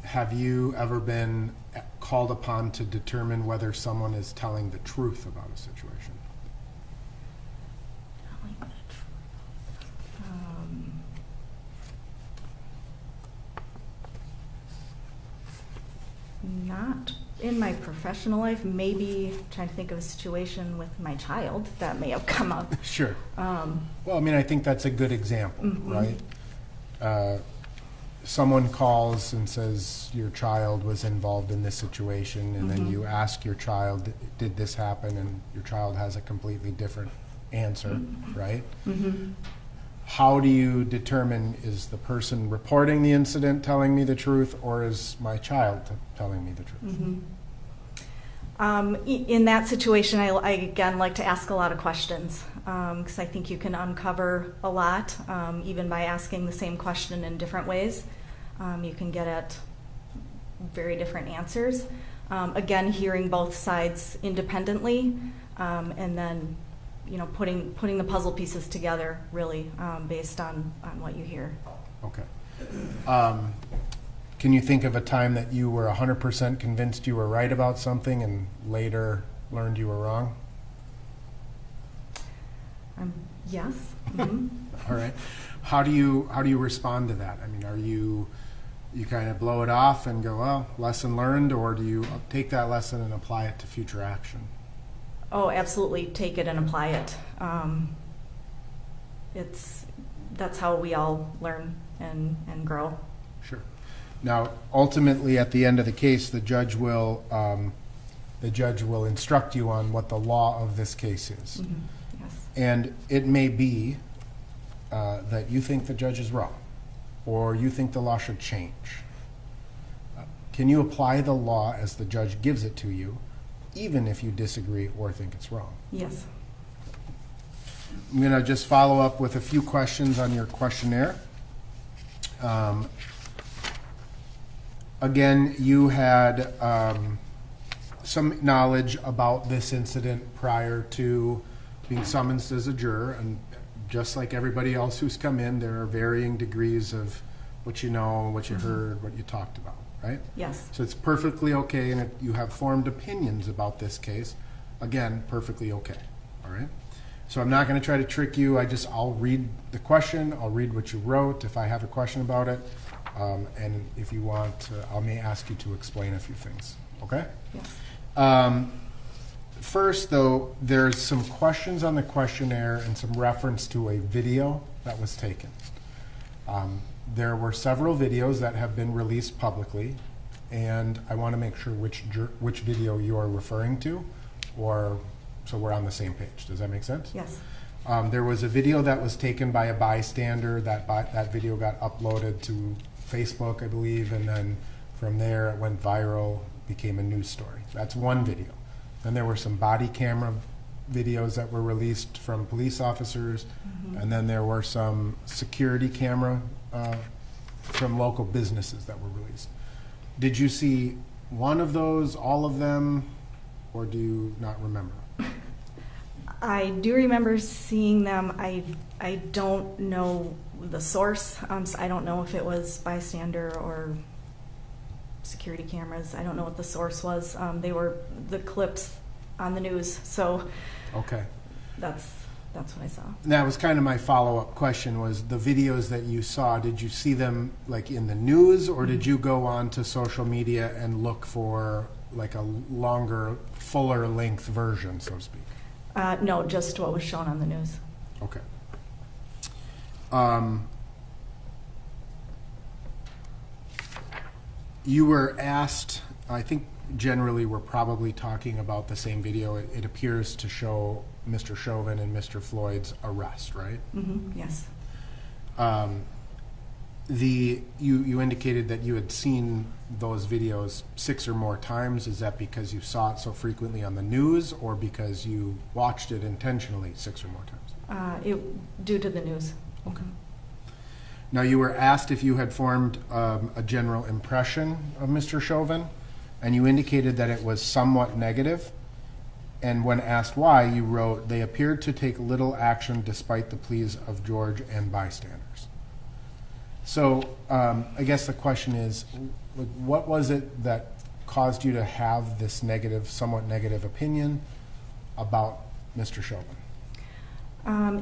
have you ever been called upon to determine whether someone is telling the truth about a situation? Telling the truth. Not in my professional life. Maybe trying to think of a situation with my child that may have come up. Sure. Well, I think that's a good example, right? Someone calls and says your child was involved in this situation, and then you ask your child, did this happen? And your child has a completely different answer, right? how do you determine, is the person reporting the incident telling me the truth, or is my child telling me the truth? In that situation, I again like to ask a lot of questions because I think you can uncover a lot even by asking the same question in different ways. You can get at very different answers. Again, hearing both sides independently, and then putting the puzzle pieces together really based on what you hear. Okay. Can you think of a time that you were 100% convinced you were right about something and later learned you were wrong? Yes. All right. How do you respond to that? I mean, are you kind of blow it off and go, well, lesson learned, or do you take that lesson and apply it to future action? Oh, absolutely. Take it and apply it. That's how we all learn and grow. Sure. Now, ultimately, at the end of the case, the judge will instruct you on what the law of this case is. Yes. And it may be that you think the judge is wrong, or you think the law should change. Can you apply the law as the judge gives it to you, even if you disagree or think it's wrong? Yes. I'm going to just follow up with a few questions on your questionnaire. Again, you had some knowledge about this incident prior to being summoned as a juror, and just like everybody else who's come in, there are varying degrees of what you know, what you heard, what you talked about, right? Yes. So it's perfectly okay, and if you have formed opinions about this case, again, perfectly okay, all right? So I'm not going to try to trick you. I'll read the question. I'll read what you wrote if I have a question about it. And if you want, I may ask you to explain a few things, okay? Yes. First, though, there's some questions on the questionnaire and some reference to a video that was taken. There were several videos that have been released publicly, and I want to make sure which video you're referring to, so we're on the same page. Does that make sense? Yes. There was a video that was taken by a bystander. That video got uploaded to Facebook, I believe, and then from there it went viral, became a news story. That's one video. Then there were some body camera videos that were released from police officers, and then there were some security camera from local businesses that were released. Did you see one of those, all of them, or do you not remember? I do remember seeing them. I don't know the source. So I don't know if it was bystander or security cameras. I don't know what the source was. They were the clips on the news. So okay, that's what I saw. That was kind of my follow-up question, was the videos that you saw, did you see them like in the news, or did you go on to social media and look for like a longer, fuller length version, so to speak? No, just what was shown on the news. Okay. You were asked, I think generally we're probably talking about the same video. It appears to show Mr. Chauvin and Mr. Floyd's arrest, right? Yes. You indicated that you had seen those videos 6 or more times. Is that because you saw it so frequently on the news, or because you watched it intentionally 6 or more times? Due to the news. Okay. Now, you were asked if you had formed a general impression of Mr. Chauvin, and you indicated that it was somewhat negative. And when asked why, you wrote, "They appeared to take little action despite the pleas of George and bystanders." So I guess the question is, what was it that caused you to have this negative, somewhat negative opinion about Mr. Chauvin?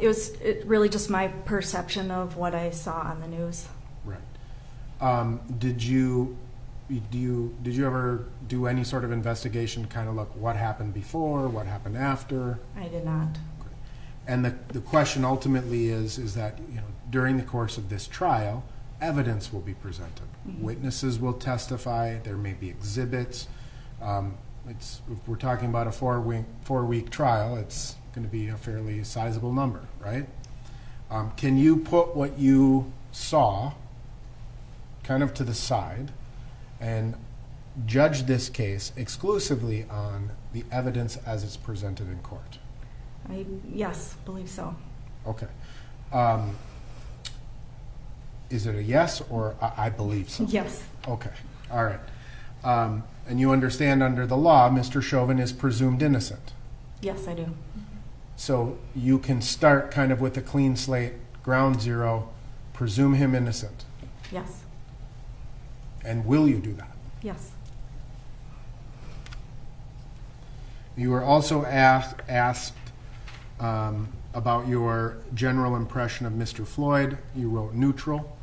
It was really just my perception of what I saw on the news. Right. Did you ever do any sort of investigation, kind of look what happened before, what happened after? I did not. And the question ultimately is that, during the course of this trial, evidence will be presented. Witnesses will testify. There may be exhibits. If we're talking about a four-week trial, it's going to be a fairly sizable number, right? Can you put what you saw kind of to the side and judge this case exclusively on the evidence as it's presented in court? Yes, believe so. Okay. Is it a yes or I believe so? Yes. Okay. All right. And you understand under the law, Mr. Chauvin is presumed innocent. Yes, I do. So you can start kind of with a clean slate, ground zero, presume him innocent. Yes. And will you do that? Yes. You were also asked about your general impression of Mr. Floyd. You wrote neutral.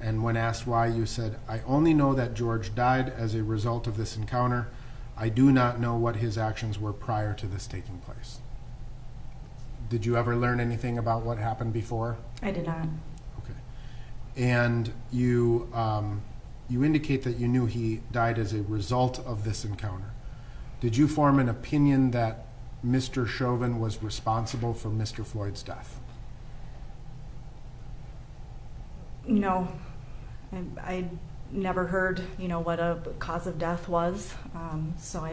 And when asked why, you said, I only know that George died as a result of this encounter. I do not know what his actions were prior to this taking place. Did you ever learn anything about what happened before? I did not. Okay. And you indicate that you knew he died as a result of this encounter. Did you form an opinion that Mr. Chauvin was responsible for Mr. Floyd's death? No. I never heard, what a cause of death was. So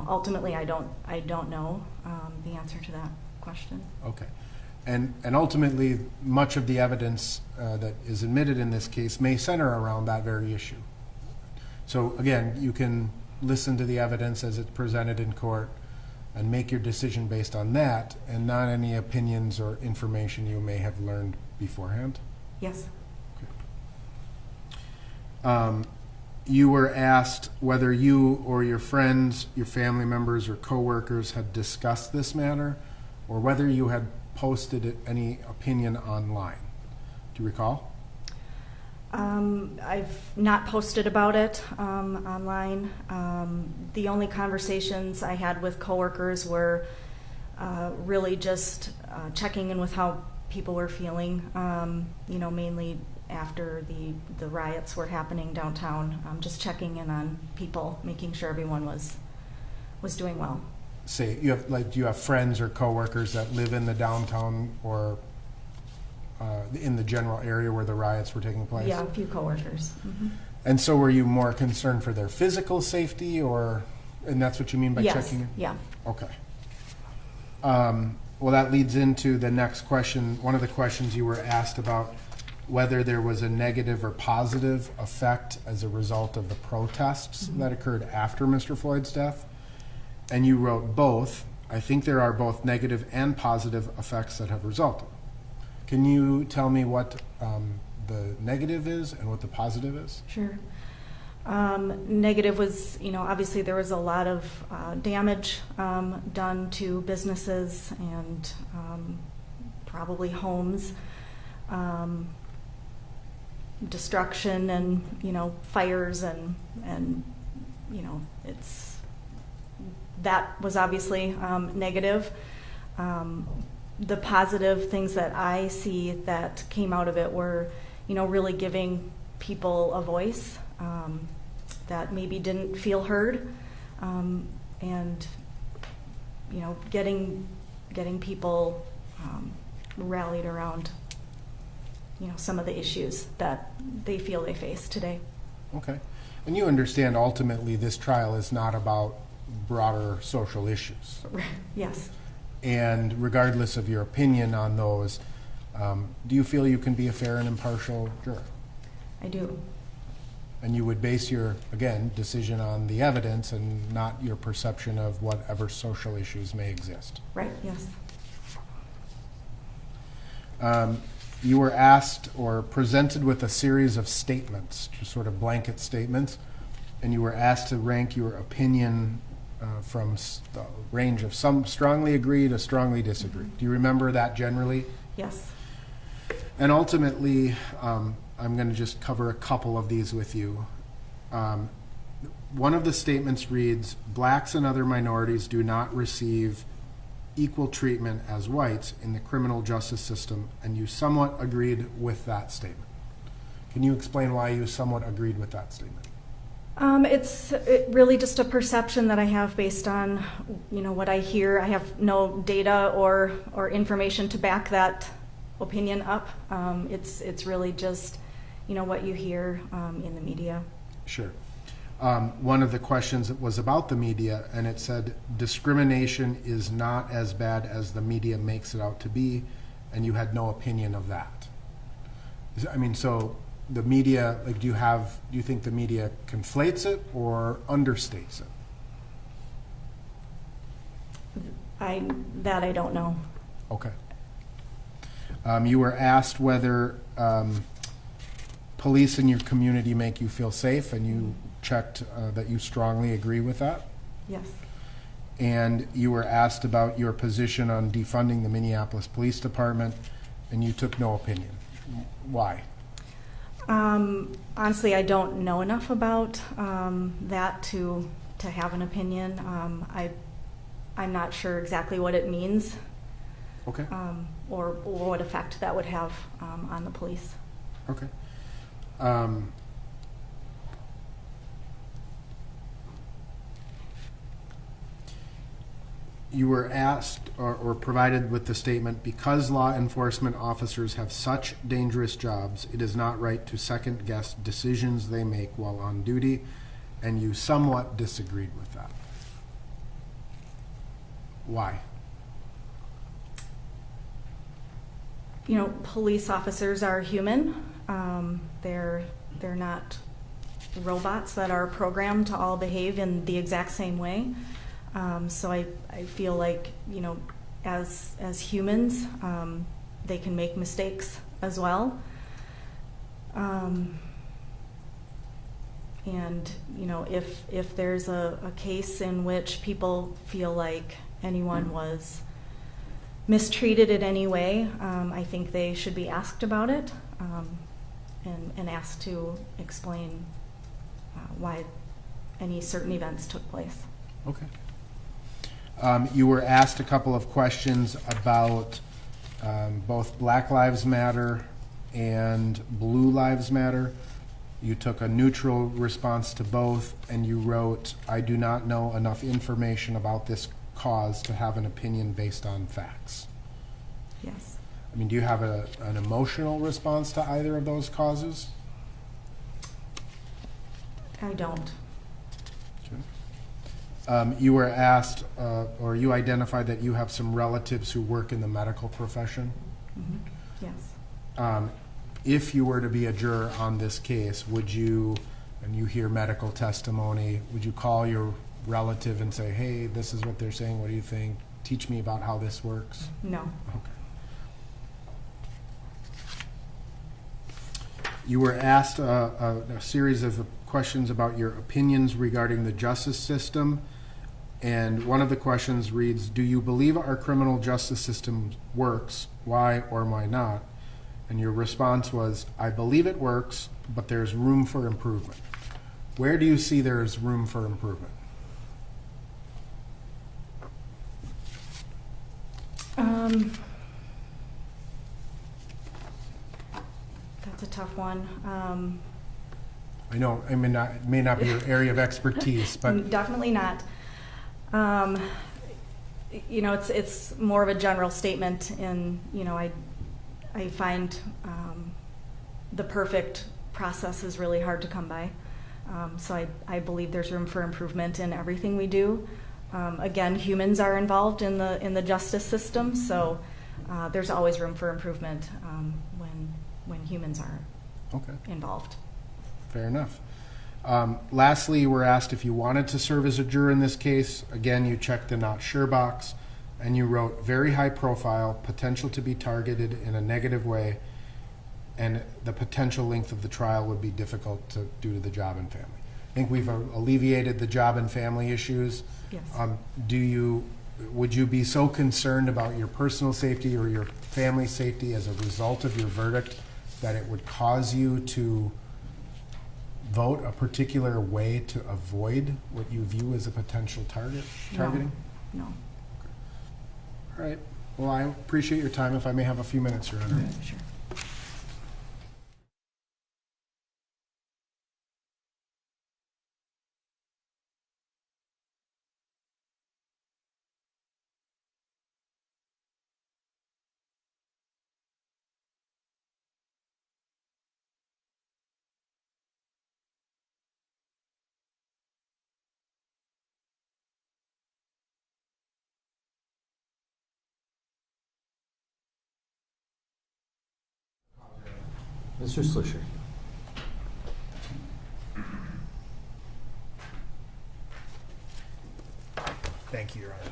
ultimately I don't know the answer to that question. Okay. And ultimately, much of the evidence that is admitted in this case may center around that very issue. So again, you can listen to the evidence as it's presented in court and make your decision based on that and not any opinions or information you may have learned beforehand? Yes. You were asked whether you or your friends, your family members, or coworkers had discussed this matter, or whether you had posted any opinion online. Do you recall? I've not posted about it online. The only conversations I had with coworkers were really just checking in with how people were feeling, mainly after the riots were happening downtown, just checking in on people, making sure everyone was doing well. Say, do you have friends or coworkers that live in the downtown or in the general area where the riots were taking place? Yeah, a few coworkers. Mm-hmm. And so were you more concerned for their physical safety, and that's what you mean by checking in? Yeah. Okay. Well, that leads into the next question. One of the questions you were asked about whether there was a negative or positive effect as a result of the protests that occurred after Mr. Floyd's death. And you wrote both. I think there are both negative and positive effects that have resulted. Can you tell me what the negative is and what the positive is? Sure. Negative was, obviously there was a lot of damage done to businesses and probably homes, destruction and, fires and that was obviously negative. The positive things that I see that came out of it were, really giving people a voice that maybe didn't feel heard, and getting people rallied around some of the issues that they feel they face today. Okay. And you understand ultimately this trial is not about broader social issues. Yes. And regardless of your opinion on those, do you feel you can be a fair and impartial juror? I do. And you would base your, again, decision on the evidence and not your perception of whatever social issues may exist. Right, yes. You were asked or presented with a series of statements, just sort of blanket statements, and you were asked to rank your opinion from the range of some strongly agree to strongly disagree. Do you remember that generally? Yes. And ultimately, I'm going to just cover a couple of these with you. One of the statements reads, blacks and other minorities do not receive equal treatment as whites in the criminal justice system, and you somewhat agreed with that statement. Can you explain why you somewhat agreed with that statement? It's really just a perception that I have based on, what I hear. I have no data or information to back that opinion up. It's really just, what you hear in the media. Sure. One of the questions was about the media, and it said discrimination is not as bad as the media makes it out to be, and you had no opinion of that. So the media, like, do you think the media conflates it or understates it? I don't know. Okay. You were asked whether police in your community make you feel safe, and you checked that you strongly agree with that. Yes. And you were asked about your position on defunding the Minneapolis Police Department, and you took no opinion. Why? Honestly, I don't know enough about that to have an opinion. I'm not sure exactly what it means. Okay. Or what effect that would have on the police. Okay. You were asked or provided with the statement, because law enforcement officers have such dangerous jobs, it is not right to second guess decisions they make while on duty, and you somewhat disagreed with that. Why? Police officers are human. They're not robots that are programmed to all behave in the exact same way. So I feel like, as humans, they can make mistakes as well. And, if there's a case in which people feel like anyone was mistreated in any way, I think they should be asked about it, and asked to explain why any certain events took place. Okay. You were asked a couple of questions about both Black Lives Matter and Blue Lives Matter. You took a neutral response to both, and you wrote, "I do not know enough information about this cause to have an opinion based on facts." Yes. Do you have an emotional response to either of those causes? I don't. You were asked, or you identified that you have some relatives who work in the medical profession. Mm-hmm. Yes. If you were to be a juror on this case, would you, and you hear medical testimony, would you call your relative and say, "Hey, this is what they're saying, what do you think? Teach me about how this works"? No. Okay. You were asked a series of questions about your opinions regarding the justice system, and one of the questions reads, "Do you believe our criminal justice system works? Why or why not?" And your response was, "I believe it works, but there's room for improvement." Where do you see there's room for improvement? That's a tough one. I know it may not be your area of expertise, but definitely not. It's more of a general statement, and I find the perfect process is really hard to come by. So I believe there's room for improvement in everything we do. Again, humans are involved in the justice system, so there's always room for improvement when humans are involved. Fair enough. Lastly, you were asked if you wanted to serve as a juror in this case. Again, you checked the not sure box, and you wrote, "Very high profile, potential to be targeted in a negative way, and the potential length of the trial would be difficult due to the job and family." I think we've alleviated the job and family issues. Yes. Would you be so concerned about your personal safety or your family safety as a result of your verdict that it would cause you to vote a particular way to avoid what you view as a potential targeting? No. All right. Well, I appreciate your time. If I may have a few minutes, Your Honor. Sure. Mr. Slusher. Thank you, Your Honor.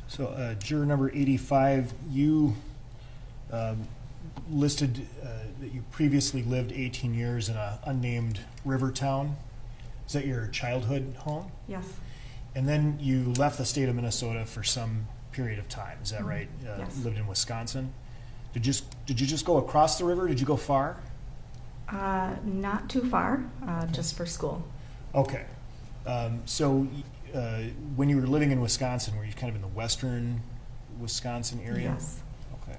So, juror number 85, you listed that you previously lived 18 years in an unnamed river town. Is that your childhood home? Yes. And then you left the state of Minnesota for some period of time. Is that right? Yes. Lived in Wisconsin. Did you just go across the river? Did you go far? Not too far, just for school. Okay. So when you were living in Wisconsin, were you kind of in the western Wisconsin area? Yes. Okay.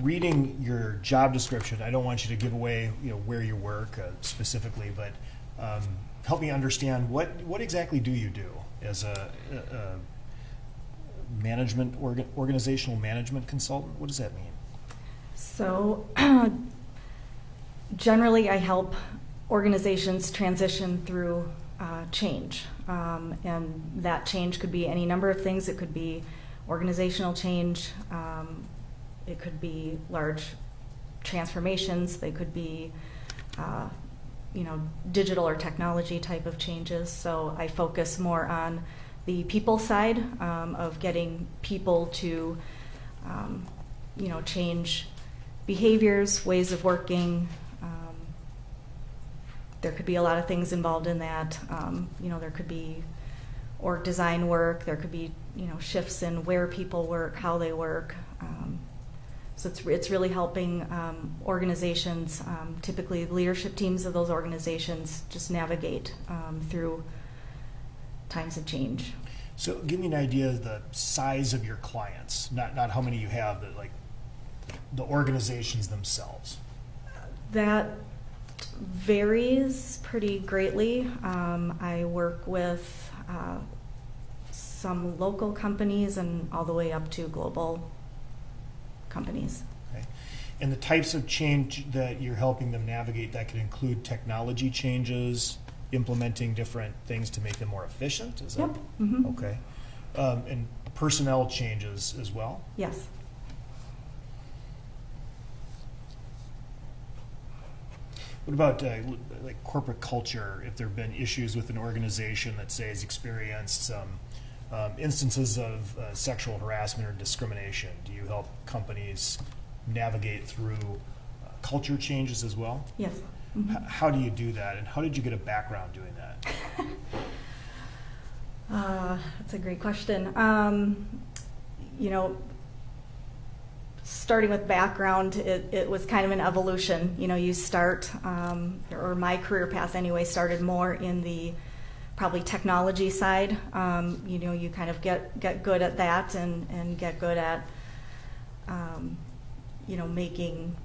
Reading your job description, I don't want you to give away, where you work specifically, but help me understand what exactly do you do as a organizational management consultant? What does that mean? So generally I help organizations transition through change. And that change could be any number of things. It could be organizational change. It could be large transformations. They could be digital or technology type of changes. So I focus more on the people side of getting people to change behaviors, ways of working. There could be a lot of things involved in that. There could be org design work. There could be shifts in where people work, how they work. So it's really helping organizations, typically leadership teams of those organizations, just navigate through times of change. So give me an idea of the size of your clients, not how many you have, but like the organizations themselves. That varies pretty greatly. I work with some local companies and all the way up to global companies. Okay. And the types of change that you're helping them navigate, that could include technology changes, implementing different things to make them more efficient? Is Yep. that Mm-hmm. okay? And personnel changes as well? Yes. What about like corporate culture? If there have been issues with an organization that, say, has experienced some instances of sexual harassment or discrimination, do you help companies navigate through culture changes as well? Yes. Mm-hmm. How do you do that, and how did you get a background doing that? That's a great question. Starting with background, it was kind of an evolution. You start, or my career path anyway, started more in the probably technology side. You kind of get good at that and get good at, making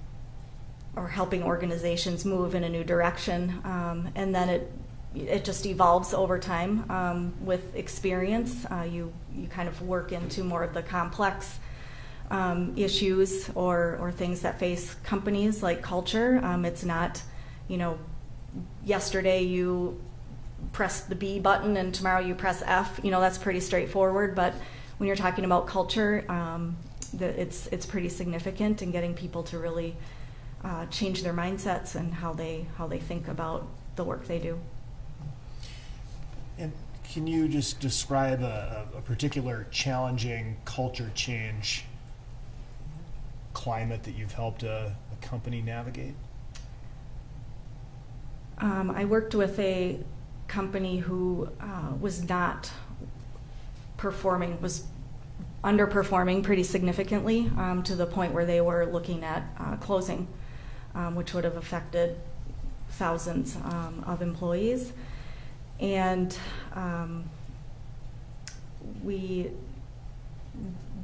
or helping organizations move in a new direction. And then it just evolves over time with experience. You kind of work into more of the complex issues or things that face companies, like culture. It's not, yesterday you press the B button and tomorrow you press F. That's pretty straightforward. But when you're talking about culture, it's pretty significant in getting people to really change their mindsets and how they think about the work they do. And can you just describe a particular challenging culture change climate that you've helped a company navigate? I worked with a company who was not performing, was underperforming pretty significantly to the point where they were looking at closing, which would have affected thousands of employees. And we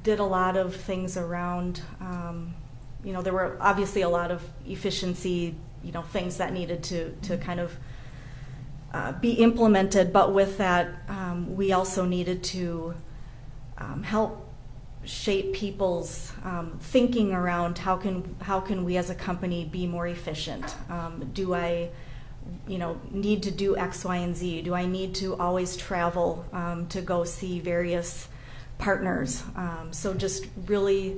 did a lot of things around, there were obviously a lot of efficiency, things that needed to kind of be implemented. But with that, we also needed to help shape people's thinking around how can we as a company be more efficient? Do I need to do X, Y, and Z? Do I need to always travel to go see various partners? So just really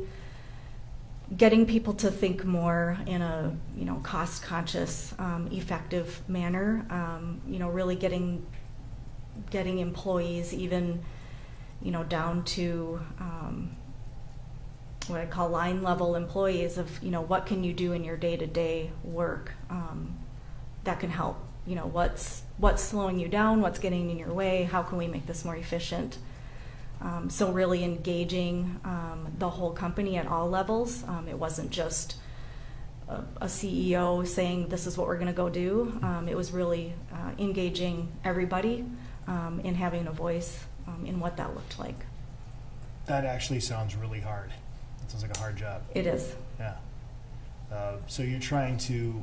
getting people to think more in a cost-conscious, effective manner. Really getting employees even down to what I call line level employees of what can you do in your day-to-day work that can help. What's slowing you down, what's getting in your way, how can we make this more efficient? So really engaging the whole company at all levels. It wasn't just a CEO saying this is what we're going to go do. It was really engaging everybody and having a voice in what that looked like. That actually sounds really hard. It sounds like a hard job. It is. Yeah. So you're trying to,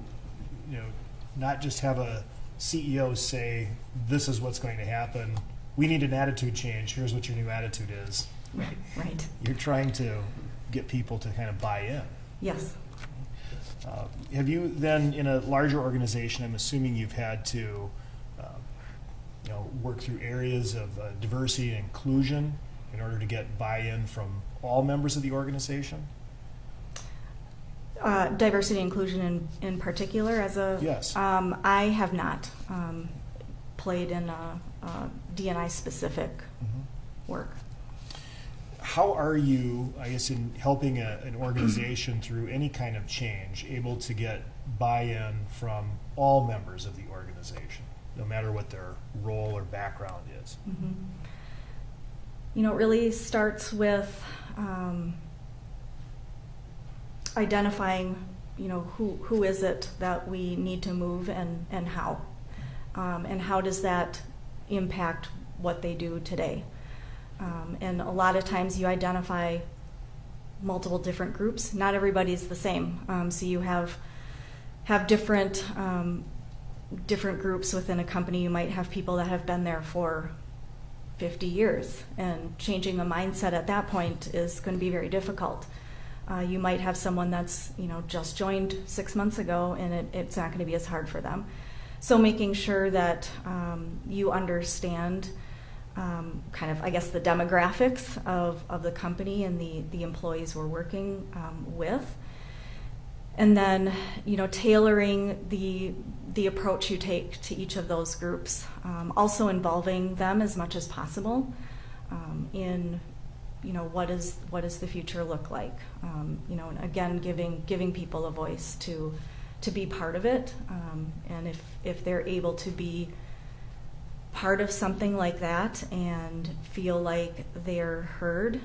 not just have a CEO say, this is what's going to happen. We need an attitude change. Here's what your new attitude is. Right. You're trying to get people to kind of buy in. Yes. Have you then, in a larger organization, I'm assuming you've had to work through areas of diversity and inclusion in order to get buy-in from all members of the organization? Diversity and inclusion in particular as a... Yes. I have not played in a D&I specific work. How are you, I guess, in helping an organization through any kind of change, able to get buy-in from all members of the organization, no matter what their role or background is? It really starts with identifying, who is it that we need to move and how does that impact what they do today. And a lot of times you identify multiple different groups. Not everybody's the same. So you have different groups within a company. You might have people that have been there for 50 years, and changing the mindset at that point is going to be very difficult. You might have someone that's just joined 6 months ago, and it's not going to be as hard for them. So making sure that you understand kind of, I guess, the demographics of the company and the employees we're working with. And then, tailoring the approach you take to each of those groups. Also involving them as much as possible in, what does the future look like? And again, giving people a voice to be part of it. And if they're able to be part of something like that and feel like they're heard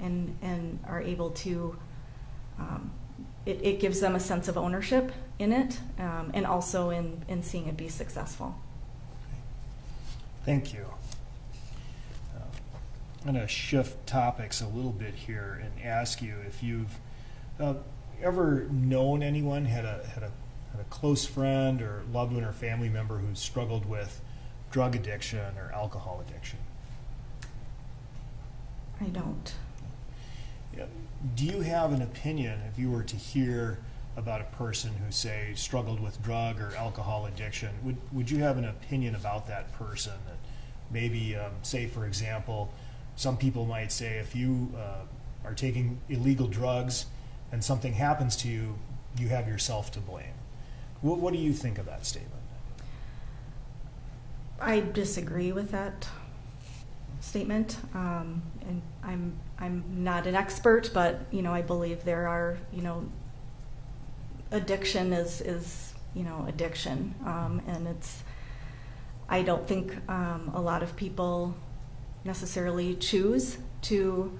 and are able to, it gives them a sense of ownership in it, and also in seeing it be successful. Thank you. I'm going to shift topics a little bit here and ask you if you've ever known anyone, had a close friend or loved one or family member who struggled with drug addiction or alcohol addiction? I don't. Yeah. Do you have an opinion, if you were to hear about a person who, say, struggled with drug or alcohol addiction, would you have an opinion about that person? That maybe, say, for example, some people might say if you are taking illegal drugs and something happens to you, you have yourself to blame. What do you think of that statement? I disagree with that statement, and I'm not an expert, but I believe there are addiction is addiction, and I don't think a lot of people necessarily choose to.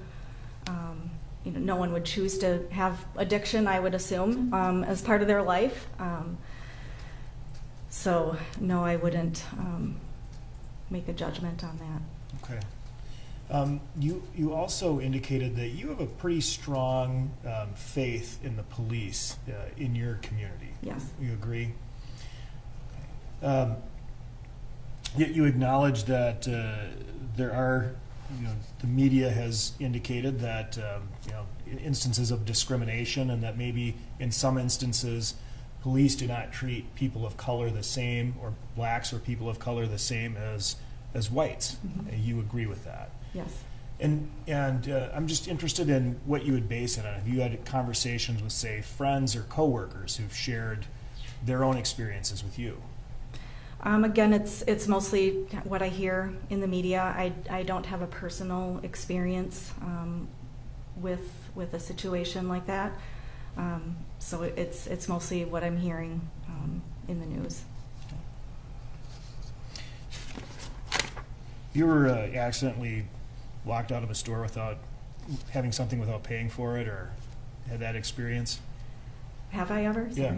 No one would choose to have addiction, I would assume, as part of their life. So no, I wouldn't make a judgment on that. Okay. You also indicated that you have a pretty strong faith in the police in your community. Yes. You agree? Yet you acknowledge that there are the media has indicated that instances of discrimination, and that maybe in some instances police do not treat people of color the same, or blacks or people of color the same as whites. You agree with that? Yes. And I'm just interested in what you would base it on. Have you had conversations with, say, friends or coworkers who've shared their own experiences with you? Again, it's mostly what I hear in the media. I don't have a personal experience with a situation like that. So it's mostly what I'm hearing in the news. You were accidentally walked out of a store without having something without paying for it, or had that experience? Have I ever? Yeah.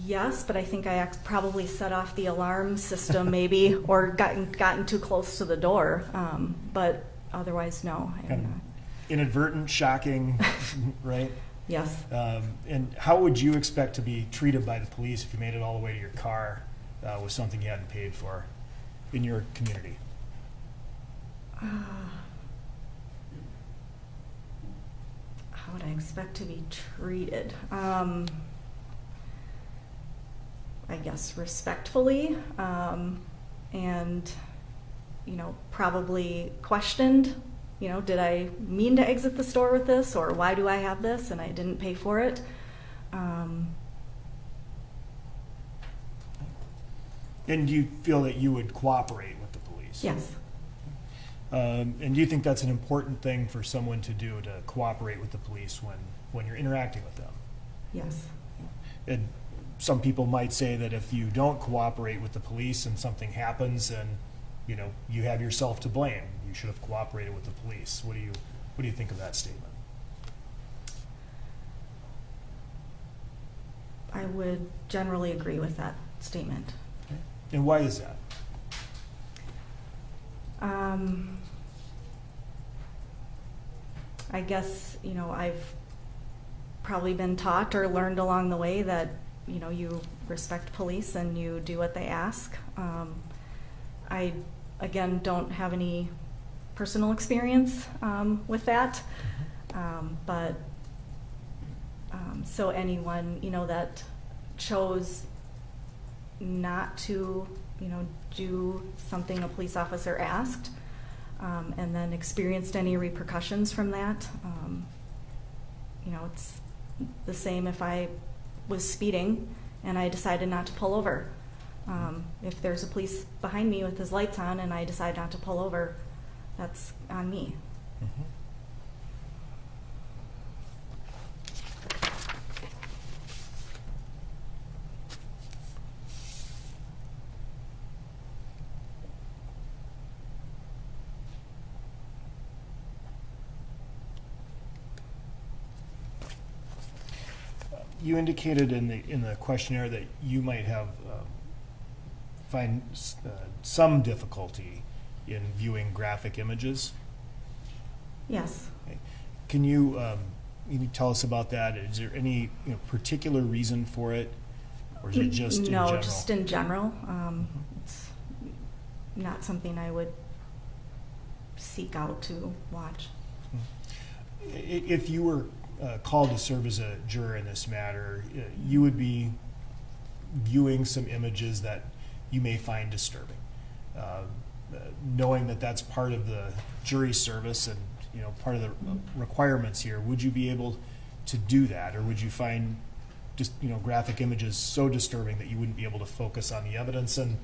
Yes, but I think I probably set off the alarm system maybe, or gotten too close to the door. But otherwise, no. I have not. Inadvertent, shocking, right? Yes. And how would you expect to be treated by the police if you made it all the way to your car with something you hadn't paid for in your community? How would I expect to be treated? I guess respectfully, and probably questioned. Did I mean to exit the store with this, or why do I have this and I didn't pay for it? And do you feel that you would cooperate with the police? Yes. And do you think that's an important thing for someone to do, to cooperate with the police when you're interacting with them? Yes. And some people might say that if you don't cooperate with the police and something happens, then you have yourself to blame. You should have cooperated with the police. What do you think of that statement? I would generally agree with that statement. Okay. And why is that? I guess I've probably been taught or learned along the way that you respect police and you do what they ask. I, again, don't have any personal experience with that, but so anyone that chose not to do something a police officer asked, and then experienced any repercussions from that, it's the same if I was speeding and I decided not to pull over. If there's a police behind me with his lights on and I decide not to pull over, that's on me. Mm-hmm. You indicated in the questionnaire that you might have find some difficulty in viewing graphic images. Yes. Okay. Can you tell us about that? Is there any particular reason for it, or is it just in general? No, just in general. It's not something I would seek out to watch. If you were called to serve as a juror in this matter, you would be viewing some images that you may find disturbing. Knowing that that's part of the jury service and part of the requirements here, would you be able to do that, or would you find just graphic images so disturbing that you wouldn't be able to focus on the evidence and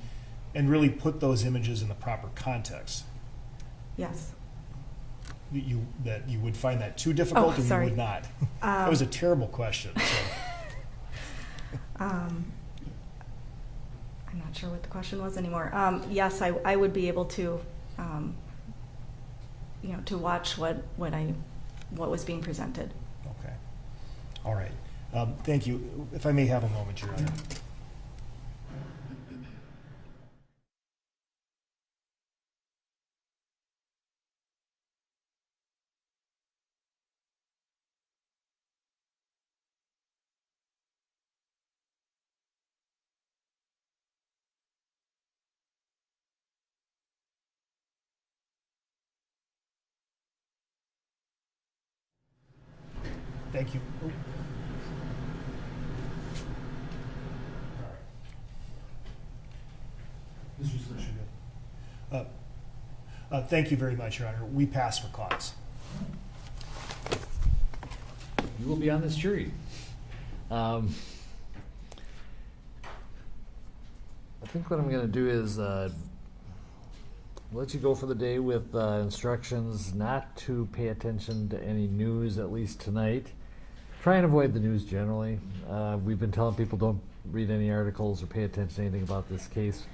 really put those images in the proper context? Yes. That you would find that too difficult, or you would not? That was a terrible question. So. I'm not sure what the question was anymore. Yes, I would be able to, to watch what was being presented. Okay. All right. Thank you. If I may have a moment, Your Honor. Thank you. Oh. Mr. Slisher. Thank you very much, Your Honor. We pass for cause. You will be on this jury. I think what I'm going to do is let you go for the day with instructions not to pay attention to any news, at least tonight. Try and avoid the news generally. We've been telling people don't read any articles or pay attention to anything about this case.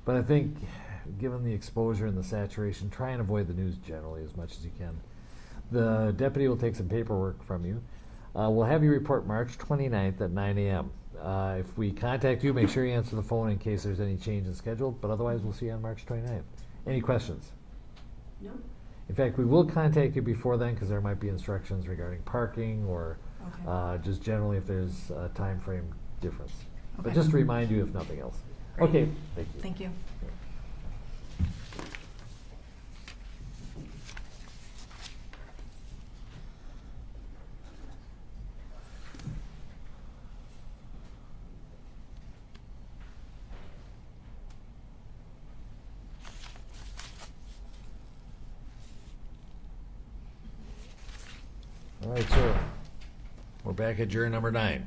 But I think, given the exposure and the saturation, try and avoid the news generally as much as you can. The deputy will take some paperwork from you. We'll have you report March 29th at 9 a.m. If we contact you, make sure you answer the phone in case there's any change in schedule, but otherwise we'll see you on March 29th. Any questions? No. In fact, we will contact you before then because there might be instructions regarding parking or just generally if there's a time frame difference. But just to remind you if nothing else. Great. Okay, thank you. Thank you. All right, sir. We're back at jury number 9.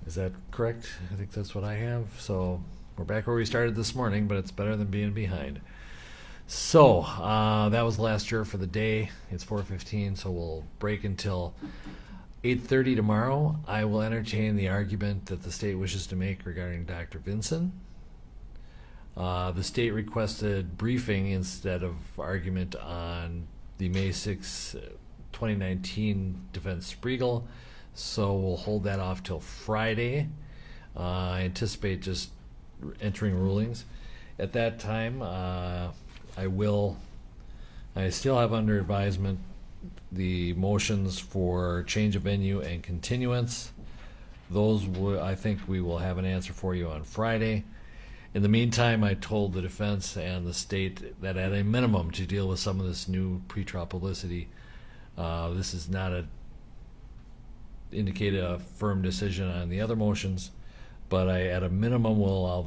Is that correct? I think that's what I have. So we're back where we started this morning, but it's better than being behind. So that was the last juror for the day. It's 4:15, so we'll break until 8:30 tomorrow. I will entertain the argument that the state wishes to make regarding Dr. Vinson. The state requested briefing instead of argument on the May 6, 2019 defense Spriegel, so we'll hold that off till Friday. I anticipate just entering rulings. At that time, I still have under advisement the motions for change of venue and continuance. Those I think we will have an answer for you on Friday. In the meantime, I told the defense and the state that at a minimum to deal with some of this new pretrial publicity, this is not indicate a firm decision on the other motions, but at a minimum will allow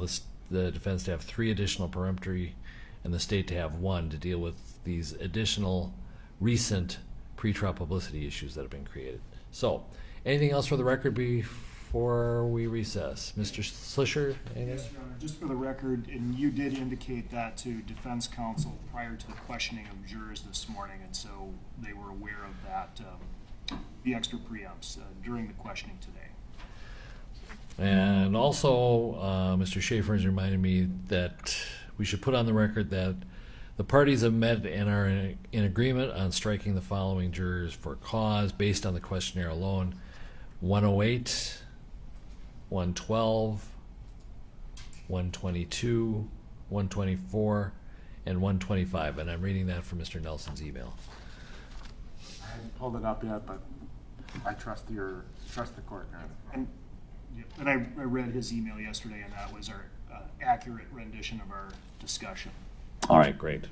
the defense to have 3 additional peremptory and the state to have 1 to deal with these additional recent pretrial publicity issues that have been created. So, anything else for the record before we recess? Mr. Slisher, anything? Yes, Your Honor. Just for the record, and you did indicate that to defense counsel prior to the questioning of jurors this morning, and so they were aware of that, the extra preempts during the questioning today. And also, Mr. Schaefer has reminded me that we should put on the record that the parties have met and are in agreement on striking the following jurors for cause based on the questionnaire alone: 108, 112, 122, 124, and 125. And I'm reading that from Mr. Nelson's email. I haven't pulled it up yet, but I trust the court. And I read his email yesterday, and that was our accurate rendition of our discussion. All right, great.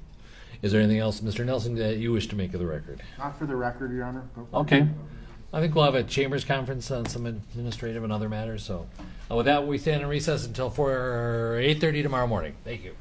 Is there anything else, Mr. Nelson, that you wish to make of the record? Not for the record, Your Honor. Okay. I think we'll have a chambers conference on some administrative and other matters. So with that, we stand in recess until 8:30 tomorrow morning. Thank you.